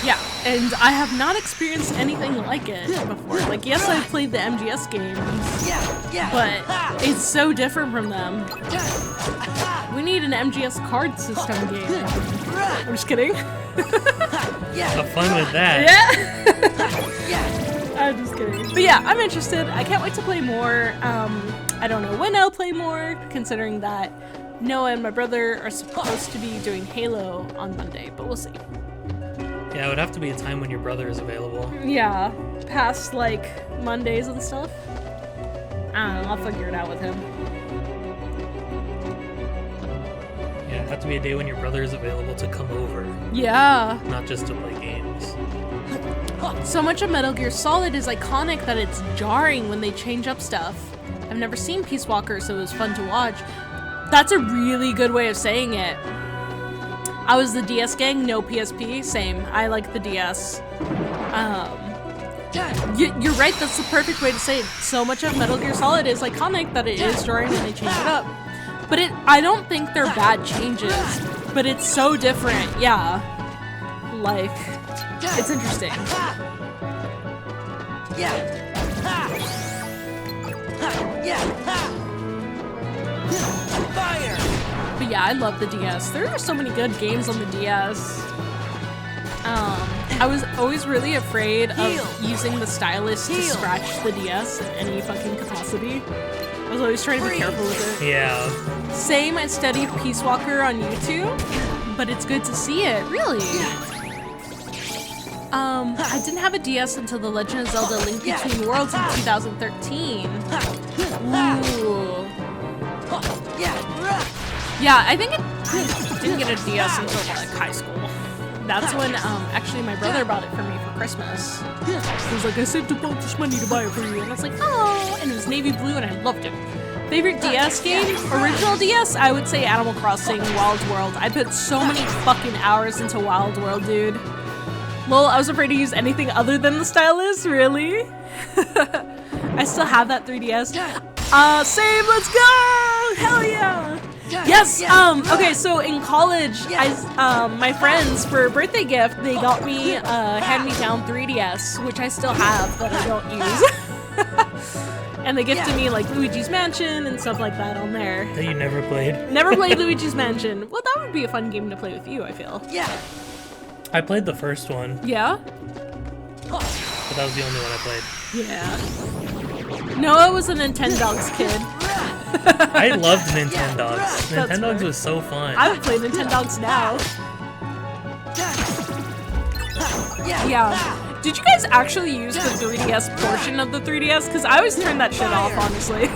Yeah, and I have not experienced anything like it before. Like, yes, I've played the MGS games, but it's so different from them. We need an MGS card system game. I'm just kidding. Have fun with that. Yeah. I'm just kidding. But yeah, I'm interested. I can't wait to play more. I don't know when I'll play more, considering that Noah and my brother are supposed to be doing Halo on Monday, but we'll see. Yeah, it would have to be a time when your brother is available. Yeah, past like Mondays and stuff. I don't know, I'll figure it out with him. Yeah, it'd have to be a day when your brother is available to come over. Yeah. Not just to play games. So much of Metal Gear Solid is iconic that it's jarring when they change up stuff. I've never seen Peace Walker, so it was fun to watch. That's a really good way of saying it. I was the DS gang, no PSP, same. I like the DS. You're right, that's the perfect way to say it. So much of Metal Gear Solid is iconic that it is jarring when they change it up. But I don't think they're bad changes, but it's so different, yeah. Like, it's interesting. Fire! But yeah, I love the DS. There are so many good games on the DS. I was always really afraid of using the stylus to scratch the DS in any fucking capacity. I was always trying to be careful with it. Yeah. Same, I studied Peace Walker on YouTube, but it's good to see it, really. I didn't have a DS until The Legend of Zelda Link Between Worlds in 2013. Ooh. Yeah, I think I didn't get a DS until like high school. That's when actually my brother bought it for me for Christmas. He was like, I saved a bunch of money to buy it for you. And I was like, oh, and it was navy blue and I loved it. Favorite DS game? Original DS? I would say Animal Crossing Wild World. I put so many fucking hours into Wild World, dude. Lol, I was afraid to use anything other than the stylus, really? I still have that 3DS. Save, let's go! Hell yeah! Yes, okay, so in college, my friends, for a birthday gift, they got me a hand-me-down 3DS, which I still have, but I don't use. And they gifted me, like, Luigi's Mansion and stuff like that on there. That you never played? Never played Luigi's Mansion. Well, that would be a fun game to play with you, I feel. Yeah. I played the first one. Yeah? But that was the only one I played. Yeah. Noah was a Nintendogs kid. I loved Nintendogs. That's Nintendogs fair. was so fun. I would play Nintendogs now. Yeah. Did you guys actually use the 3DS portion of the 3DS? Because I always turned that shit off, honestly.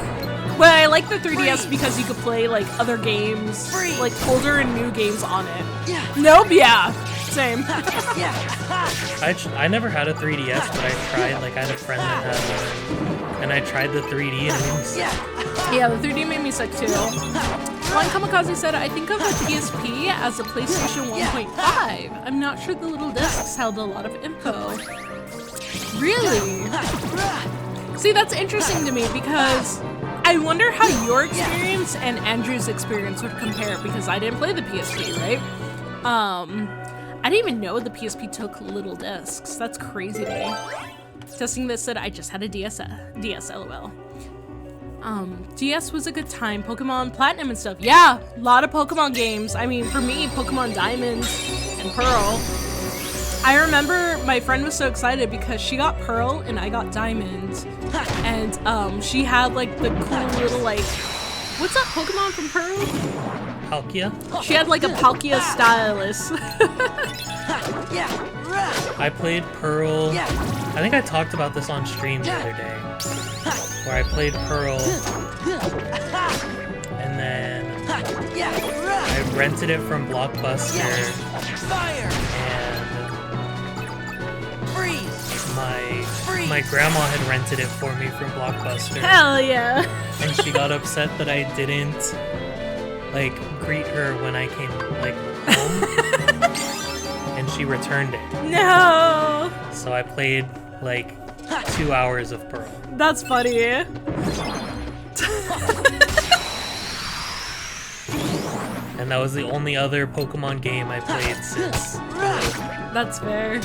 But I like the 3DS because you could play, like, other games, like, older and new games on it. Nope, yeah. Same. I never had a 3DS, but I tried, like, I had a friend that had one, and I tried the 3D, and it was... Yeah, the 3D made me sick, too. One Kamikaze said, I think of the PSP as a PlayStation 1.5. I'm not sure the little discs held a lot of info. Really? See, that's interesting to me, because I wonder how your experience and Andrew's experience would compare, because I didn't play the PSP, right? I didn't even know the PSP took little discs. That's crazy to me. Testing this said, I just had a DS LOL. DS was a good time. Pokemon Platinum and stuff. Yeah, a lot of Pokemon games. I mean, for me, Pokemon Diamond and Pearl. I remember my friend was so excited because she got Pearl and I got Diamond. And she had like the cool little like, what's that Pokemon from Pearl? Palkia. She had like a Palkia stylus. I played Pearl. I think I talked about this on stream the other day, where I played Pearl, and then I rented it from Blockbuster, and my grandma had rented it for me from Blockbuster. Hell yeah. And she got upset that I didn't like greet her when I came like home, and she returned it. No. So I played like 2 hours of Pearl. That's funny. And that was the only other Pokemon game I played since. That's fair.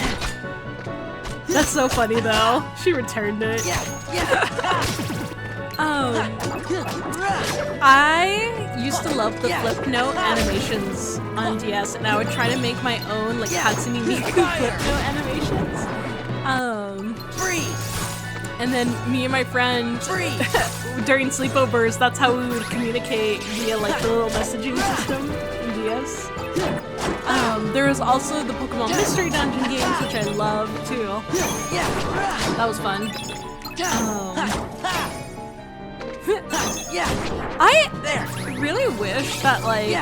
That's so funny though. She returned it. I used to love the flip note animations on DS, and I would try to make my own like Hatsune Miku flip note animations. And then me and my friend during sleepovers, that's how we would communicate via like the little messaging system in DS. There was also the Pokemon Mystery Dungeon games, which I love too. That was fun. I really wish that like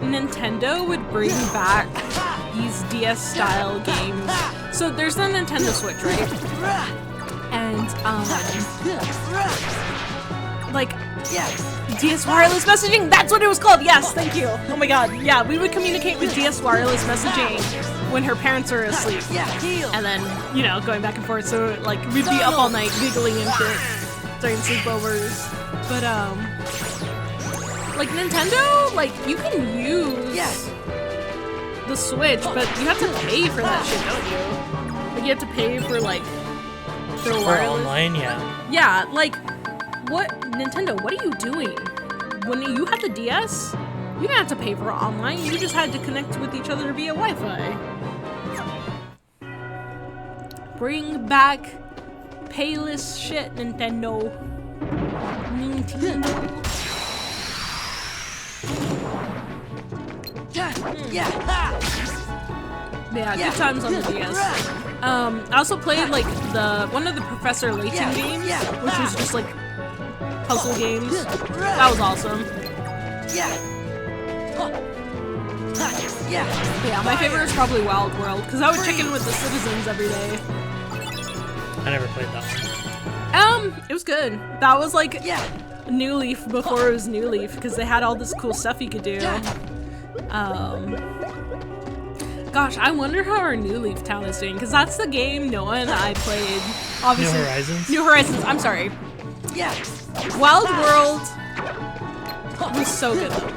Nintendo would bring back these DS style games. So there's the Nintendo Switch, right? And like DS wireless messaging, that's what it was called. Yes, thank you. Oh my god. Yeah, we would communicate with DS wireless messaging when her parents were asleep. And then, you know, going back and forth, so like we'd be up all night giggling and shit during sleepovers. But like Nintendo, like you can use the Switch, but you have to pay for that shit, don't you? Like you have to pay for like the wireless online, Yeah, like what Nintendo, what are you doing? When you had the DS, you didn't have to pay for online, you just had to connect with each other via Wi-Fi. Bring back payless shit, Nintendo. Yeah, good times on the DS. I also played like one of the Professor Layton games, which was just like puzzle games. That was awesome. Yeah, my favorite is probably Wild World, because I would check in with the citizens every day. I never played that one. It was good. That was like New Leaf before it was New Leaf, because they had all this cool stuff you could do. Gosh, I wonder how our New Leaf town is doing, because that's the game Noah and I played. Obviously, New Horizons? New Horizons, I'm sorry. Wild World was so good though.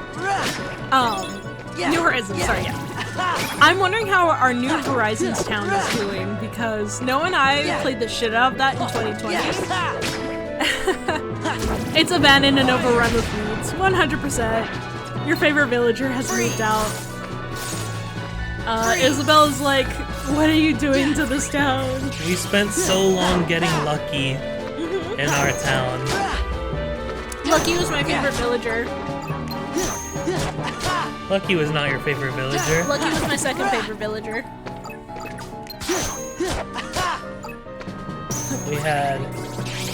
New Horizons, sorry, I'm wondering how our New Horizons town is doing, because Noah and I played the shit out of that in 2020. It's abandoned and overrun with weeds, 100%. Your favorite villager has moved out. Isabel's like, what are you doing to this town? We spent so long getting Lucky in our town. Lucky was my favorite villager. Lucky was not your favorite villager. Lucky was my second favorite villager. We had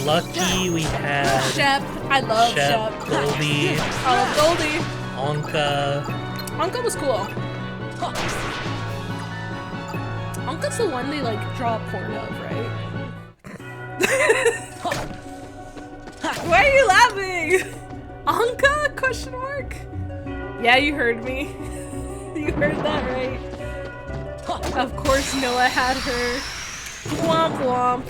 Lucky, we had Shep. I love Shep. Goldie. I love Goldie. Anka. Anka was cool. Anka's the one they like draw porn of, right? Why are you laughing? Anka? Question mark? Yeah, you heard me. You heard that right. Of course Noah had her. Womp womp.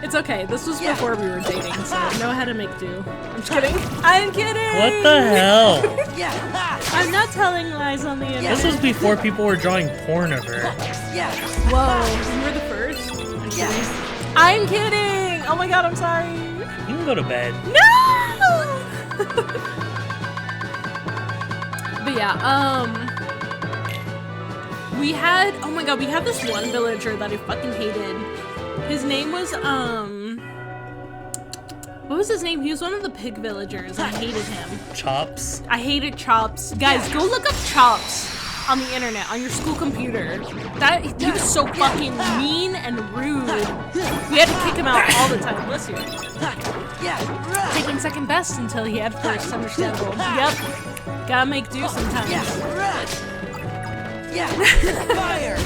It's okay, this was before we were dating, so Noah had to make do. I'm just kidding. I'm kidding! What the hell? I'm not telling lies on the internet. This was before people were drawing porn of her. Whoa, you were the first? I'm kidding! Oh my god, I'm sorry. You can go to bed. No! But yeah, we had, oh my god, we had this one villager that I fucking hated. His name was, What was his name? He was one of the pig villagers. I hated him. Chops. I hated Chops. Guys, go look up Chops on the internet, on your school computer. He was so fucking mean and rude. We had to kick him out all the time. Bless you. Taking second best until he had first. Understandable. Yep. Gotta make do sometimes. Fire!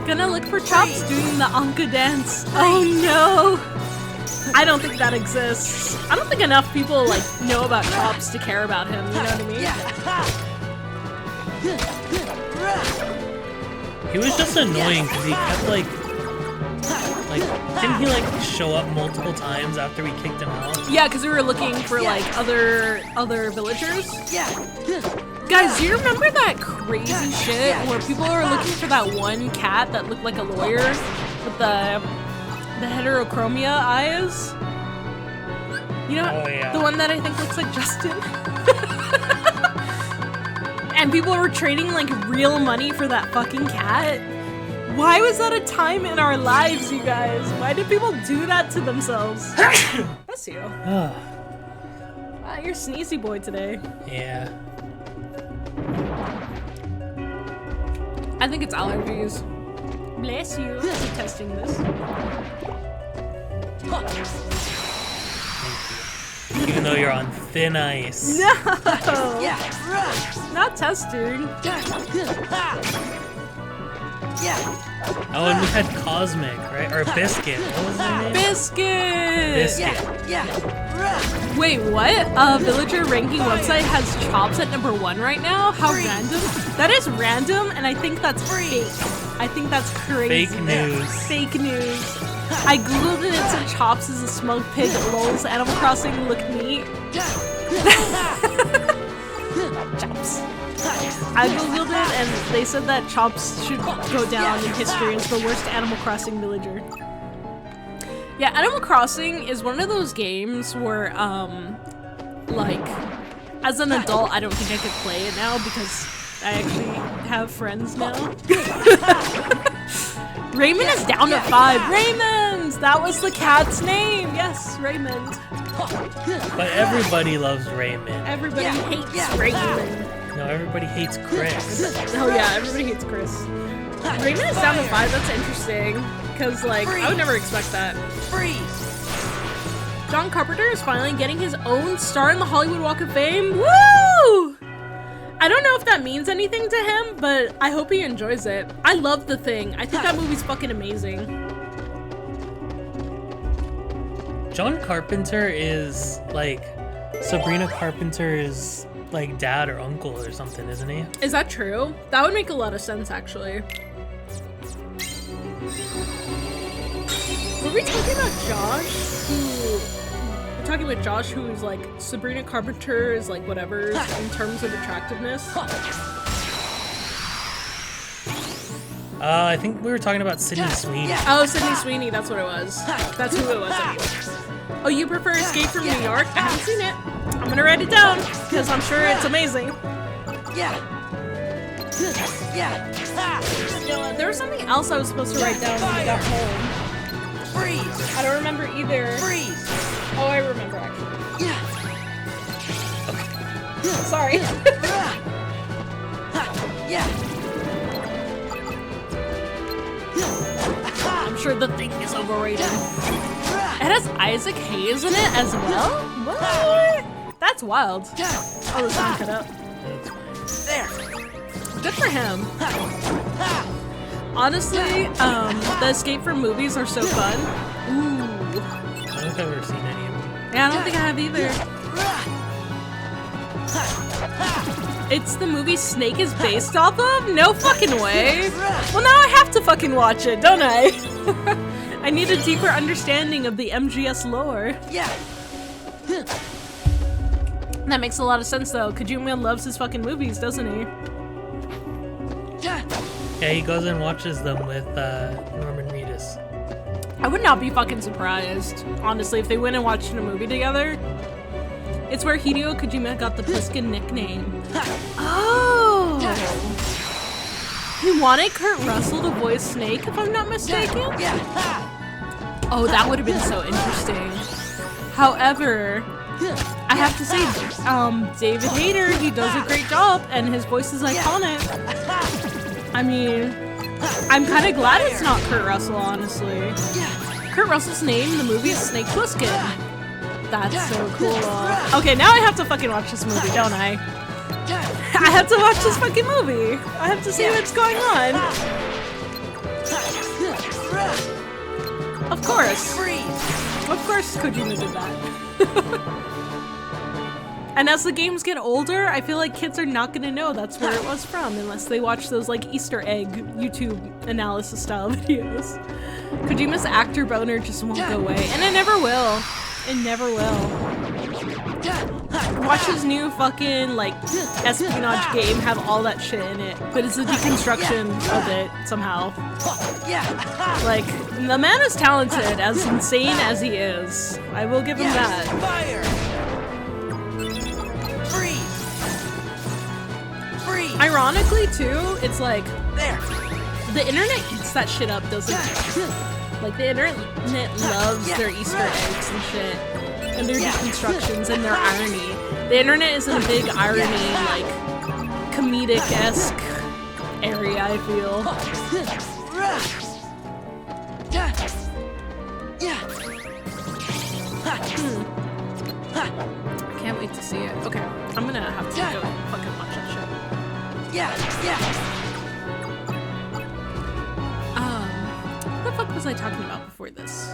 Gonna look for Chops doing the Anka dance. Oh no! I don't think that exists. I don't think enough people like know about Chops to care about him, you know what I mean? He was just annoying because he kept like didn't he like show up multiple times after we kicked him out? Yeah, because we were looking for like other villagers. Guys, do you remember that crazy shit where people were looking for that one cat that looked like a lawyer with the heterochromia eyes? You know, Oh, yeah. the one that I think looks like Justin. And people were trading like real money for that fucking cat. Why was that a time in our lives, you guys? Why did people do that to themselves? Bless you. Wow, you're sneezy boy today. Yeah. I think it's allergies. Bless you. I'm testing this. Even though you're on thin ice. No! Not testing. Oh, and we had Cosmic, right? Or Biscuit. What was his name? Biscuit! Biscuit. Wait, what? A villager ranking website has Chops at #1 right now? How random? That is random, and I think that's fake. I think that's crazy. Fake news. Fake news. I googled it and said Chops is a smoked pig. Lols, Animal Crossing look neat. Chops. I googled it and they said that Chops should go down in history as the worst Animal Crossing villager. Yeah, Animal Crossing is one of those games where, like, as an adult, I don't think I could play it now because I actually have friends now. Raymond is down to 5. Raymond! That was the cat's name. Yes, Raymond. But everybody loves Raymond. Everybody hates Raymond. No, everybody hates Chris. Oh yeah, everybody hates Chris. Raymond is down to 5. That's interesting. Because, like, I would never expect that. John Carpenter is finally getting his own star in the Hollywood Walk of Fame. Woo! I don't know if that means anything to him, but I hope he enjoys it. I love The Thing. I think that movie's fucking amazing. John Carpenter is like Sabrina Carpenter's like dad or uncle or something, isn't he? Is that true? That would make a lot of sense, actually. Were we talking about Josh? We're talking about Josh, who's like Sabrina Carpenter is like whatever in terms of attractiveness. I think we were talking about Sydney Sweeney. Oh, Sydney Sweeney, that's what it was. That's who it was. Oh, you prefer Escape from New York? I haven't seen it. I'm gonna write it down because I'm sure it's amazing. There was something else I was supposed to write down when I got home. I don't remember either. Oh, I remember actually. Sorry. I'm sure The Thing is overrated. It has Isaac Hayes in it as well? What? That's wild. Oh, this one cut out. There. Good for him. Honestly, the escape from movies are so fun. Ooh. I don't think I've ever seen any of them. Yeah, I don't think I have either. It's the movie Snake is based off of? No fucking way. Well, now I have to fucking watch it, don't I? I need a deeper understanding of the MGS lore. That makes a lot of sense, though. Kojima loves his fucking movies, doesn't he? Yeah, he goes and watches them with Norman Reedus. I would not be fucking surprised, honestly, if they went and watched a movie together. It's where Hideo Kojima got the Pliskin nickname. Oh! He wanted Kurt Russell to voice Snake, if I'm not mistaken? Oh, that would have been so interesting. However, I have to say, David Hayter, he does a great job, and his voice is iconic. I mean, I'm kind of glad it's not Kurt Russell, honestly. Kurt Russell's name in the movie is Snake Plissken. That's so cool. Okay, now I have to fucking watch this movie, don't I? I have to watch this fucking movie. I have to see what's going on. Of course. Of course Kojima did that. And as the games get older, I feel like kids are not gonna know that's where it was from unless they watch those like Easter egg YouTube analysis style videos. Kojima's actor boner just won't go away, and it never will. It never will. Watch his new fucking like espionage game have all that shit in it, but it's a deconstruction of it somehow. Like, the man is talented, as insane as he is. I will give him that. Ironically, too, it's like the internet eats that shit up, doesn't it? Like, the internet loves their Easter eggs and shit, and their deconstructions and their irony. The internet is in a big irony, like, comedic-esque area, I feel. I can't wait to see it. Okay, I'm gonna have to go fucking watch that shit. What the fuck was I talking about before this?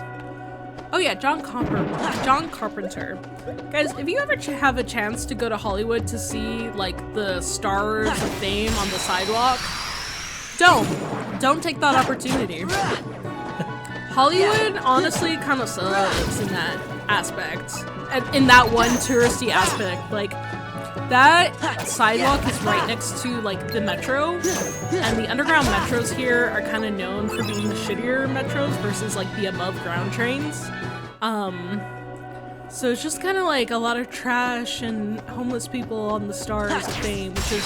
Oh yeah, John Carpenter. Guys, if you ever have a chance to go to Hollywood to see like the stars of fame on the sidewalk, don't take that opportunity. Hollywood honestly kind of sucks in that aspect, in that one touristy aspect. Like, that sidewalk is right next to like the metro, and the underground metros here are kind of known for being the shittier metros versus like the above ground trains. So it's just kind of like a lot of trash and homeless people on the stars of fame, which is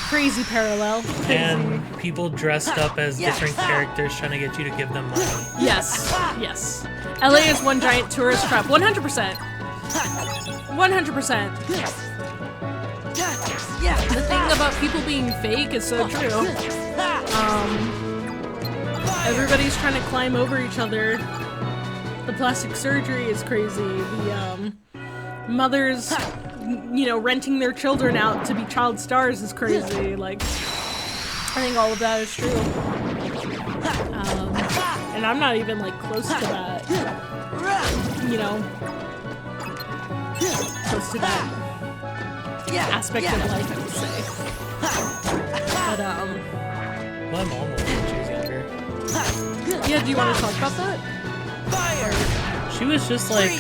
crazy parallel. Crazy. And people dressed up as different characters trying to get you to give them money. Yes, yes. LA is one giant tourist trap. 100%. 100%. The thing about people being fake is so true. Everybody's trying to climb over each other. The plastic surgery is crazy. The mothers, you know, renting their children out to be child stars is crazy. Like, I think all of that is true. And I'm not even like close to that. You know, close to that aspect of life, I would say. But My mom was when she was younger. yeah, do you want to talk about that? She was just like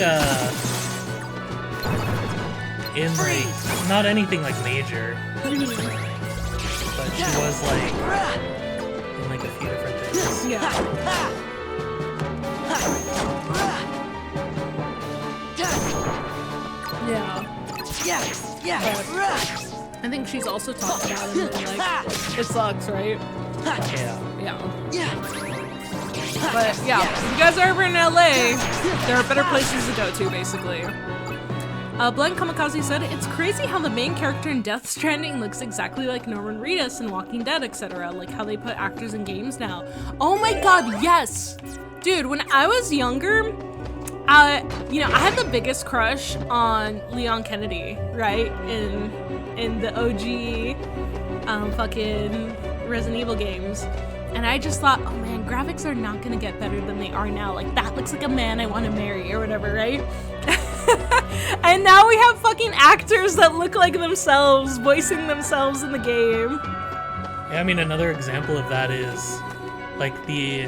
in like not anything like major, but she was like in like a few different things. Yeah. Yeah. I think she's also talked about it and like, it sucks, right? Yeah. But yeah, if you guys are ever in LA, there are better places to go to, basically. Blend Kamikaze said, it's crazy how the main character in Death Stranding looks exactly like Norman Reedus in Walking Dead, etc. Like how they put actors in games now. Oh my god, yes! Dude, when I was younger, you know, I had the biggest crush on Leon Kennedy, right? In the OG fucking Resident Evil games. And I just thought, oh man, graphics are not gonna get better than they are now. Like, that looks like a man I want to marry or whatever, right? And now we have fucking actors that look like themselves, voicing themselves in the game. Yeah, I mean, another example of that is like the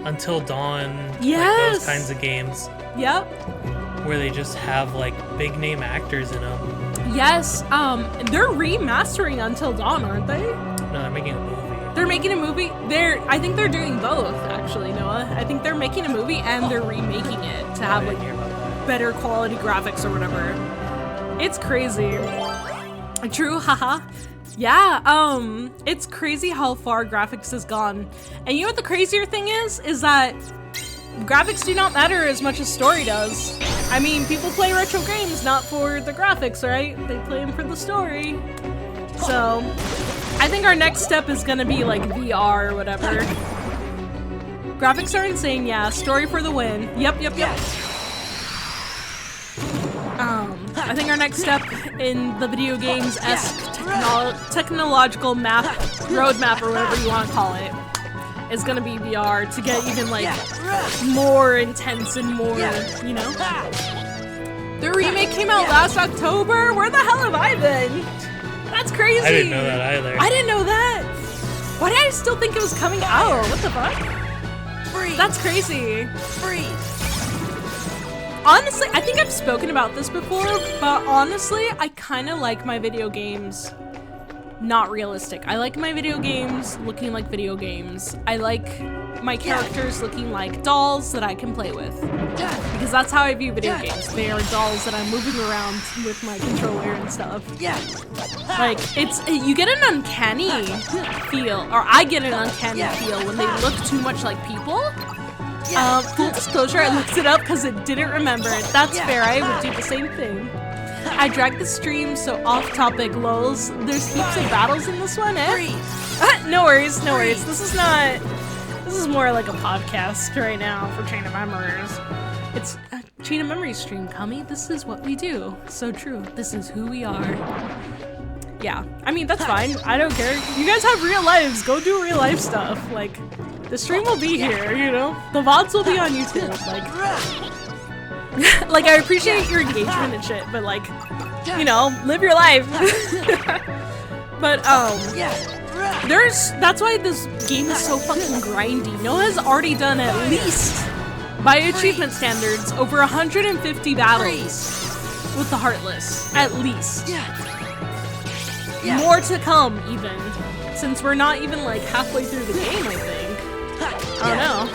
Until Dawn, like those kinds of games. Yep. Where they just have like big name actors in them. Yes, they're remastering Until Dawn, aren't they? No, they're making a movie. They're making a movie? I think they're doing both, actually, Noah. I think they're making a movie and they're remaking it to have like better quality graphics or whatever. It's crazy. True, haha. Yeah, it's crazy how far graphics has gone. And you know what the crazier thing is that graphics do not matter as much as story does. I mean, people play retro games not for the graphics, right? They play them for the story. So, I think our next step is gonna be like VR or whatever. Graphics are insane, yeah. Story for the win. Yep. I think our next step in the video games-esque technological roadmap or whatever you want to call it is gonna be VR to get even like more intense and more, you know? The remake came out last October. Where the hell have I been? That's crazy. I didn't know that either. I didn't know that. Why did I still think it was coming out? What the fuck? Freeze. That's crazy. Freeze. Honestly, I think I've spoken about this before, but honestly, I kind of like my video games not realistic. I like my video games looking like video games. I like my characters looking like dolls that I can play with. Because that's how I view video games. They are dolls that I'm moving around with my controller and stuff. Like, you get an uncanny feel, or I get an uncanny feel when they look too much like people. Full disclosure, I looked it up because it didn't remember it. That's fair, I would do the same thing. I dragged the stream, so off topic, lols. There's heaps of battles in this one, eh? No worries. This is more like a podcast right now for Chain of Memories. It's a Chain of Memories stream, Kami. This is what we do. So true. This is who we are. Yeah, I mean, that's fine. I don't care. You guys have real lives. Go do real life stuff. Like, the stream will be here, you know? The VODs will be on YouTube. Like, I appreciate your engagement and shit, but like, you know, live your life. But, that's why this game is so fucking grindy. Noah's already done at least, by achievement standards, over 150 battles with the Heartless. At least. More to come, even. Since we're not even like halfway through the game, I think. I don't know.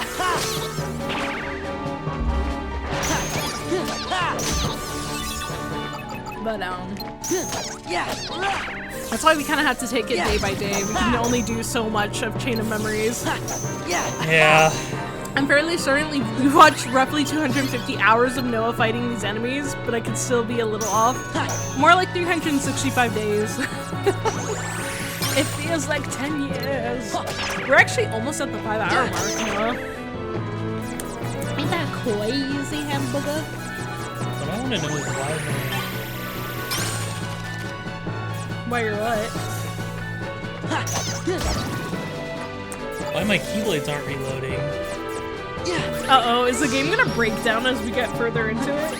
But, that's why we kind of have to take it day by day. We can only do so much of Chain of Memories. Yeah. I'm fairly certain we watched roughly 250 hours of Noah fighting these enemies, but I could still be a little off. More like 365 days. It feels like 10 years. We're actually almost at the 5-hour mark, Noah. Ain't that crazy, hamburger? What I want to know is Why you're what? why my Keyblades aren't reloading. Uh-oh, is the game gonna break down as we get further into it?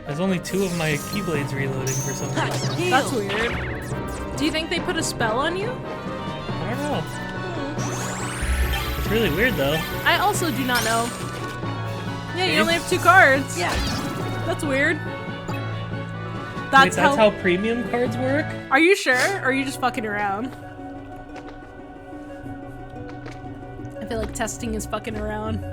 There's only 2 of my Keyblades reloading for some reason. That's weird. Do you think they put a spell on you? I don't know. It's really weird though. I also do not know. Yeah, you only have 2 cards. That's weird. Wait, that's how premium cards work? Are you sure? Or are you just fucking around? I feel like testing is fucking around.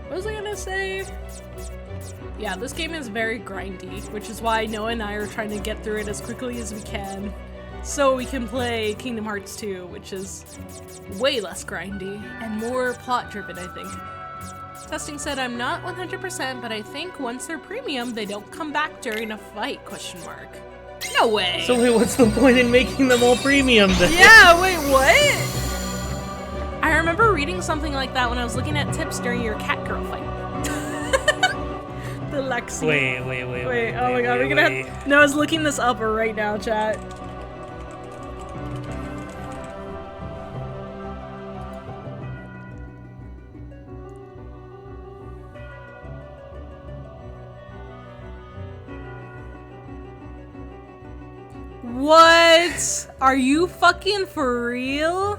What was I gonna say? Yeah, this game is very grindy, which is why Noah and I are trying to get through it as quickly as we can. So we can play Kingdom Hearts 2, which is way less grindy and more plot-driven, I think. Testing said I'm not 100%, but I think once they're premium, they don't come back during a fight, question mark. No way! So wait, what's the point in making them all premium then? Yeah, wait, what? I remember reading something like that when I was looking at tips during your cat girl fight. The Lexi. Wait, oh my god, we're gonna have... No, I was looking this up right now, chat. What? Are you fucking for real?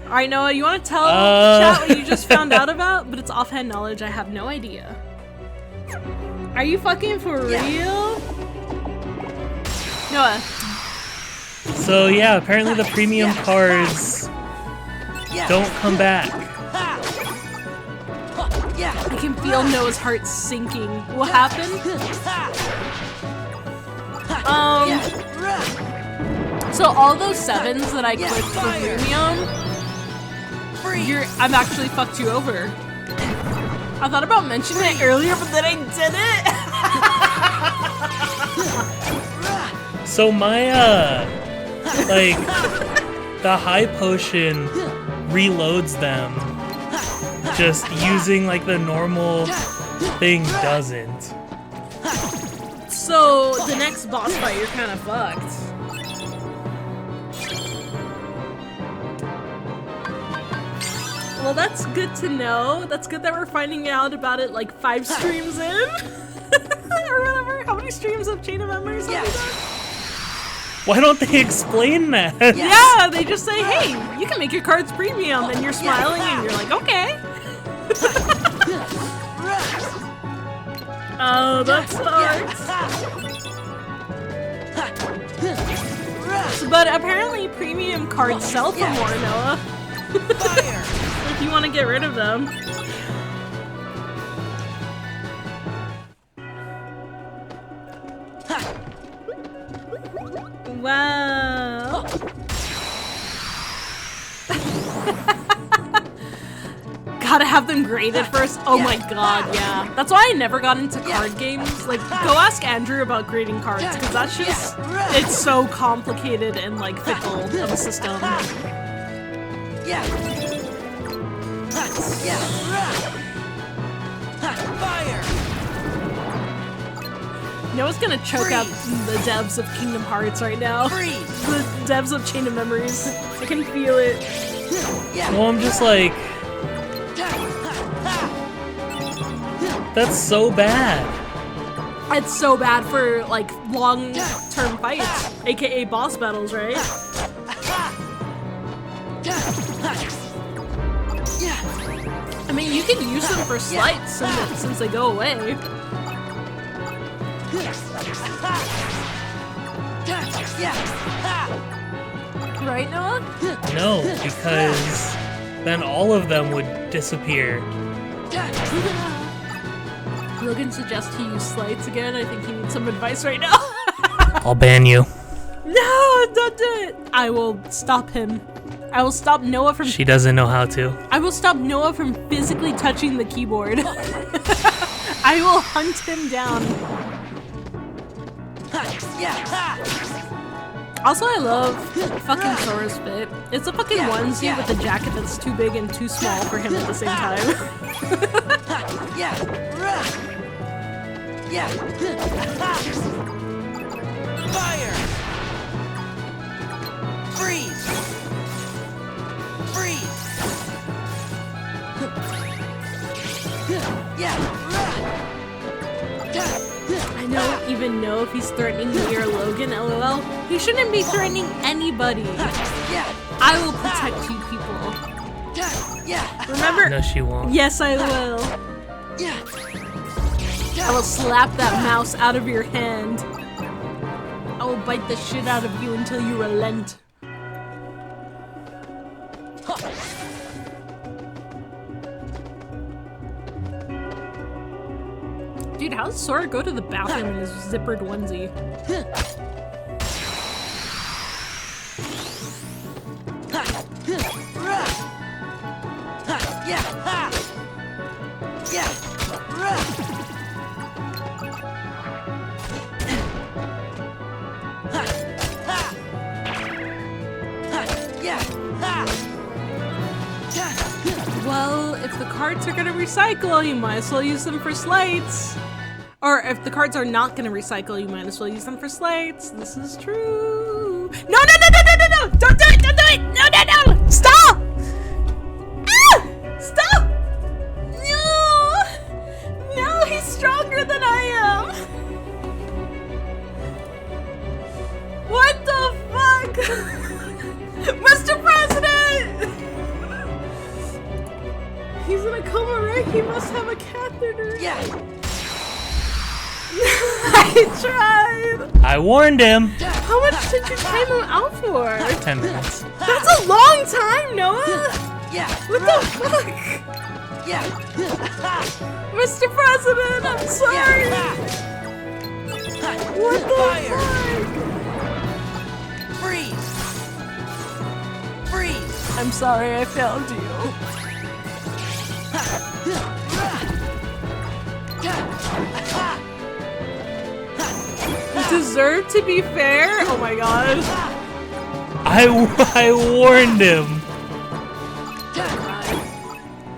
Alright, Noah, you want to tell chat what you just found out about? But it's offhand knowledge, I have no idea. Are you fucking for real? Noah. So yeah, apparently the premium cards don't come back. I can feel Noah's heart sinking. What happened? So all those 7s that I clicked for premium, I've actually fucked you over. I thought about mentioning it earlier, but then I didn't. So my, like, the high potion reloads them. Just using, like, the normal thing doesn't. So the next boss fight, you're kind of fucked. Well, that's good to know. That's good that we're finding out about it like 5 streams in. Or whatever. How many streams of Chain of Memories have we done? Why don't they explain that? Yeah, they just say, hey, you can make your cards premium, and you're smiling and you're like, okay. Oh, that sucks. But apparently premium cards sell for more, Noah. If you want to get rid of them. Wow. Gotta have them graded first. Oh my god, yeah. That's why I never got into card games. Like, go ask Andrew about grading cards, because that's just, it's so complicated and like fickle of a system. Fire! Noah's gonna choke out the devs of Kingdom Hearts right now. The devs of Chain of Memories. I can feel it. Well, I'm just like... That's so bad. It's so bad for, like, long-term fights. AKA boss battles, right? I mean, you can use them for slights since they go away. Right, Noah? No, because then all of them would disappear. Logan suggests he use slights again. I think he needs some advice right now. I'll ban you. No, don't do it. I will stop him. I will stop Noah from... She doesn't know how to. I will stop Noah from physically touching the keyboard. I will hunt him down. Also, I love fucking Sora's fit. It's a fucking onesie with a jacket that's too big and too small for him at the same time. Fire! Freeze! Freeze! I don't even know if he's threatening me or Logan, lol. He shouldn't be threatening anybody. I will protect you people. Remember? No, she won't. Yes, I will. I will slap that mouse out of your hand. I will bite the shit out of you until you relent. Dude, how does Sora go to the bathroom in his zippered onesie? Well, if the cards are gonna recycle, you might as well use them for slights. Or if the cards are not gonna recycle, you might as well use them for slights. This is true. No, no, no, no, no, no, no! Don't do it! Don't do it! No, no, no! Stop! Ah! Stop! No! No, he's stronger than I am! What the fuck? Mr. President! He's in a coma, right? He must have a catheter. I tried! I warned him! How much did you time him out for? 10 minutes. That's a long time, Noah! What the fuck? Yeah. Mr. President, I'm sorry. What the Fire. fuck? Freeze. Freeze. I'm sorry I failed you. You deserve to be fair? Oh my god. I warned him.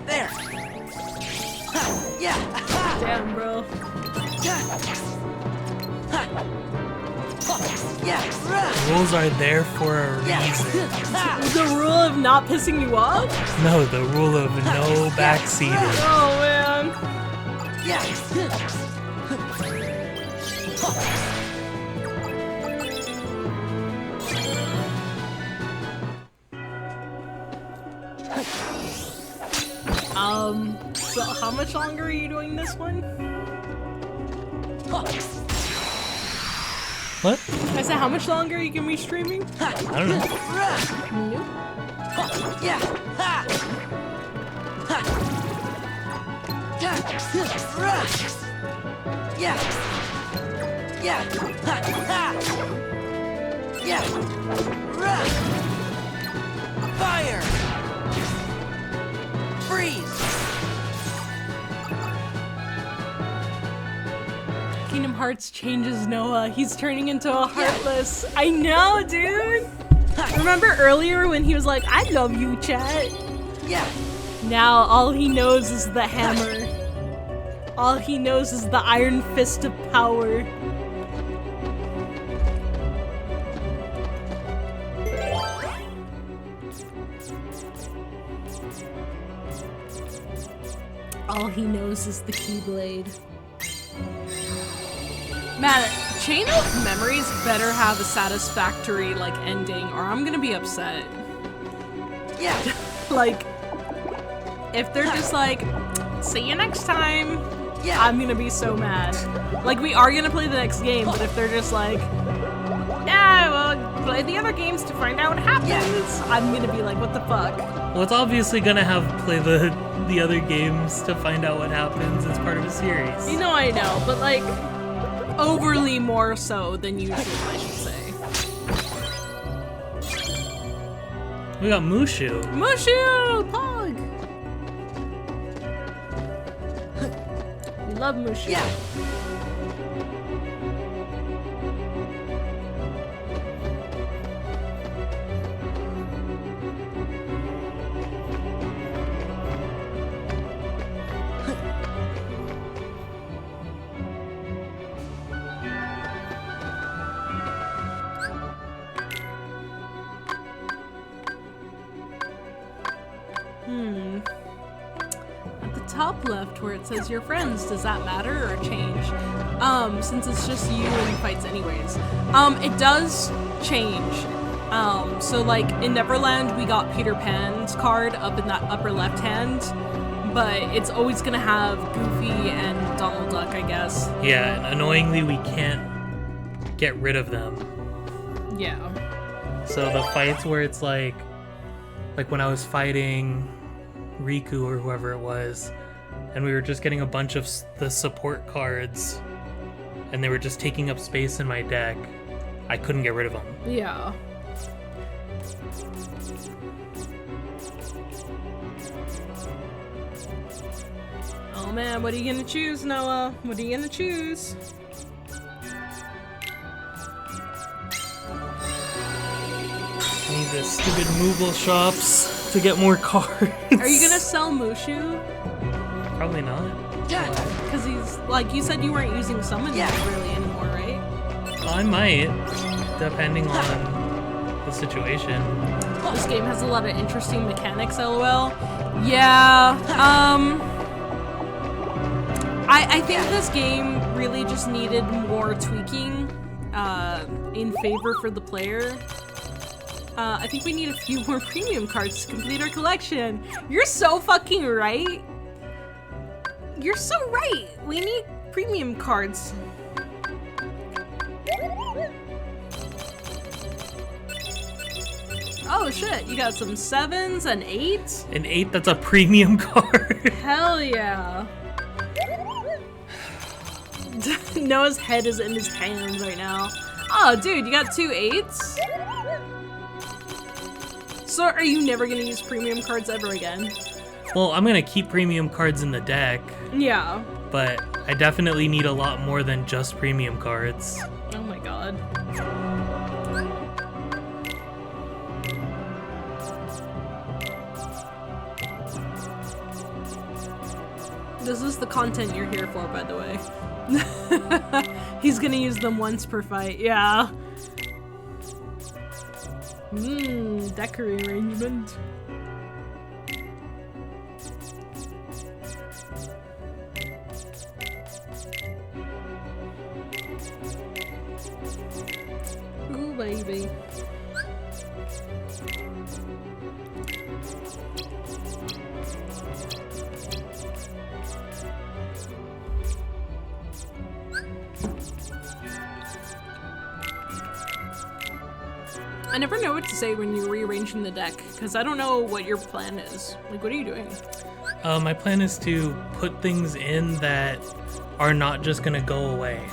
There. Yeah. Damn, bro. Yeah. Rules are there for a reason. The rule of not pissing you off? No, the rule of no backseating. Oh man. Yeah. So how much longer are you doing this one? What? I said how much longer are you gonna be streaming? I don't know. Nope. Yeah. Yeah. Yeah. Yeah. Fire. Freeze. Kingdom Hearts changes Noah. He's turning into a Heartless. I know, dude. Remember earlier when he was like, I love you, chat? Yeah. Now all he knows is the hammer. All he knows is the iron fist of power. All he knows is the Keyblade. Man, Chain of Memories better have a satisfactory, like, ending, or I'm gonna be upset. Yeah. Like, if they're just like, see you next time, Yeah. I'm gonna be so mad. Like, we are gonna play the next game, but if they're just like, yeah, well, play the other games to find out what happens, I'm gonna be like, what the fuck? Well, it's obviously gonna have play the other games to find out what happens. It's part of a series. You know I know, but like, overly more so than usual, I should say. We got Mushu. Mushu! Pog! We love Mushu. Yeah. At the top left where it says your friends, does that matter or change? Since it's just you in fights anyways. It does change. So like in Neverland we got Peter Pan's card up in that upper left hand, but it's always gonna have Goofy and Donald Duck, I guess. Yeah, and annoyingly we can't get rid of them. Yeah. So the fights where it's like when I was fighting Riku or whoever it was, and we were just getting a bunch of the support cards, and they were just taking up space in my deck, I couldn't get rid of them. Yeah. Oh man, what are you gonna choose, Noah? What are you gonna choose? I need the stupid Moogle shops to get more cards. Are you gonna sell Mushu? Probably not. Because he's, like, you said you weren't using summons really anymore, right? I might, depending on the situation. This game has a lot of interesting mechanics, lol. Yeah, I think this game really just needed more tweaking in favor for the player. I think we need a few more premium cards to complete our collection. You're so fucking right. You're so right. We need premium cards. Oh, Oh shit, you got some 7s and 8s? An 8 that's a premium card. Hell yeah. Noah's head is in his hands right now. Oh, dude, you got 2 8s? So are you never gonna use premium cards ever again? Well, I'm gonna keep premium cards in the deck, Yeah. but I definitely need a lot more than just premium cards. Oh my god. This is the content you're here for, by the way. He's gonna use them once per fight, yeah. Deck rearrangement. Ooh, baby. I never know what to say when you're rearranging the deck, because I don't know what your plan is. Like, what are you doing? My plan is to put things in that are not just gonna go away.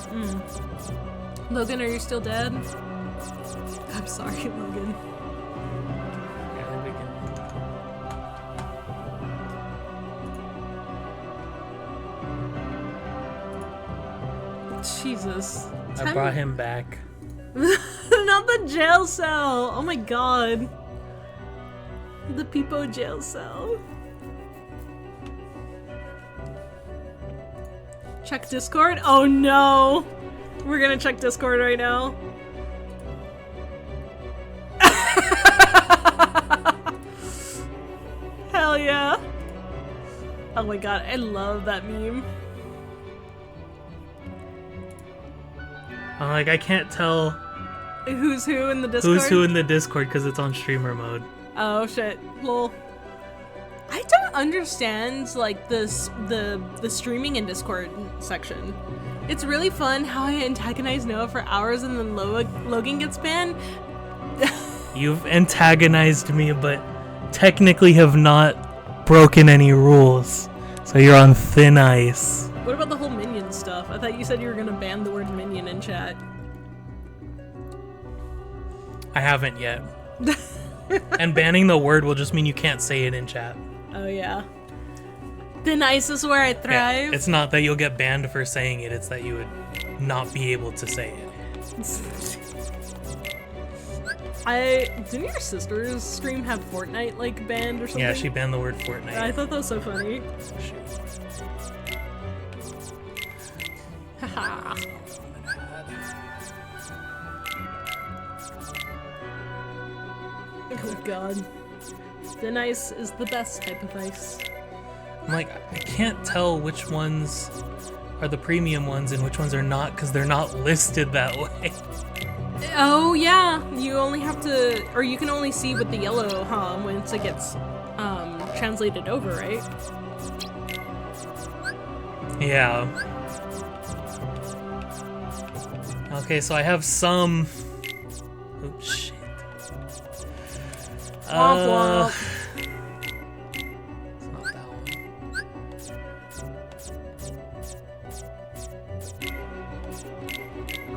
Logan, are you still dead? I'm sorry, Logan. Yeah, we can- Jesus. I brought him back. Not the jail cell! Oh my god. The Peepo jail cell. Check Discord? Oh no! We're gonna check Discord right now. Hell yeah. Oh my god, I love that meme. I'm like, I can't tell Who's who in the Discord? who's who in the Discord because it's on streamer mode. Oh shit, lol. I don't understand like the streaming and Discord section. It's really fun how I antagonize Noah for hours and then Logan gets banned. You've antagonized me, but technically have not broken any rules. So you're on thin ice. What about the whole minion stuff? I thought you said you were gonna ban the word minion in chat. I haven't yet. And banning the word will just mean you can't say it in chat. Oh yeah. Thin ice is where I Yeah, thrive. it's not that you'll get banned for saying it, it's that you would not be able to say it. Didn't your sister's stream have Fortnite like banned or something? Yeah, she banned the word Fortnite. I thought that was so funny. Haha. Oh god. Thin ice is the best type of ice. I'm like, I can't tell which ones are the premium ones and which ones are not because they're not listed that way. Oh yeah, you only have to, or you can only see with the yellow, huh, once it gets translated over, right? Yeah. Okay, so I have some. Oh shit. Womp womp. It's not that one.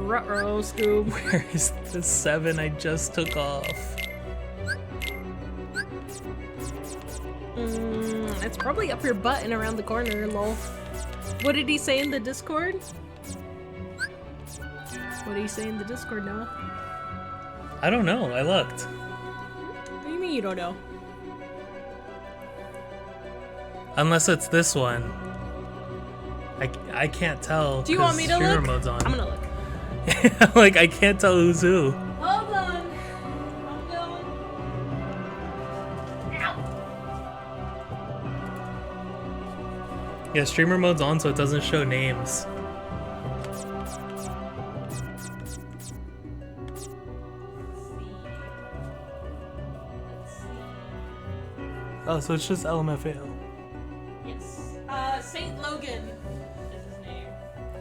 Ruh-roh, Scoob. Where is the 7 I just took off? It's probably up your butt and around the corner, lol. What did he say in the Discord? What did he say in the Discord, Noah? I don't know. I looked. What do you mean you don't know? Unless it's this one. I can't tell. Do you want me to streamer look? mode's on. I'm gonna look. Like, I can't tell who's who. Hold on. I'm going. Ow. Yeah, streamer mode's on so it doesn't show names. Oh, so it's just LMFAO. Yes. Saint Logan is his name.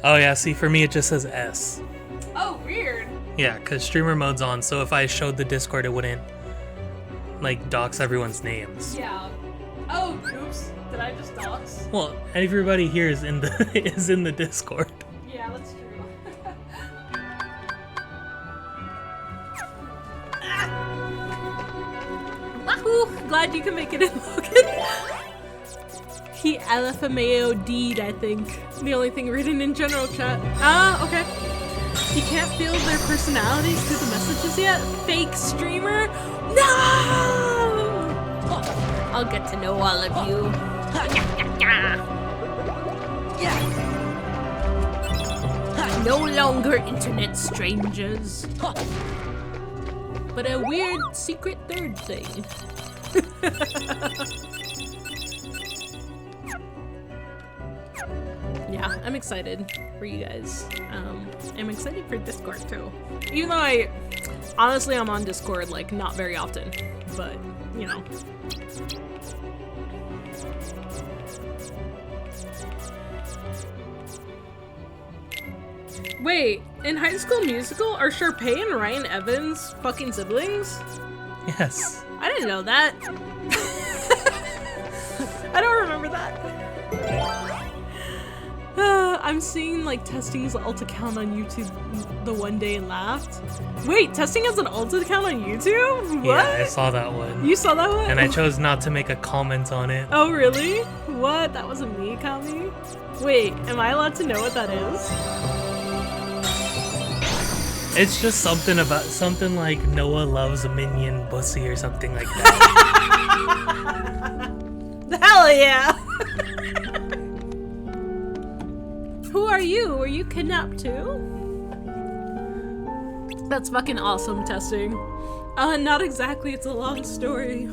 Oh yeah, see, for me it just says S. Oh, weird. Yeah, because streamer mode's on, so if I showed the Discord, it wouldn't like dox everyone's names. Yeah. Oh, oops. Did I just dox? Well, everybody here is in the is in the Discord. Yeah, that's true. Wahoo! Glad you can make it in, Logan. He LFMAO'd, I think. The only thing written in general chat. Ah, okay. You can't feel their personalities through the messages yet? Fake streamer? No! I'll get to know all of you. No longer internet strangers. But a weird secret third thing. Yeah, I'm excited for you guys. I'm excited for Discord too. Even though honestly, I'm on Discord like not very often, but you know. Wait, in High School Musical, are Sharpay and Ryan Evans fucking siblings? Yes. I didn't know that. I don't remember that. I'm seeing like Testing's alt account on YouTube the one day and laughed. Wait, Testing has an alt account on YouTube? What? Yeah, I saw that one. You saw that one? And I chose not to make a comment on it. Oh, really? What? That wasn't me, Kami? Wait, am I allowed to know what that is? It's just something like Noah loves a minion bussy or something like that. Hell yeah! Who are you? Were you kidnapped too? That's fucking awesome, Testing. Not exactly, it's a long story.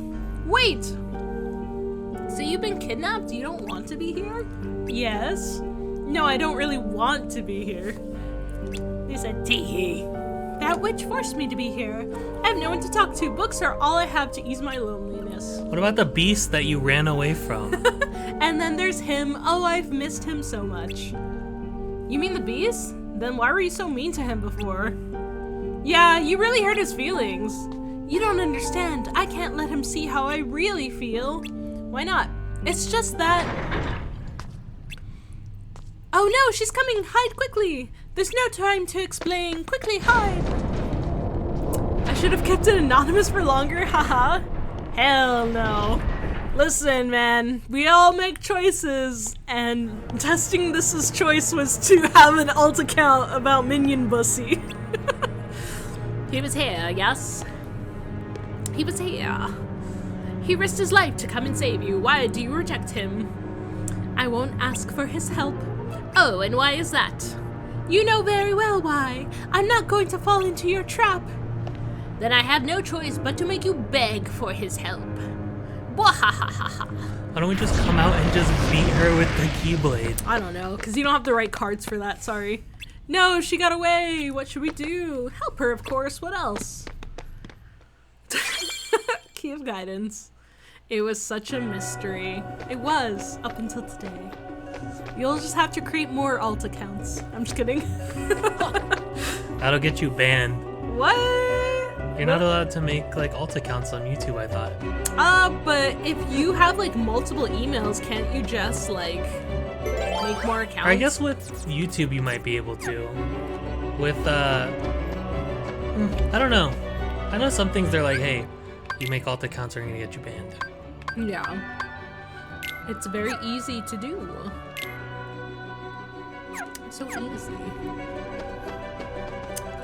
Wait! So you've been kidnapped? You don't want to be here? Yes. No, I don't really want to be here. There's a tee. That witch forced me to be here. I have no one to talk to. Books are all I have to ease my loneliness. What about the beast that you ran away from? And then there's him. Oh, I've missed him so much. You mean the beast? Then why were you so mean to him before? Yeah, you really hurt his feelings. You don't understand. I can't let him see how I really feel. Why not? It's just that... Oh no, she's coming! Hide quickly! There's no time to explain. Quickly hide! I should have kept it anonymous for longer, haha. Hell no. Listen, man, we all make choices, and Testing This's choice was to have an alt account about Minion Bussy. He was here, yes? He was here. He risked his life to come and save you. Why do you reject him? I won't ask for his help. Oh, and why is that? You know very well why. I'm not going to fall into your trap. Then I have no choice but to make you beg for his help. Wahahaha. Why don't we just come out and just beat her with the Keyblade? I don't know, because you don't have the right cards for that, sorry. No, she got away. What should we do? Help her, of course. What else? Key of Guidance. It was such a mystery. It was, up until today. You'll just have to create more alt accounts. I'm just kidding. That'll get you banned. What? You're not allowed to make like alt accounts on YouTube, I thought. But if you have like multiple emails, can't you just like make more accounts? Or I guess with YouTube you might be able to. With I don't know. I know some things they're like, hey, you make alt accounts are gonna get you banned. Yeah. It's very easy to do. It's so easy.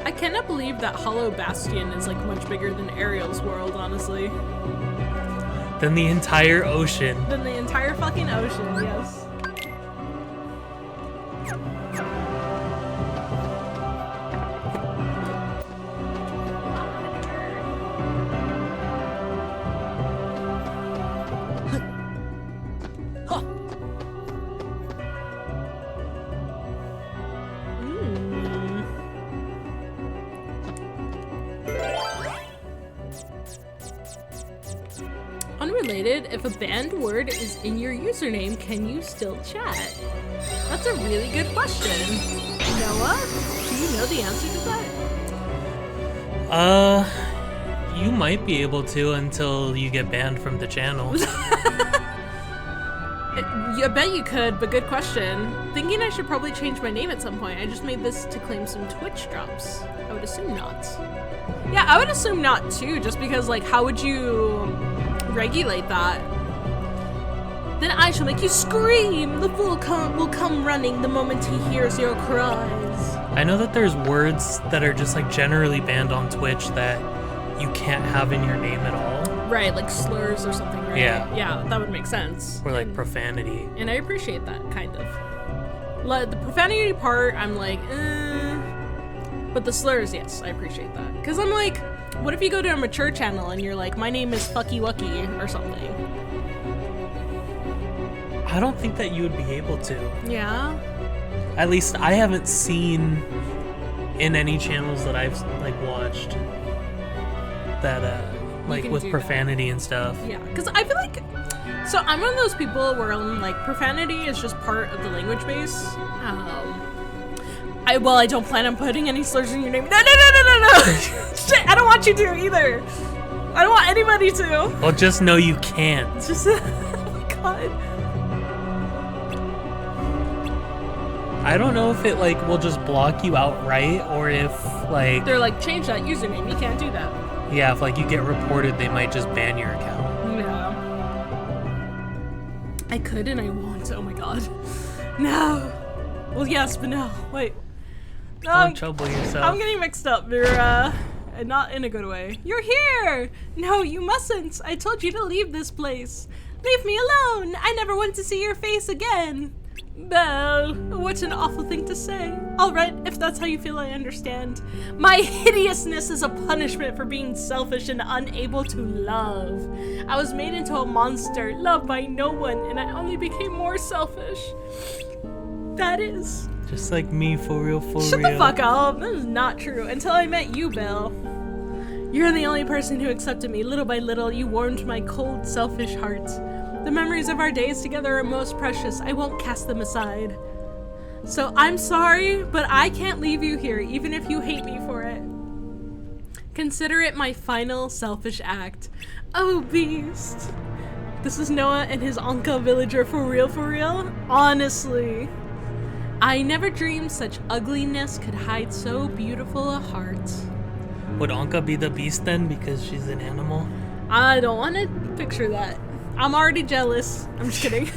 I cannot believe that Hollow Bastion is like much bigger than Ariel's world, honestly. Than the entire ocean. Than the entire fucking ocean, yes. Unrelated, if a banned word is in your username, can you still chat? That's a really good question. Noah, do you know the answer to that? You might be able to until you get banned from the channel. I bet you could, but good question. Thinking I should probably change my name at some point. I just made this to claim some Twitch drops. I would assume not. Yeah, I would assume not too, just because, like, how would you regulate that? Then I shall make you scream! The fool will come running the moment he hears your cries. I know that there's words that are just like generally banned on Twitch that you can't have in your name at all. Right, like slurs or something, right? Yeah. Yeah, that would make sense. Or like profanity. And I appreciate that, kind of. The profanity part, I'm like, but the slurs, yes, I appreciate that. Because I'm like, what if you go to a mature channel and you're like, my name is Fucky Wucky or something? I don't think that you would be able to. Yeah? At least I haven't seen in any channels that I've like watched that like with profanity and stuff. Yeah, because I feel like, so I'm one of those people where like profanity is just part of the language base. I don't plan on putting any slurs in your name. No. Shit, I don't want you to either. I don't want anybody to. Well, just know you can't. It's just, oh my god. I don't know if it like will just block you outright or if like they're like, change that username, you can't do that. Yeah, if like you get reported, they might just ban your account. Yeah. I could and I won't. Oh my god. No. Well, yes, but no. Wait. Don't trouble yourself. I'm getting mixed up. You're not in a good way. You're here. No, you mustn't. I told you to leave this place. Leave me alone. I never want to see your face again. Belle, what an awful thing to say. Alright, if that's how you feel, I understand. My hideousness is a punishment for being selfish and unable to love. I was made into a monster, loved by no one, and I only became more selfish. That is. Just like me, for real, for real. Shut the fuck up. That is not true. Until I met you, Belle. You're the only person who accepted me. Little by little, you warmed my cold, selfish heart. The memories of our days together are most precious. I won't cast them aside. So I'm sorry, but I can't leave you here, even if you hate me for it. Consider it my final selfish act. Oh, Beast. This is Noah and his Anka villager, for real, for real? Honestly. I never dreamed such ugliness could hide so beautiful a heart. Would Anka be the beast then, because she's an animal? I don't want to picture that. I'm already jealous. I'm just kidding.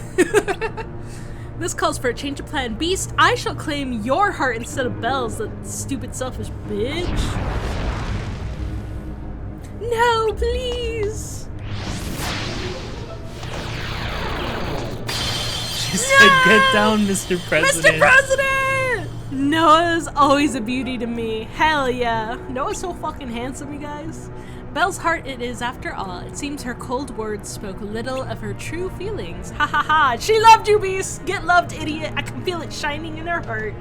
This calls for a change of plan. Beast, I shall claim your heart instead of Belle's, that stupid selfish bitch. No, please. She said, get down, Mr. President. Mr. President! Noah's always a beauty to me. Hell yeah. Noah's so fucking handsome, you guys. Belle's heart it is after all. It seems her cold words spoke little of her true feelings. Ha ha ha. She loved you, Beast. Get loved, idiot. I can feel it shining in her heart.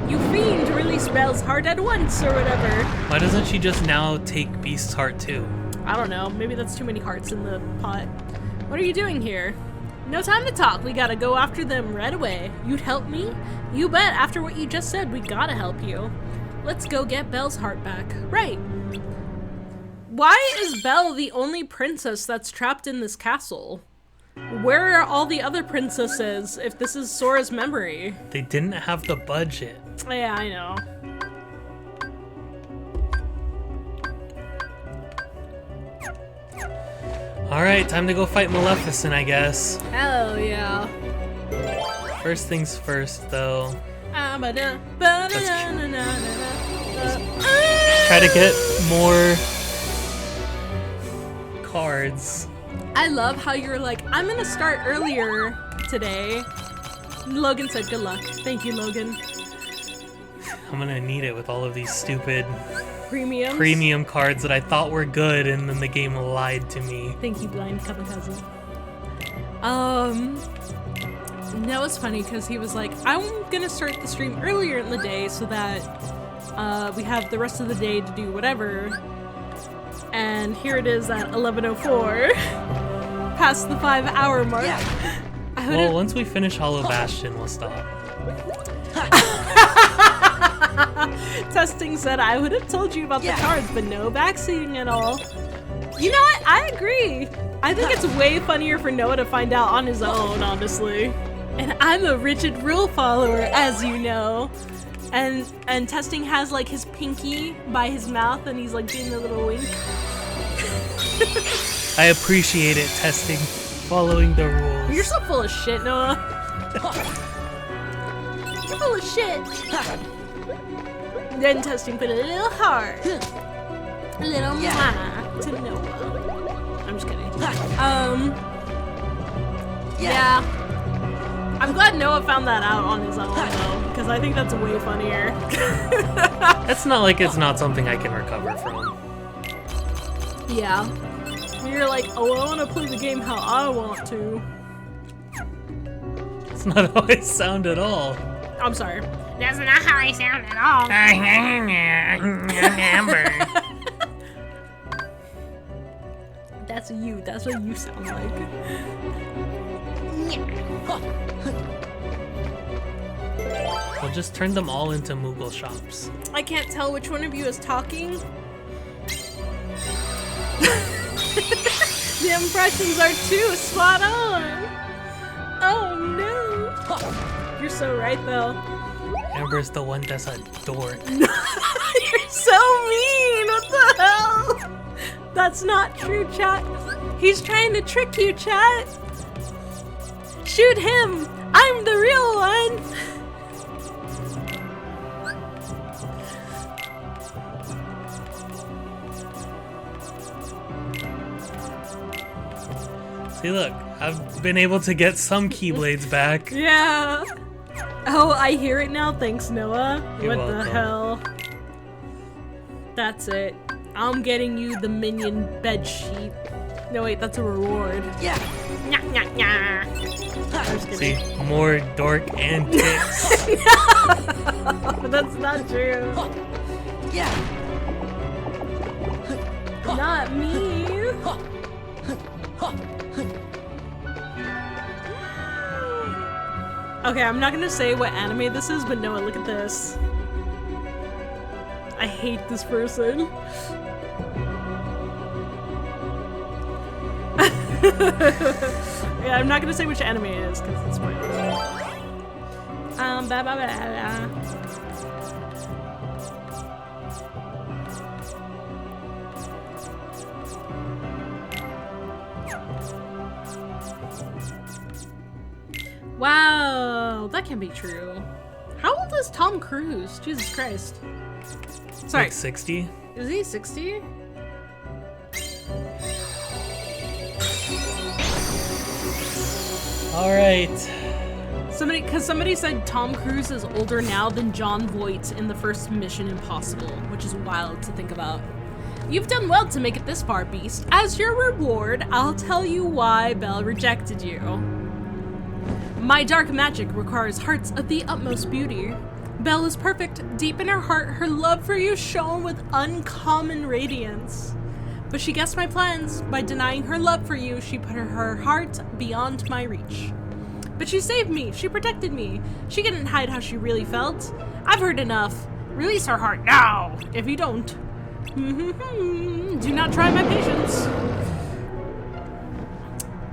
You fiend, release Belle's heart at once or whatever. Why doesn't she just now take Beast's heart too? I don't know. Maybe that's too many hearts in the pot. What are you doing here? No time to talk. We gotta go after them right away. You'd help me? You bet. After what you just said, we gotta help you. Let's go get Belle's heart back. Right. Why is Belle the only princess that's trapped in this castle? Where are all the other princesses if this is Sora's memory? They didn't have the budget. Yeah, I know. Alright, time to go fight Maleficent, I guess. Hell yeah. First things first, though. Try to get more cards. I love how you're like, I'm gonna start earlier today. Logan said good luck. Thank you, Logan. I'm gonna need it with all of these stupid premium cards that I thought were good, and then the game lied to me. Thank you, blind cousin. That was funny because he was like, I'm gonna start the stream earlier in the day so that we have the rest of the day to do whatever. And here it is at 11:04, past the 5-hour mark. Yeah. Well, once we finish Hollow Bastion, we'll stop. Testing said I would have told you about the cards, but no backseating at all. You know what? I agree. I think it's way funnier for Noah to find out on his own, honestly. And I'm a rigid rule follower, as you know. And Testing has like his pinky by his mouth and he's like doing the little wink. I appreciate it, Testing. Following the rules. You're so full of shit, Noah. You're full of shit. Then Testing put a little heart. A little mana to Noah. I'm just kidding. Yeah. I'm glad Noah found that out on his own, though, because I think that's way funnier. It's not like it's not something I can recover from. Yeah. You're like, oh, I want to play the game how I want to. It's not how I sound at all. I'm sorry. That's not how I sound at all. That's you. That's what you sound like. We'll just turn them all into Moogle shops. I can't tell which one of you is talking. The impressions are too spot on. Oh no. You're so right though. Amber's the one that's a dork. You're so mean. What the hell? That's not true, chat. He's trying to trick you, chat. Shoot him. I'm the real one. See, look, I've been able to get some Keyblades back. Yeah. Oh, I hear it now. Thanks, Noah. You're what the welcome. hell? That's it. I'm getting you the minion bed sheet. No, wait, that's a reward. Yeah. Nyah, nyah, nyah. I'm just kidding. See, more dork antics. No, that's not true. Yeah. Not me. Okay, I'm not gonna say what anime this is, but Noah, look at this. I hate this person. Yeah, I'm not gonna say which anime it is because it's spoilers. Ba ba ba ba. Wow, that can be true. How old is Tom Cruise? Jesus Christ. Sorry, Like 60? is he 60? Alright. Somebody said Tom Cruise is older now than Jon Voight in the first Mission Impossible, which is wild to think about. You've done well to make it this far, Beast. As your reward, I'll tell you why Belle rejected you. My dark magic requires hearts of the utmost beauty. Belle is perfect. Deep in her heart, her love for you shone with uncommon radiance. But she guessed my plans. By denying her love for you, she put her heart beyond my reach. But she saved me. She protected me. She couldn't hide how she really felt. I've heard enough. Release her heart now. If you don't, do not try my patience.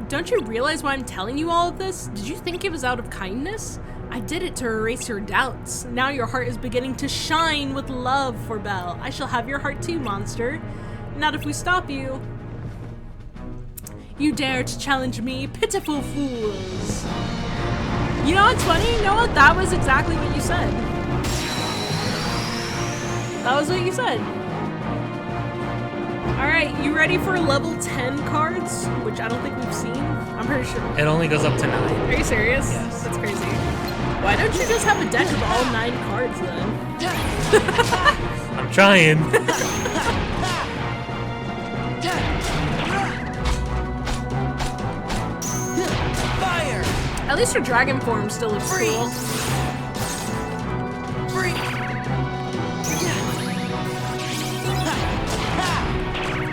Don't you realize why I'm telling you all of this? Did you think it was out of kindness? I did it to erase your doubts. Now your heart is beginning to shine with love for Belle. I shall have your heart too, monster. Not if we stop you. You dare to challenge me, pitiful fools. You know what's funny? You know what? That was exactly what you said. That was what you said. Alright, you ready for level 10 cards? Which I don't think we've seen. I'm pretty sure. It only goes up to 9. Are you serious? Yes. That's crazy. Why don't you just have a deck of all 9 cards then? I'm trying. Fire. At least her dragon form still looks cool. Freak.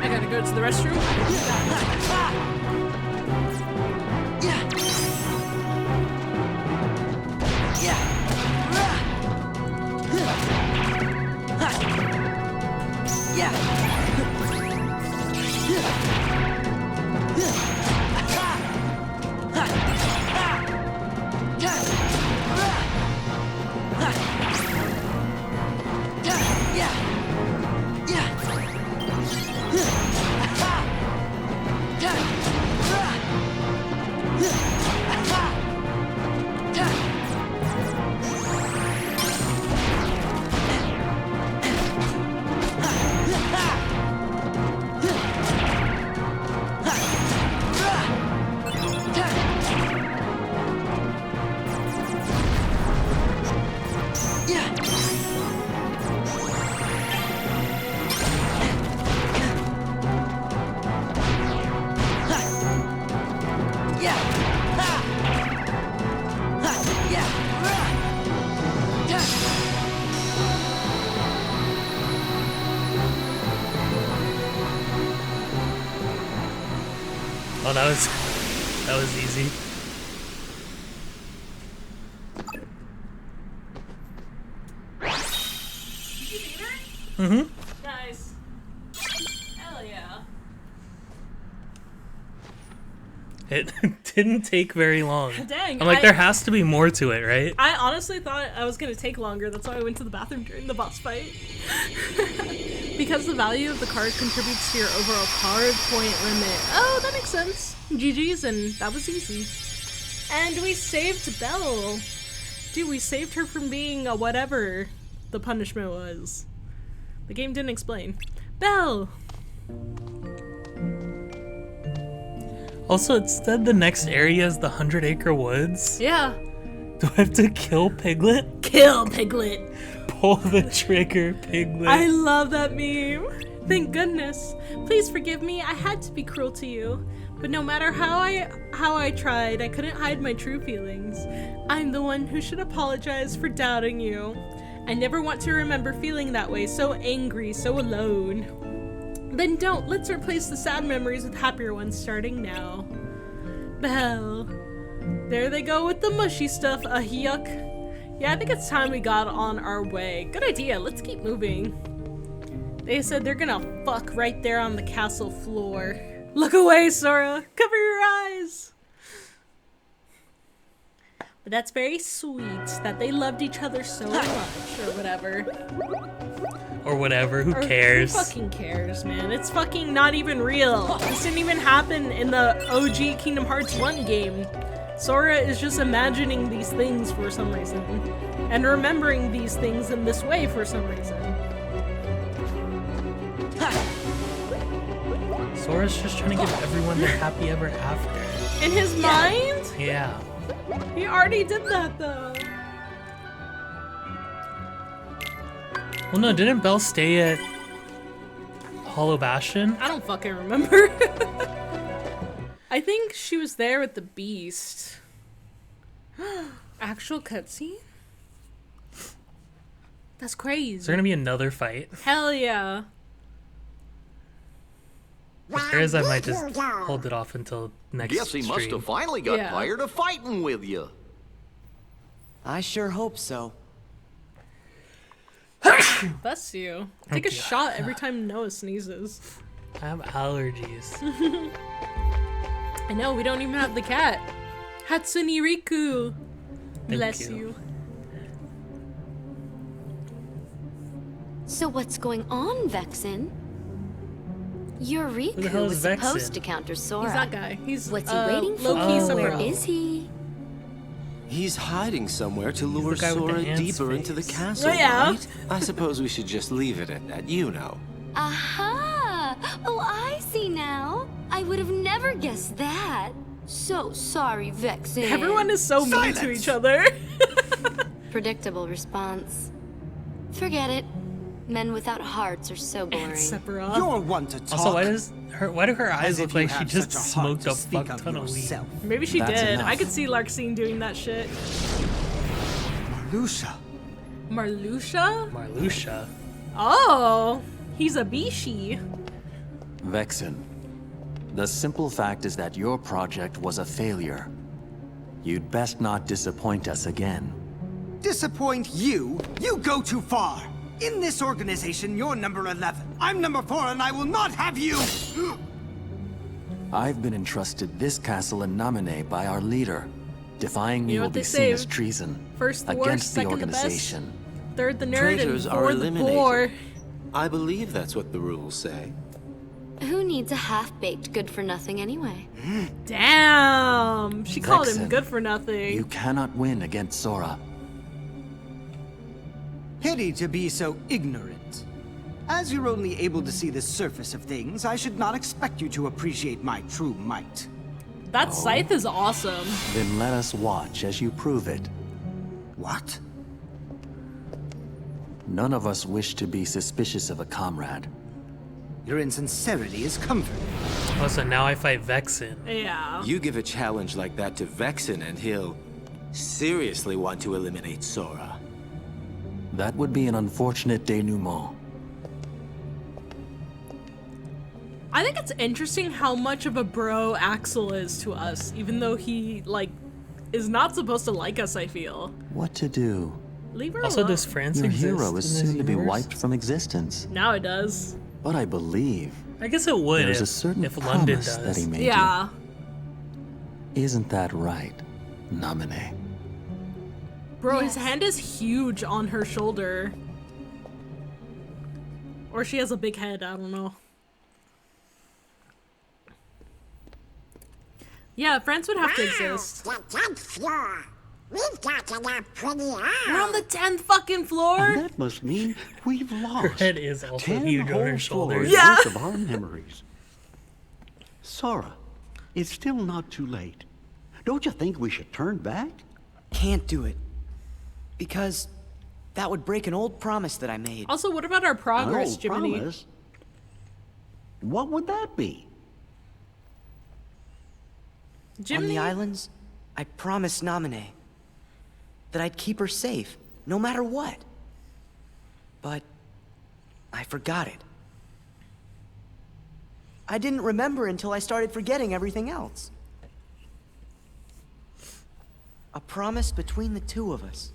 I gotta go to the restroom. Yeah. Oh, that was easy. Mm-hmm. Nice. Hell yeah. It didn't take very long. Dang, I'm like, there has to be more to it, right? I honestly thought I was gonna take longer. That's why I went to the bathroom during the boss fight. Because the value of the card contributes to your overall card point limit. Oh, that makes sense. GG's, and that was easy. And we saved Belle. Dude, we saved her from being a whatever the punishment was. The game didn't explain. Belle! Also, it said the next area is the 100 Acre Woods. Yeah. Do I have to kill Piglet? Kill Piglet! Pull the trigger, Piglet. I love that meme. Thank goodness. Please forgive me, I had to be cruel to you. But no matter how I tried, I couldn't hide my true feelings. I'm the one who should apologize for doubting you. I never want to remember feeling that way, so angry, so alone. Then don't. Let's replace the sad memories with happier ones starting now. Belle. There they go with the mushy stuff, yuck. Yeah, I think it's time we got on our way. Good idea, let's keep moving. They said they're gonna fuck right there on the castle floor. Look away, Sora! Cover your eyes! But that's very sweet, that they loved each other so much, or whatever. Or whatever, who cares? Who fucking cares, man? It's fucking not even real. This didn't even happen in the OG Kingdom Hearts 1 game. Sora is just imagining these things for some reason. And remembering these things in this way for some reason. Sora's just trying to give everyone their happy ever after. In his mind? Yeah. He already did that, though. Well, no, didn't Belle stay at Hollow Bastion? I don't fucking remember. I think she was there with the beast. Actual cutscene? That's crazy. Is there gonna be another fight? Hell yeah. If there is, I might just hold it off until next Guess he must stream. have finally got Yeah. tired of fighting with you. I sure hope so. Bless you. Take a shot every time Noah sneezes. I have allergies. I know, we don't even have the cat. Hatsune Riku. Bless you. you. So what's going on, Vexen? Your the Riku hell is was supposed Vexen? to counter Sora. He's that guy. He's What's he waiting for? low-key Oh. Where Sephiroth. is he? He's hiding somewhere to lure the guy with the Sora ants deeper into the face. castle, Oh, yeah. right? I suppose we should just leave it at that, you know. Aha! Oh, I see now. I would have never guessed that. So sorry, Vexen. Everyone is so mean to each other. Predictable response. Forget it. Men without hearts are so boring. Sephiroth. You're one to talk. Also, why do her eyes As if look like you she have just such a heart smoked to a speak fuck of ton of weed? yourself. Maybe she That's did. enough. I could see Larxene doing that shit. Lucia. Marluxia? Marluxia. Oh, he's a Bishi. Vexen, the simple fact is that your project was a failure. You'd best not disappoint us again. Disappoint you? You go too far. In this organization, you're number 11. I'm number 4, and I will not have you. I've been entrusted this castle in Namine by our leader. Defying me You know will what be they seen say, as treason first the worst, against the second the best. organization. Third the nerd, Traitors and are fourth the eliminated. poor. I believe that's what the rules say. Who needs a half-baked good-for-nothing anyway? Damn! She called him Vexen, good for nothing. You cannot win against Sora. Pity to be so ignorant. As you're only able to see the surface of things, I should not expect you to appreciate my true might. That scythe is awesome. Then let us watch as you prove it. What? None of us wish to be suspicious of a comrade. Your insincerity is comforting. Oh, so now I fight Vexen. Yeah. You give a challenge like that to Vexen and he'll seriously want to eliminate Sora. That would be an unfortunate denouement. I think it's interesting how much of a bro Axel is to us, even though he, like, is not supposed to like us, I feel. What to do? Leave her Also, alone. does France Your exist hero in is this soon to be universe? wiped from existence. Now it does. But I believe I guess it would there's if, a certain if London promise does. that he made Yeah. you. Isn't that right, Namine? Bro, his hand is huge on her shoulder. Or she has a big head, I don't know. Yeah, France would have to exist. The 10th floor. We've got it up pretty high. We're on the 10th fucking floor? And that must mean we've lost Her head is also 10 huge on whole her shoulders. floors Yeah. worth of our memories. Sora, it's still not too late. Don't you think we should turn back? Can't do it. Because that would break an old promise that I made. Also, what about our progress, An old Jiminy? promise? What would that be? On Jiminy? the islands, I promised Namine that I'd keep her safe, no matter what. But I forgot it. I didn't remember until I started forgetting everything else. A promise between the two of us.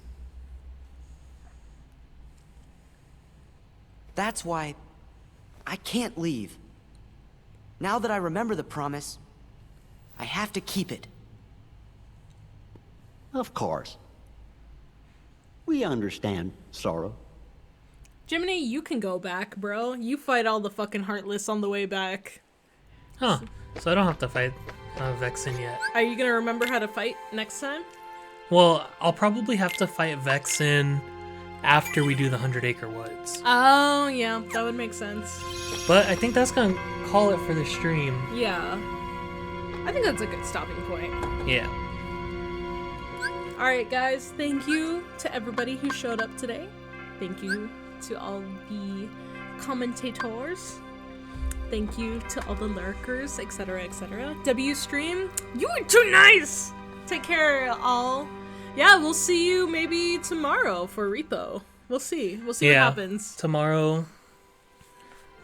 That's why I can't leave. Now that I remember the promise, I have to keep it. Of course. We understand, Sora. Jiminy, you can go back, bro. You fight all the fucking Heartless on the way back. Huh. So I don't have to fight Vexen yet. Are you gonna remember how to fight next time? Well, I'll probably have to fight Vexen after we do the 100 Acre Woods. Oh, yeah, that would make sense. But I think that's gonna call it for the stream. Yeah. I think that's a good stopping point. Yeah. Alright, guys, thank you to everybody who showed up today. Thank you to all the commentators. Thank you to all the lurkers, etc., etc. W Stream, you were too nice! Take care, all. Yeah, we'll see you maybe tomorrow for Repo. We'll see. We'll see what happens. Tomorrow,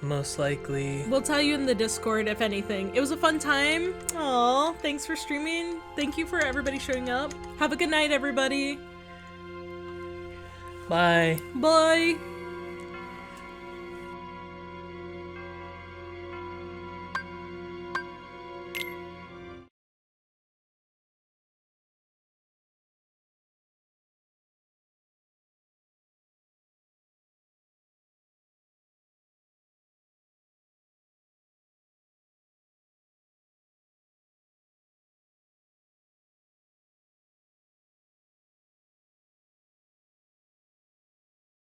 most likely. We'll tell you in the Discord if anything. It was a fun time. Aw, thanks for streaming. Thank you for everybody showing up. Have a good night, everybody. Bye. Bye.